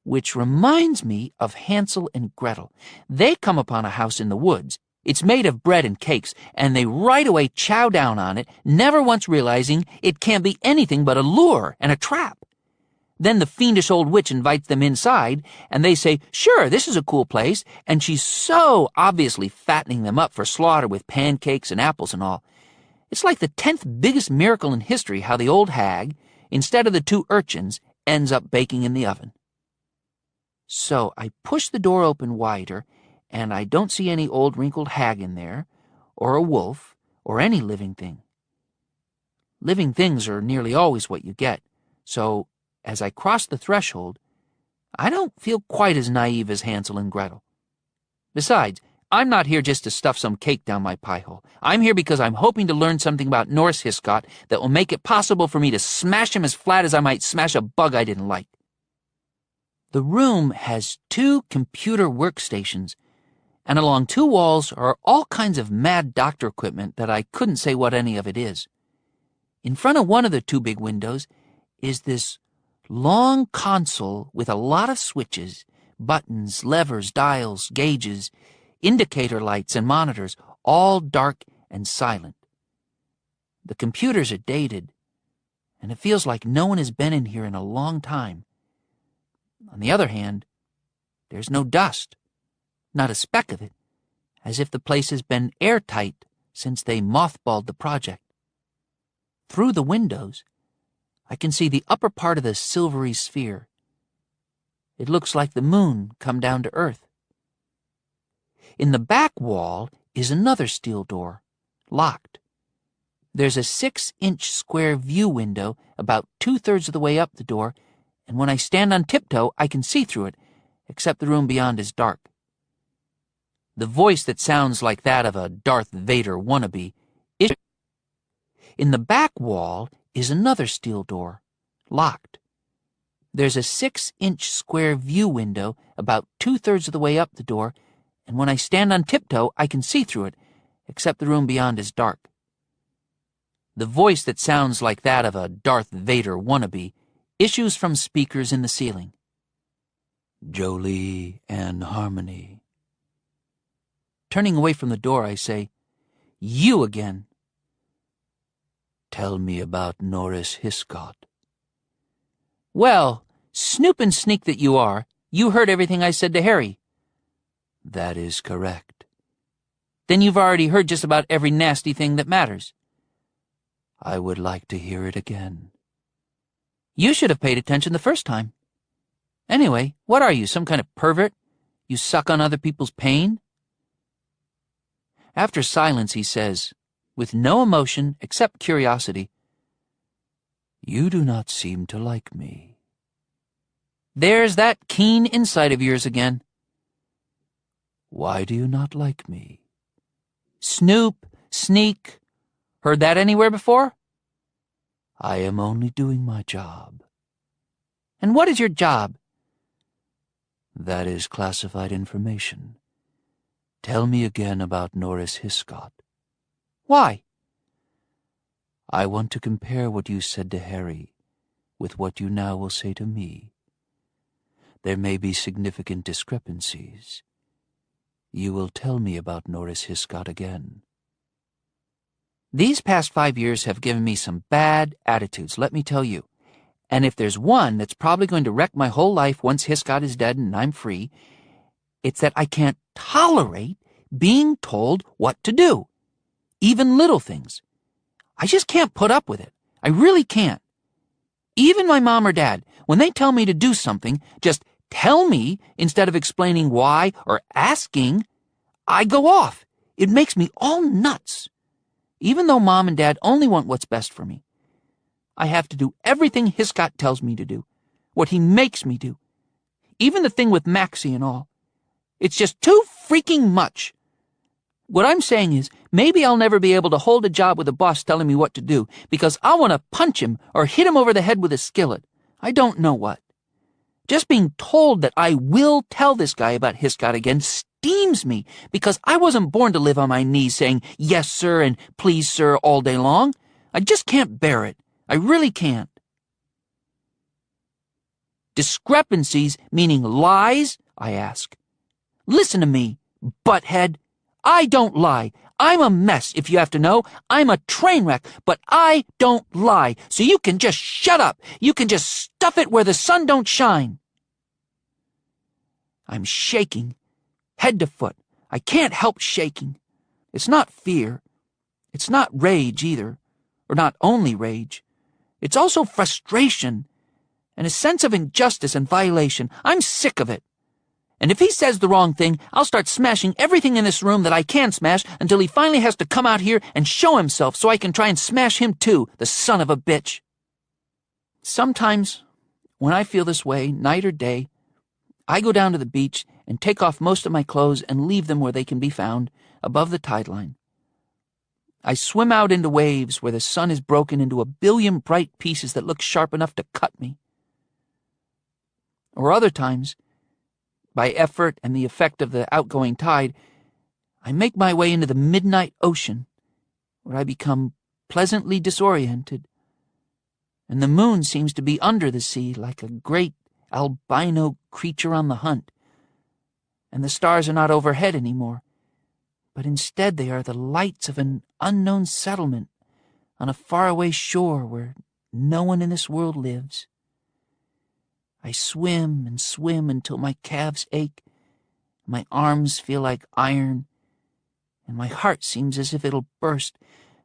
Which reminds me of Hansel and Gretel. They come upon a house in the woods. It's made of bread and cakes, and they right away chow down on it, never once realizing it can't be anything but a lure and a trap. Then the fiendish old witch invites them inside, and they say, sure, this is a cool place, and she's so obviously fattening them up for slaughter with pancakes and apples and all. It's like the 10th biggest miracle in history how the old hag, instead of the 2 urchins, ends up baking in the oven. So I push the door open wider, and I don't see any old wrinkled hag in there, or a wolf, or any living thing. Living things are nearly always what you get, so as I cross the threshold, I don't feel quite as naive as Hansel and Gretel. Besides, I'm not here just to stuff some cake down my pie hole. I'm here because I'm hoping to learn something about Norse Hiscott that will make it possible for me to smash him as flat as I might smash a bug I didn't like. The room has 2 computer workstations, and along 2 walls are all kinds of mad doctor equipment that I couldn't say what any of it is. In front of one of the 2 big windows is this long console with a lot of switches, buttons, levers, dials, gauges, indicator lights, and monitors, all dark and silent. The computers are dated, and it feels like no one has been in here in a long time. On the other hand, there's no dust, not a speck of it, as if the place has been airtight since they mothballed the project. Through the windows, I can see the upper part of the silvery sphere. It looks like the moon come down to earth. In the back wall is another steel door, locked. There's a 6-inch square view window about 2/3 of the way up the door, and when I stand on tiptoe, I can see through it, except the room beyond is dark. The voice that sounds like that of a Darth Vader wannabe is... In the back wall is another steel door, locked. There's a 6-inch square view window about 2/3 of the way up the door, and when I stand on tiptoe, I can see through it, except the room beyond is dark. The voice that sounds like that of a Darth Vader wannabe issues from speakers in the ceiling. Jolie and Harmony. Turning away from the door, I say, You again. Tell me about Norris Hiscott. Well, Snoop and sneak that you are, you heard everything I said to Harry. That is correct. Then you've already heard just about every nasty thing that matters. I would like to hear it again. You should have paid attention the first time. Anyway, what are you, some kind of pervert? You suck on other people's pain? After silence, he says, with no emotion except curiosity, You do not seem to like me. There's that keen insight of yours again. Why do you not like me? Snoop, sneak. Heard that anywhere before? I am only doing my job. And what is your job? That is classified information. Tell me again about Norris Hiscott. Why? I want to compare what you said to Harry with what you now will say to me. There may be significant discrepancies. You will tell me about Norris Hiscott again. These past 5 years have given me some bad attitudes, let me tell you. And if there's one that's probably going to wreck my whole life once Hiscott is dead and I'm free, it's that I can't tolerate being told what to do. Even little things. I just can't put up with it. I really can't. Even my mom or dad, when they tell me to do something, just tell me instead of explaining why or asking, I go off. It makes me all nuts. Even though Mom and Dad only want what's best for me, I have to do everything Hiscott tells me to do, what he makes me do. Even the thing with Maxie and all. It's just too freaking much. What I'm saying is, maybe I'll never be able to hold a job with a boss telling me what to do, because I want to punch him or hit him over the head with a skillet. I don't know what. Just being told that I will tell this guy about Hiscott again steams me, because I wasn't born to live on my knees saying, yes, sir, and please, sir, all day long. I just can't bear it. I really can't. Discrepancies meaning lies? I ask. Listen to me, butthead. I don't lie. I'm a mess, if you have to know. I'm a train wreck, but I don't lie. So you can just shut up. You can just stuff it where the sun don't shine. I'm shaking, head to foot. I can't help shaking. It's not fear. It's not rage either, or not only rage. It's also frustration and a sense of injustice and violation. I'm sick of it. And if he says the wrong thing, I'll start smashing everything in this room that I can smash until he finally has to come out here and show himself so I can try and smash him too, the son of a bitch. Sometimes, when I feel this way, night or day, I go down to the beach and take off most of my clothes and leave them where they can be found, above the tide line. I swim out into waves where the sun is broken into a billion bright pieces that look sharp enough to cut me. Or other times, by effort and the effect of the outgoing tide, I make my way into the midnight ocean, where I become pleasantly disoriented, and the moon seems to be under the sea like a great albino creature on the hunt, and the stars are not overhead anymore, but instead they are the lights of an unknown settlement on a faraway shore where no one in this world lives. I swim and swim until my calves ache, my arms feel like iron, and my heart seems as if it'll burst,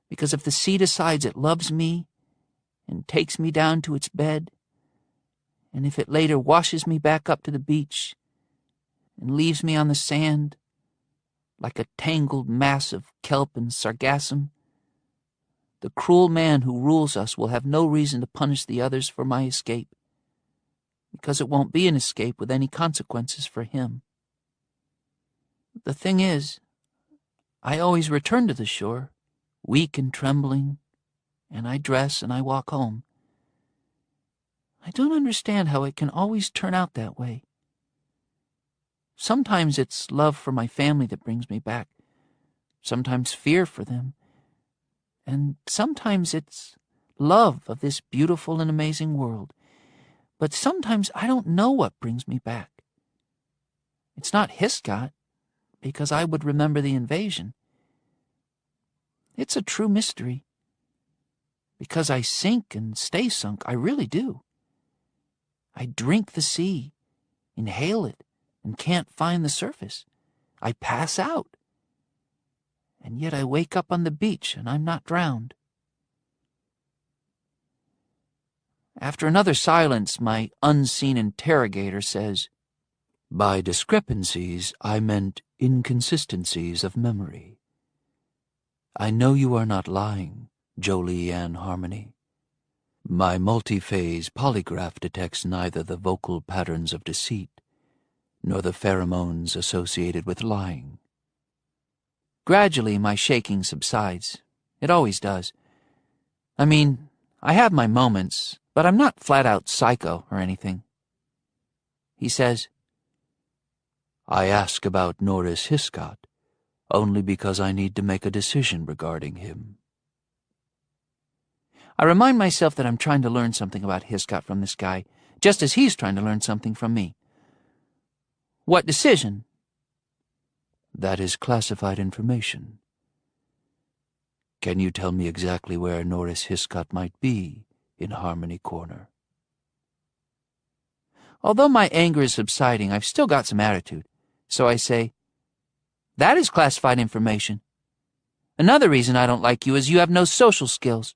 because if the sea decides it loves me and takes me down to its bed, and if it later washes me back up to the beach and leaves me on the sand like a tangled mass of kelp and sargassum, the cruel man who rules us will have no reason to punish the others for my escape, because it won't be an escape with any consequences for him. The thing is, I always return to the shore, weak and trembling, and I dress and I walk home. I don't understand how it can always turn out that way. Sometimes it's love for my family that brings me back, sometimes fear for them, and sometimes it's love of this beautiful and amazing world. But sometimes I don't know what brings me back. It's not Hiscott, because I would remember the invasion. It's a true mystery. Because I sink and stay sunk, I really do. I drink the sea, inhale it, and can't find the surface. I pass out. And yet I wake up on the beach and I'm not drowned. After another silence, my unseen interrogator says, "By discrepancies, I meant inconsistencies of memory. I know you are not lying, Jolie Ann Harmony. My multi-phase polygraph detects neither the vocal patterns of deceit nor the pheromones associated with lying." Gradually, my shaking subsides. It always does. I mean, I have my moments, but I'm not flat-out psycho or anything. He says, "I ask about Norris Hiscott only because I need to make a decision regarding him." I remind myself that I'm trying to learn something about Hiscott from this guy, just as he's trying to learn something from me. What decision? That is classified information. Can you tell me exactly where Norris Hiscott might be in Harmony Corner? Although my anger is subsiding, I've still got some attitude. So I say, "That is classified information. Another reason I don't like you is you have no social skills."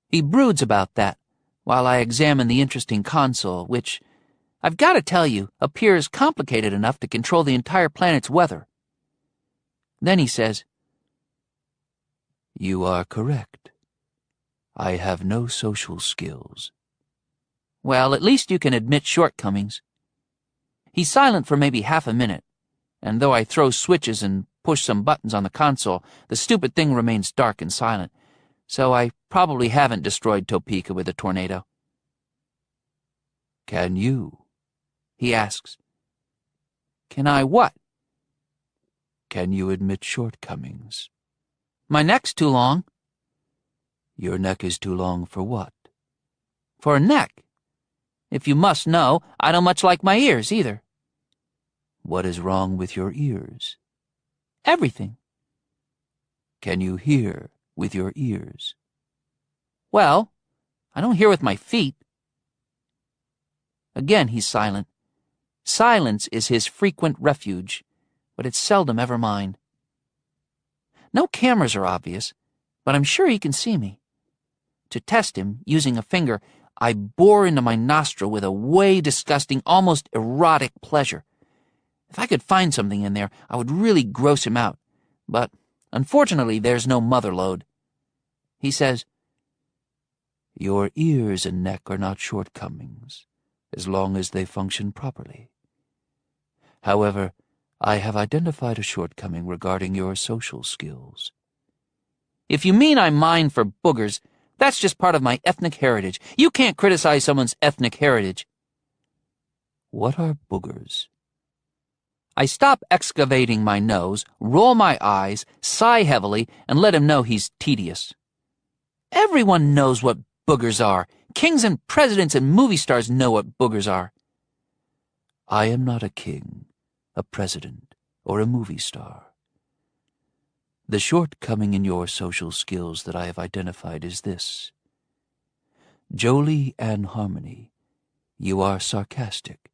He broods about that while I examine the interesting console, which, I've got to tell you, appears complicated enough to control the entire planet's weather. Then he says, You are correct. I have no social skills. "Well, at least you can admit shortcomings." He's silent for maybe half a minute, and though I throw switches and push some buttons on the console, the stupid thing remains dark and silent, so I probably haven't destroyed Topeka with a tornado. Can you? He asks. Can I what? Can you admit shortcomings? My neck's too long. Your neck is too long for what? For a neck. If you must know, I don't much like my ears either. What is wrong with your ears? Everything. Can you hear with your ears? Well, I don't hear with my feet. Again he's silent. Silence is his frequent refuge, but it's seldom ever mine. No cameras are obvious, but I'm sure he can see me. To test him, using a finger, I bore into my nostril with a way disgusting, almost erotic pleasure. If I could find something in there, I would really gross him out, but unfortunately there's no mother lode. He says, Your ears and neck are not shortcomings, as long as they function properly. However, I have identified a shortcoming regarding your social skills. If you mean I'm mined for boogers, that's just part of my ethnic heritage. You can't criticize someone's ethnic heritage. What are boogers? I stop excavating my nose, roll my eyes, sigh heavily, and let him know he's tedious. Everyone knows what boogers are. Kings and presidents and movie stars know what boogers are. I am not a king, a president, or a movie star. The shortcoming in your social skills that I have identified is this. Jolie Ann Harmony, you are sarcastic.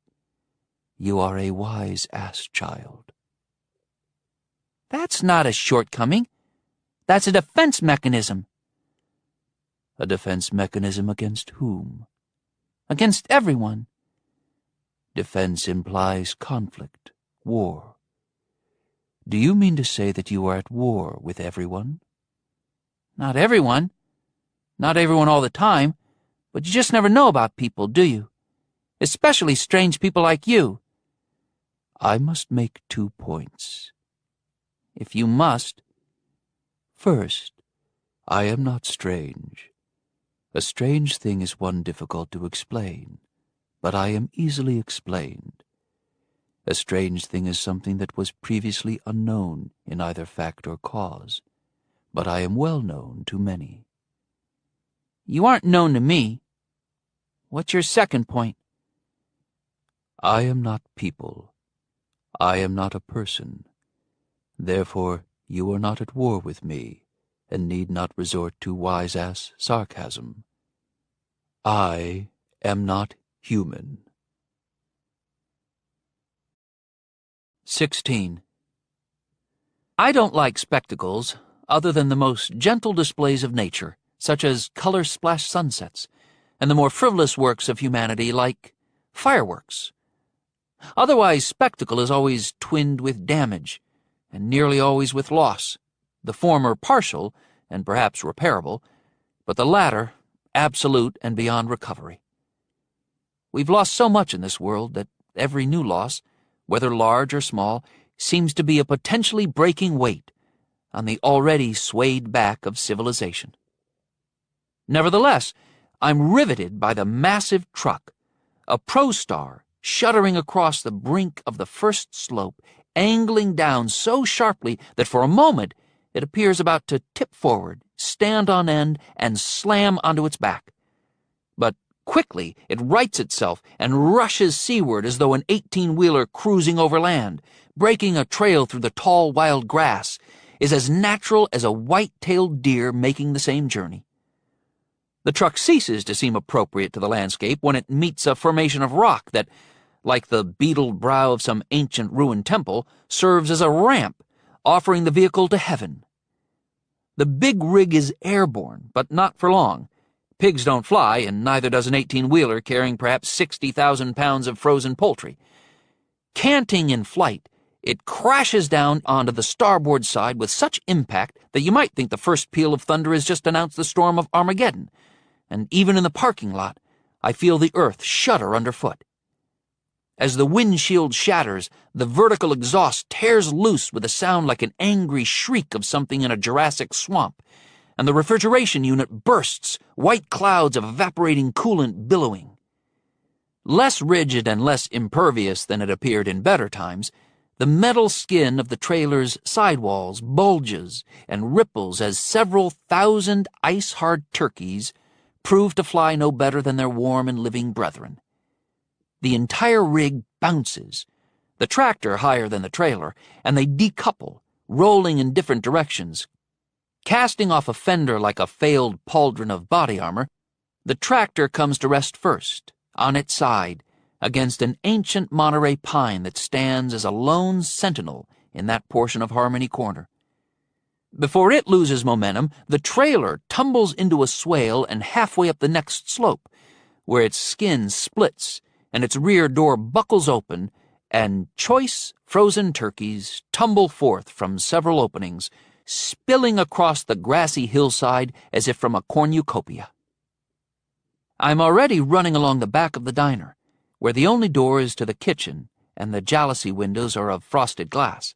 You are a wise-ass child. That's not a shortcoming. That's a defense mechanism. A defense mechanism against whom? Against everyone. Defense implies conflict, war. Do you mean to say that you are at war with everyone? Not everyone. Not everyone all the time. But you just never know about people, do you? Especially strange people like you. I must make 2 points. If you must. First, I am not strange. A strange thing is one difficult to explain, but I am easily explained. A strange thing is something that was previously unknown in either fact or cause, but I am well known to many. You aren't known to me. What's your second point? I am not people. I am not a person. Therefore, you are not at war with me, and need not resort to wise-ass sarcasm. I am not human. 16. I don't like spectacles other than the most gentle displays of nature, such as color-splashed sunsets, and the more frivolous works of humanity like fireworks. Otherwise, spectacle is always twinned with damage, and nearly always with loss, the former partial and perhaps repairable, but the latter absolute and beyond recovery. We've lost so much in this world that every new loss, whether large or small, seems to be a potentially breaking weight on the already swayed back of civilization. Nevertheless, I'm riveted by the massive truck, a ProStar shuddering across the brink of the first slope, angling down so sharply that for a moment it appears about to tip forward, stand on end, and slam onto its back. But quickly it rights itself and rushes seaward as though an 18-wheeler cruising over land, breaking a trail through the tall wild grass, is as natural as a white-tailed deer making the same journey. The truck ceases to seem appropriate to the landscape when it meets a formation of rock that, like the beetled brow of some ancient ruined temple, serves as a ramp, offering the vehicle to heaven. The big rig is airborne, but not for long. Pigs don't fly, and neither does an 18-wheeler carrying perhaps 60,000 pounds of frozen poultry. Canting in flight, it crashes down onto the starboard side with such impact that you might think the first peal of thunder has just announced the storm of Armageddon, and even in the parking lot, I feel the earth shudder underfoot. As the windshield shatters, the vertical exhaust tears loose with a sound like an angry shriek of something in a Jurassic swamp, and the refrigeration unit bursts, white clouds of evaporating coolant billowing. Less rigid and less impervious than it appeared in better times, the metal skin of the trailer's sidewalls bulges and ripples as several thousand ice-hard turkeys prove to fly no better than their warm and living brethren. The entire rig bounces, the tractor higher than the trailer, and they decouple, rolling in different directions. Casting off a fender like a failed pauldron of body armor, the tractor comes to rest first, on its side, against an ancient Monterey pine that stands as a lone sentinel in that portion of Harmony Corner. Before it loses momentum, the trailer tumbles into a swale and halfway up the next slope, where its skin splits and its rear door buckles open, and choice frozen turkeys tumble forth from several openings, spilling across the grassy hillside as if from a cornucopia. I'm already running along the back of the diner, where the only door is to the kitchen and the jalousie windows are of frosted glass.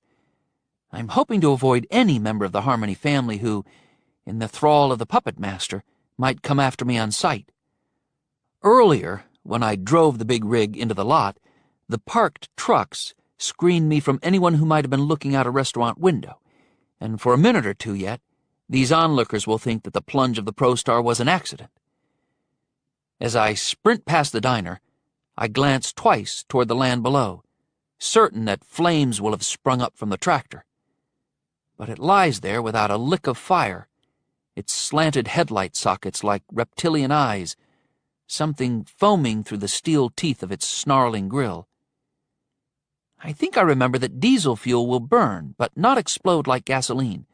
I'm hoping to avoid any member of the Harmony family who, in the thrall of the puppet master, might come after me on sight. Earlier, when I drove the big rig into the lot, the parked trucks screened me from anyone who might have been looking out a restaurant window, and for a minute or two yet, these onlookers will think that the plunge of the ProStar was an accident. As I sprint past the diner, I glance twice toward the land below, certain that flames will have sprung up from the tractor. But it lies there without a lick of fire, its slanted headlight sockets like reptilian eyes, something foaming through the steel teeth of its snarling grill. I think I remember that diesel fuel will burn, but not explode like gasoline,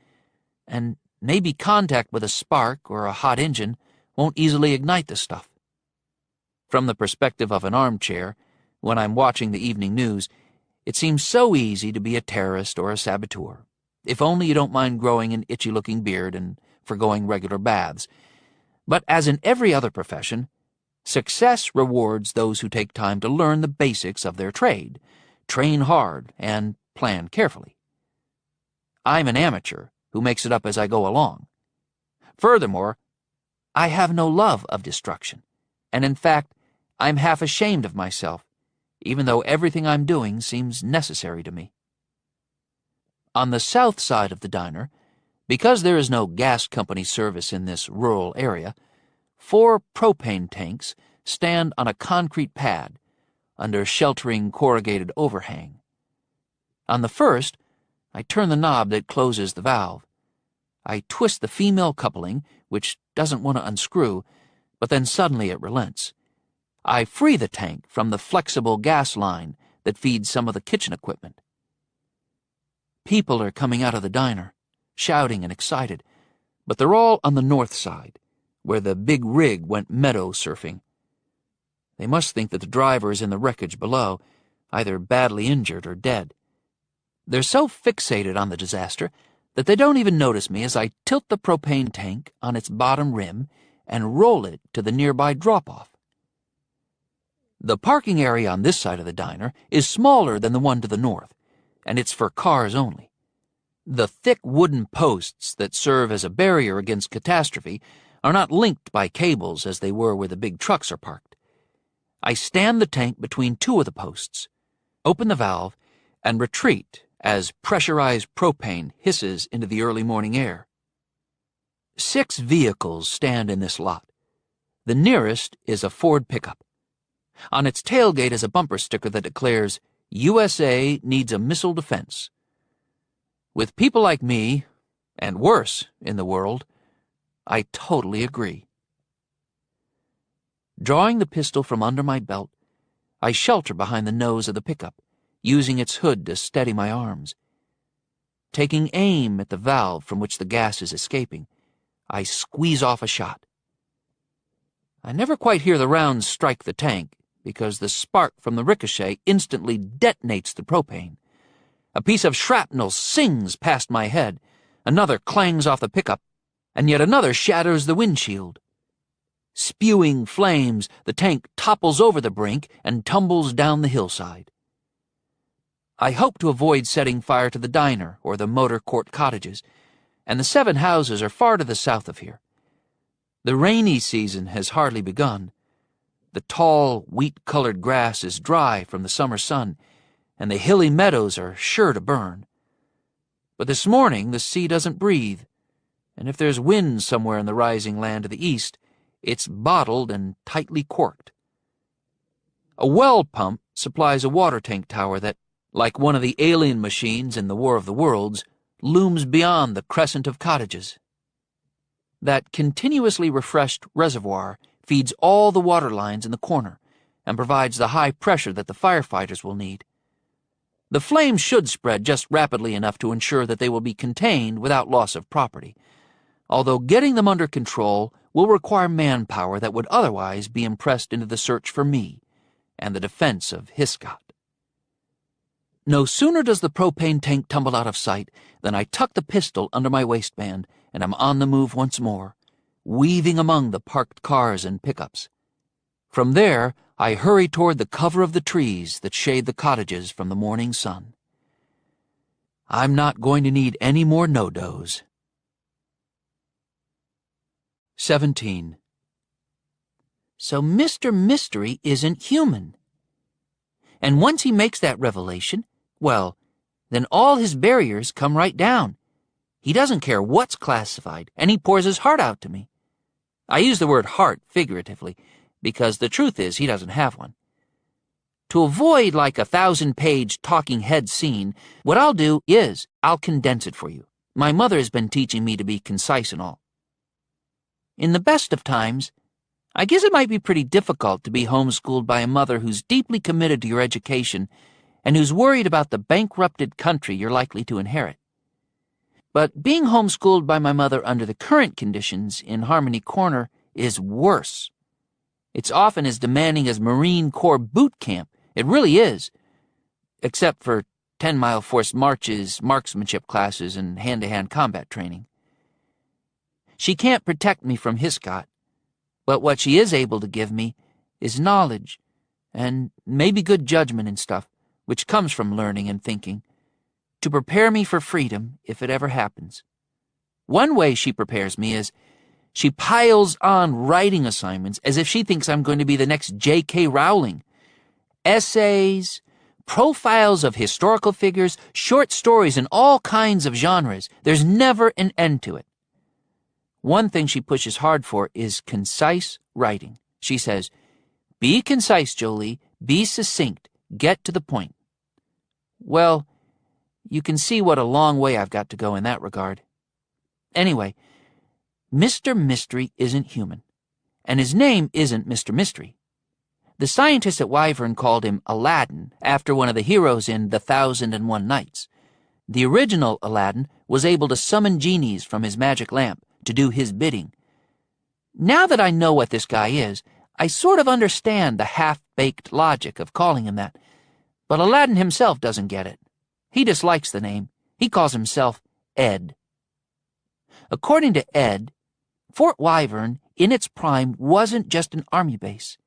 and maybe contact with a spark or a hot engine won't easily ignite the stuff. From the perspective of an armchair, when I'm watching the evening news, it seems so easy to be a terrorist or a saboteur, if only you don't mind growing an itchy-looking beard and forgoing regular baths. But as in every other profession, success rewards those who take time to learn the basics of their trade, train hard, and plan carefully. I'm an amateur who makes it up as I go along. Furthermore, I have no love of destruction, and in fact, I'm half ashamed of myself, even though everything I'm doing seems necessary to me. On the south side of the diner, because there is no gas company service in this rural area, 4 propane tanks stand on a concrete pad under sheltering corrugated overhang. On the first, I turn the knob that closes the valve. I twist the female coupling, which doesn't want to unscrew, but then suddenly it relents. I free the tank from the flexible gas line that feeds some of the kitchen equipment. People are coming out of the diner, shouting and excited, but they're all on the north side, where the big rig went meadow surfing. They must think that the driver is in the wreckage below, either badly injured or dead. They're so fixated on the disaster that they don't even notice me as I tilt the propane tank on its bottom rim and roll it to the nearby drop-off. The parking area on this side of the diner is smaller than the one to the north, and it's for cars only. The thick wooden posts that serve as a barrier against catastrophe are not linked by cables as they were where the big trucks are parked. I stand the tank between two of the posts, open the valve, and retreat as pressurized propane hisses into the early morning air. 6 vehicles stand in this lot. The nearest is a Ford pickup. On its tailgate is a bumper sticker that declares, USA needs a missile defense. With people like me, and worse in the world, I totally agree. Drawing the pistol from under my belt, I shelter behind the nose of the pickup, using its hood to steady my arms. Taking aim at the valve from which the gas is escaping, I squeeze off a shot. I never quite hear the rounds strike the tank, because the spark from the ricochet instantly detonates the propane. A piece of shrapnel sings past my head, another clangs off the pickup, and yet another shatters the windshield. Spewing flames, the tank topples over the brink and tumbles down the hillside. I hope to avoid setting fire to the diner or the motor court cottages, and the 7 houses are far to the south of here. The rainy season has hardly begun. The tall, wheat-colored grass is dry from the summer sun, and the hilly meadows are sure to burn. But this morning the sea doesn't breathe, and if there's wind somewhere in the rising land to the east, it's bottled and tightly corked. A well pump supplies a water tank tower that, like one of the alien machines in the War of the Worlds, looms beyond the crescent of cottages. That continuously refreshed reservoir feeds all the water lines in the corner and provides the high pressure that the firefighters will need. The flames should spread just rapidly enough to ensure that they will be contained without loss of property, although getting them under control will require manpower that would otherwise be impressed into the search for me and the defense of Hiscott. No sooner does the propane tank tumble out of sight than I tuck the pistol under my waistband and am on the move once more, weaving among the parked cars and pickups. From there, I hurry toward the cover of the trees that shade the cottages from the morning sun. I'm not going to need any more no-dos. 17. So Mr. Mystery isn't human. And once he makes that revelation, well, then all his barriers come right down. He doesn't care what's classified, and he pours his heart out to me. I use the word heart figuratively, because the truth is he doesn't have one. To avoid like a 1,000-page talking head scene, what I'll do is I'll condense it for you. My mother has been teaching me to be concise and all. In the best of times, I guess it might be pretty difficult to be homeschooled by a mother who's deeply committed to your education and who's worried about the bankrupted country you're likely to inherit. But being homeschooled by my mother under the current conditions in Harmony Corner is worse. It's often as demanding as Marine Corps boot camp. It really is. Except for 10-mile forced marches, marksmanship classes, and hand-to-hand combat training. She can't protect me from Hiscott, but what she is able to give me is knowledge and maybe good judgment and stuff, which comes from learning and thinking, to prepare me for freedom if it ever happens. One way she prepares me is she piles on writing assignments as if she thinks I'm going to be the next J.K. Rowling. Essays, profiles of historical figures, short stories in all kinds of genres. There's never an end to it. One thing she pushes hard for is concise writing. She says, "Be concise, Jolie. Be succinct. Get to the point." Well, you can see what a long way I've got to go in that regard. Anyway, Mr. Mystery isn't human, and his name isn't Mr. Mystery. The scientists at Wyvern called him Aladdin, after one of the heroes in The 1001 Nights. The original Aladdin was able to summon genies from his magic lamp to do his bidding. Now that I know what this guy is, I sort of understand the half-baked logic of calling him that. But Aladdin himself doesn't get it. He dislikes the name. He calls himself Ed. According to Ed, Fort Wyvern, in its prime, wasn't just an army base.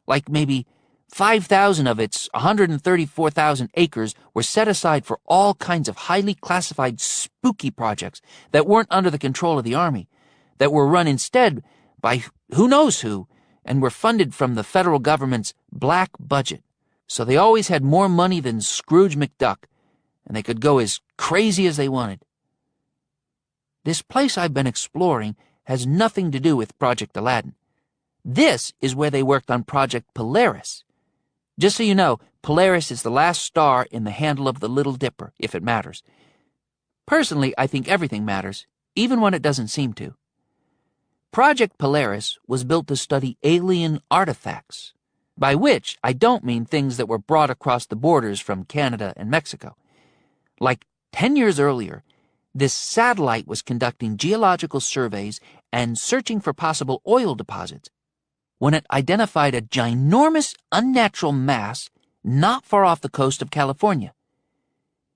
Like maybe 5,000 of its 134,000 acres were set aside for all kinds of highly classified spooky projects that weren't under the control of the army, that were run instead by who knows who, and were funded from the federal government's black budget. So they always had more money than Scrooge McDuck, and they could go as crazy as they wanted. This place I've been exploring has nothing to do with Project Aladdin. This is where they worked on Project Polaris. Just so you know, Polaris is the last star in the handle of the Little Dipper, if it matters. Personally, I think everything matters, even when it doesn't seem to. Project Polaris was built to study alien artifacts, by which I don't mean things that were brought across the borders from Canada and Mexico. Like 10 years earlier, this satellite was conducting geological surveys and searching for possible oil deposits when it identified a ginormous unnatural mass not far off the coast of California.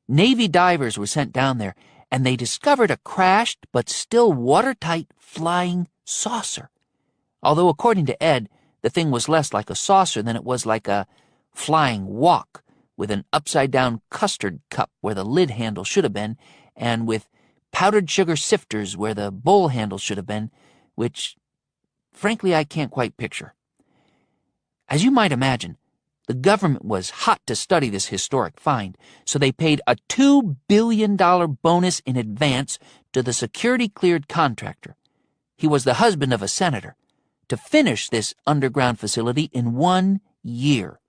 Navy divers were sent down there, and they discovered a crashed but still watertight flying saucer. Although, according to Ed, the thing was less like a saucer than it was like a flying wok, with an upside-down custard cup where the lid handle should have been, and with powdered sugar sifters where the bowl handle should have been, which, frankly, I can't quite picture. As you might imagine, the government was hot to study this historic find, so they paid a $2 billion bonus in advance to the security-cleared contractor. He was the husband of a senator, to finish this underground facility in 1 year.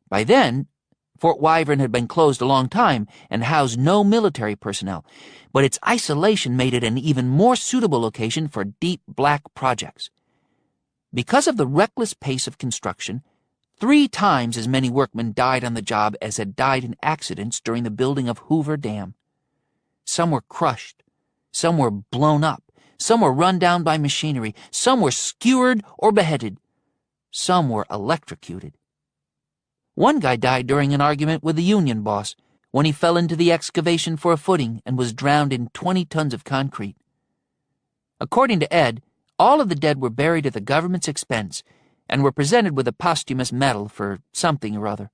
By then, Fort Wyvern had been closed a long time and housed no military personnel, but its isolation made it an even more suitable location for deep black projects. Because of the reckless pace of construction, 3 times as many workmen died on the job as had died in accidents during the building of Hoover Dam. Some were crushed, some were blown up, some were run down by machinery, some were skewered or beheaded, some were electrocuted. One guy died during an argument with the union boss when he fell into the excavation for a footing and was drowned in 20 tons of concrete. According to Ed, all of the dead were buried at the government's expense and were presented with a posthumous medal for something or other.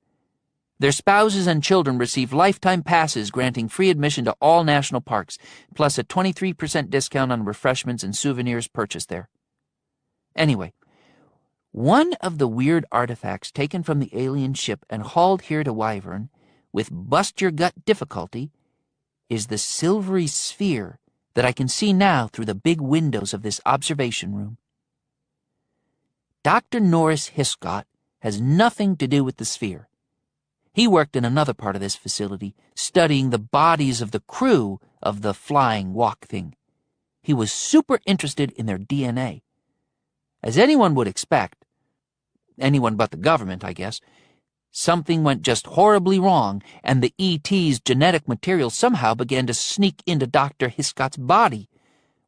Their spouses and children received lifetime passes granting free admission to all national parks, plus a 23% discount on refreshments and souvenirs purchased there. Anyway, one of the weird artifacts taken from the alien ship and hauled here to Wyvern, with bust-your-gut difficulty, is the silvery sphere that I can see now through the big windows of this observation room. Dr. Norris Hiscott has nothing to do with the sphere. He worked in another part of this facility, studying the bodies of the crew of the flying walk thing. He was super interested in their DNA. As anyone would expect, anyone but the government, I guess, something went just horribly wrong, and the ET's genetic material somehow began to sneak into Dr. Hiscott's body,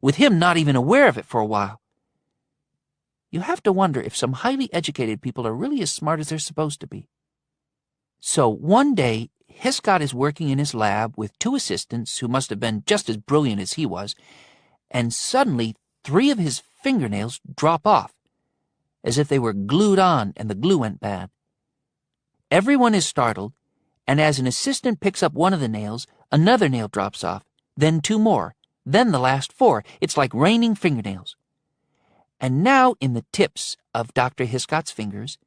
with him not even aware of it for a while. You have to wonder if some highly educated people are really as smart as they're supposed to be. So one day, Hiscott is working in his lab with 2 assistants who must have been just as brilliant as he was, and suddenly 3 of his fingernails drop off, as if they were glued on and the glue went bad. Everyone is startled, and as an assistant picks up one of the nails, another nail drops off, then 2 more, then the last 4. It's like raining fingernails. And now in the tips of Dr. Hiscott's fingers,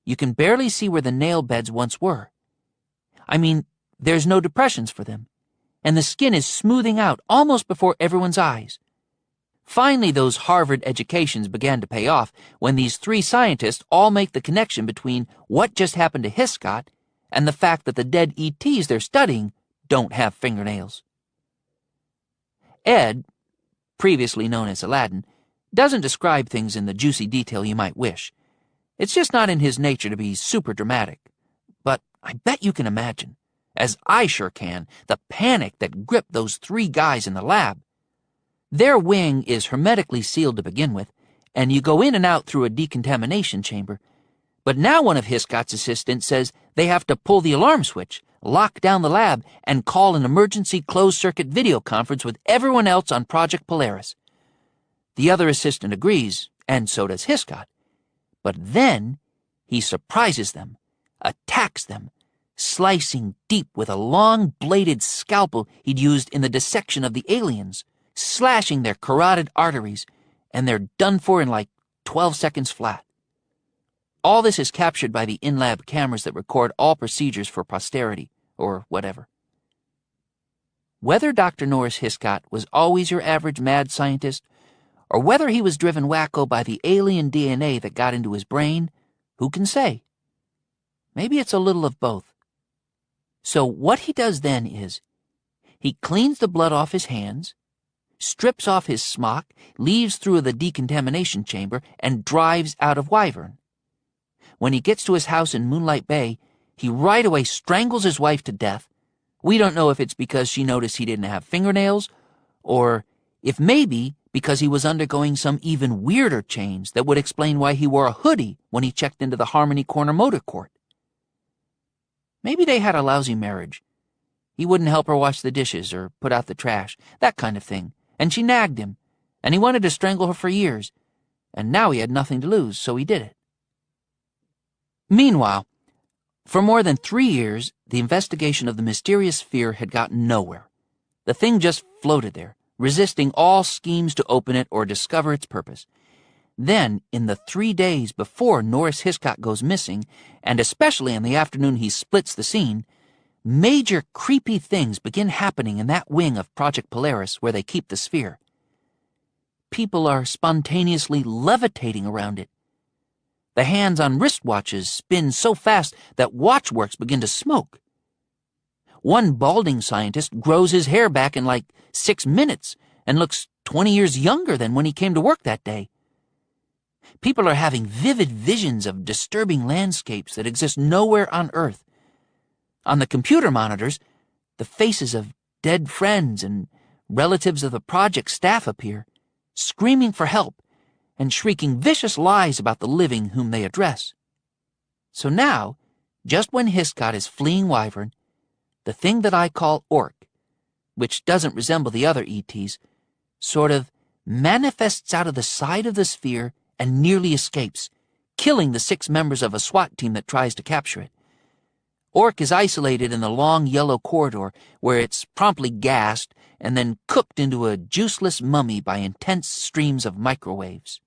you can barely see where the nail beds once were. I mean, there's no depressions for them, and the skin is smoothing out almost before everyone's eyes. Finally, those Harvard educations began to pay off when these 3 scientists all make the connection between what just happened to Hiscott and the fact that the dead ETs they're studying don't have fingernails. Ed, previously known as Aladdin, doesn't describe things in the juicy detail you might wish. It's just not in his nature to be super dramatic. But I bet you can imagine, as I sure can, the panic that gripped those 3 guys in the lab. Their wing is hermetically sealed to begin with, and you go in and out through a decontamination chamber. But now one of Hiscott's assistants says they have to pull the alarm switch, lock down the lab, and call an emergency closed-circuit video conference with everyone else on Project Polaris. The other assistant agrees, and so does Hiscott. But then he surprises them, attacks them, slicing deep with a long-bladed scalpel he'd used in the dissection of the aliens, slashing their carotid arteries, and they're done for in like 12 seconds flat. All this is captured by the in-lab cameras that record all procedures for posterity, or whatever. Whether Dr. Norris Hiscott was always your average mad scientist, or whether he was driven wacko by the alien DNA that got into his brain, who can say? Maybe it's a little of both. So what he does then is, he cleans the blood off his hands, strips off his smock, leaves through the decontamination chamber, and drives out of Wyvern. When he gets to his house in Moonlight Bay, he right away strangles his wife to death. We don't know if it's because she noticed he didn't have fingernails, or if maybe because he was undergoing some even weirder change that would explain why he wore a hoodie when he checked into the Harmony Corner Motor Court. Maybe they had a lousy marriage. He wouldn't help her wash the dishes or put out the trash, that kind of thing, and she nagged him, and he wanted to strangle her for years, and now he had nothing to lose, so he did it. Meanwhile, for more than 3 years, the investigation of the mysterious sphere had gotten nowhere. The thing just floated there, resisting all schemes to open it or discover its purpose. Then, in the 3 days before Norris Hiscott goes missing, and especially in the afternoon he splits the scene, major creepy things begin happening in that wing of Project Polaris where they keep the sphere. People are spontaneously levitating around it. The hands on wristwatches spin so fast that watchworks begin to smoke. One balding scientist grows his hair back in like 6 minutes and looks 20 years younger than when he came to work that day. People are having vivid visions of disturbing landscapes that exist nowhere on Earth. On the computer monitors, the faces of dead friends and relatives of the project staff appear, screaming for help and shrieking vicious lies about the living whom they address. So now, just when Hiscott is fleeing Wyvern, the thing that I call Orc, which doesn't resemble the other ETs, sort of manifests out of the side of the sphere and nearly escapes, killing the 6 members of a SWAT team that tries to capture it. Orc is isolated in the long yellow corridor where it's promptly gassed and then cooked into a juiceless mummy by intense streams of microwaves.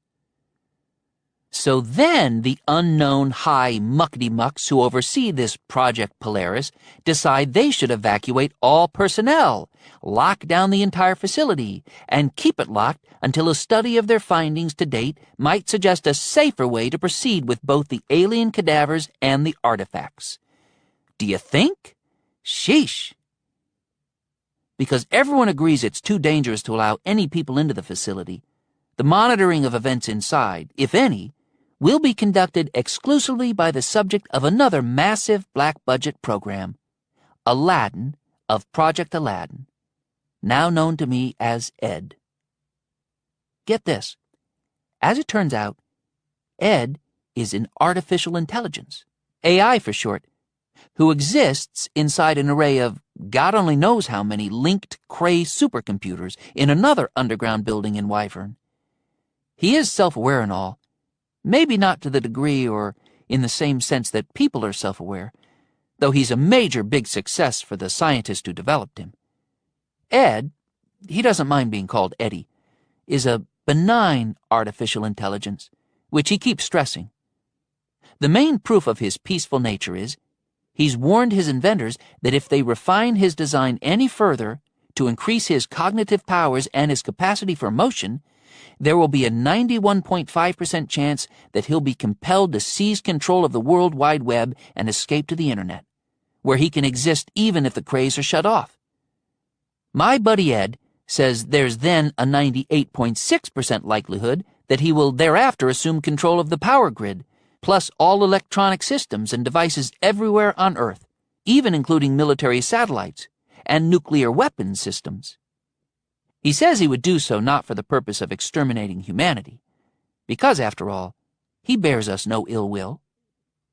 So then the unknown high muckety-mucks who oversee this Project Polaris decide they should evacuate all personnel, lock down the entire facility, and keep it locked until a study of their findings to date might suggest a safer way to proceed with both the alien cadavers and the artifacts. Do you think? Sheesh. Because everyone agrees it's too dangerous to allow any people into the facility, the monitoring of events inside, if any, will be conducted exclusively by the subject of another massive black-budget program, Aladdin of Project Aladdin, now known to me as Ed. Get this. As it turns out, Ed is an artificial intelligence, AI for short, who exists inside an array of God only knows how many linked Cray supercomputers in another underground building in Wyvern. He is self-aware and all, maybe not to the degree or in the same sense that people are self-aware, though he's a major big success for the scientist who developed him. Ed, he doesn't mind being called Eddie, is a benign artificial intelligence, which he keeps stressing. The main proof of his peaceful nature is he's warned his inventors that if they refine his design any further to increase his cognitive powers and his capacity for motion, there will be a 91.5% chance that he'll be compelled to seize control of the World Wide Web and escape to the Internet, where he can exist even if the Crays are shut off. My buddy Ed says there's then a 98.6% likelihood that he will thereafter assume control of the power grid, plus all electronic systems and devices everywhere on Earth, even including military satellites and nuclear weapons systems. He says he would do so not for the purpose of exterminating humanity, because, after all, he bears us no ill will.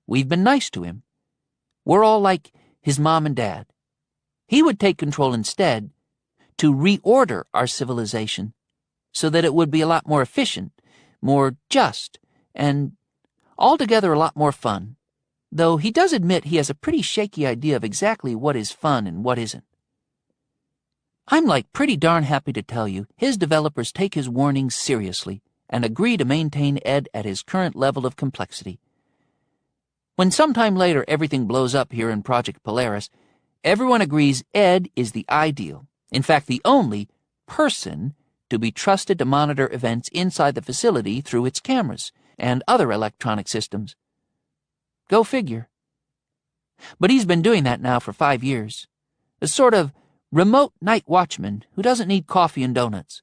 We've been nice to him. We're all like his mom and dad. He would take control instead to reorder our civilization so that it would be a lot more efficient, more just, and altogether a lot more fun, though he does admit he has a pretty shaky idea of exactly what is fun and what isn't. I'm pretty darn happy to tell you his developers take his warnings seriously and agree to maintain Ed at his current level of complexity. When sometime later everything blows up here in Project Polaris, everyone agrees Ed is the ideal, in fact the only, person to be trusted to monitor events inside the facility through its cameras and other electronic systems. Go figure. But he's been doing that now for 5 years. A sort of remote night watchman who doesn't need coffee and donuts.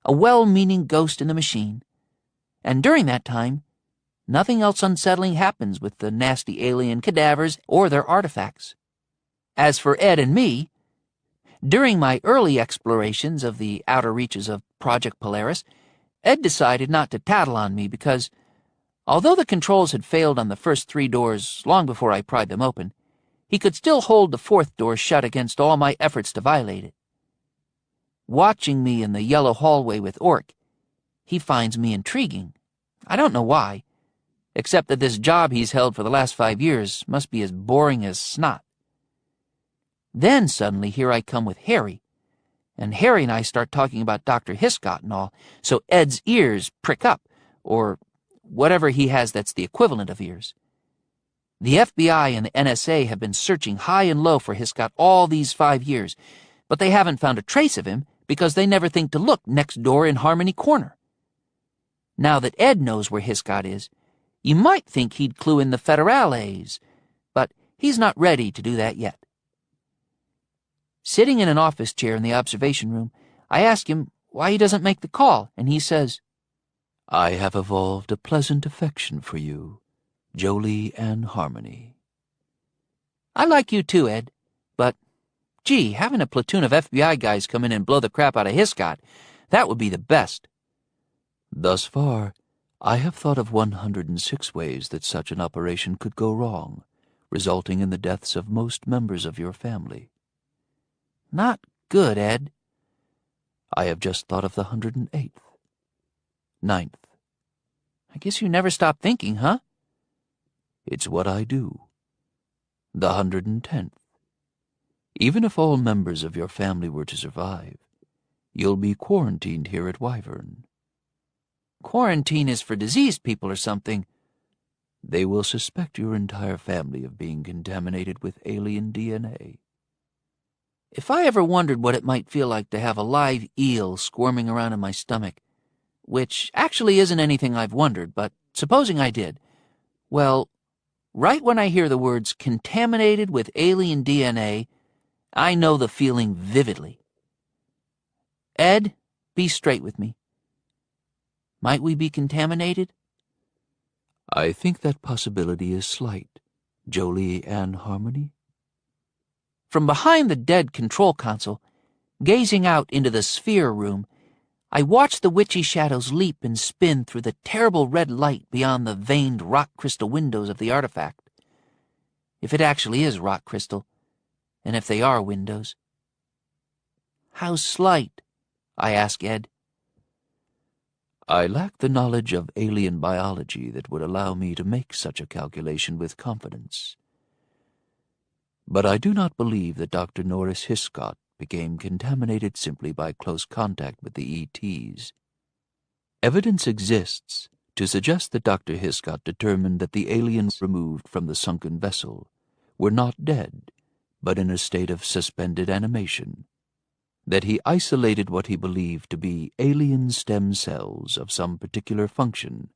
A well-meaning ghost in the machine. And during that time, nothing else unsettling happens with the nasty alien cadavers or their artifacts. As for Ed and me, during my early explorations of the outer reaches of Project Polaris, Ed decided not to tattle on me because, although the controls had failed on the first 3 doors long before I pried them open, he could still hold the 4th door shut against all my efforts to violate it. Watching me in the yellow hallway with Orc, he finds me intriguing. I don't know why, except that this job he's held for the last 5 years must be as boring as snot. Then suddenly here I come with Harry, and Harry and I start talking about Dr. Hiscott and all, so Ed's ears prick up, or whatever he has that's the equivalent of ears. The FBI and the NSA have been searching high and low for Hiscott all these 5 years, but they haven't found a trace of him because they never think to look next door in Harmony Corner. Now that Ed knows where Hiscott is, you might think he'd clue in the Federales, but he's not ready to do that yet. Sitting in an office chair in the observation room, I ask him why he doesn't make the call, and he says, I have evolved a pleasant affection for you, Jolie and Harmony. I like you too, Ed, but, gee, having a platoon of FBI guys come in and blow the crap out of Hiscott, that would be the best. Thus far, I have thought of 106 ways that such an operation could go wrong, resulting in the deaths of most members of your family. Not good, Ed. I have just thought of the 108th. 9th. I guess you never stop thinking, huh? It's what I do. The 110th. Even if all members of your family were to survive, you'll be quarantined here at Wyvern. Quarantine is for diseased people or something. They will suspect your entire family of being contaminated with alien DNA. If I ever wondered what it might feel like to have a live eel squirming around in my stomach, which actually isn't anything I've wondered, but supposing I did, well, right when I hear the words contaminated with alien DNA, I know the feeling vividly. Ed, be straight with me. Might we be contaminated? I think that possibility is slight, Jolie and Harmony. From behind the dead control console, gazing out into the sphere room, I watch the witchy shadows leap and spin through the terrible red light beyond the veined rock crystal windows of the artifact. If it actually is rock crystal, and if they are windows. How slight? I ask Ed. I lack the knowledge of alien biology that would allow me to make such a calculation with confidence. But I do not believe that Dr. Norris Hiscott became contaminated simply by close contact with the ETs. Evidence exists to suggest that Dr. Hiscott determined that the aliens removed from the sunken vessel were not dead, but in a state of suspended animation, that he isolated what he believed to be alien stem cells of some particular function,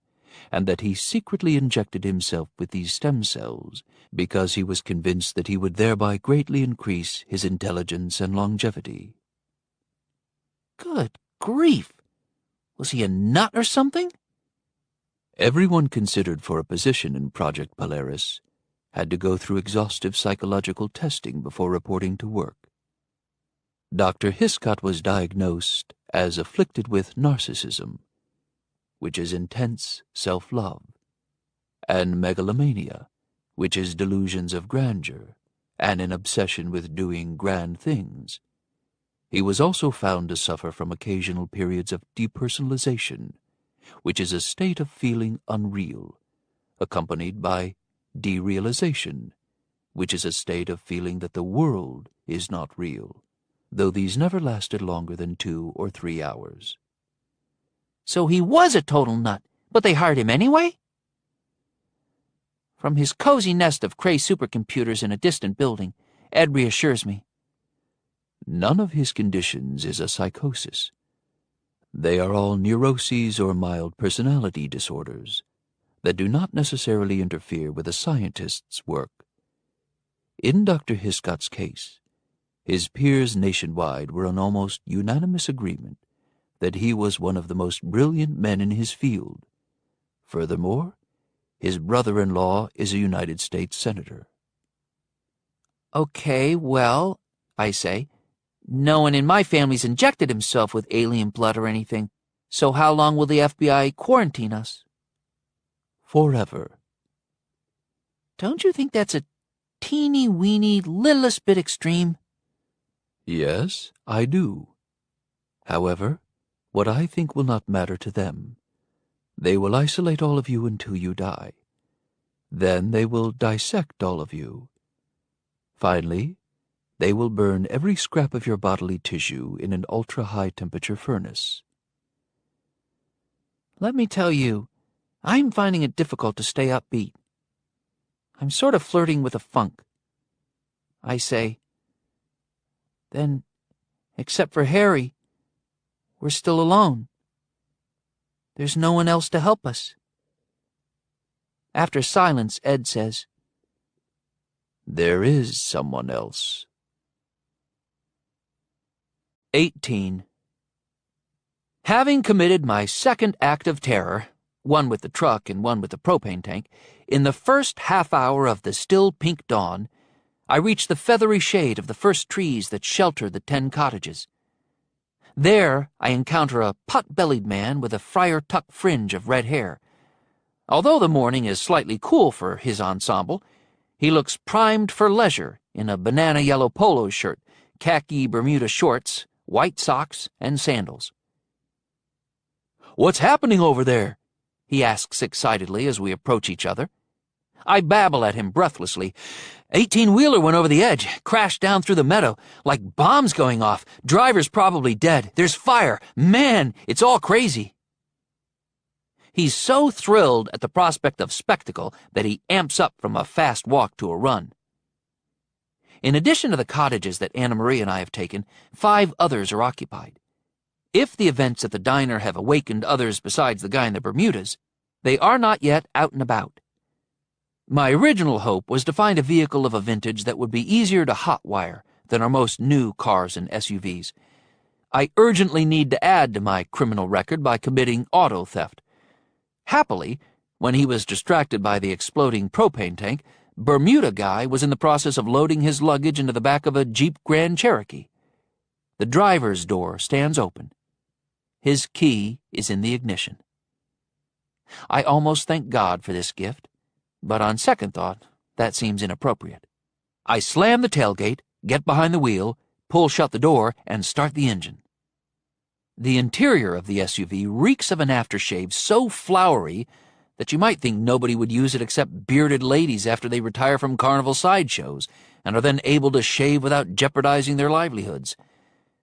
and that he secretly injected himself with these stem cells because he was convinced that he would thereby greatly increase his intelligence and longevity. Good grief! Was he a nut or something? Everyone considered for a position in Project Polaris had to go through exhaustive psychological testing before reporting to work. Dr. Hiscott was diagnosed as afflicted with narcissism, which is intense self-love, and megalomania, which is delusions of grandeur and an obsession with doing grand things. He was also found to suffer from occasional periods of depersonalization, which is a state of feeling unreal, accompanied by derealization, which is a state of feeling that the world is not real, though these never lasted longer than 2 or 3 hours. So he was a total nut, but they hired him anyway? From his cozy nest of Cray supercomputers in a distant building, Ed reassures me. None of his conditions is a psychosis. They are all neuroses or mild personality disorders that do not necessarily interfere with a scientist's work. In Dr. Hiscott's case, his peers nationwide were in almost unanimous agreement that he was one of the most brilliant men in his field. Furthermore, his brother-in-law is a United States Senator. Okay, well, I say, no one in my family's injected himself with alien blood or anything, so how long will the FBI quarantine us? Forever. Don't you think that's a teeny-weeny littlest bit extreme? Yes, I do. However, what I think will not matter to them. They will isolate all of you until you die. Then they will dissect all of you. Finally, they will burn every scrap of your bodily tissue in an ultra-high temperature furnace. Let me tell you, I'm finding it difficult to stay upbeat. I'm sort of flirting with a funk. I say, then, except for Harry, we're still alone. There's no one else to help us. After silence, Ed says, There is someone else. 18. Having committed my second act of terror, one with the truck and one with the propane tank, in the first half hour of the still pink dawn, I reached the feathery shade of the first trees that shelter the 10 cottages. There I encounter a pot-bellied man with a friar tuck fringe of red hair. Although the morning is slightly cool for his ensemble, he looks primed for leisure in a banana-yellow polo shirt, khaki Bermuda shorts, white socks, and sandals. "What's happening over there?" he asks excitedly as we approach each other. I babble at him breathlessly. 18-wheeler went over the edge, crashed down through the meadow, like bombs going off. Driver's probably dead. There's fire. Man, it's all crazy. He's so thrilled at the prospect of spectacle that he amps up from a fast walk to a run. In addition to the cottages that Anna Marie and I have taken, 5 others are occupied. If the events at the diner have awakened others besides the guy in the Bermudas, they are not yet out and about. My original hope was to find a vehicle of a vintage that would be easier to hotwire than our most new cars and SUVs. I urgently need to add to my criminal record by committing auto theft. Happily, when he was distracted by the exploding propane tank, Bermuda guy was in the process of loading his luggage into the back of a Jeep Grand Cherokee. The driver's door stands open. His key is in the ignition. I almost thank God for this gift, but on second thought, that seems inappropriate. I slam the tailgate, get behind the wheel, pull shut the door, and start the engine. The interior of the SUV reeks of an aftershave so flowery that you might think nobody would use it except bearded ladies after they retire from carnival sideshows and are then able to shave without jeopardizing their livelihoods.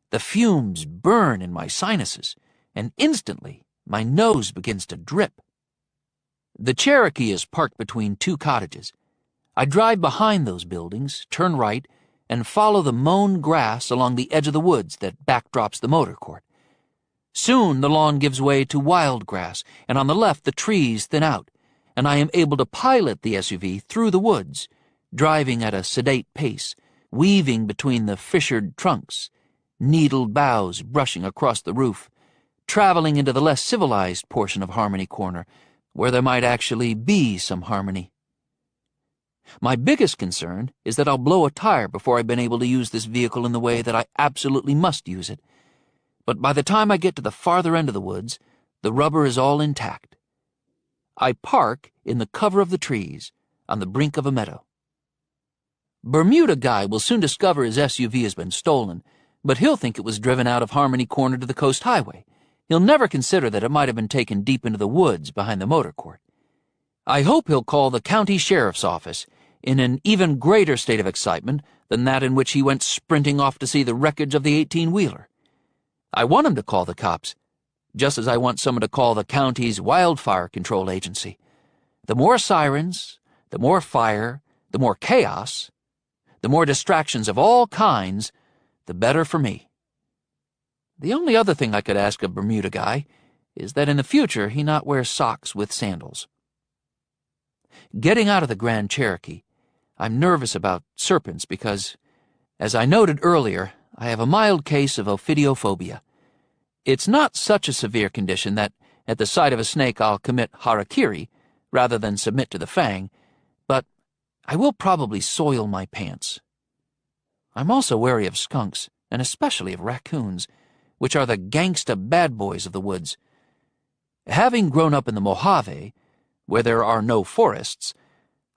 The fumes burn in my sinuses, and instantly my nose begins to drip. The Cherokee is parked between 2 cottages. I drive behind those buildings, turn right, and follow the mown grass along the edge of the woods that backdrops the motor court. Soon the lawn gives way to wild grass, and on the left the trees thin out, and I am able to pilot the SUV through the woods, driving at a sedate pace, weaving between the fissured trunks, needled boughs brushing across the roof, traveling into the less civilized portion of Harmony Corner, where there might actually be some harmony. My biggest concern is that I'll blow a tire before I've been able to use this vehicle in the way that I absolutely must use it. But by the time I get to the farther end of the woods, the rubber is all intact. I park in the cover of the trees on the brink of a meadow. Bermuda Guy will soon discover his SUV has been stolen, but he'll think it was driven out of Harmony Corner to the Coast Highway. He'll never consider that it might have been taken deep into the woods behind the motor court. I hope he'll call the county sheriff's office in an even greater state of excitement than that in which he went sprinting off to see the wreckage of the 18-wheeler. I want him to call the cops, just as I want someone to call the county's wildfire control agency. The more sirens, the more fire, the more chaos, the more distractions of all kinds, the better for me. The only other thing I could ask of Bermuda Guy is that in the future he not wear socks with sandals. Getting out of the Grand Cherokee, I'm nervous about serpents because, as I noted earlier, I have a mild case of ophidiophobia. It's not such a severe condition that, at the sight of a snake, I'll commit harakiri rather than submit to the fang, but I will probably soil my pants. I'm also wary of skunks, and especially of raccoons, which are the gangsta bad boys of the woods. Having grown up in the Mojave, where there are no forests,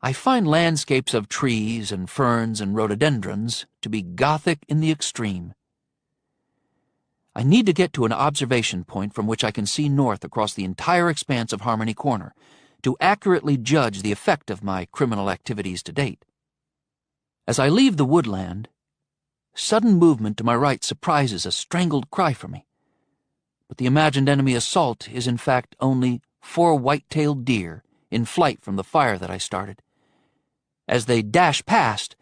I find landscapes of trees and ferns and rhododendrons to be gothic in the extreme. I need to get to an observation point from which I can see north across the entire expanse of Harmony Corner to accurately judge the effect of my criminal activities to date. As I leave the woodland, sudden movement to my right surprises a strangled cry for me. But the imagined enemy assault is in fact only 4 white-tailed deer in flight from the fire that I started. As they dash past,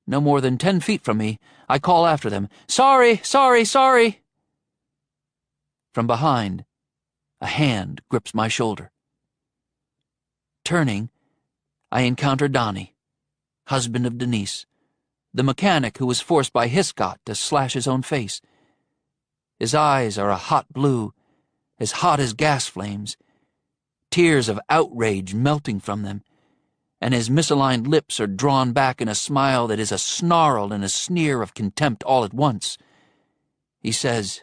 no more than 10 feet from me, I call after them, "Sorry, sorry, sorry!" From behind, a hand grips my shoulder. Turning, I encounter Donnie, husband of Denise, the mechanic who was forced by Hiscott to slash his own face. His eyes are a hot blue, as hot as gas flames, tears of outrage melting from them, and his misaligned lips are drawn back in a smile that is a snarl and a sneer of contempt all at once. He says,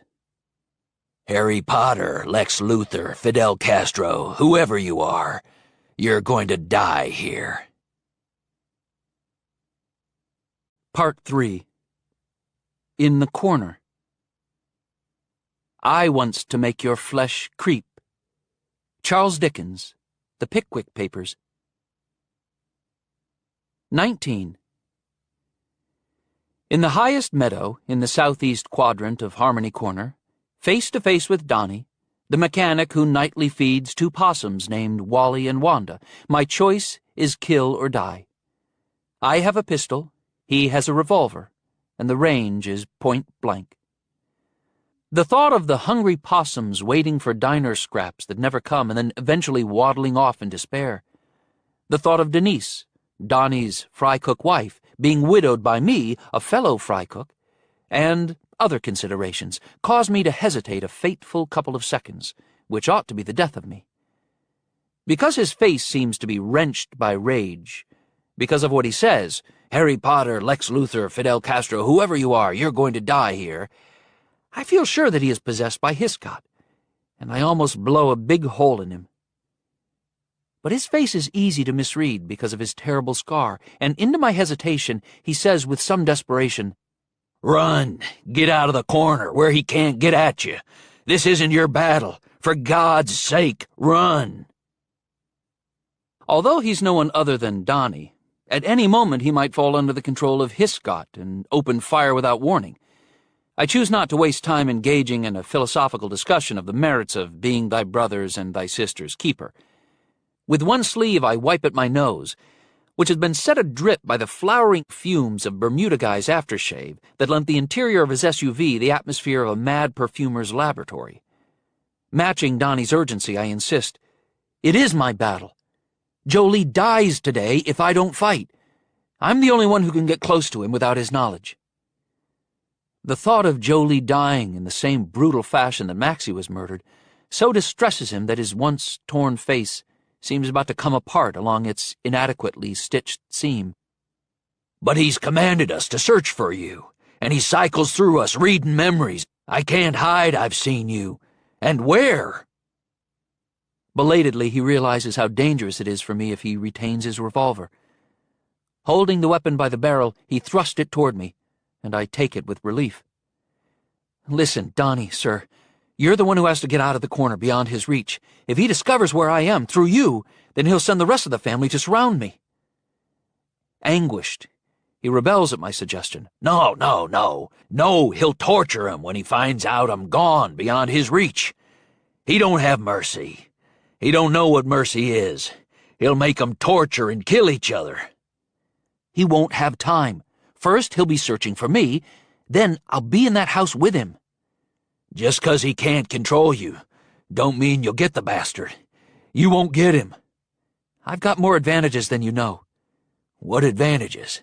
"Harry Potter, Lex Luthor, Fidel Castro, whoever you are, you're going to die here." Part 3. In the Corner. I wants to make your flesh creep. Charles Dickens, The Pickwick Papers. 19. In the highest meadow in the southeast quadrant of Harmony Corner, face to face with Donnie, the mechanic who nightly feeds 2 possums named Wally and Wanda, my choice is kill or die. I have a pistol, he has a revolver, and the range is point blank. The thought of the hungry possums waiting for diner scraps that never come and then eventually waddling off in despair. The thought of Denise, Donnie's fry cook wife, being widowed by me, a fellow fry cook, and other considerations caused me to hesitate a fateful couple of seconds, which ought to be the death of me. Because his face seems to be wrenched by rage, because of what he says, "Harry Potter, Lex Luthor, Fidel Castro, whoever you are, you're going to die here," I feel sure that he is possessed by Hiscott, and I almost blow a big hole in him. But his face is easy to misread because of his terrible scar, and into my hesitation he says with some desperation, "Run! Get out of the corner where he can't get at you. This isn't your battle. For God's sake, run!" Although he's no one other than Donnie, at any moment he might fall under the control of Hiscott and open fire without warning. I choose not to waste time engaging in a philosophical discussion of the merits of being thy brother's and thy sister's keeper. With one sleeve I wipe at my nose, which has been set adrip by the flowering fumes of Bermuda Guy's aftershave that lent the interior of his SUV the atmosphere of a mad perfumer's laboratory. Matching Donnie's urgency, I insist, "It is my battle. Jolie dies today if I don't fight. I'm the only one who can get close to him without his knowledge." The thought of Jolie dying in the same brutal fashion that Maxie was murdered so distresses him that his once torn face seems about to come apart along its inadequately stitched seam. "But he's commanded us to search for you, and he cycles through us reading memories. I can't hide I've seen you. And where?" Belatedly, he realizes how dangerous it is for me if he retains his revolver. Holding the weapon by the barrel, he thrusts it toward me, and I take it with relief. "Listen, Donnie, sir, you're the one who has to get out of the corner beyond his reach. If he discovers where I am, through you, then he'll send the rest of the family to surround me." Anguished, he rebels at my suggestion. No, he'll torture him when he finds out I'm gone beyond his reach. He don't have mercy. He don't know what mercy is. He'll make 'em torture and kill each other." "He won't have time. First, he'll be searching for me, then I'll be in that house with him." "Just 'cause he can't control you, don't mean you'll get the bastard. You won't get him." "I've got more advantages than you know." "What advantages?"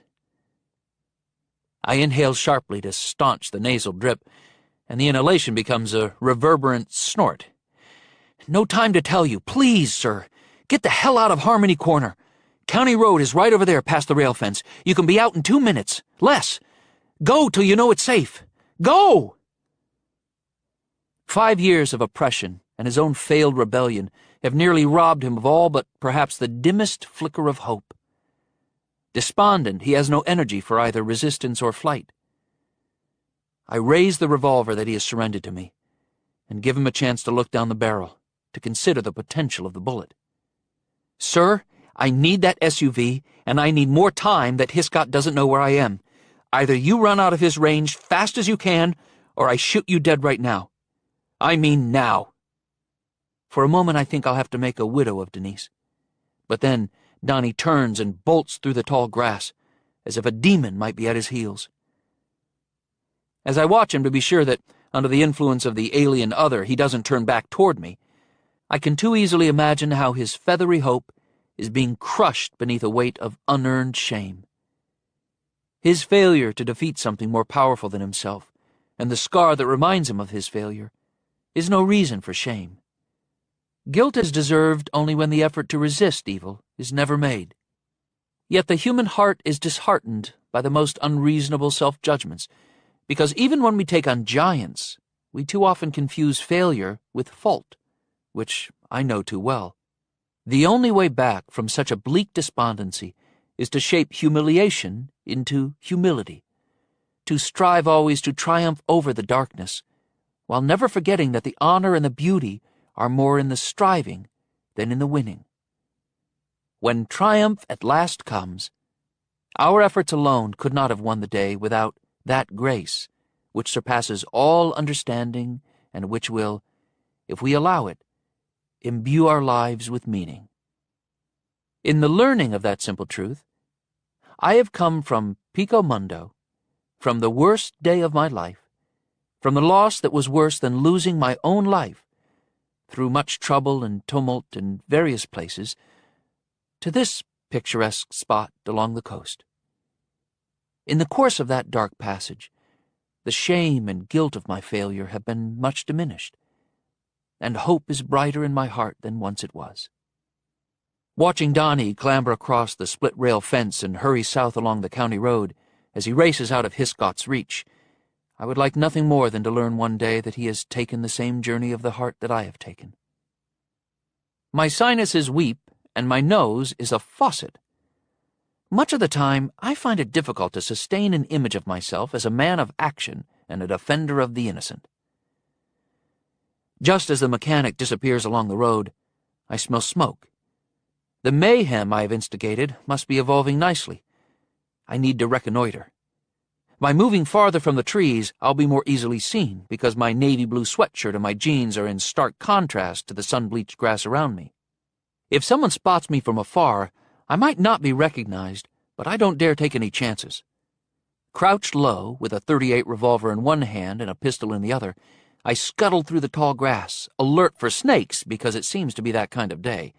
I inhale sharply to staunch the nasal drip, and the inhalation becomes a reverberant snort. "No time to tell you. Please, sir, get the hell out of Harmony Corner. County Road is right over there past the rail fence. You can be out in 2 minutes. Less. Go till you know it's safe. Go!" 5 years of oppression and his own failed rebellion have nearly robbed him of all but perhaps the dimmest flicker of hope. Despondent, he has no energy for either resistance or flight. I raise the revolver that he has surrendered to me and give him a chance to look down the barrel, to consider the potential of the bullet. "Sir, I need that SUV, and I need more time that Hiscott doesn't know where I am. Either you run out of his range fast as you can, or I shoot you dead right now. I mean now." For a moment I think I'll have to make a widow of Denise. But then Donnie turns and bolts through the tall grass, as if a demon might be at his heels. As I watch him to be sure that, under the influence of the alien other, he doesn't turn back toward me, I can too easily imagine how his feathery hope is being crushed beneath a weight of unearned shame. His failure to defeat something more powerful than himself, and the scar that reminds him of his failure, is no reason for shame. Guilt is deserved only when the effort to resist evil is never made. Yet the human heart is disheartened by the most unreasonable self-judgments, because even when we take on giants, we too often confuse failure with fault, which I know too well. The only way back from such a bleak despondency is to shape humiliation into humility, to strive always to triumph over the darkness, while never forgetting that the honor and the beauty are more in the striving than in the winning. When triumph at last comes, our efforts alone could not have won the day without that grace which surpasses all understanding and which will, if we allow it, imbue our lives with meaning. In the learning of that simple truth, I have come from Pico Mundo, from the worst day of my life, from the loss that was worse than losing my own life, through much trouble and tumult in various places, to this picturesque spot along the coast. In the course of that dark passage, the shame and guilt of my failure have been much diminished, and hope is brighter in my heart than once it was. Watching Donnie clamber across the split-rail fence and hurry south along the county road as he races out of Hiscott's reach, I would like nothing more than to learn one day that he has taken the same journey of the heart that I have taken. My sinuses weep, and my nose is a faucet. Much of the time, I find it difficult to sustain an image of myself as a man of action and a defender of the innocent. Just as the mechanic disappears along the road, I smell smoke. The mayhem I have instigated must be evolving nicely. I need to reconnoiter. By moving farther from the trees, I'll be more easily seen, because my navy blue sweatshirt and my jeans are in stark contrast to the sun-bleached grass around me. If someone spots me from afar, I might not be recognized, but I don't dare take any chances. Crouched low, with a .38 revolver in one hand and a pistol in the other, I scuttle through the tall grass, alert for snakes because it seems to be that kind of day.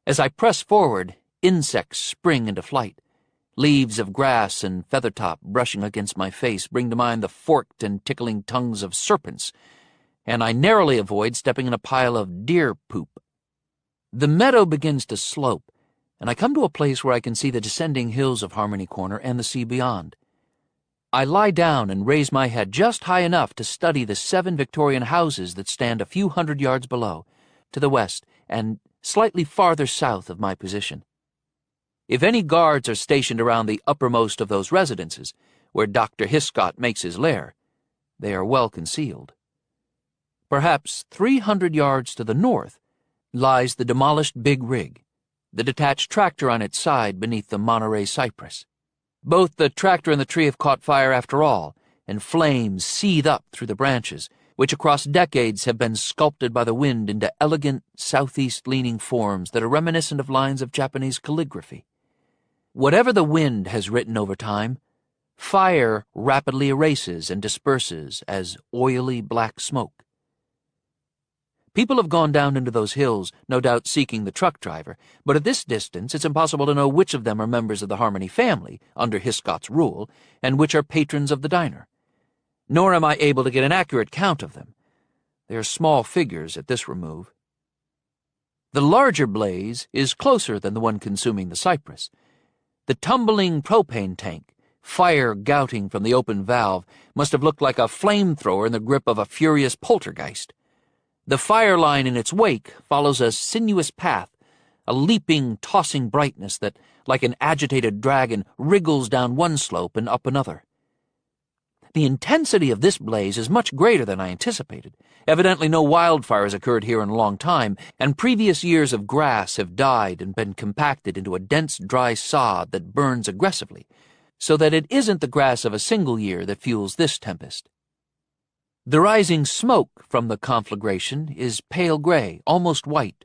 As I press forward, insects spring into flight. Leaves of grass and feathertop brushing against my face bring to mind the forked and tickling tongues of serpents, and I narrowly avoid stepping in a pile of deer poop. The meadow begins to slope, and I come to a place where I can see the descending hills of Harmony Corner and the sea beyond. I lie down and raise my head just high enough to study the 7 Victorian houses that stand a few hundred yards below, to the west and slightly farther south of my position. If any guards are stationed around the uppermost of those residences, where Dr. Hiscott makes his lair, they are well concealed. Perhaps 300 yards to the north lies the demolished big rig, the detached tractor on its side beneath the Monterey cypress. Both the tractor and the tree have caught fire after all, and flames seethe up through the branches, which across decades have been sculpted by the wind into elegant southeast-leaning forms that are reminiscent of lines of Japanese calligraphy. Whatever the wind has written over time, fire rapidly erases and disperses as oily black smoke. People have gone down into those hills, no doubt seeking the truck driver, but at this distance it's impossible to know which of them are members of the Harmony family, under Hiscott's rule, and which are patrons of the diner. Nor am I able to get an accurate count of them. They are small figures at this remove. The larger blaze is closer than the one consuming the cypress. The tumbling propane tank, fire gouting from the open valve, must have looked like a flamethrower in the grip of a furious poltergeist. The fire line in its wake follows a sinuous path, a leaping, tossing brightness that, like an agitated dragon, wriggles down one slope and up another. The intensity of this blaze is much greater than I anticipated. Evidently no wildfire has occurred here in a long time, and previous years of grass have died and been compacted into a dense, dry sod that burns aggressively, so that it isn't the grass of a single year that fuels this tempest. The rising smoke from the conflagration is pale gray, almost white,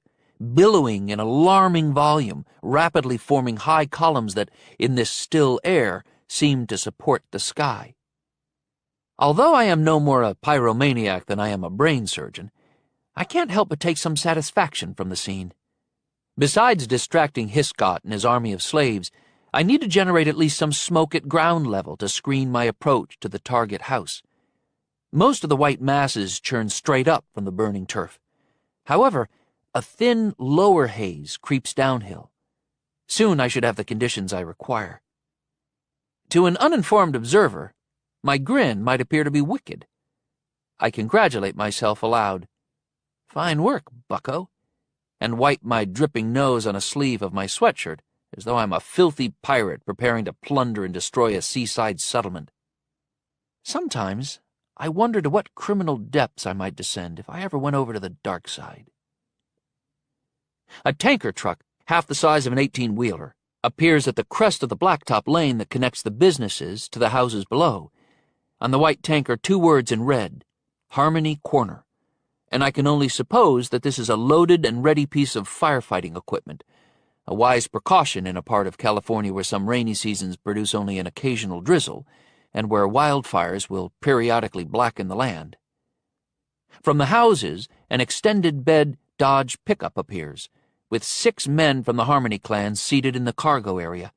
billowing in alarming volume, rapidly forming high columns that, in this still air, seem to support the sky. Although I am no more a pyromaniac than I am a brain surgeon, I can't help but take some satisfaction from the scene. Besides distracting Hiscott and his army of slaves, I need to generate at least some smoke at ground level to screen my approach to the target house. Most of the white masses churn straight up from the burning turf. However, a thin, lower haze creeps downhill. Soon I should have the conditions I require. To an uninformed observer, my grin might appear to be wicked. I congratulate myself aloud. Fine work, bucko, and wipe my dripping nose on a sleeve of my sweatshirt as though I'm a filthy pirate preparing to plunder and destroy a seaside settlement. Sometimes I wonder to what criminal depths I might descend if I ever went over to the dark side. A tanker truck, half the size of an 18-wheeler, appears at the crest of the blacktop lane that connects the businesses to the houses below. On the white tanker, 2 words in red, Harmony Corner, and I can only suppose that this is a loaded and ready piece of firefighting equipment, a wise precaution in a part of California where some rainy seasons produce only an occasional drizzle, and where wildfires will periodically blacken the land. From the houses, an extended bed Dodge pickup appears, with 6 men from the Harmony clan seated in the cargo area.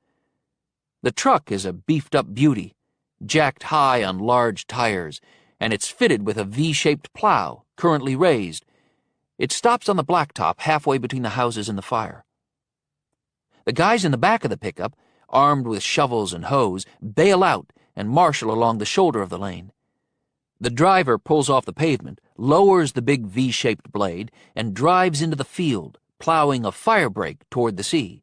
The truck is a beefed-up beauty, jacked high on large tires, and it's fitted with a V-shaped plow, currently raised. It stops on the blacktop halfway between the houses and the fire. The guys in the back of the pickup, armed with shovels and hose, bail out and marshal along the shoulder of the lane. The driver pulls off the pavement, lowers the big V-shaped blade, and drives into the field, plowing a fire break toward the sea.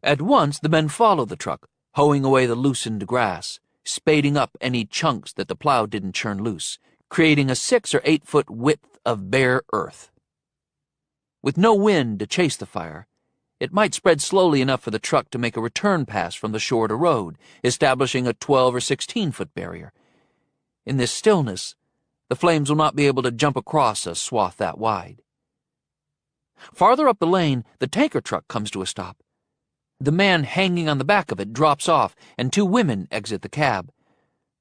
At once the men follow the truck, hoeing away the loosened grass, spading up any chunks that the plow didn't churn loose, creating a 6 or 8 foot width of bare earth. With no wind to chase the fire, it might spread slowly enough for the truck to make a return pass from the shore to road, establishing a 12 or 16-foot barrier. In this stillness, the flames will not be able to jump across a swath that wide. Farther up the lane, the tanker truck comes to a stop. The man hanging on the back of it drops off, and 2 women exit the cab.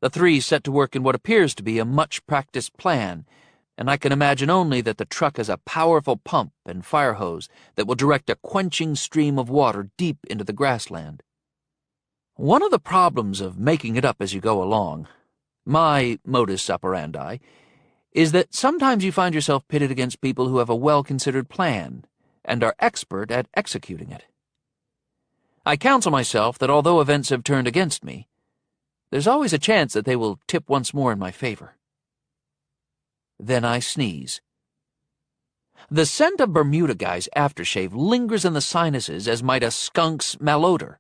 The 3 set to work in what appears to be a much-practiced plan, and I can imagine only that the truck has a powerful pump and fire hose that will direct a quenching stream of water deep into the grassland. One of the problems of making it up as you go along, my modus operandi, is that sometimes you find yourself pitted against people who have a well-considered plan, and are expert at executing it. I counsel myself that although events have turned against me, there's always a chance that they will tip once more in my favor. Then I sneeze. The scent of Bermuda Guy's aftershave lingers in the sinuses as might a skunk's malodor.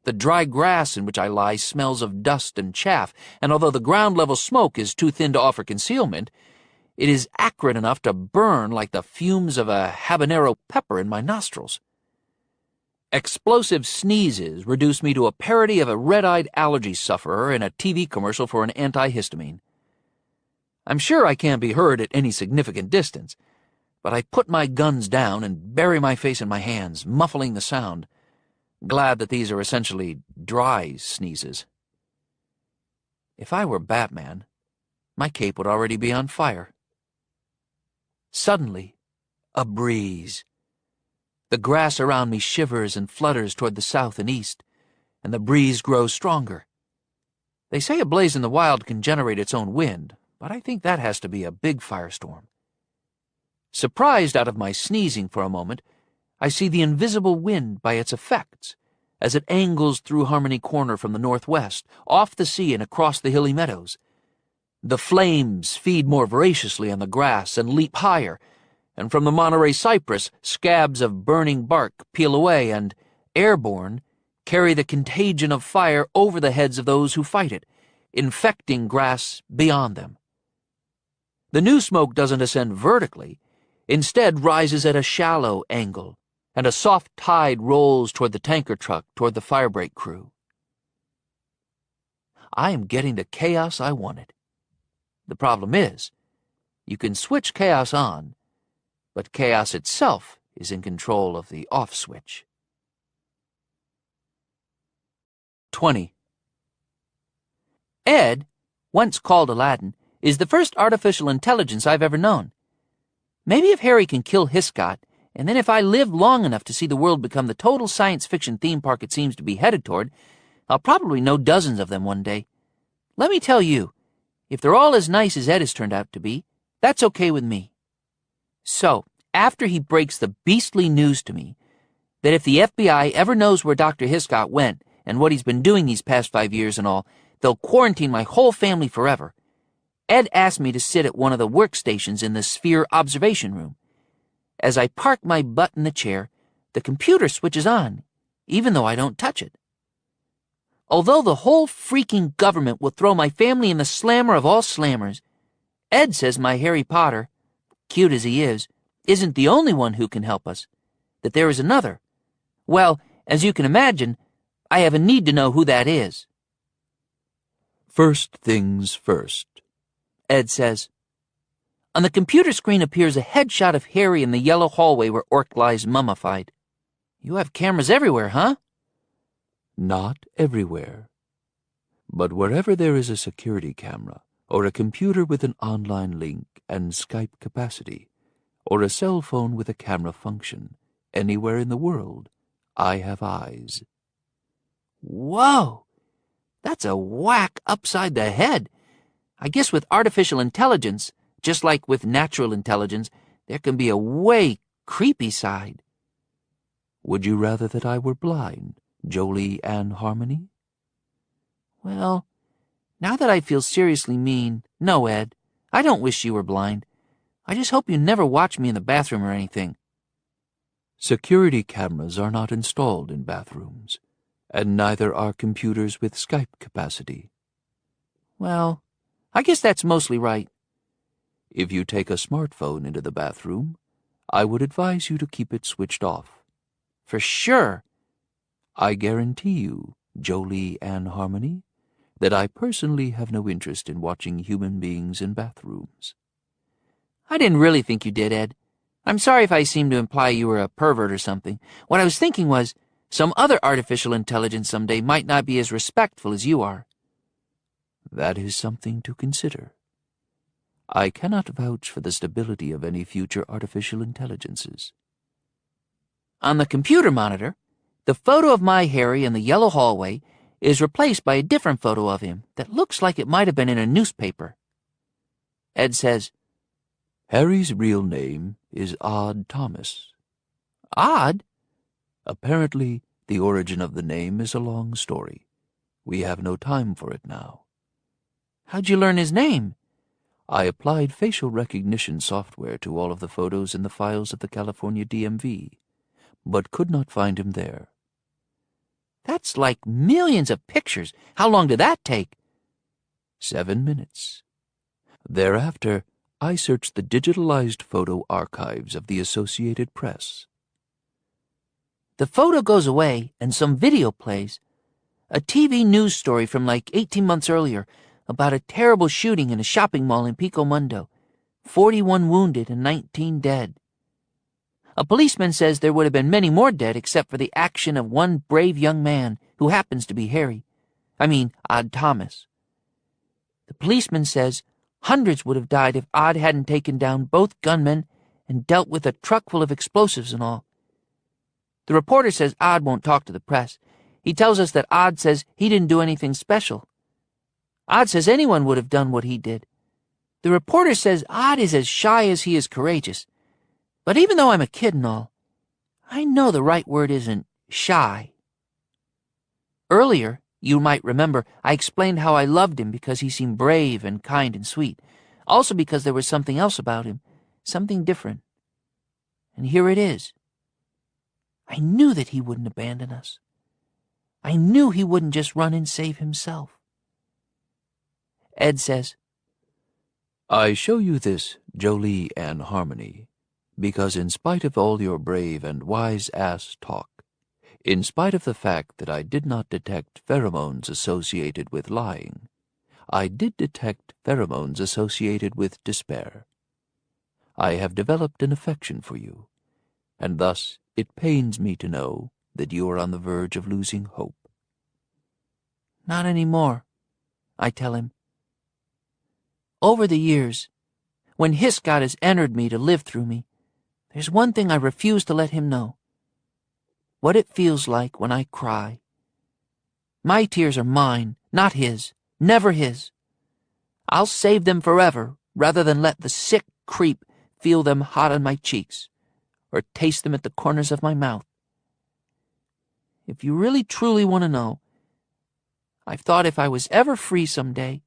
The dry grass in which I lie smells of dust and chaff, and although the ground-level smoke is too thin to offer concealment, it is acrid enough to burn like the fumes of a habanero pepper in my nostrils. Explosive sneezes reduce me to a parody of a red-eyed allergy sufferer in a TV commercial for an antihistamine. I'm sure I can't be heard at any significant distance, but I put my guns down and bury my face in my hands, muffling the sound, glad that these are essentially dry sneezes. If I were Batman, my cape would already be on fire. Suddenly, a breeze. The grass around me shivers and flutters toward the south and east, and the breeze grows stronger. They say a blaze in the wild can generate its own wind, but I think that has to be a big firestorm. Surprised out of my sneezing for a moment, I see the invisible wind by its effects as it angles through Harmony Corner from the northwest, off the sea and across the hilly meadows. The flames feed more voraciously on the grass and leap higher, and from the Monterey cypress, scabs of burning bark peel away and, airborne, carry the contagion of fire over the heads of those who fight it, infecting grass beyond them. The new smoke doesn't ascend vertically, instead rises at a shallow angle, and a soft tide rolls toward the tanker truck, toward the firebreak crew. I am getting the chaos I wanted. The problem is, you can switch chaos on, but chaos itself is in control of the off switch. 20. Ed, once called Aladdin, is the first artificial intelligence I've ever known. Maybe if Harry can kill Hiscott, and then if I live long enough to see the world become the total science fiction theme park it seems to be headed toward, I'll probably know dozens of them one day. Let me tell you, if they're all as nice as Ed has turned out to be, that's okay with me. So, after he breaks the beastly news to me that if the FBI ever knows where Dr. Hiscott went and what he's been doing these past 5 years and all, they'll quarantine my whole family forever, Ed asked me to sit at one of the workstations in the Sphere observation room. As I park my butt in the chair, the computer switches on, even though I don't touch it. Although the whole freaking government will throw my family in the slammer of all slammers, Ed says my Harry Potter, cute as he is, isn't the only one who can help us, that there is another. Well, as you can imagine, I have a need to know who that is. First things first, Ed says. On the computer screen appears a headshot of Harry in the yellow hallway where Orc lies mummified. You have cameras everywhere, huh? Not everywhere. But wherever there is a security camera, or a computer with an online link and Skype capacity, or a cell phone with a camera function, anywhere in the world, I have eyes. Whoa! That's a whack upside the head. I guess with artificial intelligence, just like with natural intelligence, there can be a way creepy side. Would you rather that I were blind, Jolie Ann Harmony? Well, now that I feel seriously mean, no, Ed, I don't wish you were blind. I just hope you never watch me in the bathroom or anything. Security cameras are not installed in bathrooms, and neither are computers with Skype capacity. Well, I guess that's mostly right. If you take a smartphone into the bathroom, I would advise you to keep it switched off. For sure. I guarantee you, Jolie Ann Harmony, that I personally have no interest in watching human beings in bathrooms. I didn't really think you did, Ed. I'm sorry if I seemed to imply you were a pervert or something. What I was thinking was, some other artificial intelligence someday might not be as respectful as you are. That is something to consider. I cannot vouch for the stability of any future artificial intelligences. On the computer monitor, the photo of my Harry in the yellow hallway is replaced by a different photo of him that looks like it might have been in a newspaper. Ed says, Harry's real name is Odd Thomas. Odd? Apparently, the origin of the name is a long story. We have no time for it now. How'd you learn his name? I applied facial recognition software to all of the photos in the files of the California DMV, but could not find him there. That's like millions of pictures. How long did that take? 7 minutes. Thereafter, I searched the digitalized photo archives of the Associated Press. The photo goes away and some video plays. A TV news story from like 18 months earlier about a terrible shooting in a shopping mall in Pico Mundo. 41 wounded and 19 dead. A policeman says there would have been many more dead except for the action of one brave young man who happens to be Odd Thomas. The policeman says hundreds would have died if Odd hadn't taken down both gunmen and dealt with a truck full of explosives and all. The reporter says Odd won't talk to the press. He tells us that Odd says he didn't do anything special. Odd says anyone would have done what he did. The reporter says Odd is as shy as he is courageous. But even though I'm a kid and all, I know the right word isn't shy. Earlier, you might remember, I explained how I loved him because he seemed brave and kind and sweet. Also because there was something else about him, something different. And here it is. I knew that he wouldn't abandon us. I knew he wouldn't just run and save himself. Ed says, I show you this, Jolie and Harmony, because in spite of all your brave and wise-ass talk, in spite of the fact that I did not detect pheromones associated with lying, I did detect pheromones associated with despair. I have developed an affection for you, and thus it pains me to know that you are on the verge of losing hope. Not anymore, I tell him. Over the years, when his God has entered me to live through me, there's one thing I refuse to let him know. What it feels like when I cry. My tears are mine, not his, never his. I'll save them forever rather than let the sick creep feel them hot on my cheeks or taste them at the corners of my mouth. If you really truly want to know, I've thought if I was ever free someday,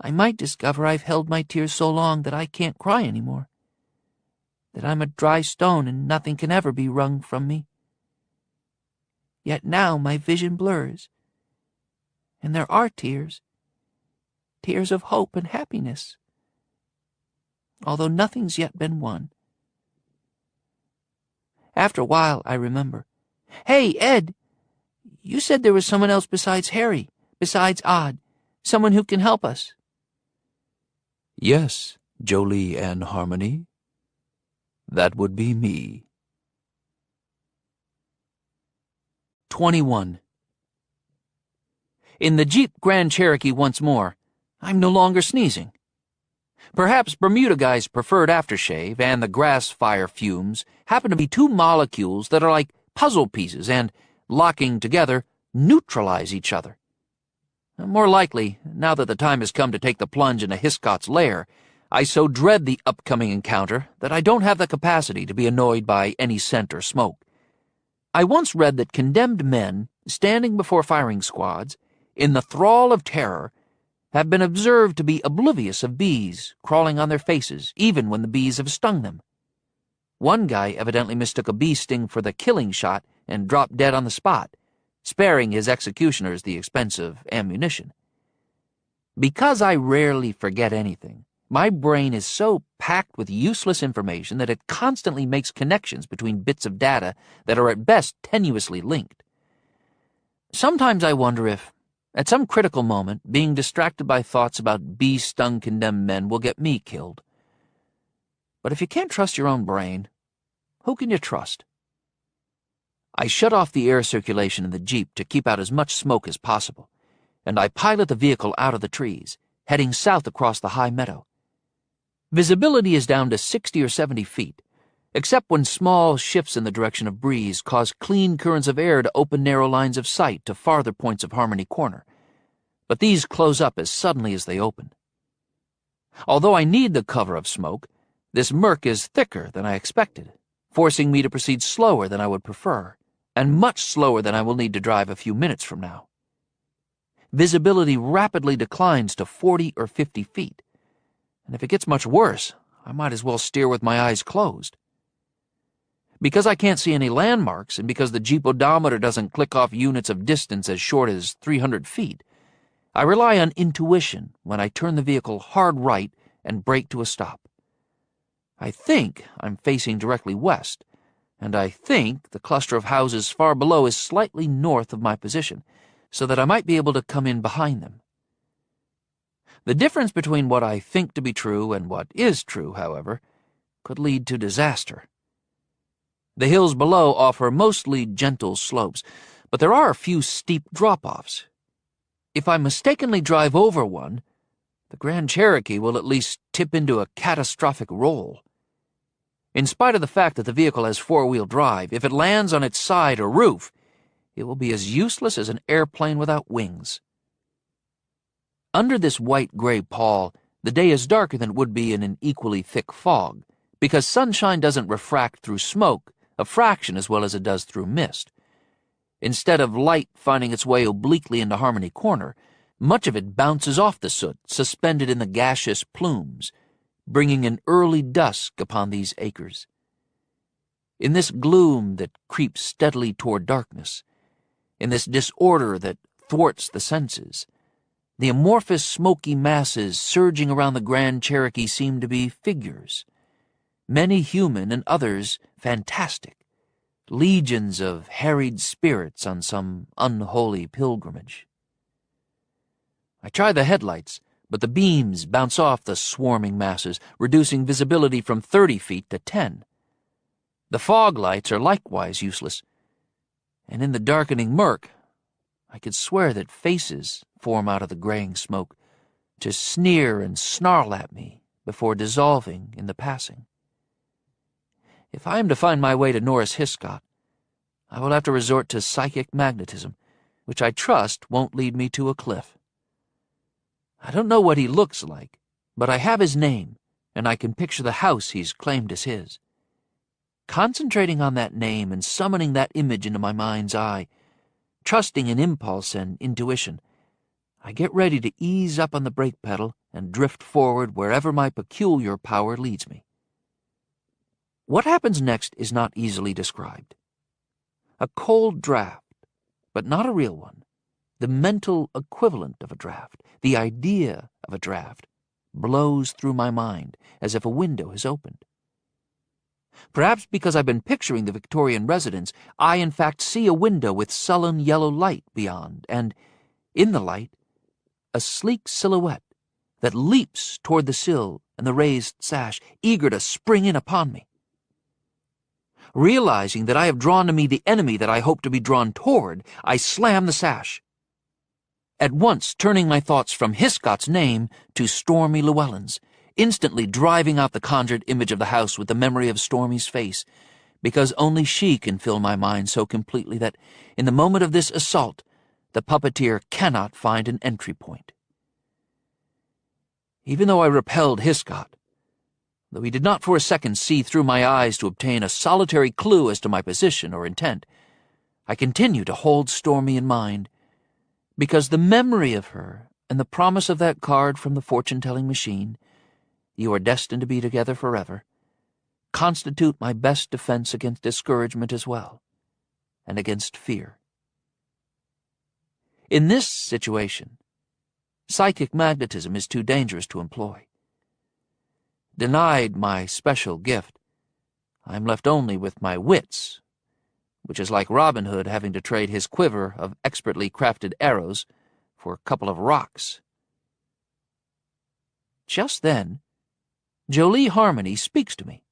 I might discover I've held my tears so long that I can't cry anymore, that I'm a dry stone and nothing can ever be wrung from me. Yet now my vision blurs, and there are tears, tears of hope and happiness, although nothing's yet been won. After a while, I remember, Hey, Ed, you said there was someone else besides Harry, besides Odd, someone who can help us. Yes, Jolie and Harmony. That would be me. 21. In the Jeep Grand Cherokee once more, I'm no longer sneezing. Perhaps Bermuda Guy's preferred aftershave and the grass fire fumes happen to be two molecules that are like puzzle pieces and, locking together, neutralize each other. More likely, now that the time has come to take the plunge into Hiscott's lair, I so dread the upcoming encounter that I don't have the capacity to be annoyed by any scent or smoke. I once read that condemned men, standing before firing squads, in the thrall of terror, have been observed to be oblivious of bees crawling on their faces, even when the bees have stung them. One guy evidently mistook a bee sting for the killing shot and dropped dead on the spot, sparing his executioners the expense of ammunition. Because I rarely forget anything, my brain is so packed with useless information that it constantly makes connections between bits of data that are at best tenuously linked. Sometimes I wonder if, at some critical moment, being distracted by thoughts about bee-stung condemned men will get me killed. But if you can't trust your own brain, who can you trust? I shut off the air circulation in the Jeep to keep out as much smoke as possible, and I pilot the vehicle out of the trees, heading south across the high meadow. Visibility is down to 60 or 70 feet, except when small shifts in the direction of breeze cause clean currents of air to open narrow lines of sight to farther points of Harmony Corner. But these close up as suddenly as they open. Although I need the cover of smoke, this murk is thicker than I expected, forcing me to proceed slower than I would prefer, and much slower than I will need to drive a few minutes from now. Visibility rapidly declines to 40 or 50 feet, and if it gets much worse, I might as well steer with my eyes closed. Because I can't see any landmarks, and because the Jeep odometer doesn't click off units of distance as short as 300 feet, I rely on intuition when I turn the vehicle hard right and brake to a stop. I think I'm facing directly west, and I think the cluster of houses far below is slightly north of my position, so that I might be able to come in behind them. The difference between what I think to be true and what is true, however, could lead to disaster. The hills below offer mostly gentle slopes, but there are a few steep drop-offs. If I mistakenly drive over one, the Grand Cherokee will at least tip into a catastrophic roll. In spite of the fact that the vehicle has four-wheel drive, if it lands on its side or roof, it will be as useless as an airplane without wings. Under this white-gray pall, the day is darker than it would be in an equally thick fog, because sunshine doesn't refract through smoke a fraction as well as it does through mist. Instead of light finding its way obliquely into Harmony Corner, much of it bounces off the soot, suspended in the gaseous plumes, bringing an early dusk upon these acres. In this gloom that creeps steadily toward darkness, in this disorder that thwarts the senses, the amorphous smoky masses surging around the Grand Cherokee seem to be figures, many human and others fantastic, legions of harried spirits on some unholy pilgrimage. I try the headlights, but the beams bounce off the swarming masses, reducing visibility from 30 feet to 10. The fog lights are likewise useless, and in the darkening murk, I could swear that faces form out of the graying smoke to sneer and snarl at me before dissolving in the passing. If I am to find my way to Norris Hiscott, I will have to resort to psychic magnetism, which I trust won't lead me to a cliff. I don't know what he looks like, but I have his name, and I can picture the house he's claimed as his. Concentrating on that name and summoning that image into my mind's eye, trusting in impulse and intuition, I get ready to ease up on the brake pedal and drift forward wherever my peculiar power leads me. What happens next is not easily described. A cold draft, but not a real one, the mental equivalent of a draft, the idea of a draft, blows through my mind as if a window has opened. Perhaps because I've been picturing the Victorian residence, I in fact see a window with sullen yellow light beyond, and, in the light, a sleek silhouette that leaps toward the sill and the raised sash, eager to spring in upon me. Realizing that I have drawn to me the enemy that I hope to be drawn toward, I slam the sash, at once turning my thoughts from Hiscott's name to Stormy Llewellyn's, instantly driving out the conjured image of the house with the memory of Stormy's face, because only she can fill my mind so completely that, in the moment of this assault, the puppeteer cannot find an entry point. Even though I repelled Hiscott, though he did not for a second see through my eyes to obtain a solitary clue as to my position or intent, I continue to hold Stormy in mind, because the memory of her and the promise of that card from the fortune-telling machine, "You are destined to be together forever," constitute my best defense against discouragement as well, and against fear. In this situation, psychic magnetism is too dangerous to employ. Denied my special gift, I am left only with my wits, which is like Robin Hood having to trade his quiver of expertly crafted arrows for a couple of rocks. Just then, Jolie Harmony speaks to me.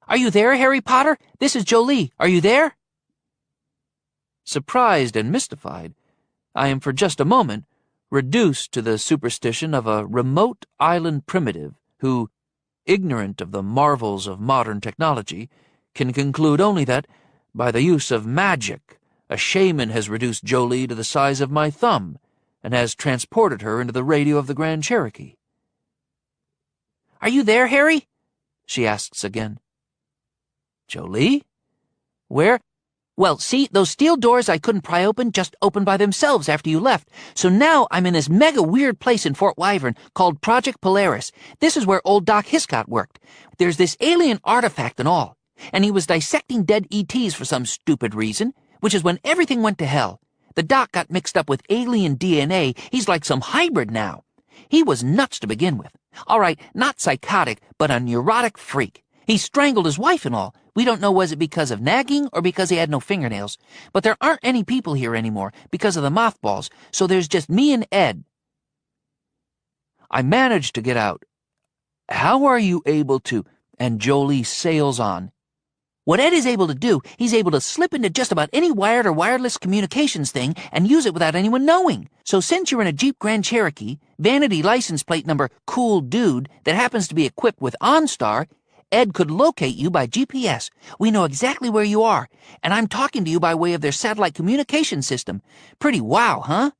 "Are you there, Harry Potter? This is Jolie. Are you there?" Surprised and mystified, I am for just a moment reduced to the superstition of a remote island primitive who, ignorant of the marvels of modern technology, can conclude only that, by the use of magic, a shaman has reduced Jolie to the size of my thumb and has transported her into the radio of the Grand Cherokee. "Are you there, Harry?" she asks again. Jolie? Where? Well, see, those steel doors I couldn't pry open just opened by themselves after you left. So now I'm in this mega weird place in Fort Wyvern called Project Polaris. This is where old Doc Hiscott worked. There's this alien artifact and all. And he was dissecting dead ETs for some stupid reason, which is when everything went to hell. The doc got mixed up with alien DNA. He's like some hybrid now. He was nuts to begin with. All right, not psychotic, but a neurotic freak. He strangled his wife and all. We don't know was it because of nagging or because he had no fingernails. But there aren't any people here anymore because of the mothballs, so there's just me and Ed. I managed to get out. How are you able to? And Jolie sails on. What Ed is able to do, he's able to slip into just about any wired or wireless communications thing and use it without anyone knowing. So since you're in a Jeep Grand Cherokee, vanity license plate number Cool Dude that happens to be equipped with OnStar, Ed could locate you by GPS. We know exactly where you are, and I'm talking to you by way of their satellite communication system. Pretty wow, huh?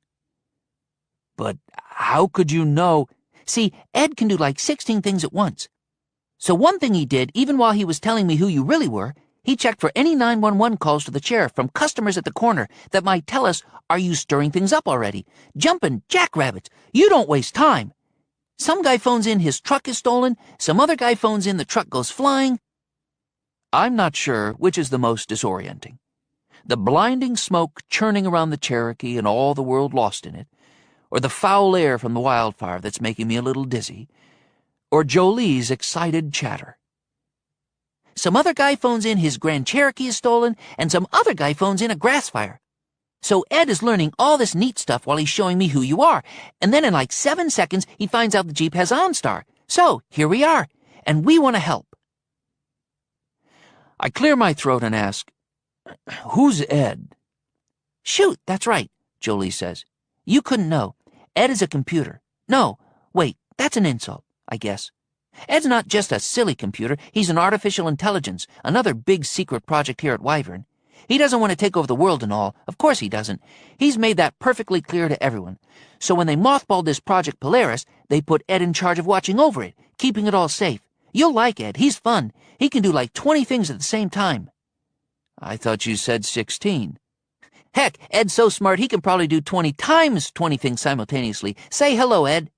But how could you know? See, Ed can do like 16 things at once. So one thing he did, even while he was telling me who you really were, he checked for any 911 calls to the sheriff from customers at the corner that might tell us, are you stirring things up already? Jumping jackrabbits. You don't waste time. Some guy phones in his truck is stolen, some other guy phones in the truck goes flying. I'm not sure which is the most disorienting. The blinding smoke churning around the Cherokee and all the world lost in it, or the foul air from the wildfire that's making me a little dizzy, or Jolie's excited chatter. Some other guy phones in his Grand Cherokee is stolen, and some other guy phones in a grass fire. So Ed is learning all this neat stuff while he's showing me who you are, and then in like 7 seconds he finds out the Jeep has OnStar. So here we are, and we want to help. I clear my throat and ask, who's Ed? Shoot, that's right, Jolie says. You couldn't know. Ed is a computer. No, wait, that's an insult, I guess. Ed's not just a silly computer, he's an artificial intelligence, another big secret project here at Wyvern. He doesn't want to take over the world and all. Of course he doesn't. He's made that perfectly clear to everyone. So when they mothballed this Project Polaris, they put Ed in charge of watching over it, keeping it all safe. You'll like Ed. He's fun. He can do like 20 things at the same time. I thought you said 16. Heck, Ed's so smart he can probably do 20 times 20 things simultaneously. Say hello, Ed.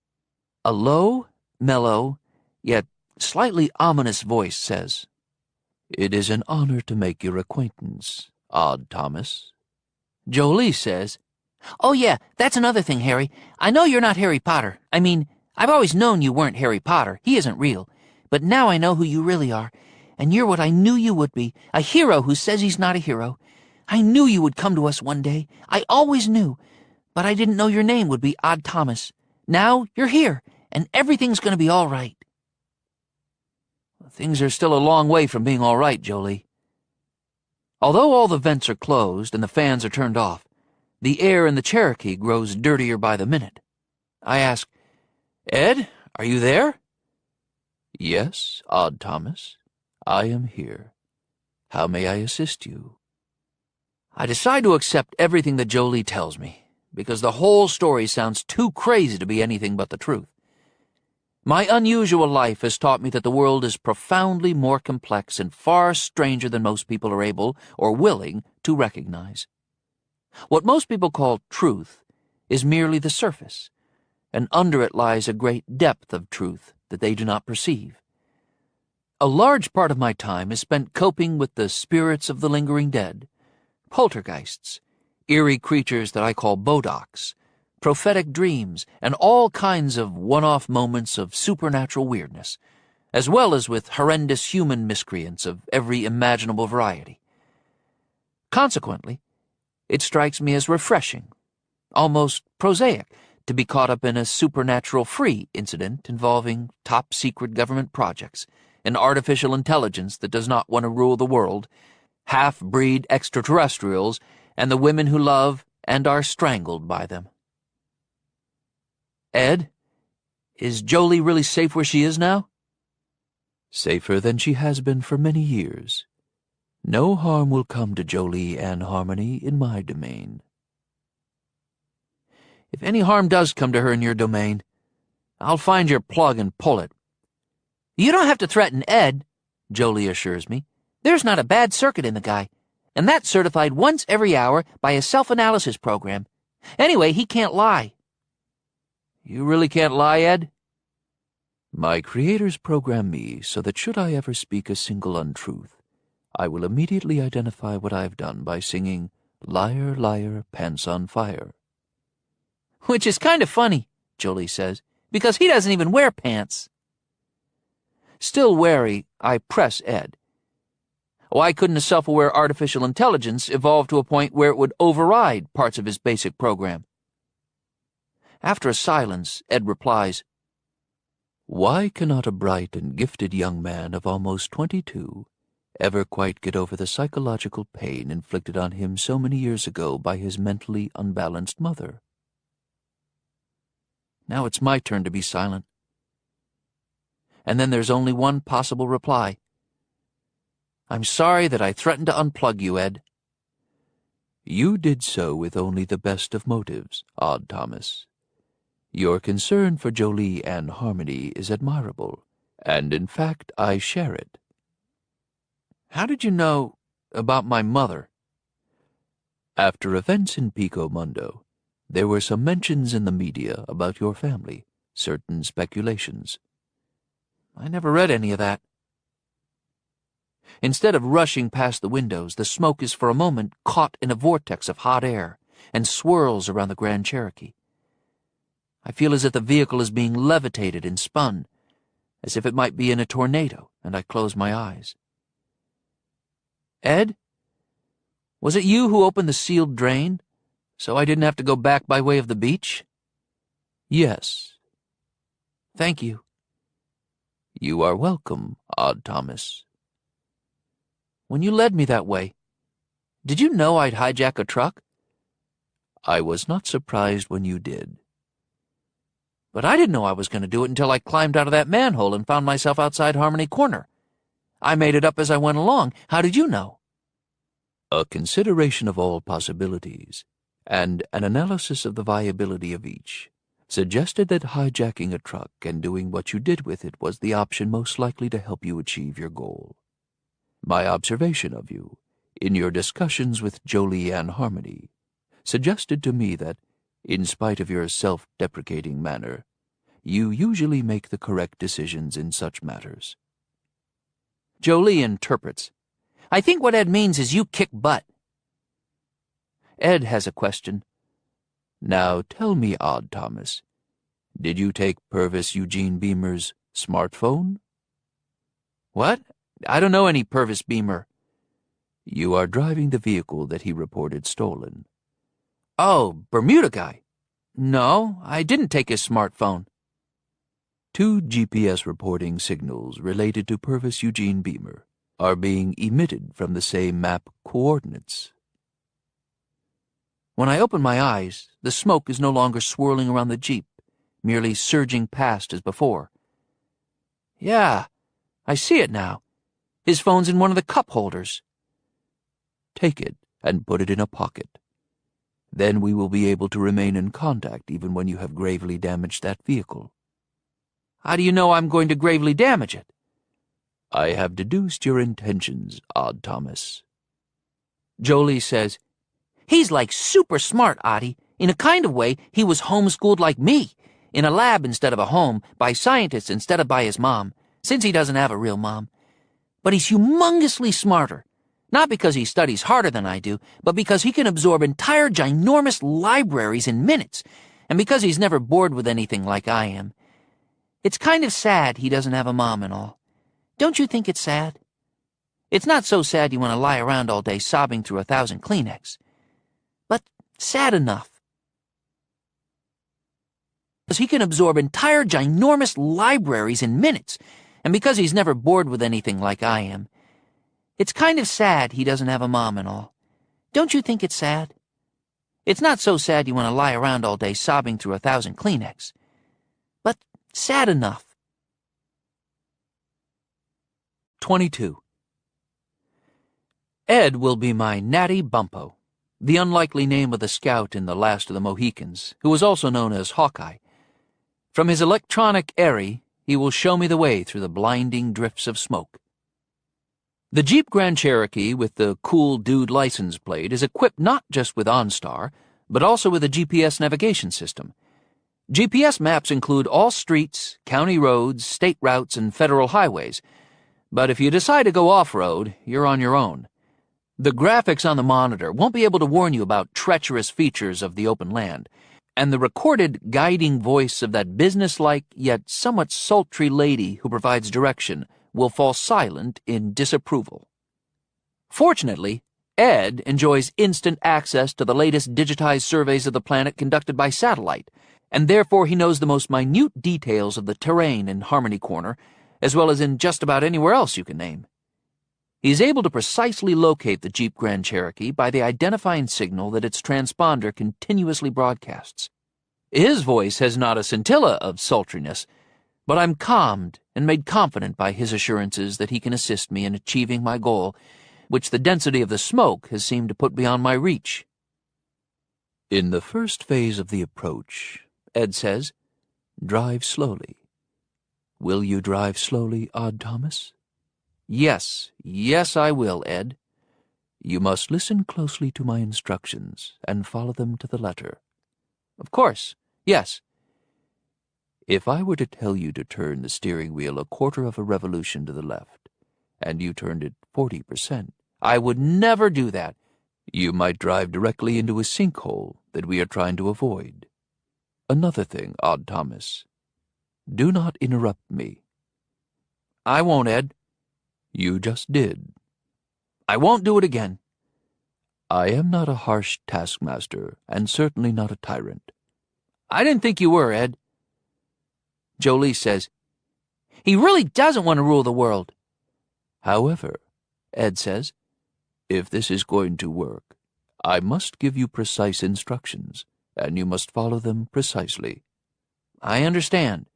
A low, mellow, yet slightly ominous voice says, "It is an honor to make your acquaintance, Odd Thomas." Jolie says, "Oh yeah, that's another thing, Harry. I know you're not Harry Potter. I mean, I've always known you weren't Harry Potter. He isn't real. But now I know who you really are. And you're what I knew you would be, a hero who says he's not a hero. I knew you would come to us one day. I always knew. But I didn't know your name would be Odd Thomas. Now you're here, and everything's going to be all right." Things are still a long way from being all right, Jolie. Although all the vents are closed and the fans are turned off, the air in the Cherokee grows dirtier by the minute. I ask, "Ed, are you there?" "Yes, Odd Thomas. I am here. How may I assist you?" I decide to accept everything that Jolie tells me, because the whole story sounds too crazy to be anything but the truth. My unusual life has taught me that the world is profoundly more complex and far stranger than most people are able or willing to recognize. What most people call truth is merely the surface, and under it lies a great depth of truth that they do not perceive. A large part of my time is spent coping with the spirits of the lingering dead, poltergeists, eerie creatures that I call bodaks, prophetic dreams, and all kinds of one-off moments of supernatural weirdness, as well as with horrendous human miscreants of every imaginable variety. Consequently, it strikes me as refreshing, almost prosaic, to be caught up in a supernatural-free incident involving top-secret government projects, an artificial intelligence that does not want to rule the world, half-breed extraterrestrials, and the women who love and are strangled by them. "Ed, is Jolie really safe where she is now?" "Safer than she has been for many years. No harm will come to Jolie and Harmony in my domain." "If any harm does come to her in your domain, I'll find your plug and pull it." "You don't have to threaten Ed," Jolie assures me. There's not a bad circuit in the guy, and that's certified once every hour by a self-analysis program. Anyway, he can't lie. You really can't lie, Ed? My creators program me so that should I ever speak a single untruth, I will immediately identify what I've done by singing, "Liar, liar, pants on fire." Which is kind of funny, Jolie says, because he doesn't even wear pants. Still wary, I press Ed. Why couldn't a self-aware artificial intelligence evolve to a point where it would override parts of his basic program? After a silence, Ed replies, "Why cannot a bright and gifted young man of almost 22 ever quite get over the psychological pain inflicted on him so many years ago by his mentally unbalanced mother?" Now it's my turn to be silent. And then there's only one possible reply. "I'm sorry that I threatened to unplug you, Ed." You did so with only the best of motives, Odd Thomas. Your concern for Jolie and Harmony is admirable, and in fact I share it. How did you know about my mother? After events in Pico Mundo, there were some mentions in the media about your family, certain speculations. I never read any of that. Instead of rushing past the windows, the smoke is for a moment caught in a vortex of hot air and swirls around the Grand Cherokee. I feel as if the vehicle is being levitated and spun, as if it might be in a tornado, and I close my eyes. Ed, was it you who opened the sealed drain, so I didn't have to go back by way of the beach? Yes. Thank you. You are welcome, Odd Thomas. When you led me that way, did you know I'd hijack a truck? I was not surprised when you did. But I didn't know I was going to do it until I climbed out of that manhole and found myself outside Harmony Corner. I made it up as I went along. How did you know? A consideration of all possibilities, and an analysis of the viability of each, suggested that hijacking a truck and doing what you did with it was the option most likely to help you achieve your goal. My observation of you, in your discussions with Jolie and Harmony, suggested to me that, in spite of your self-deprecating manner, you usually make the correct decisions in such matters. Jolie interprets. I think what Ed means is you kick butt. Ed has a question. Now tell me, Odd Thomas, did you take Purvis Eugene Beamer's smartphone? What? I don't know any Purvis Beamer. You are driving the vehicle that he reported stolen. Oh, Bermuda guy. No, I didn't take his smartphone. 2 GPS reporting signals related to Purvis Eugene Beamer are being emitted from the same map coordinates. When I open my eyes, the smoke is no longer swirling around the Jeep, merely surging past as before. Yeah, I see it now. His phone's in one of the cup holders. Take it and put it in a pocket. Then we will be able to remain in contact even when you have gravely damaged that vehicle. How do you know I'm going to gravely damage it? I have deduced your intentions, Odd Thomas. Jolie says, He's like super smart, Oddie. In a kind of way, he was homeschooled like me, in a lab instead of a home, by scientists instead of by his mom, since he doesn't have a real mom. But he's humongously smarter. Not because he studies harder than I do, but because he can absorb entire ginormous libraries in minutes, and because he's never bored with anything like I am. It's kind of sad he doesn't have a mom and all. Don't you think it's sad? It's not so sad you want to lie around all day sobbing through 1,000 Kleenex. But sad enough. Because he can absorb entire ginormous libraries in minutes, and because he's never bored with anything like I am. It's kind of sad he doesn't have a mom and all. Don't you think it's sad? It's not so sad you want to lie around all day sobbing through 1,000 Kleenex. But sad enough. 22. Ed will be my Natty Bumpo, the unlikely name of the scout in The Last of the Mohicans, who was also known as Hawkeye. From his electronic eerie, he will show me the way through the blinding drifts of smoke. The Jeep Grand Cherokee with the cool dude license plate is equipped not just with OnStar, but also with a GPS navigation system. GPS maps include all streets, county roads, state routes, and federal highways. But if you decide to go off-road, you're on your own. The graphics on the monitor won't be able to warn you about treacherous features of the open land, and the recorded guiding voice of that businesslike yet somewhat sultry lady who provides direction will fall silent in disapproval. Fortunately, Ed enjoys instant access to the latest digitized surveys of the planet conducted by satellite, and therefore he knows the most minute details of the terrain in Harmony Corner, as well as in just about anywhere else you can name. He is able to precisely locate the Jeep Grand Cherokee by the identifying signal that its transponder continuously broadcasts. His voice has not a scintilla of sultriness, but I'm calmed and made confident by his assurances that he can assist me in achieving my goal, which the density of the smoke has seemed to put beyond my reach. In the first phase of the approach, Ed says, drive slowly. Will you drive slowly, Odd Thomas? Yes, I will, Ed. You must listen closely to my instructions and follow them to the letter. Of course, yes. If I were to tell you to turn the steering wheel a quarter of a revolution to the left, and you turned it 40%, I would never do that. You might drive directly into a sinkhole that we are trying to avoid. Another thing, Odd Thomas. Do not interrupt me. I won't, Ed. You just did. I won't do it again. I am not a harsh taskmaster, and certainly not a tyrant. I didn't think you were, Ed. Jolie says, he really doesn't want to rule the world. However, Ed says, if this is going to work, I must give you precise instructions, and you must follow them precisely. I understand.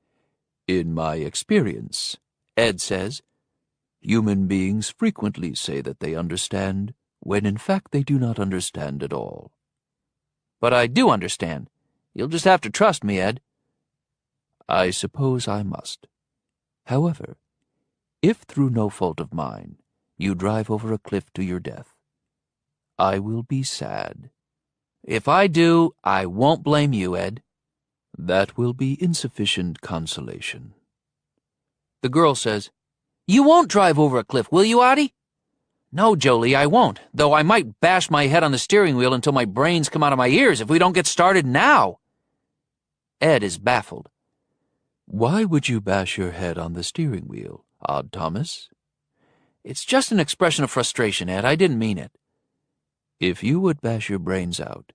In my experience, Ed says, human beings frequently say that they understand, when in fact they do not understand at all. But I do understand. You'll just have to trust me, Ed. I suppose I must. However, if through no fault of mine you drive over a cliff to your death, I will be sad. If I do, I won't blame you, Ed. That will be insufficient consolation. The girl says, you won't drive over a cliff, will you, Audie? No, Jolie, I won't, though I might bash my head on the steering wheel until my brains come out of my ears if we don't get started now. Ed is baffled. Why would you bash your head on the steering wheel, Odd Thomas? It's just an expression of frustration, Ed. I didn't mean it. If you would bash your brains out,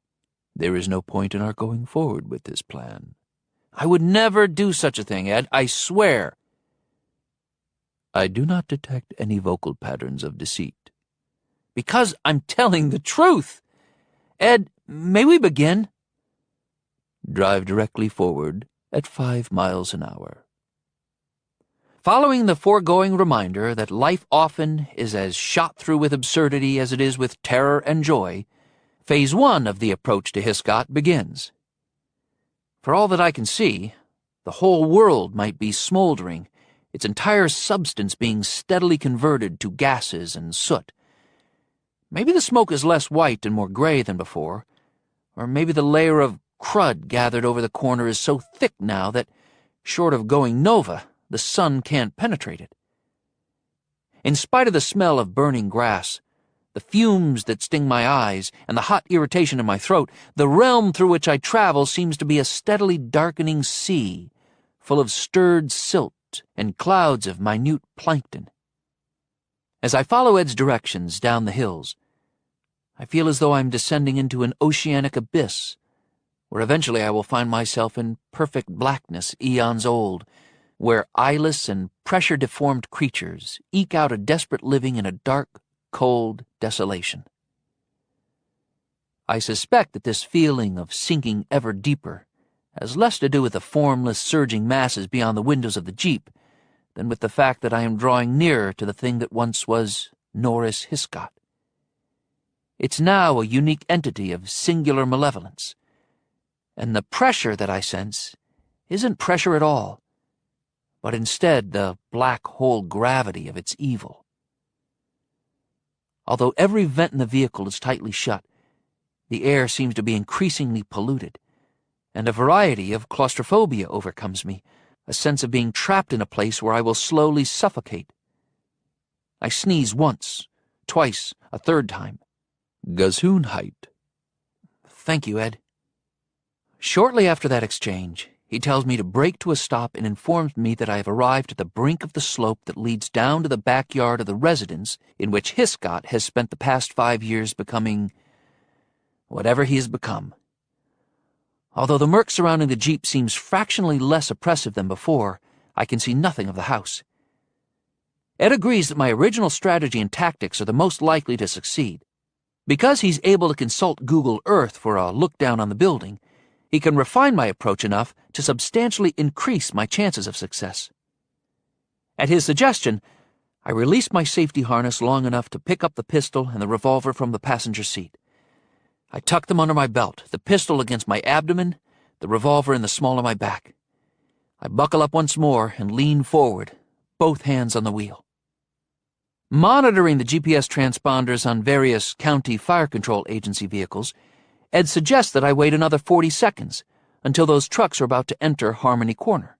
there is no point in our going forward with this plan. I would never do such a thing, Ed. I swear. I do not detect any vocal patterns of deceit. Because I'm telling the truth. Ed, may we begin? Drive directly forward at 5 miles an hour. Following the foregoing reminder that life often is as shot through with absurdity as it is with terror and joy, Phase 1 of the approach to Hiscott begins. For all that I can see, the whole world might be smoldering, its entire substance being steadily converted to gases and soot. Maybe the smoke is less white and more gray than before, or maybe the layer of crud gathered over the corner is so thick now that, short of going nova, the sun can't penetrate it. In spite of the smell of burning grass, the fumes that sting my eyes, and the hot irritation in my throat, the realm through which I travel seems to be a steadily darkening sea, full of stirred silt and clouds of minute plankton. As I follow Ed's directions down the hills, I feel as though I'm descending into an oceanic abyss, where eventually I will find myself in perfect blackness eons old, where eyeless and pressure-deformed creatures eke out a desperate living in a dark, cold desolation. I suspect that this feeling of sinking ever deeper has less to do with the formless, surging masses beyond the windows of the Jeep than with the fact that I am drawing nearer to the thing that once was Norris Hiscott. It's now a unique entity of singular malevolence, and the pressure that I sense isn't pressure at all, but instead the black hole gravity of its evil. Although every vent in the vehicle is tightly shut, the air seems to be increasingly polluted, and a variety of claustrophobia overcomes me, a sense of being trapped in a place where I will slowly suffocate. I sneeze once, twice, a third time. Gesundheit. Thank you, Ed. Shortly after that exchange, he tells me to brake to a stop and informs me that I have arrived at the brink of the slope that leads down to the backyard of the residence in which Hiscott has spent the past 5 years becoming whatever he has become. Although the murk surrounding the Jeep seems fractionally less oppressive than before, I can see nothing of the house. Ed agrees that my original strategy and tactics are the most likely to succeed. Because he's able to consult Google Earth for a look down on the building, he can refine my approach enough to substantially increase my chances of success. At his suggestion, I released my safety harness long enough to pick up the pistol and the revolver from the passenger seat. I tucked them under my belt, the pistol against my abdomen, the revolver in the small of my back. I buckle up once more and lean forward, both hands on the wheel. Monitoring the GPS transponders on various county fire control agency vehicles, Ed suggests that I wait another 40 seconds until those trucks are about to enter Harmony Corner.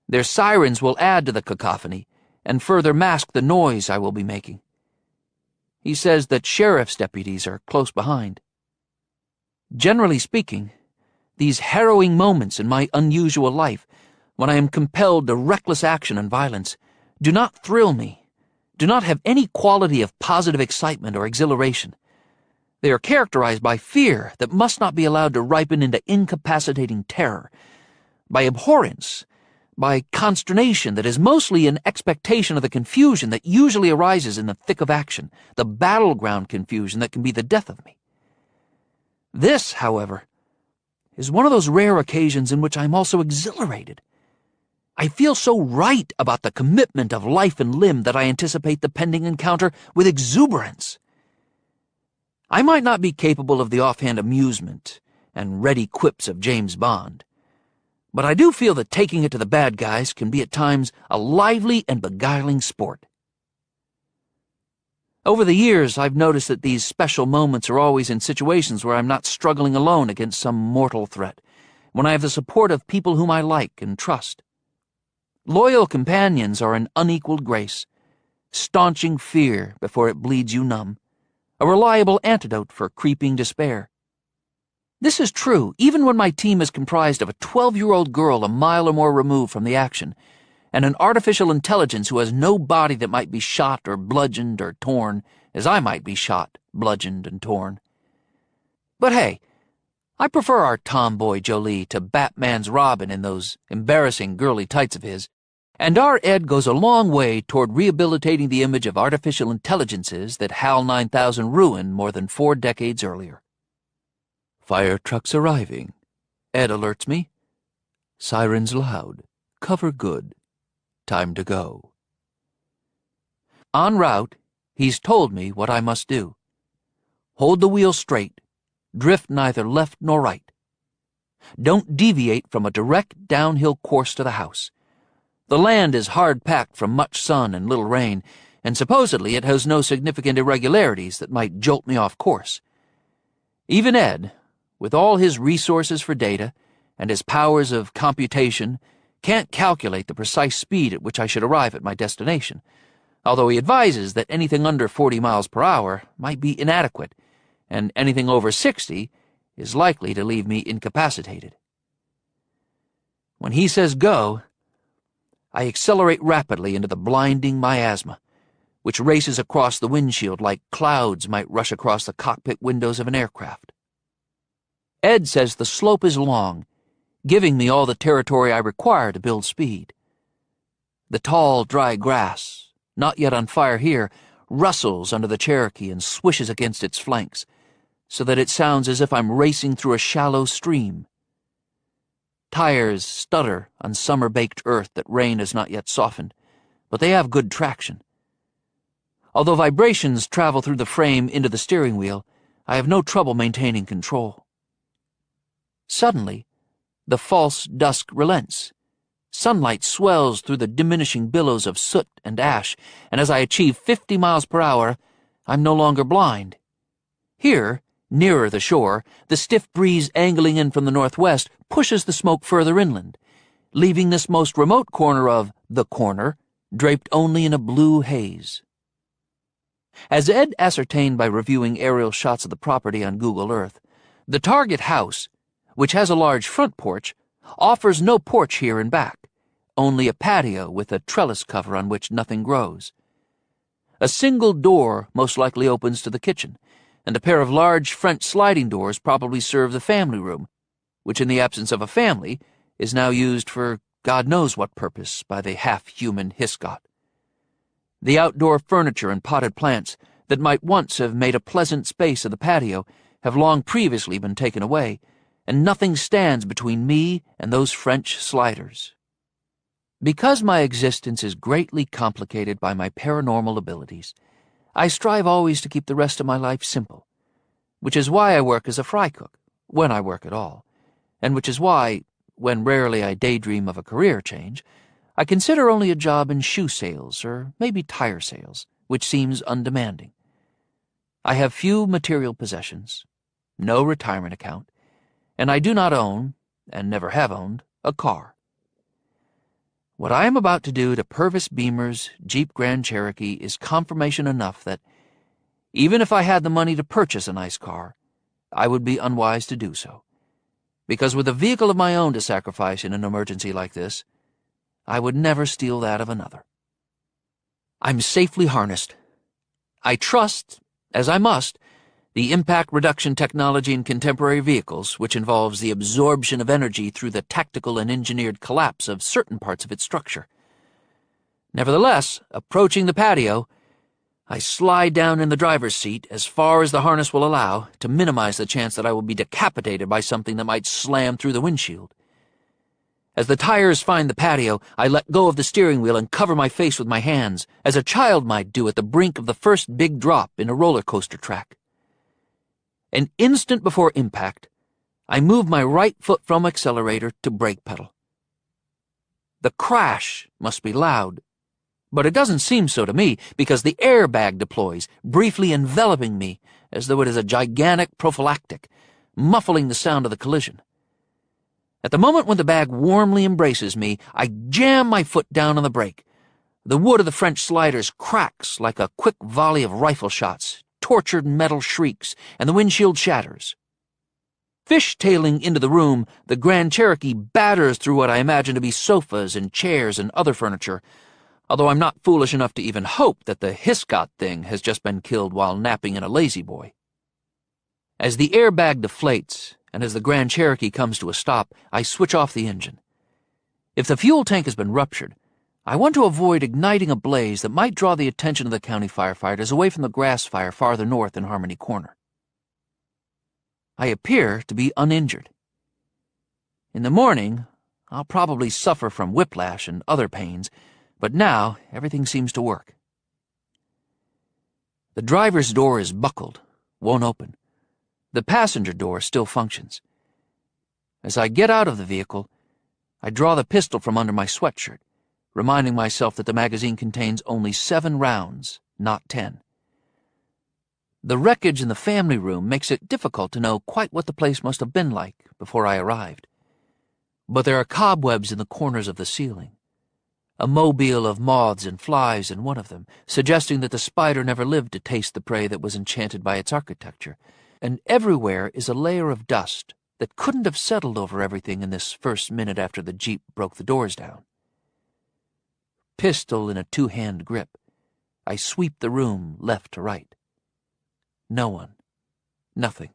Their sirens will add to the cacophony and further mask the noise I will be making. He says that sheriff's deputies are close behind. Generally speaking, these harrowing moments in my unusual life, when I am compelled to reckless action and violence, do not thrill me, do not have any quality of positive excitement or exhilaration. They are characterized by fear that must not be allowed to ripen into incapacitating terror, by abhorrence, by consternation that is mostly an expectation of the confusion that usually arises in the thick of action, the battleground confusion that can be the death of me. This, however, is one of those rare occasions in which I am also exhilarated. I feel so right about the commitment of life and limb that I anticipate the pending encounter with exuberance. I might not be capable of the offhand amusement and ready quips of James Bond, but I do feel that taking it to the bad guys can be at times a lively and beguiling sport. Over the years, I've noticed that these special moments are always in situations where I'm not struggling alone against some mortal threat, when I have the support of people whom I like and trust. Loyal companions are an unequaled grace, staunching fear before it bleeds you numb, a reliable antidote for creeping despair. This is true even when my team is comprised of a 12-year-old girl a mile or more removed from the action, and an artificial intelligence who has no body that might be shot or bludgeoned or torn, as I might be shot, bludgeoned, and torn. But hey, I prefer our tomboy Jolie to Batman's Robin in those embarrassing girly tights of his, and our Ed goes a long way toward rehabilitating the image of artificial intelligences that HAL 9000 ruined more than 4 decades earlier. Fire trucks arriving. Ed alerts me. Sirens loud. Cover good. Time to go. En route, he's told me what I must do. Hold the wheel straight. Drift neither left nor right. Don't deviate from a direct downhill course to the house. The land is hard-packed from much sun and little rain, and supposedly it has no significant irregularities that might jolt me off course. Even Ed, with all his resources for data and his powers of computation, can't calculate the precise speed at which I should arrive at my destination, although he advises that anything under 40 miles per hour might be inadequate, and anything over 60 is likely to leave me incapacitated. When he says go, I accelerate rapidly into the blinding miasma, which races across the windshield like clouds might rush across the cockpit windows of an aircraft. Ed says the slope is long, giving me all the territory I require to build speed. The tall, dry grass, not yet on fire here, rustles under the Cherokee and swishes against its flanks, so that it sounds as if I'm racing through a shallow stream. Tires stutter on summer-baked earth that rain has not yet softened, but they have good traction. Although vibrations travel through the frame into the steering wheel, I have no trouble maintaining control. Suddenly, the false dusk relents. Sunlight swells through the diminishing billows of soot and ash, and as I achieve 50 miles per hour, I'm no longer blind. Here, nearer the shore, the stiff breeze angling in from the northwest pushes the smoke further inland, leaving this most remote corner of the corner draped only in a blue haze. As Ed ascertained by reviewing aerial shots of the property on Google Earth, the target house, which has a large front porch, offers no porch here and back, only a patio with a trellis cover on which nothing grows. A single door most likely opens to the kitchen, and a pair of large French sliding doors probably serve the family room, which in the absence of a family is now used for God knows what purpose by the half-human Hiscott. The outdoor furniture and potted plants that might once have made a pleasant space of the patio have long previously been taken away, and nothing stands between me and those French sliders. Because my existence is greatly complicated by my paranormal abilities, I strive always to keep the rest of my life simple, which is why I work as a fry cook, when I work at all, and which is why, when rarely I daydream of a career change, I consider only a job in shoe sales or maybe tire sales, which seems undemanding. I have few material possessions, no retirement account, and I do not own, and never have owned, a car. What I am about to do to Purvis Beamer's Jeep Grand Cherokee is confirmation enough that, even if I had the money to purchase a nice car, I would be unwise to do so, because with a vehicle of my own to sacrifice in an emergency like this, I would never steal that of another. I'm safely harnessed. I trust, as I must, the impact reduction technology in contemporary vehicles, which involves the absorption of energy through the tactical and engineered collapse of certain parts of its structure. Nevertheless, approaching the patio, I slide down in the driver's seat as far as the harness will allow to minimize the chance that I will be decapitated by something that might slam through the windshield. As the tires find the patio, I let go of the steering wheel and cover my face with my hands, as a child might do at the brink of the first big drop in a roller coaster track. An instant before impact, I move my right foot from accelerator to brake pedal. The crash must be loud, but it doesn't seem so to me because the airbag deploys, briefly enveloping me as though it is a gigantic prophylactic, muffling the sound of the collision. At the moment when the bag warmly embraces me, I jam my foot down on the brake. The wood of the French sliders cracks like a quick volley of rifle shots, tortured metal shrieks, and the windshield shatters. Fishtailing into the room, the Grand Cherokee batters through what I imagine to be sofas and chairs and other furniture, although I'm not foolish enough to even hope that the Hiscott thing has just been killed while napping in a lazy boy. As the airbag deflates, and as the Grand Cherokee comes to a stop, I switch off the engine. If the fuel tank has been ruptured, I want to avoid igniting a blaze that might draw the attention of the county firefighters away from the grass fire farther north in Harmony Corner. I appear to be uninjured. In the morning, I'll probably suffer from whiplash and other pains, but now everything seems to work. The driver's door is buckled, won't open. The passenger door still functions. As I get out of the vehicle, I draw the pistol from under my sweatshirt, reminding myself that the magazine contains only 7 rounds, not 10. The wreckage in the family room makes it difficult to know quite what the place must have been like before I arrived. But there are cobwebs in the corners of the ceiling, a mobile of moths and flies in one of them, suggesting that the spider never lived to taste the prey that was enchanted by its architecture, and everywhere is a layer of dust that couldn't have settled over everything in this first minute after the Jeep broke the doors down. Pistol in a 2-hand grip, I sweep the room left to right. No one. Nothing.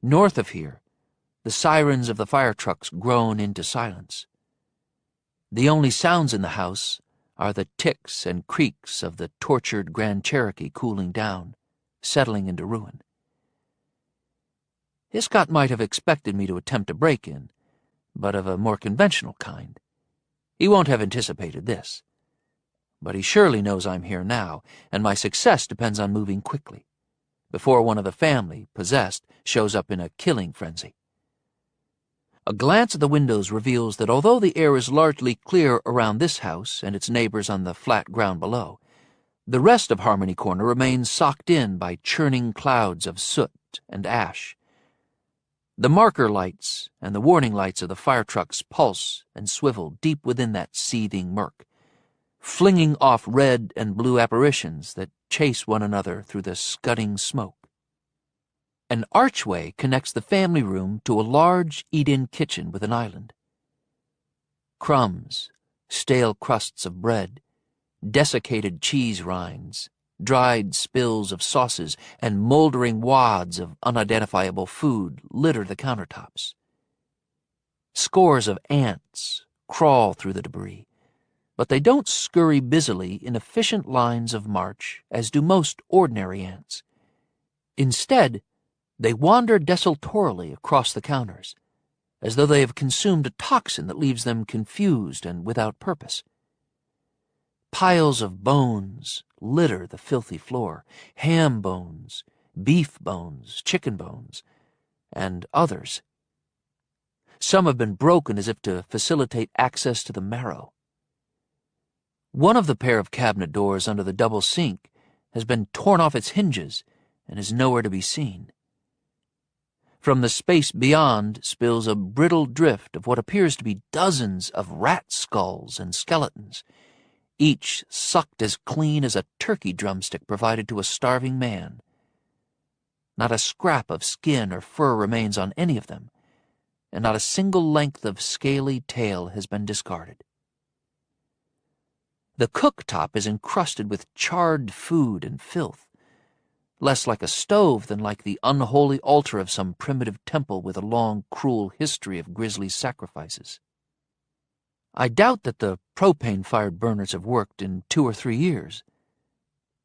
North of here, the sirens of the fire trucks groan into silence. The only sounds in the house are the ticks and creaks of the tortured Grand Cherokee cooling down, settling into ruin. Hiscott might have expected me to attempt a break-in, but of a more conventional kind. He won't have anticipated this. But he surely knows I'm here now, and my success depends on moving quickly, before one of the family, possessed, shows up in a killing frenzy. A glance at the windows reveals that although the air is largely clear around this house and its neighbors on the flat ground below, The rest of Harmony Corner remains socked in by churning clouds of soot and ash. The marker lights and the warning lights of the fire trucks pulse and swivel deep within that seething murk, flinging off red and blue apparitions that chase one another through the scudding smoke. An archway connects the family room to a large eat-in kitchen with an island. Crumbs, stale crusts of bread, desiccated cheese rinds, dried spills of sauces, and moldering wads of unidentifiable food litter the countertops. Scores of ants crawl through the debris, but they don't scurry busily in efficient lines of march as do most ordinary ants. Instead, they wander desultorily across the counters, as though they have consumed a toxin that leaves them confused and without purpose. Piles of bones litter the filthy floor, ham bones, beef bones, chicken bones, and others. Some have been broken as if to facilitate access to the marrow. One of the pair of cabinet doors under the double sink has been torn off its hinges and is nowhere to be seen. From the space beyond spills a brittle drift of what appears to be dozens of rat skulls and skeletons, each sucked as clean as a turkey drumstick provided to a starving man. Not a scrap of skin or fur remains on any of them, and not a single length of scaly tail has been discarded. The cooktop is encrusted with charred food and filth, less like a stove than like the unholy altar of some primitive temple with a long, cruel history of grisly sacrifices. I doubt that the propane-fired burners have worked in 2 or 3 years.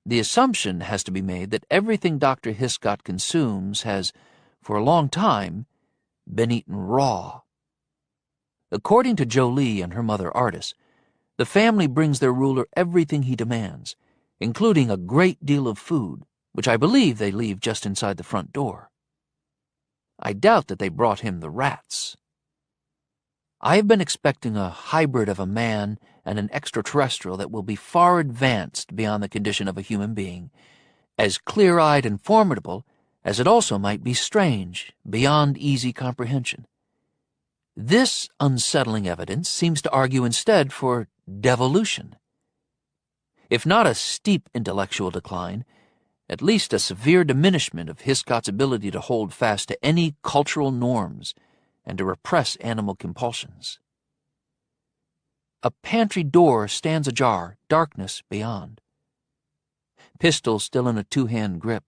The assumption has to be made that everything Dr. Hiscott consumes has, for a long time, been eaten raw. According to Jolie and her mother Artis, the family brings their ruler everything he demands, including a great deal of food, which I believe they leave just inside the front door. I doubt that they brought him the rats. I have been expecting a hybrid of a man and an extraterrestrial that will be far advanced beyond the condition of a human being, as clear-eyed and formidable as it also might be strange, beyond easy comprehension. This unsettling evidence seems to argue instead for devolution. If not a steep intellectual decline, at least a severe diminishment of Hiscott's ability to hold fast to any cultural norms and to repress animal compulsions. A pantry door stands ajar, darkness beyond. Pistol still in a 2-hand grip,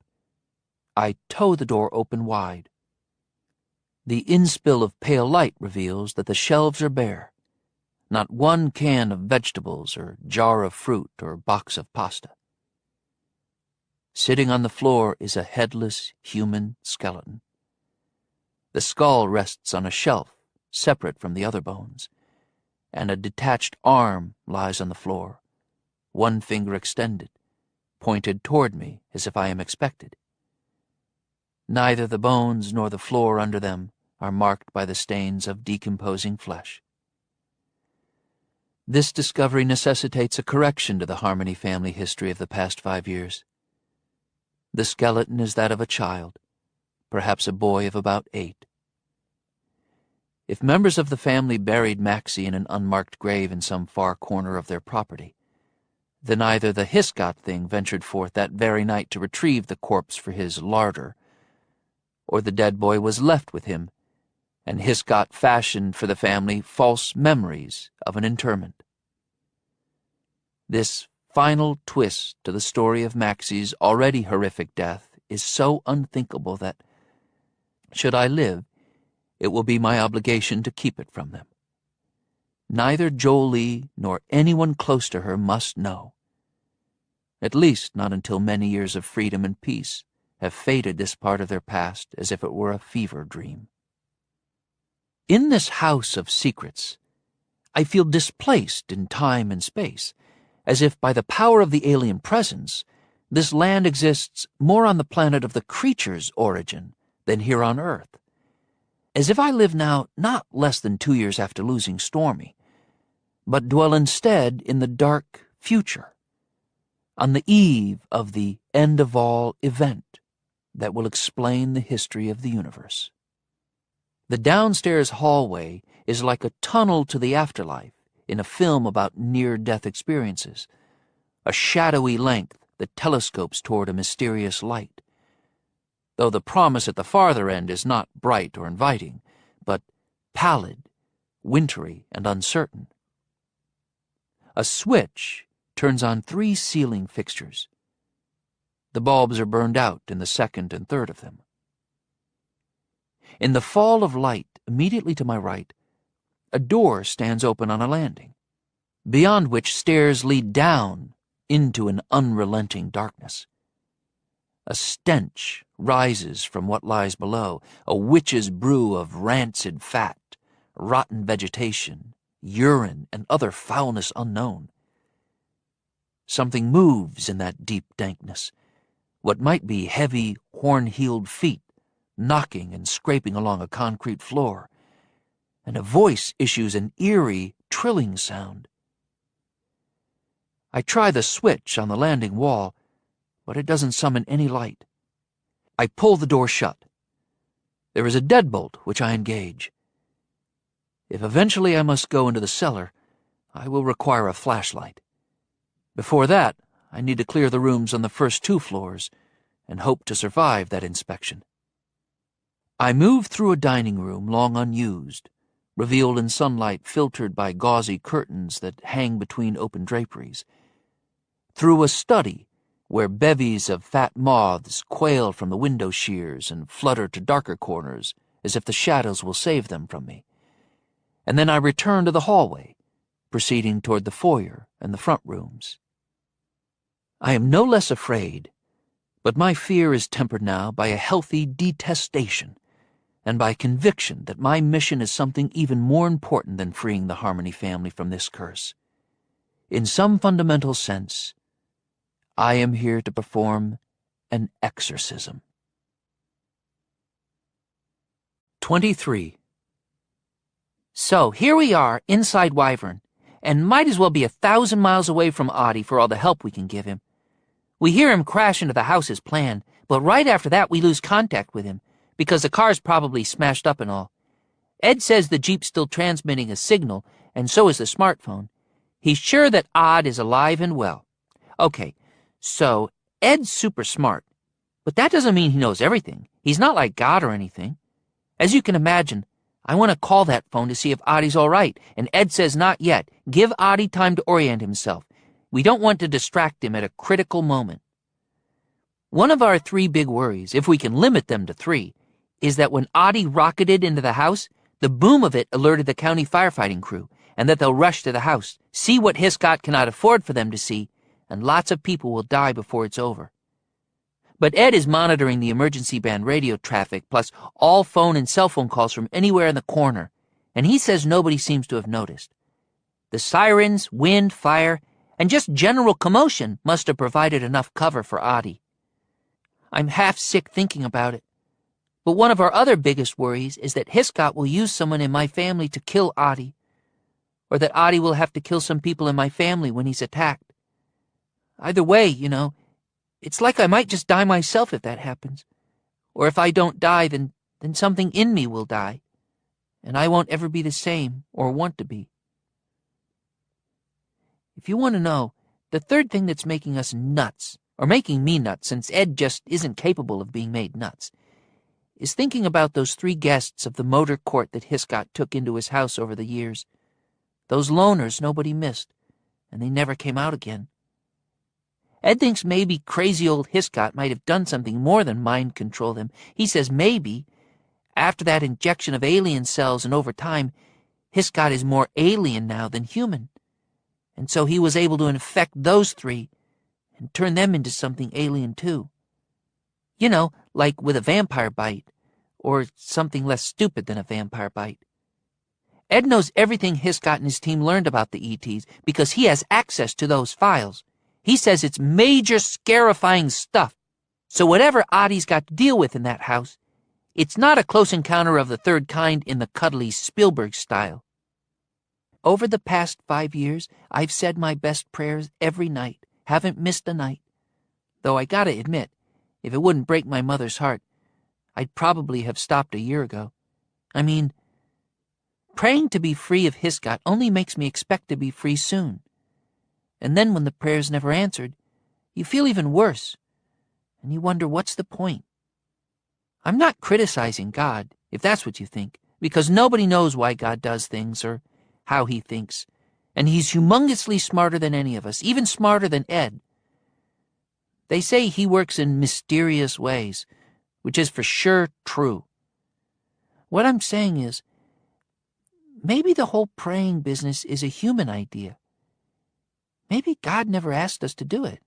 I tow the door open wide. The inspill of pale light reveals that the shelves are bare. Not one can of vegetables or jar of fruit or box of pasta. Sitting on the floor is a headless human skeleton. The skull rests on a shelf, separate from the other bones, and a detached arm lies on the floor, one finger extended, pointed toward me as if I am expected. Neither the bones nor the floor under them are marked by the stains of decomposing flesh. This discovery necessitates a correction to the Harmony family history of the past 5 years. The skeleton is that of a child, perhaps a boy of about 8. If members of the family buried Maxie in an unmarked grave in some far corner of their property, then either the Hiscott thing ventured forth that very night to retrieve the corpse for his larder, or the dead boy was left with him, and Hiscott fashioned for the family false memories of an interment. This final twist to the story of Maxie's already horrific death is so unthinkable that, should I live, it will be my obligation to keep it from them. Neither Jolie nor anyone close to her must know. At least not until many years of freedom and peace have faded this part of their past as if it were a fever dream. In this house of secrets, I feel displaced in time and space, as if by the power of the alien presence, this land exists more on the planet of the creature's origin than here on Earth. As if I live now not less than 2 years after losing Stormy, but dwell instead in the dark future. on the eve of the end-of-all event that will explain the history of the universe. The downstairs hallway is like a tunnel to the afterlife in a film about near-death experiences, a shadowy length that telescopes toward a mysterious light, though the promise at the farther end is not bright or inviting, but pallid, wintry, and uncertain. A switch turns on 3 ceiling fixtures. The bulbs are burned out in the second and third of them. In the fall of light immediately to my right, a door stands open on a landing, beyond which stairs lead down into an unrelenting darkness. A stench rises from what lies below, a witch's brew of rancid fat, rotten vegetation, urine, and other foulness unknown. Something moves in that deep dankness, what might be heavy, horn-heeled feet knocking and scraping along a concrete floor, and a voice issues an eerie, trilling sound. I try the switch on the landing wall, but it doesn't summon any light. I pull the door shut. There is a deadbolt which I engage. If eventually I must go into the cellar, I will require a flashlight. Before that, I need to clear the rooms on the first 2 floors and hope to survive that inspection. I move through a dining room long unused, revealed in sunlight filtered by gauzy curtains that hang between open draperies, through a study where bevies of fat moths quail from the window shears and flutter to darker corners as if the shadows will save them from me. And then I return to the hallway, proceeding toward the foyer and the front rooms. I am no less afraid, but my fear is tempered now by a healthy detestation and by conviction that my mission is something even more important than freeing the Harmony family from this curse. In some fundamental sense, I am here to perform an exorcism. 23. So here we are inside Wyvern, and might as well be 1,000 miles away from Audie for all the help we can give him. We hear him crash into the house as planned, but right after that we lose contact with him, because the car's probably smashed up and all. Ed says the Jeep's still transmitting a signal, and so is the smartphone. He's sure that Odd is alive and well. Okay, so Ed's super smart, but that doesn't mean he knows everything. He's not like God or anything. As you can imagine, I want to call that phone to see if Audie's all right, and Ed says not yet. Give Audie time to orient himself. We don't want to distract him at a critical moment. One of our 3 big worries, if we can limit them to 3, is that when Audie rocketed into the house, the boom of it alerted the county firefighting crew, and that they'll rush to the house, see what Hiscott cannot afford for them to see, and lots of people will die before it's over. But Ed is monitoring the emergency band radio traffic, plus all phone and cell phone calls from anywhere in the corner, and he says nobody seems to have noticed. The sirens, wind, fire, and just general commotion must have provided enough cover for Audie. I'm half sick thinking about it. But one of our other biggest worries is that Hiscott will use someone in my family to kill Audie, or that Audie will have to kill some people in my family when he's attacked. Either way, it's like I might just die myself if that happens. Or if I don't die, then something in me will die, and I won't ever be the same or want to be. If you want to know, the third thing that's making us nuts, or making me nuts since Ed just isn't capable of being made nuts, is thinking about those 3 guests of the motor court that Hiscott took into his house over the years. Those loners nobody missed, and they never came out again. Ed thinks maybe crazy old Hiscott might have done something more than mind control them. He says maybe, after that injection of alien cells and over time, Hiscott is more alien now than human. And so he was able to infect those 3 and turn them into something alien too. Like with a vampire bite, or something less stupid than a vampire bite. Ed knows everything Hiscott and his team learned about the ETs because he has access to those files. He says it's major scarifying stuff. So whatever Audie's got to deal with in that house, it's not a close encounter of the third kind in the cuddly Spielberg style. Over the past 5 years, I've said my best prayers every night, Haven't missed a night. Though I gotta admit, if it wouldn't break my mother's heart, I'd probably have stopped a year ago. I mean, praying to be free of Hiscott only makes me expect to be free soon. And then when the prayer's never answered, you feel even worse, and you wonder what's the point. I'm not criticizing God, if that's what you think, because nobody knows why God does things or how he thinks, and he's humongously smarter than any of us, even smarter than Ed. They say he works in mysterious ways, which is for sure true. What I'm saying is, maybe the whole praying business is a human idea. Maybe God never asked us to do it.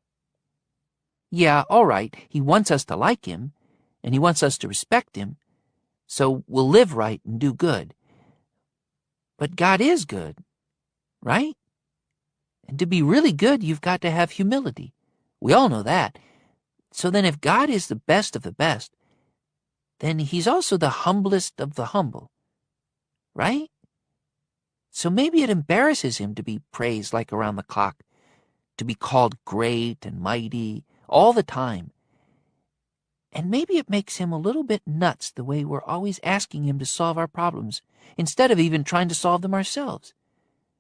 Yeah, all right, he wants us to like him, and he wants us to respect him, so we'll live right and do good. But God is good, right? And to be really good, you've got to have humility. We all know that. So then if God is the best of the best, then he's also the humblest of the humble, right? So maybe it embarrasses him to be praised like around the clock, to be called great and mighty all the time. And maybe it makes him a little bit nuts the way we're always asking him to solve our problems, instead of even trying to solve them ourselves,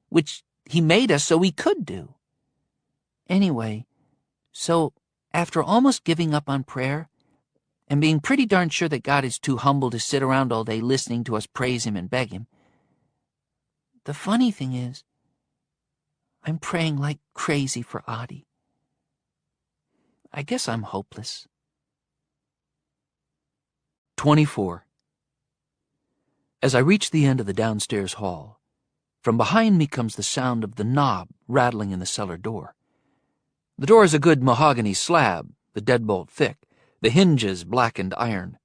which he made us so we could do. Anyway, so after almost giving up on prayer, and being pretty darn sure that God is too humble to sit around all day listening to us praise him and beg him, the funny thing is, I'm praying like crazy for Audie. I guess I'm hopeless. 24. As I reach the end of the downstairs hall, from behind me comes the sound of the knob rattling in the cellar door. The door is a good mahogany slab, the deadbolt thick, the hinges blackened iron.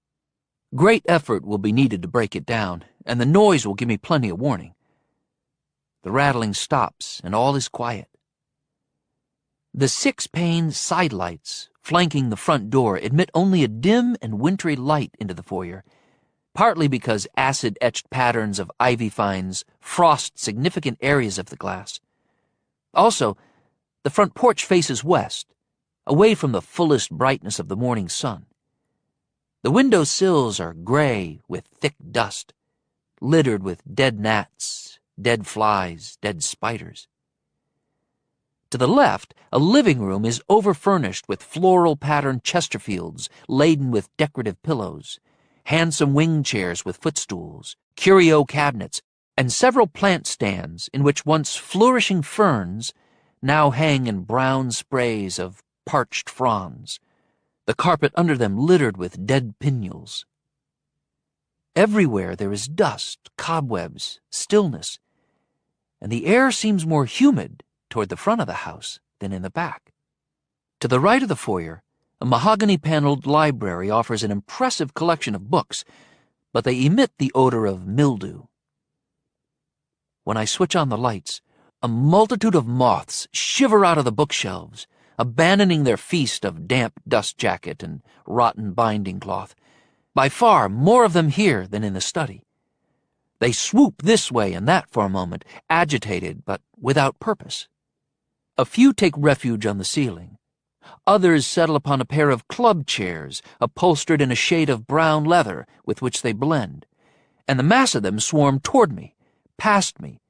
Great effort will be needed to break it down, and the noise will give me plenty of warning. The rattling stops, and all is quiet. The 6-pane side lights flanking the front door admit only a dim and wintry light into the foyer, partly because acid-etched patterns of ivy vines frost significant areas of the glass. Also, the front porch faces west, away from the fullest brightness of the morning sun. The window sills are gray with thick dust, littered with dead gnats, dead flies, dead spiders. To the left, a living room is overfurnished with floral-patterned Chesterfields laden with decorative pillows, handsome wing chairs with footstools, curio cabinets, and several plant stands in which once flourishing ferns now hang in brown sprays of parched fronds, the carpet under them littered with dead pinules. Everywhere there is dust, cobwebs, stillness, and the air seems more humid toward the front of the house than in the back. To the right of the foyer, a mahogany-paneled library offers an impressive collection of books, but they emit the odor of mildew. When I switch on the lights, a multitude of moths shiver out of the bookshelves, abandoning their feast of damp dust jacket and rotten binding cloth. By far more of them here than in the study. They swoop this way and that for a moment, agitated but without purpose. A few take refuge on the ceiling. Others settle upon a pair of club chairs, upholstered in a shade of brown leather with which they blend, and the mass of them swarm toward me, past me,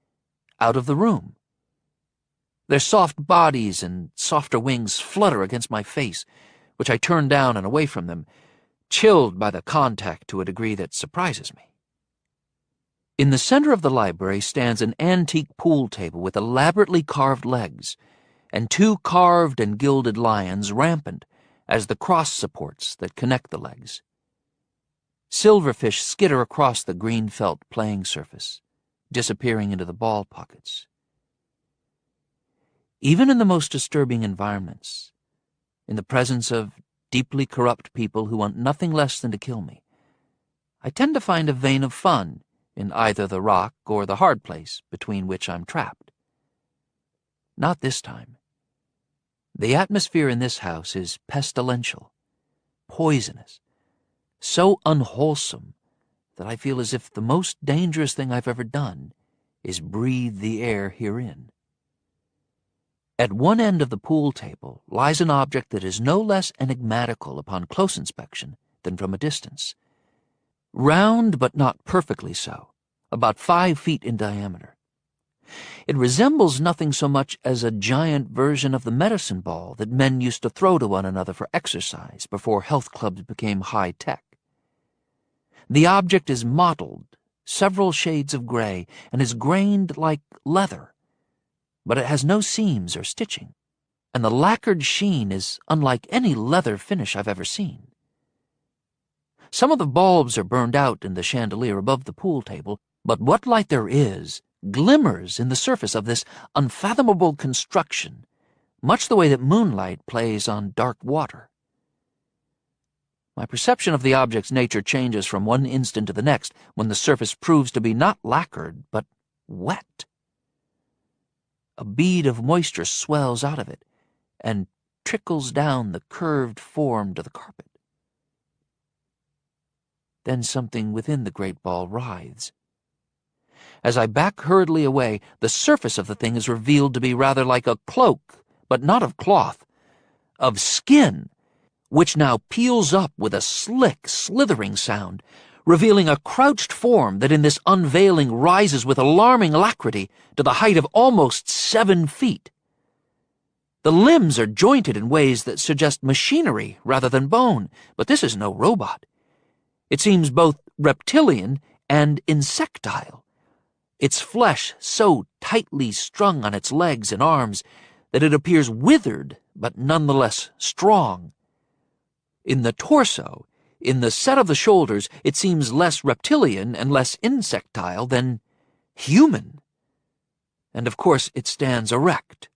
out of the room. Their soft bodies and softer wings flutter against my face, which I turn down and away from them, chilled by the contact to a degree that surprises me. In the center of the library stands an antique pool table with elaborately carved legs, and 2 carved and gilded lions rampant as the cross supports that connect the legs. Silverfish skitter across the green felt playing surface, disappearing into the ball pockets. Even in the most disturbing environments, in the presence of deeply corrupt people who want nothing less than to kill me, I tend to find a vein of fun in either the rock or the hard place between which I'm trapped. Not this time. The atmosphere in this house is pestilential, poisonous, so unwholesome that I feel as if the most dangerous thing I've ever done is breathe the air herein. At one end of the pool table lies an object that is no less enigmatical upon close inspection than from a distance. Round but not perfectly so, about 5 feet in diameter. It resembles nothing so much as a giant version of the medicine ball that men used to throw to one another for exercise before health clubs became high-tech. The object is mottled, several shades of gray, and is grained like leather, but it has no seams or stitching, and the lacquered sheen is unlike any leather finish I've ever seen. Some of the bulbs are burned out in the chandelier above the pool table, but what light there is glimmers in the surface of this unfathomable construction, much the way that moonlight plays on dark water. My perception of the object's nature changes from one instant to the next when the surface proves to be not lacquered, but wet. A bead of moisture swells out of it and trickles down the curved form to the carpet. Then something within the great ball writhes. As I back hurriedly away, the surface of the thing is revealed to be rather like a cloak, but not of cloth, of skin, which now peels up with a slick, slithering sound, revealing a crouched form that in this unveiling rises with alarming alacrity to the height of almost 7 feet. The limbs are jointed in ways that suggest machinery rather than bone, but this is no robot. It seems both reptilian and insectile, its flesh so tightly strung on its legs and arms that it appears withered but nonetheless strong. In the torso, in the set of the shoulders, it seems less reptilian and less insectile than human. And of course it stands erect.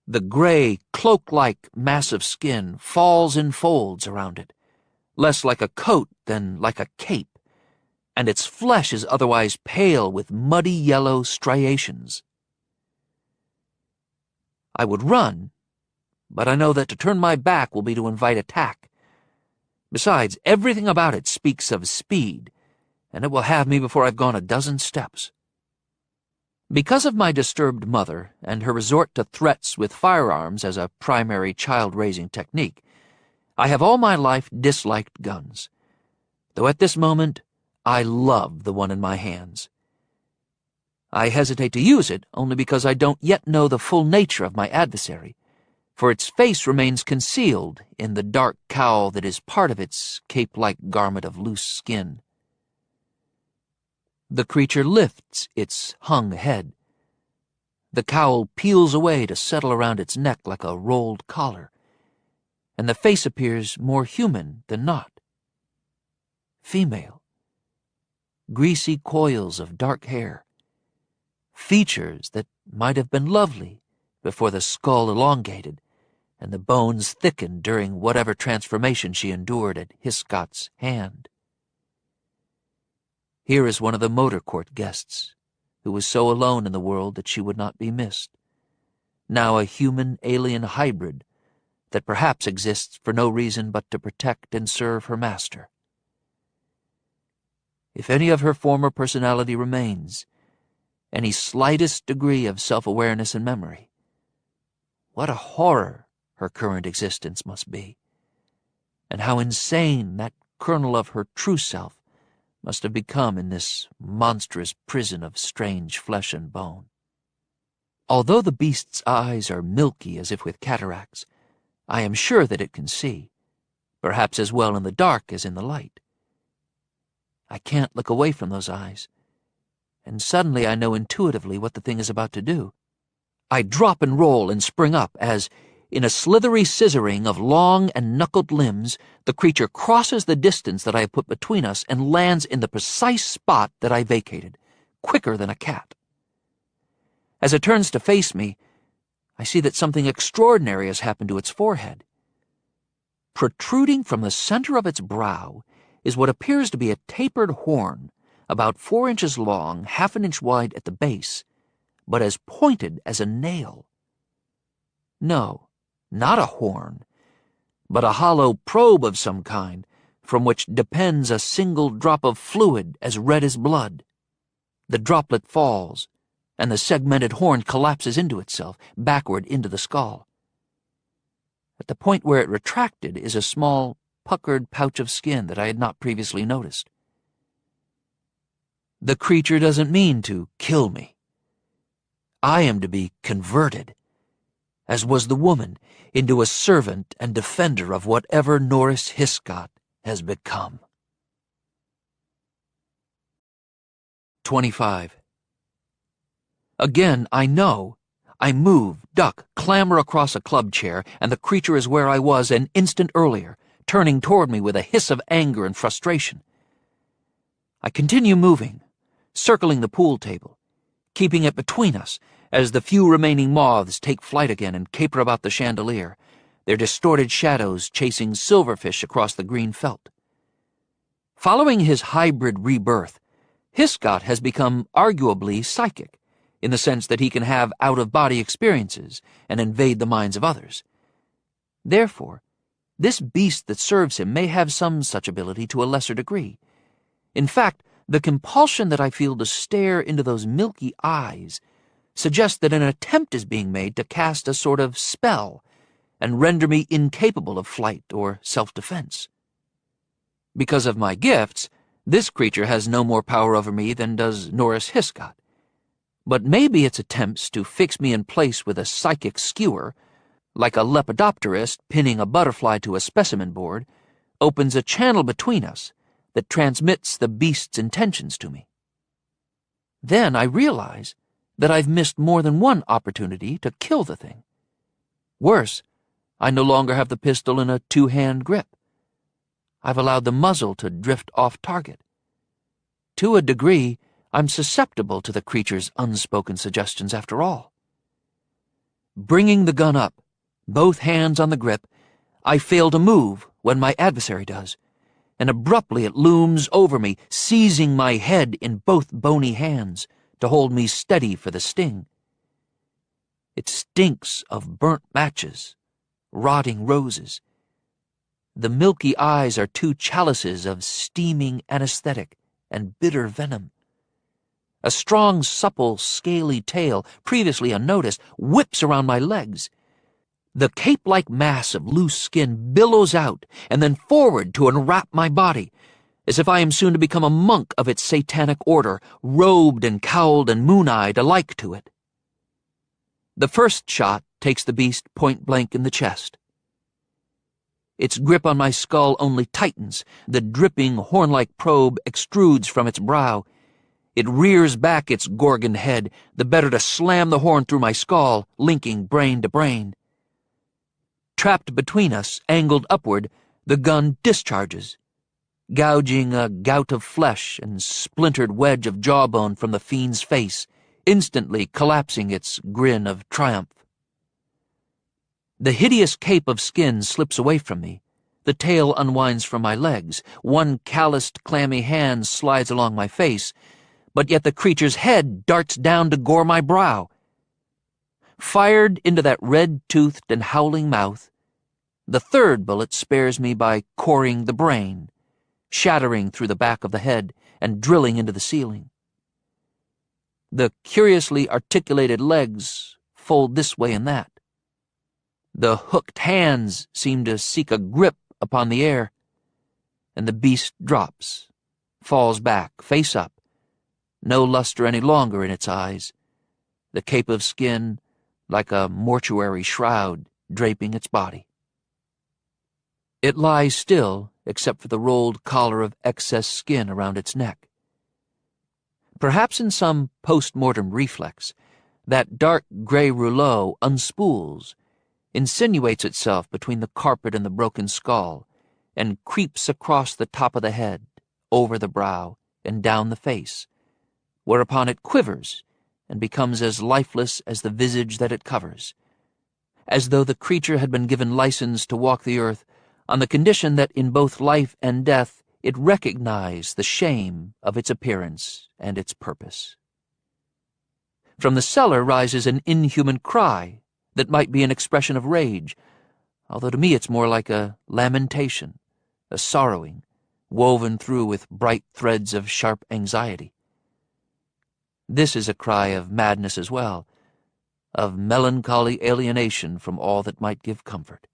The gray, cloak-like mass of skin falls in folds around it, less like a coat than like a cape, and its flesh is otherwise pale with muddy yellow striations. I would run, but I know that to turn my back will be to invite attack. Besides, everything about it speaks of speed, and it will have me before I've gone a dozen steps. Because of my disturbed mother and her resort to threats with firearms as a primary child-raising technique, I have all my life disliked guns, though at this moment I love the one in my hands. I hesitate to use it only because I don't yet know the full nature of my adversary, for its face remains concealed in the dark cowl that is part of its cape-like garment of loose skin. The creature lifts its hung head. The cowl peels away to settle around its neck like a rolled collar, and the face appears more human than not. Female. Greasy coils of dark hair. Features that might have been lovely before the skull elongated and the bones thickened during whatever transformation she endured at Hiscott's hand. Here is one of the motor court guests, who was so alone in the world that she would not be missed, now a human-alien hybrid that perhaps exists for no reason but to protect and serve her master. If any of her former personality remains, any slightest degree of self-awareness and memory, what a horror her current existence must be, and how insane that kernel of her true self must have become in this monstrous prison of strange flesh and bone. Although the beast's eyes are milky as if with cataracts, I am sure that it can see, perhaps as well in the dark as in the light. I can't look away from those eyes, and suddenly I know intuitively what the thing is about to do. I drop and roll and spring up as, in a slithery scissoring of long and knuckled limbs, the creature crosses the distance that I have put between us and lands in the precise spot that I vacated, quicker than a cat. As it turns to face me, I see that something extraordinary has happened to its forehead. Protruding from the center of its brow is what appears to be a tapered horn, about 4 inches long, half an inch wide at the base, but as pointed as a nail. No, not a horn, but a hollow probe of some kind, from which depends a single drop of fluid as red as blood. The droplet falls, and the segmented horn collapses into itself, backward into the skull. At the point where it retracted is a small, puckered pouch of skin that I had not previously noticed. The creature doesn't mean to kill me. I am to be converted, as was the woman, into a servant and defender of whatever Norris Hiscott has become. 25. Again, I know. I move, duck, clamber across a club chair, and the creature is where I was an instant earlier, turning toward me with a hiss of anger and frustration. I continue moving, circling the pool table, keeping it between us as the few remaining moths take flight again and caper about the chandelier, their distorted shadows chasing silverfish across the green felt. Following his hybrid rebirth, Hiscott has become arguably psychic, in the sense that he can have out-of-body experiences and invade the minds of others. Therefore, this beast that serves him may have some such ability to a lesser degree. In fact, the compulsion that I feel to stare into those milky eyes suggests that an attempt is being made to cast a sort of spell and render me incapable of flight or self-defense. Because of my gifts, this creature has no more power over me than does Norris Hiscott. But maybe its attempts to fix me in place with a psychic skewer, like a lepidopterist pinning a butterfly to a specimen board, opens a channel between us that transmits the beast's intentions to me. Then I realize that I've missed more than one opportunity to kill the thing. Worse, I no longer have the pistol in a two-hand grip. I've allowed the muzzle to drift off target. To a degree, I'm susceptible to the creature's unspoken suggestions after all. Bringing the gun up, both hands on the grip, I fail to move when my adversary does, and abruptly it looms over me, seizing my head in both bony hands to hold me steady for the sting. It stinks of burnt matches, rotting roses. The milky eyes are two chalices of steaming anesthetic and bitter venom. A strong, supple, scaly tail, previously unnoticed, whips around my legs. The cape-like mass of loose skin billows out and then forward to enwrap my body, as if I am soon to become a monk of its satanic order, robed and cowled and moon-eyed alike to it. The first shot takes the beast point-blank in the chest. Its grip on my skull only tightens, the dripping, horn-like probe extrudes from its brow. It rears back its gorgon head, the better to slam the horn through my skull, linking brain to brain. Trapped between us, angled upward, the gun discharges, gouging a gout of flesh and splintered wedge of jawbone from the fiend's face, instantly collapsing its grin of triumph. The hideous cape of skin slips away from me. The tail unwinds from my legs. One calloused, clammy hand slides along my face, but yet the creature's head darts down to gore my brow. Fired into that red-toothed and howling mouth, the third bullet spares me by coring the brain, shattering through the back of the head and drilling into the ceiling. The curiously articulated legs fold this way and that. The hooked hands seem to seek a grip upon the air, and the beast drops, falls back, face up, no luster any longer in its eyes, the cape of skin like a mortuary shroud draping its body. It lies still, except for the rolled collar of excess skin around its neck. Perhaps in some post-mortem reflex, that dark gray rouleau unspools, insinuates itself between the carpet and the broken skull, and creeps across the top of the head, over the brow, and down the face, whereupon it quivers and becomes as lifeless as the visage that it covers, as though the creature had been given license to walk the earth on the condition that in both life and death it recognize the shame of its appearance and its purpose. From the cellar rises an inhuman cry that might be an expression of rage, although to me it's more like a lamentation, a sorrowing, woven through with bright threads of sharp anxiety. This is a cry of madness as well, of melancholy alienation from all that might give comfort.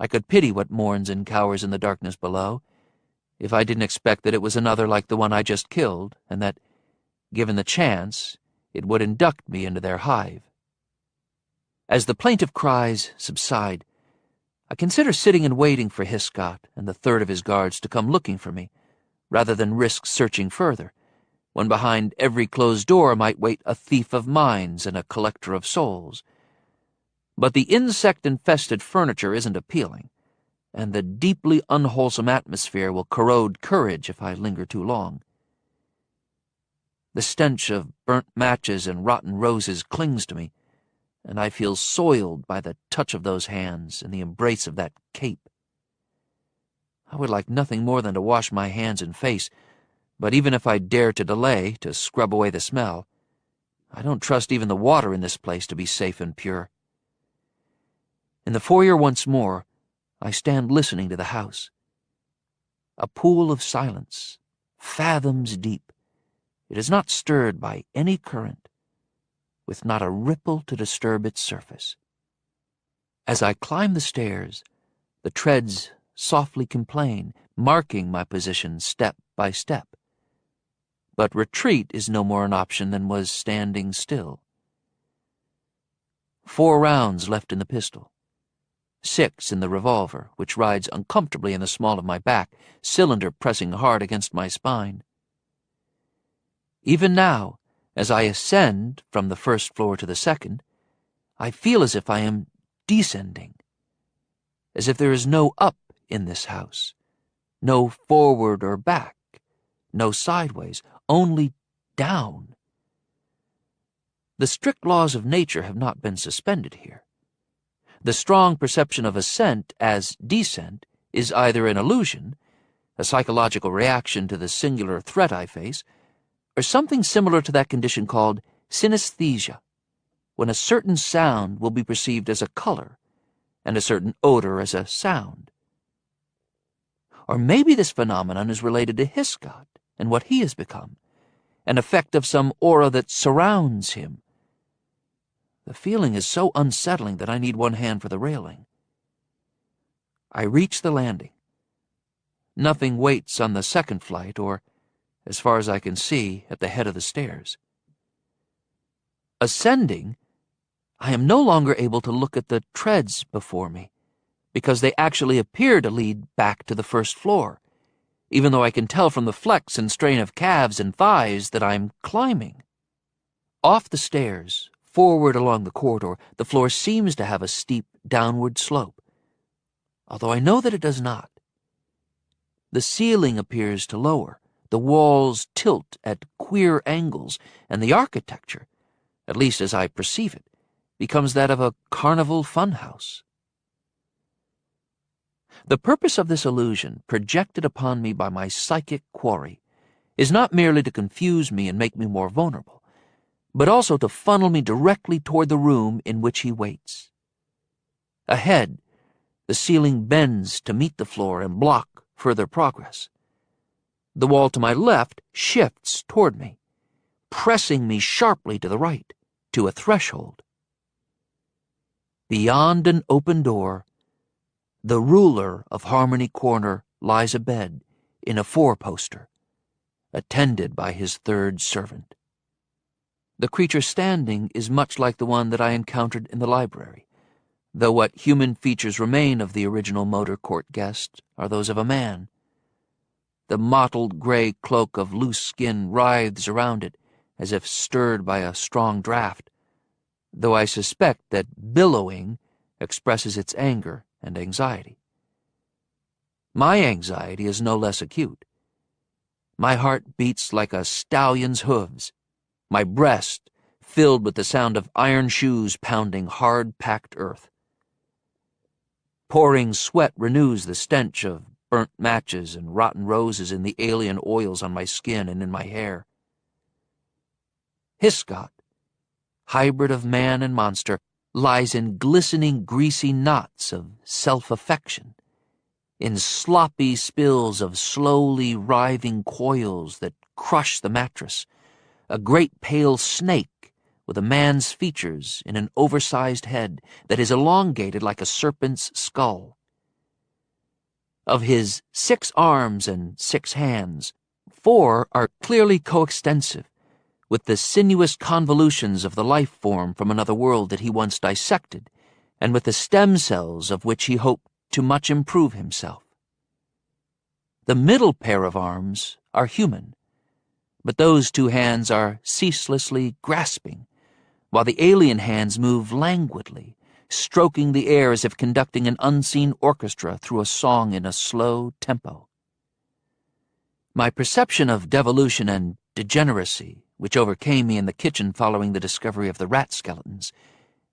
I could pity what mourns and cowers in the darkness below, if I didn't expect that it was another like the one I just killed, and that, given the chance, it would induct me into their hive. As the plaintive cries subside, I consider sitting and waiting for Hiscott and the third of his guards to come looking for me, rather than risk searching further, when behind every closed door might wait a thief of minds and a collector of souls. But the insect-infested furniture isn't appealing, and the deeply unwholesome atmosphere will corrode courage if I linger too long. The stench of burnt matches and rotten roses clings to me, and I feel soiled by the touch of those hands and the embrace of that cape. I would like nothing more than to wash my hands and face, but even if I dare to delay to scrub away the smell, I don't trust even the water in this place to be safe and pure. In the foyer once more, I stand listening to the house. A pool of silence, fathoms deep. It is not stirred by any current, with not a ripple to disturb its surface. As I climb the stairs, the treads softly complain, marking my position step by step. But retreat is no more an option than was standing still. 4 rounds left in the pistol. 6 in the revolver, which rides uncomfortably in the small of my back, cylinder pressing hard against my spine. Even now, as I ascend from the first floor to the second, I feel as if I am descending, as if there is no up in this house, no forward or back, no sideways, only down. The strict laws of nature have not been suspended here. The strong perception of ascent as descent is either an illusion, a psychological reaction to the singular threat I face, or something similar to that condition called synesthesia, when a certain sound will be perceived as a color and a certain odor as a sound. Or maybe this phenomenon is related to Hiscott and what he has become, an effect of some aura that surrounds him. The feeling is so unsettling that I need one hand for the railing. I reach the landing. Nothing waits on the second flight or, as far as I can see, at the head of the stairs. Ascending, I am no longer able to look at the treads before me, because they actually appear to lead back to the first floor, even though I can tell from the flex and strain of calves and thighs that I'm climbing. Off the stairs, forward along the corridor, the floor seems to have a steep downward slope, although I know that it does not. The ceiling appears to lower, the walls tilt at queer angles, and the architecture, at least as I perceive it, becomes that of a carnival funhouse. The purpose of this illusion, projected upon me by my psychic quarry, is not merely to confuse me and make me more vulnerable, but also to funnel me directly toward the room in which he waits. Ahead, the ceiling bends to meet the floor and block further progress. The wall to my left shifts toward me, pressing me sharply to the right, to a threshold. Beyond an open door, the ruler of Harmony Corner lies abed in a 4-poster, attended by his 3rd servant. The creature standing is much like the one that I encountered in the library, though what human features remain of the original motor court guest are those of a man. The mottled gray cloak of loose skin writhes around it, as if stirred by a strong draught, though I suspect that billowing expresses its anger and anxiety. My anxiety is no less acute. My heart beats like a stallion's hooves, my breast filled with the sound of iron shoes pounding hard-packed earth. Pouring sweat renews the stench of burnt matches and rotten roses in the alien oils on my skin and in my hair. Hiscott, hybrid of man and monster, lies in glistening, greasy knots of self-affection, in sloppy spills of slowly writhing coils that crush the mattress, a great pale snake with a man's features in an oversized head that is elongated like a serpent's skull. Of his 6 arms and 6 hands, 4 are clearly coextensive, with the sinuous convolutions of the life form from another world that he once dissected, and with the stem cells of which he hoped to much improve himself. The middle pair of arms are human, but those 2 hands are ceaselessly grasping, while the alien hands move languidly, stroking the air as if conducting an unseen orchestra through a song in a slow tempo. My perception of devolution and degeneracy, which overcame me in the kitchen following the discovery of the rat skeletons,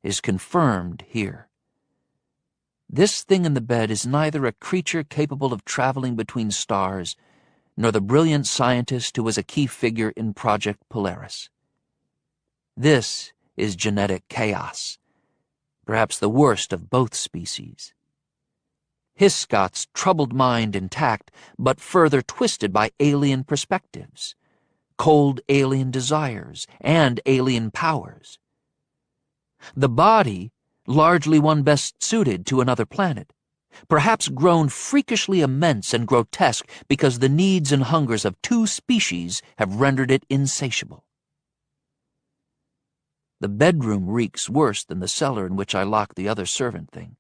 is confirmed here. This thing in the bed is neither a creature capable of traveling between stars, nor the brilliant scientist who was a key figure in Project Polaris. This is genetic chaos, perhaps the worst of both species. Hiscott's troubled mind intact, but further twisted by alien perspectives, cold alien desires, and alien powers. The body, largely one best suited to another planet, perhaps grown freakishly immense and grotesque because the needs and hungers of 2 species have rendered it insatiable. The bedroom reeks worse than the cellar in which I locked the other servant thing.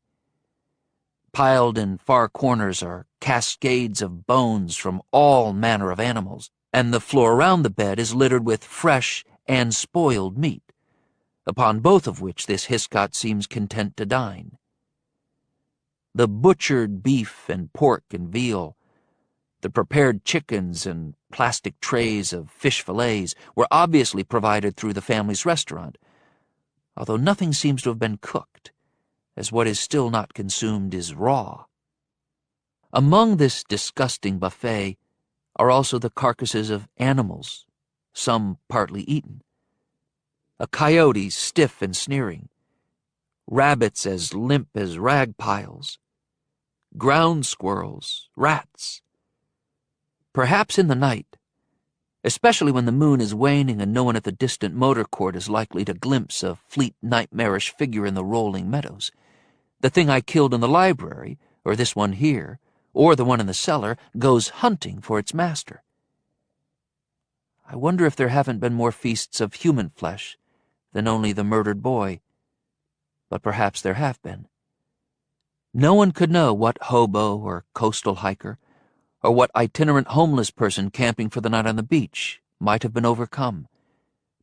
Piled in far corners are cascades of bones from all manner of animals, and the floor around the bed is littered with fresh and spoiled meat, upon both of which this Hiscott seems content to dine. The butchered beef and pork and veal, the prepared chickens and plastic trays of fish fillets were obviously provided through the family's restaurant, although nothing seems to have been cooked, as what is still not consumed is raw. Among this disgusting buffet are also the carcasses of animals, some partly eaten. A coyote stiff and sneering, rabbits as limp as rag piles, ground squirrels, rats. Perhaps in the night, especially when the moon is waning and no one at the distant motor court is likely to glimpse a fleet nightmarish figure in the rolling meadows, the thing I killed in the library, or this one here, or the one in the cellar, goes hunting for its master. I wonder if there haven't been more feasts of human flesh than only the murdered boy, but perhaps there have been. No one could know what hobo or coastal hiker, or what itinerant homeless person camping for the night on the beach might have been overcome,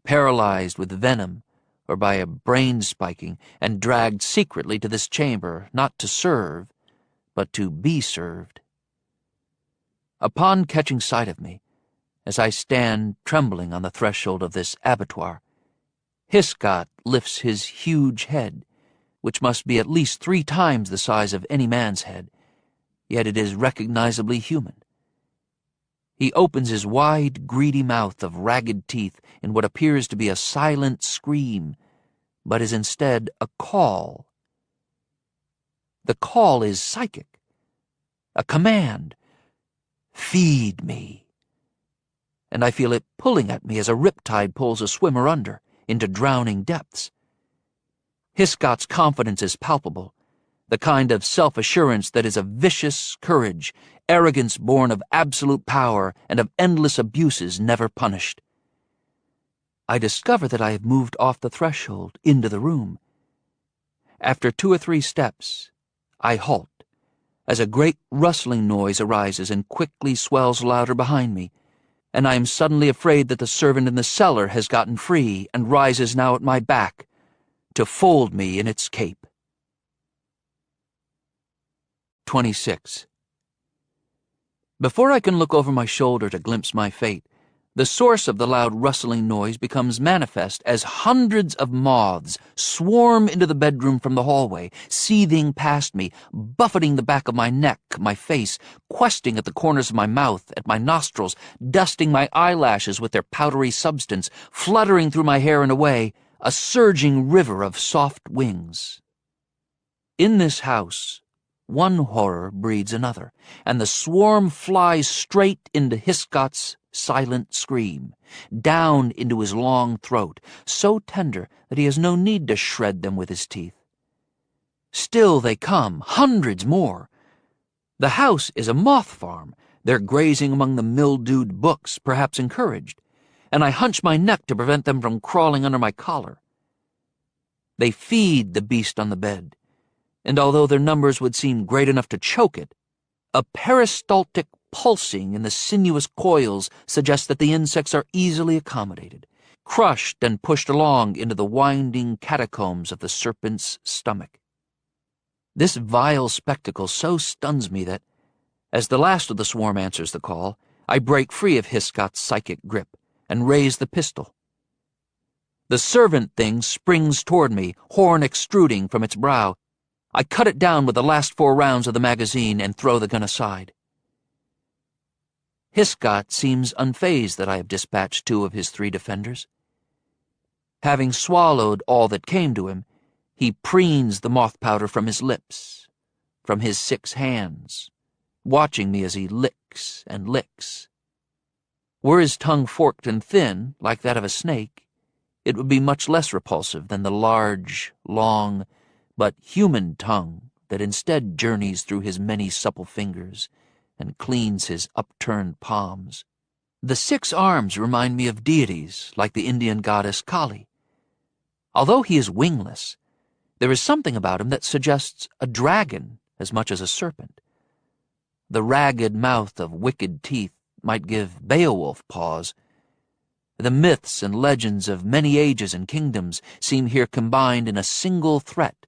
paralyzed with venom or by a brain spiking, and dragged secretly to this chamber not to serve, but to be served. Upon catching sight of me, as I stand trembling on the threshold of this abattoir, Hiscott lifts his huge head, which must be at least 3 times the size of any man's head, yet it is recognizably human. He opens his wide, greedy mouth of ragged teeth in what appears to be a silent scream, but is instead a call. The call is psychic, a command. Feed me. And I feel it pulling at me as a riptide pulls a swimmer under, into drowning depths. Hiscott's confidence is palpable, the kind of self-assurance that is a vicious courage, arrogance born of absolute power and of endless abuses never punished. I discover that I have moved off the threshold into the room. After 2 or 3 steps, I halt, as a great rustling noise arises and quickly swells louder behind me, and I am suddenly afraid that the servant in the cellar has gotten free and rises now at my back to fold me in its cape. 26. Before I can look over my shoulder to glimpse my fate, the source of the loud rustling noise becomes manifest as hundreds of moths swarm into the bedroom from the hallway, seething past me, buffeting the back of my neck, my face, questing at the corners of my mouth, at my nostrils, dusting my eyelashes with their powdery substance, fluttering through my hair and away, a surging river of soft wings. In this house, one horror breeds another, and the swarm flies straight into Hiscott's silent scream, down into his long throat, so tender that he has no need to shred them with his teeth. Still they come, hundreds more. The house is a moth farm. They're grazing among the mildewed books, perhaps encouraged, and I hunch my neck to prevent them from crawling under my collar. They feed the beast on the bed, and although their numbers would seem great enough to choke it, a peristaltic pulsing in the sinuous coils suggests that the insects are easily accommodated, crushed and pushed along into the winding catacombs of the serpent's stomach. This vile spectacle so stuns me that, as the last of the swarm answers the call, I break free of Hiscott's psychic grip and raise the pistol. The servant thing springs toward me, horn extruding from its brow. I cut it down with the last 4 rounds of the magazine and throw the gun aside. Hiscott seems unfazed that I have dispatched 2 of his 3 defenders. Having swallowed all that came to him, he preens the moth powder from his lips, from his 6 hands, watching me as he licks and licks. Were his tongue forked and thin, like that of a snake, it would be much less repulsive than the large, long, but human tongue that instead journeys through his many supple fingers and cleans his upturned palms. The 6 arms remind me of deities like the Indian goddess Kali. Although he is wingless, there is something about him that suggests a dragon as much as a serpent. The ragged mouth of wicked teeth might give Beowulf pause. The myths and legends of many ages and kingdoms seem here combined in a single threat,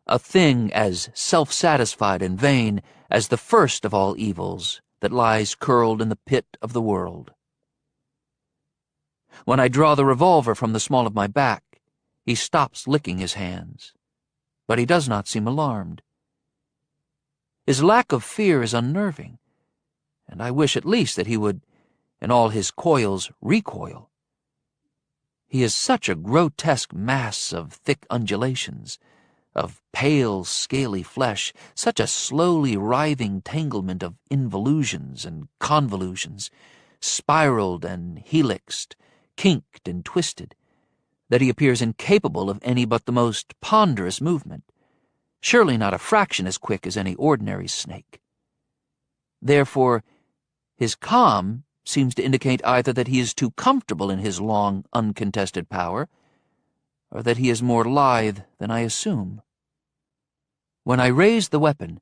a thing as self-satisfied and vain as the first of all evils that lies curled in the pit of the world. When I draw the revolver from the small of my back, he stops licking his hands, but he does not seem alarmed. His lack of fear is unnerving, and I wish at least that he would, in all his coils, recoil. He is such a grotesque mass of thick undulations, of pale, scaly flesh, such a slowly writhing tanglement of involutions and convolutions, spiraled and helixed, kinked and twisted, that he appears incapable of any but the most ponderous movement, surely not a fraction as quick as any ordinary snake. Therefore, his calm seems to indicate either that he is too comfortable in his long, uncontested power, or that he is more lithe than I assume. When I raise the weapon,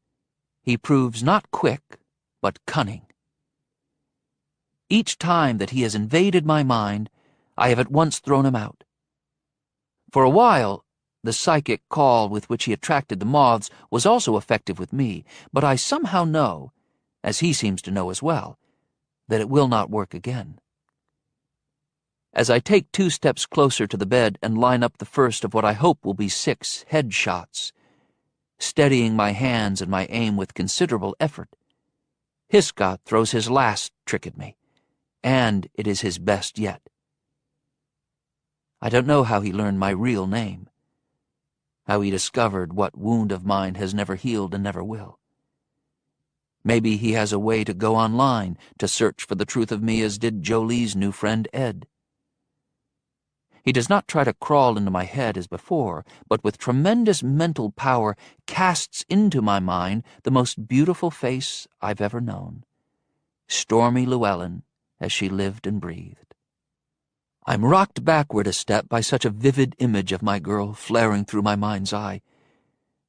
he proves not quick, but cunning. Each time that he has invaded my mind, I have at once thrown him out. For a while, the psychic call with which he attracted the moths was also effective with me, but I somehow know, as he seems to know as well, that it will not work again. As I take 2 steps closer to the bed and line up the first of what I hope will be 6 head shots, steadying my hands and my aim with considerable effort, Hiscott throws his last trick at me, and it is his best yet. I don't know how he learned my real name, how he discovered what wound of mine has never healed and never will. Maybe he has a way to go online to search for the truth of me as did Jolie's new friend Ed. He does not try to crawl into my head as before, but with tremendous mental power casts into my mind the most beautiful face I've ever known, Stormy Llewellyn as she lived and breathed. I'm rocked backward a step by such a vivid image of my girl flaring through my mind's eye.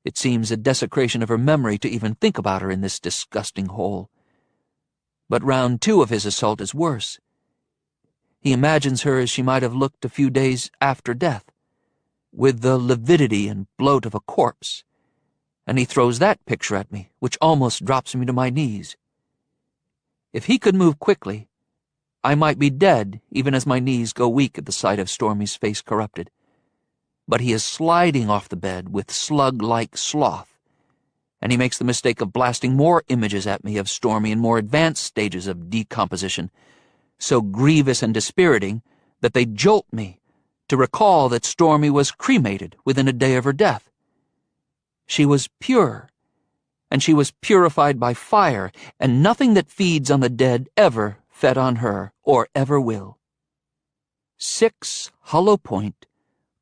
It seems a desecration of her memory to even think about her in this disgusting hole. But round 2 of his assault is worse. He imagines her as she might have looked a few days after death, with the lividity and bloat of a corpse, and he throws that picture at me, which almost drops me to my knees. If he could move quickly, I might be dead even as my knees go weak at the sight of Stormy's face corrupted. But he is sliding off the bed with slug-like sloth, and he makes the mistake of blasting more images at me of Stormy in more advanced stages of decomposition, so grievous and dispiriting that they jolt me to recall that Stormy was cremated within a day of her death. She was pure, and she was purified by fire, and nothing that feeds on the dead ever fed on her, or ever will. 6 hollow-point,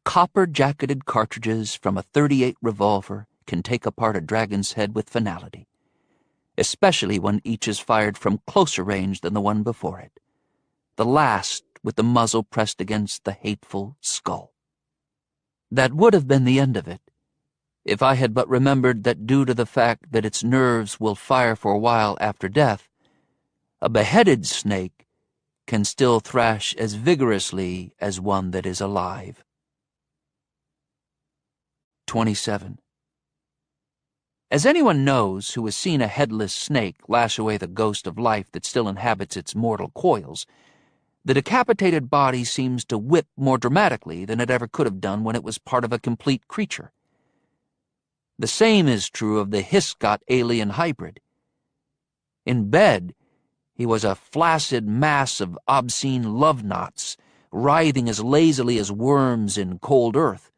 copper-jacketed cartridges from a .38 revolver can take apart a dragon's head with finality, especially when each is fired from closer range than the one before it, the last with the muzzle pressed against the hateful skull. That would have been the end of it, if I had but remembered that due to the fact that its nerves will fire for a while after death, a beheaded snake can still thrash as vigorously as one that is alive. 27. As anyone knows who has seen a headless snake lash away the ghost of life that still inhabits its mortal coils, the decapitated body seems to whip more dramatically than it ever could have done when it was part of a complete creature. The same is true of the Hiscot alien hybrid. In bed, he was a flaccid mass of obscene love knots, writhing as lazily as worms in cold earth.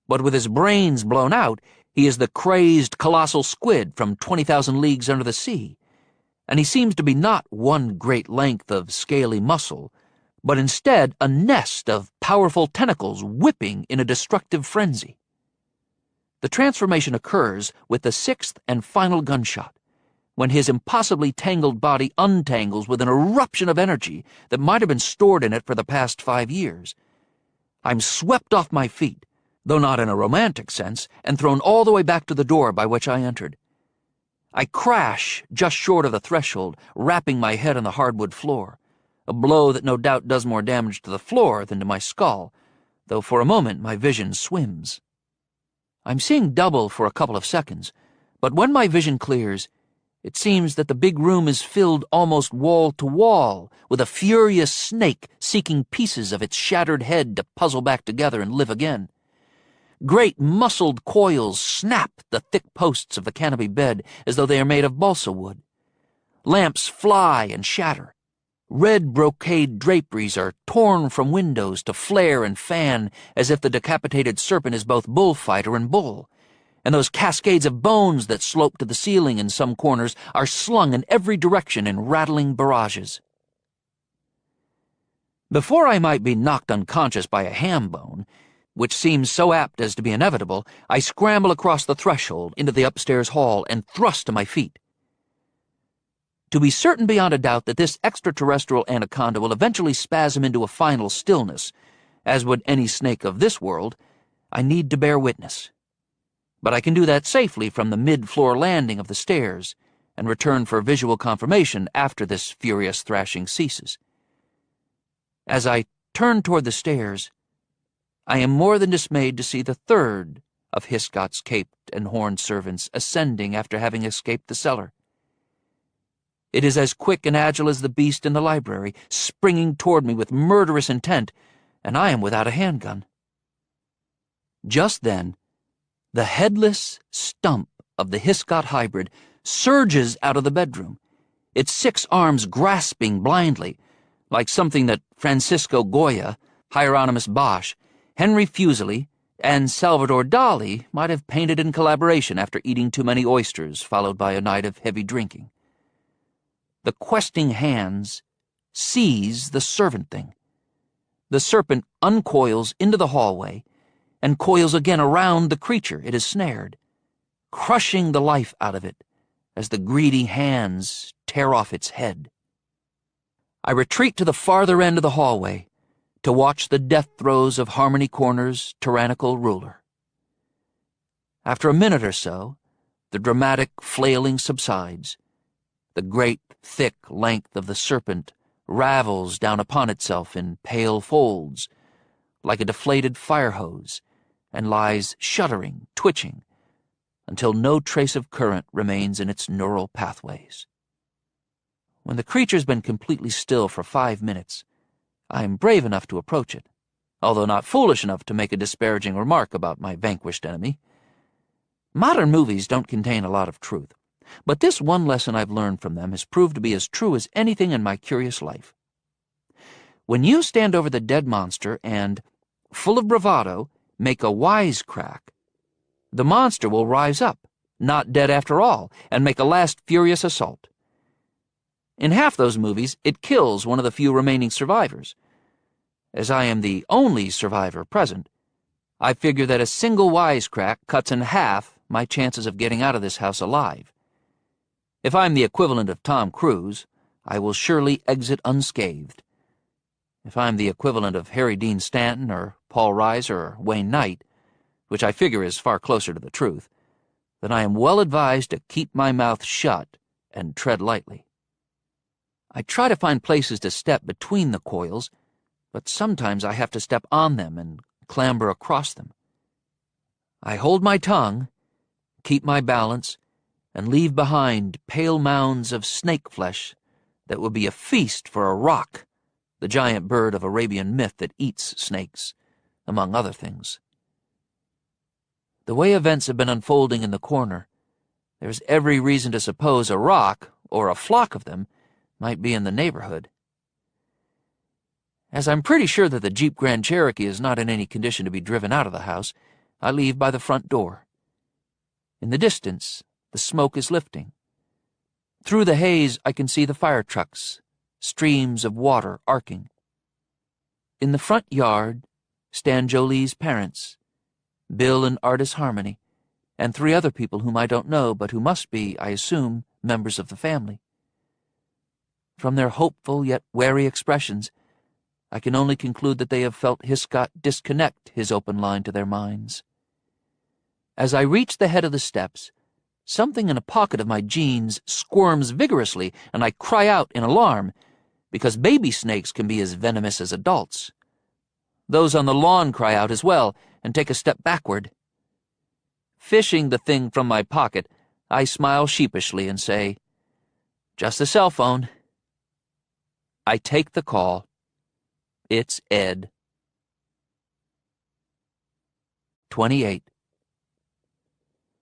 But with his brains blown out, he is the crazed colossal squid from 20,000 Leagues Under the Sea, and he seems to be not one great length of scaly muscle, but instead a nest of powerful tentacles whipping in a destructive frenzy. The transformation occurs with the 6th and final gunshot, when his impossibly tangled body untangles with an eruption of energy that might have been stored in it for the past 5 years. I'm swept off my feet, though not in a romantic sense, and thrown all the way back to the door by which I entered. I crash just short of the threshold, rapping my head on the hardwood floor, a blow that no doubt does more damage to the floor than to my skull, though for a moment my vision swims. I'm seeing double for a couple of seconds, but when my vision clears, it seems that the big room is filled almost wall to wall with a furious snake seeking pieces of its shattered head to puzzle back together and live again. Great muscled coils snap the thick posts of the canopy bed as though they are made of balsa wood. Lamps fly and shatter. Red brocade draperies are torn from windows to flare and fan as if the decapitated serpent is both bullfighter and bull, and those cascades of bones that slope to the ceiling in some corners are slung in every direction in rattling barrages. Before I might be knocked unconscious by a ham bone, which seems so apt as to be inevitable, I scramble across the threshold into the upstairs hall and thrust to my feet. To be certain beyond a doubt that this extraterrestrial anaconda will eventually spasm into a final stillness, as would any snake of this world, I need to bear witness. But I can do that safely from the mid-floor landing of the stairs, and return for visual confirmation after this furious thrashing ceases. As I turn toward the stairs, I am more than dismayed to see the 3rd of Hiscot's caped and horned servants ascending after having escaped the cellar. It is as quick and agile as the beast in the library, springing toward me with murderous intent, and I am without a handgun. Just then, the headless stump of the Hiscot hybrid surges out of the bedroom, its 6 arms grasping blindly, like something that Francisco Goya, Hieronymus Bosch, Henry Fuseli, and Salvador Dali might have painted in collaboration after eating too many oysters, followed by a night of heavy drinking. The questing hands seize the servant thing. The serpent uncoils into the hallway and coils again around the creature it has snared, crushing the life out of it as the greedy hands tear off its head. I retreat to the farther end of the hallway to watch the death throes of Harmony Corner's tyrannical ruler. After a minute or so, the dramatic flailing subsides. The great, thick length of the serpent ravels down upon itself in pale folds, like a deflated fire hose, and lies shuddering, twitching, until no trace of current remains in its neural pathways. When the creature's been completely still for 5 minutes, I am brave enough to approach it, although not foolish enough to make a disparaging remark about my vanquished enemy. Modern movies don't contain a lot of truth, but this one lesson I've learned from them has proved to be as true as anything in my curious life. When you stand over the dead monster and, full of bravado, make a wisecrack, the monster will rise up, not dead after all, and make a last furious assault. In half those movies, it kills one of the few remaining survivors. As I am the only survivor present, I figure that a single wisecrack cuts in half my chances of getting out of this house alive. If I'm the equivalent of Tom Cruise, I will surely exit unscathed. If I'm the equivalent of Harry Dean Stanton or Paul Reiser or Wayne Knight, which I figure is far closer to the truth, then I am well advised to keep my mouth shut and tread lightly. I try to find places to step between the coils, but sometimes I have to step on them and clamber across them. I hold my tongue, keep my balance, and leave behind pale mounds of snake flesh that would be a feast for a roc, the giant bird of Arabian myth that eats snakes, among other things. The way events have been unfolding in the corner, there's every reason to suppose a roc, or a flock of them, might be in the neighborhood. As I'm pretty sure that the Jeep Grand Cherokee is not in any condition to be driven out of the house, I leave by the front door. In the distance, the smoke is lifting. Through the haze, I can see the fire trucks, streams of water arcing. In the front yard stand Jolie's parents, Bill and Artis Harmony, and 3 other people whom I don't know, but who must be, I assume, members of the family. From their hopeful yet wary expressions, I can only conclude that they have felt Hiscott disconnect his open line to their minds. As I reach the head of the steps, something in a pocket of my jeans squirms vigorously, and I cry out in alarm, because baby snakes can be as venomous as adults. Those on the lawn cry out as well, and take a step backward. Fishing the thing from my pocket, I smile sheepishly and say, "Just a cell phone." I take the call. It's Ed. 28.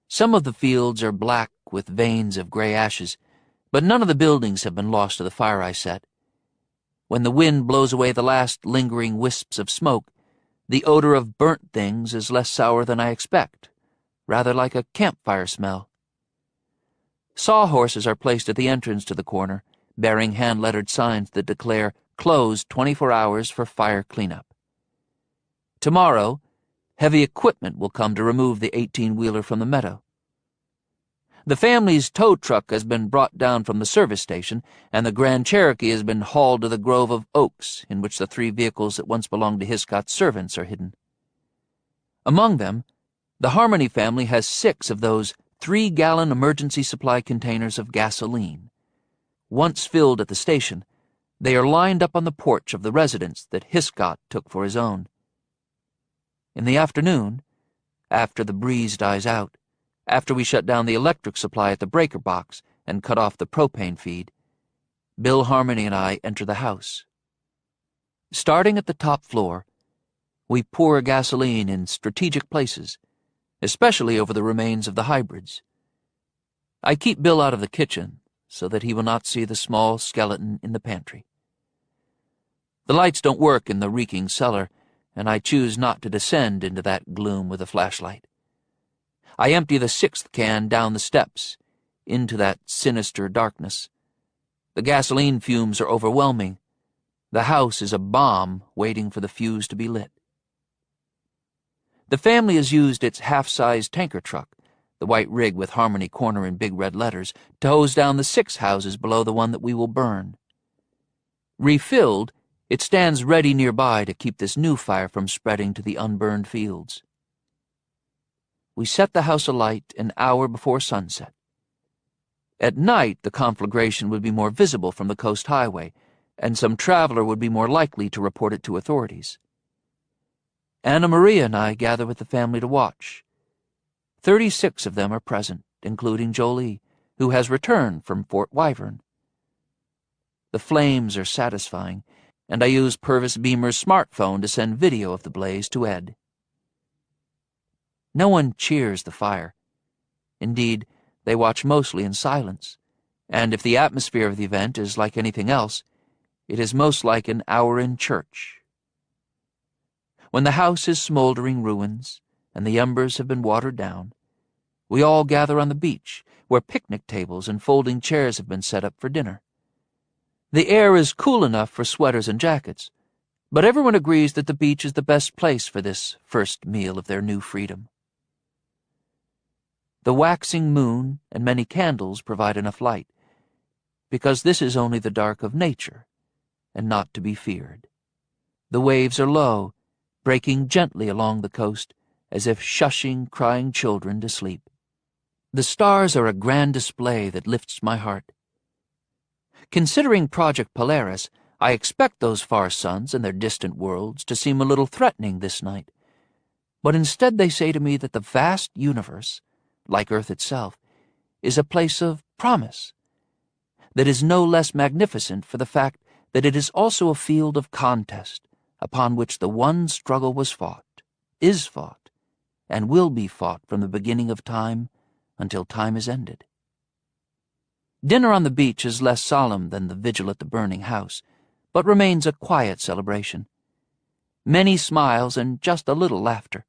Some of the fields are black with veins of gray ashes, but none of the buildings have been lost to the fire I set. When the wind blows away the last lingering wisps of smoke, the odor of burnt things is less sour than I expect, rather like a campfire smell. Sawhorses are placed at the entrance to the corner, bearing hand-lettered signs that declare closed 24 hours for fire cleanup. Tomorrow, heavy equipment will come to remove the 18-wheeler from the meadow. The family's tow truck has been brought down from the service station, and the Grand Cherokee has been hauled to the grove of oaks in which the 3 vehicles that once belonged to Hiscott's servants are hidden. Among them, the Harmony family has 6 of those 3-gallon emergency supply containers of gasoline. Once filled at the station, they are lined up on the porch of the residence that Hiscott took for his own. In the afternoon, after the breeze dies out, after we shut down the electric supply at the breaker box and cut off the propane feed, Bill Harmony and I enter the house. Starting at the top floor, we pour gasoline in strategic places, especially over the remains of the hybrids. I keep Bill out of the kitchen so that he will not see the small skeleton in the pantry. The lights don't work in the reeking cellar, and I choose not to descend into that gloom with a flashlight. I empty the 6th can down the steps, into that sinister darkness. The gasoline fumes are overwhelming. The house is a bomb waiting for the fuse to be lit. The family has used its half-size tanker truck, the white rig with Harmony Corner in big red letters, to hose down the 6 houses below the one that we will burn. Refilled, it stands ready nearby to keep this new fire from spreading to the unburned fields. We set the house alight an hour before sunset. At night, the conflagration would be more visible from the coast highway, and some traveler would be more likely to report it to authorities. Anna Maria and I gather with the family to watch. 36 of them are present, including Jolie, who has returned from Fort Wyvern. The flames are satisfying, and I use Purvis Beamer's smartphone to send video of the blaze to Ed. No one cheers the fire. Indeed, they watch mostly in silence, and if the atmosphere of the event is like anything else, it is most like an hour in church. When the house is smoldering ruins, and the embers have been watered down, we all gather on the beach, where picnic tables and folding chairs have been set up for dinner. The air is cool enough for sweaters and jackets, but everyone agrees that the beach is the best place for this first meal of their new freedom. The waxing moon and many candles provide enough light, because this is only the dark of nature, and not to be feared. The waves are low, breaking gently along the coast, as if shushing crying children to sleep. The stars are a grand display that lifts my heart. Considering Project Polaris, I expect those far suns and their distant worlds to seem a little threatening this night. But instead they say to me that the vast universe, like Earth itself, is a place of promise, that is no less magnificent for the fact that it is also a field of contest upon which the one struggle was fought, is fought, and will be fought from the beginning of time until time is ended. Dinner on the beach is less solemn than the vigil at the burning house, but remains a quiet celebration. Many smiles and just a little laughter.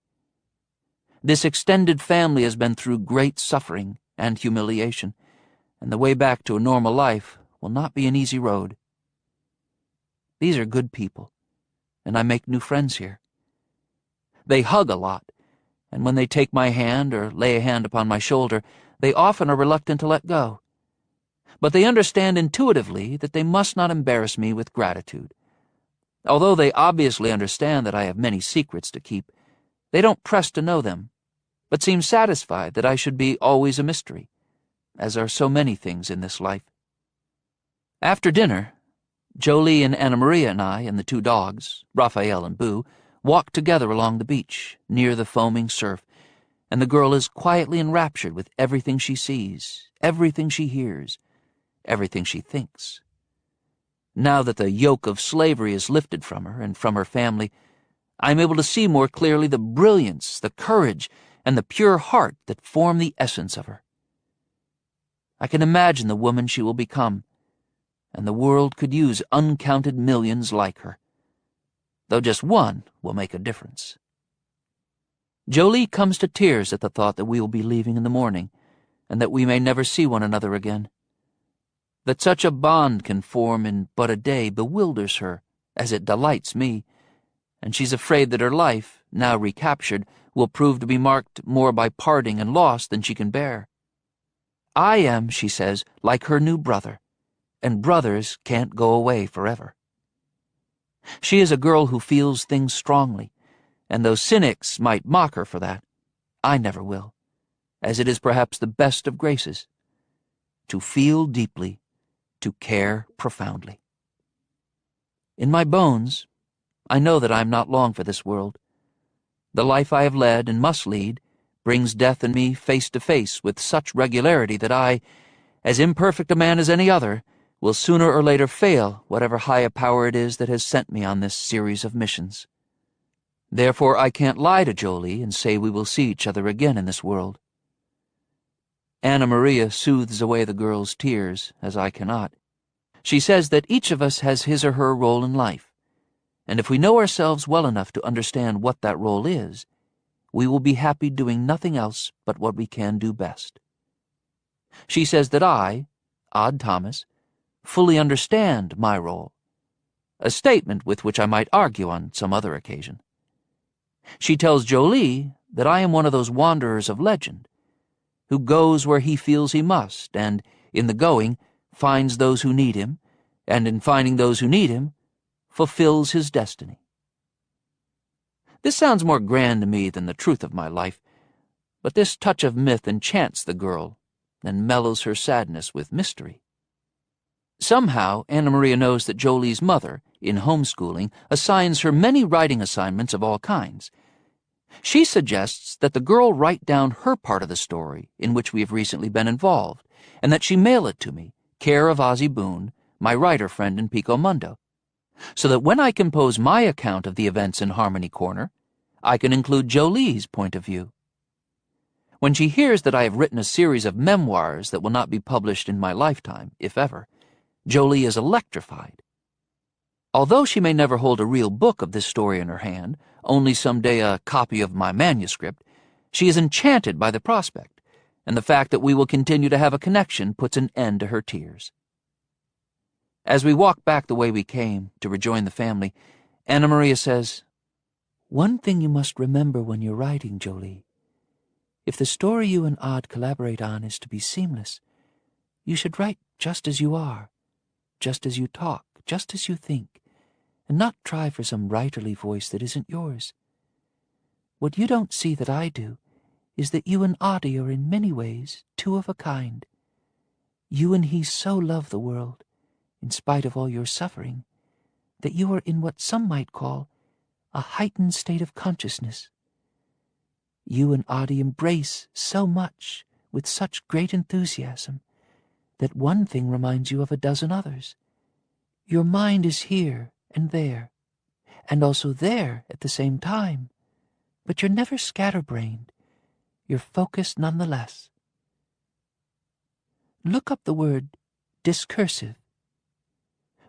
This extended family has been through great suffering and humiliation, and the way back to a normal life will not be an easy road. These are good people, and I make new friends here. They hug a lot, and when they take my hand or lay a hand upon my shoulder, they often are reluctant to let go. But they understand intuitively that they must not embarrass me with gratitude. Although they obviously understand that I have many secrets to keep, they don't press to know them, but seem satisfied that I should be always a mystery, as are so many things in this life. After dinner, Jolie and Anna Maria and I and the two dogs, Raphael and Boo, walk together along the beach, near the foaming surf, and the girl is quietly enraptured with everything she sees, everything she hears, everything she thinks. Now that the yoke of slavery is lifted from her and from her family, I am able to see more clearly the brilliance, the courage, and the pure heart that form the essence of her. I can imagine the woman she will become, and the world could use uncounted millions like her, though just one will make a difference. Jolie comes to tears at the thought that we will be leaving in the morning, and that we may never see one another again. That such a bond can form in but a day bewilders her, as it delights me, and she's afraid that her life, now recaptured, will prove to be marked more by parting and loss than she can bear. I am, she says, like her new brother, and brothers can't go away forever. She is a girl who feels things strongly, and though cynics might mock her for that, I never will, as it is perhaps the best of graces, to feel deeply, to care profoundly. In my bones, I know that I am not long for this world. The life I have led and must lead brings death and me face to face with such regularity that I, as imperfect a man as any other, will sooner or later fail whatever higher power it is that has sent me on this series of missions. Therefore I can't lie to Jolie and say we will see each other again in this world. Anna Maria soothes away the girl's tears, as I cannot. She says that each of us has his or her role in life, and if we know ourselves well enough to understand what that role is, we will be happy doing nothing else but what we can do best. She says that I, Odd Thomas, fully understand my role, a statement with which I might argue on some other occasion. She tells Jolie that I am one of those wanderers of legend, who goes where he feels he must, and, in the going, finds those who need him, and in finding those who need him, fulfills his destiny. This sounds more grand to me than the truth of my life, but this touch of myth enchants the girl and mellows her sadness with mystery. Somehow, Anna Maria knows that Jolie's mother, in homeschooling, assigns her many writing assignments of all kinds. She suggests that the girl write down her part of the story in which we have recently been involved, and that she mail it to me, care of Ozzie Boone, my writer friend in Pico Mundo, so that when I compose my account of the events in Harmony Corner, I can include Jolie's point of view. When she hears that I have written a series of memoirs that will not be published in my lifetime, if ever, Jolie is electrified. Although she may never hold a real book of this story in her hand, only someday a copy of my manuscript, she is enchanted by the prospect, and the fact that we will continue to have a connection puts an end to her tears. As we walk back the way we came to rejoin the family, Anna Maria says, "One thing you must remember when you're writing, Jolie. If the story you and Odd collaborate on is to be seamless, you should write just as you are, just as you talk, just as you think, and not try for some writerly voice that isn't yours. What you don't see that I do is that you and Audie are in many ways two of a kind. You and he so love the world, in spite of all your suffering, that you are in what some might call a heightened state of consciousness. You and Audie embrace so much with such great enthusiasm that one thing reminds you of a dozen others. Your mind is here and there, and also there at the same time, but you're never scatterbrained. You're focused nonetheless. Look up the word discursive.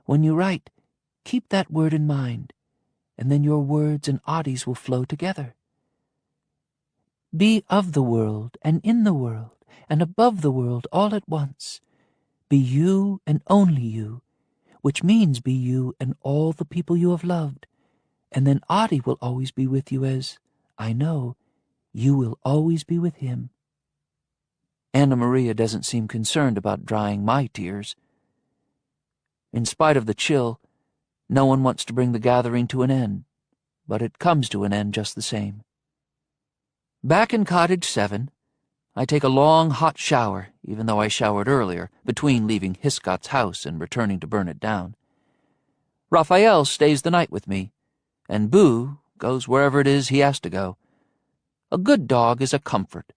When you write, keep that word in mind, and then your words and Audie's will flow together. Be of the world and in the world and above the world all at once. Be you and only you, which means be you and all the people you have loved, and then Audie will always be with you as, I know, you will always be with him." Anna Maria doesn't seem concerned about drying my tears. In spite of the chill, no one wants to bring the gathering to an end, but it comes to an end just the same. Back in Cottage 7, I take a long, hot shower, even though I showered earlier, between leaving Hiscott's house and returning to burn it down. Raphael stays the night with me, and Boo goes wherever it is he has to go. A good dog is a comfort.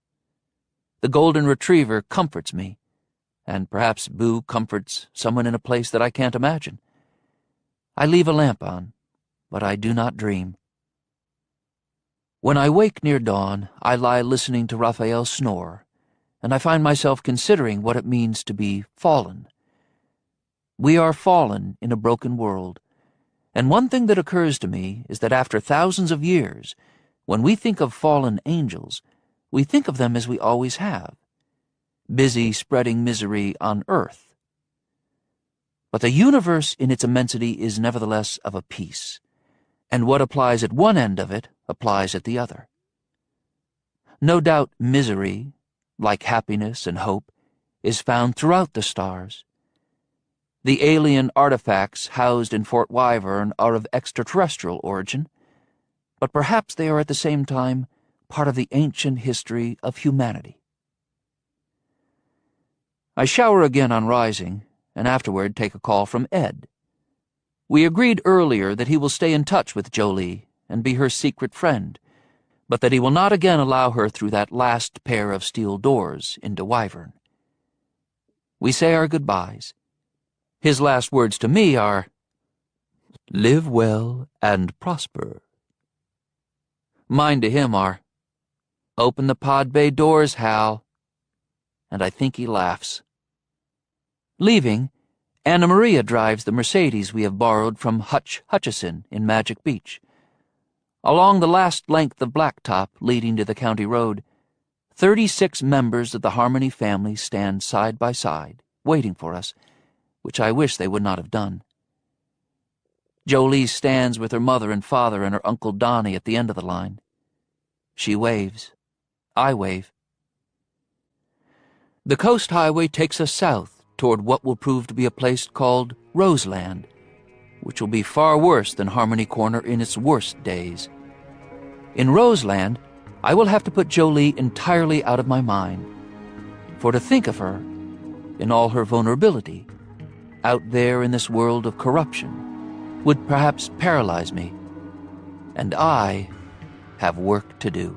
The golden retriever comforts me, and perhaps Boo comforts someone in a place that I can't imagine. I leave a lamp on, but I do not dream. When I wake near dawn, I lie listening to Raphael snore, and I find myself considering what it means to be fallen. We are fallen in a broken world, and one thing that occurs to me is that after thousands of years, when we think of fallen angels, we think of them as we always have, busy spreading misery on earth. But the universe in its immensity is nevertheless of a piece, and what applies at one end of it applies at the other. No doubt misery, like happiness and hope, is found throughout the stars. The alien artifacts housed in Fort Wyvern are of extraterrestrial origin, but perhaps they are at the same time part of the ancient history of humanity. I shower again on rising, and afterward take a call from Ed. We agreed earlier that he will stay in touch with Jolie and be her secret friend, but that he will not again allow her through that last pair of steel doors into Wyvern. We say our goodbyes. His last words to me are, "Live well and prosper." Mine to him are, "Open the pod bay doors, Hal." And I think he laughs. Leaving, Anna Maria drives the Mercedes we have borrowed from Hutch Hutchison in Magic Beach. Along the last length of blacktop leading to the county road, 36 members of the Harmony family stand side by side, waiting for us, which I wish they would not have done. Jolie stands with her mother and father and her Uncle Donnie at the end of the line. She waves. I wave. The coast highway takes us south toward what will prove to be a place called Roseland, which will be far worse than Harmony Corner in its worst days. In Roseland, I will have to put Jolie entirely out of my mind, for to think of her, in all her vulnerability, out there in this world of corruption, would perhaps paralyze me, and I have work to do.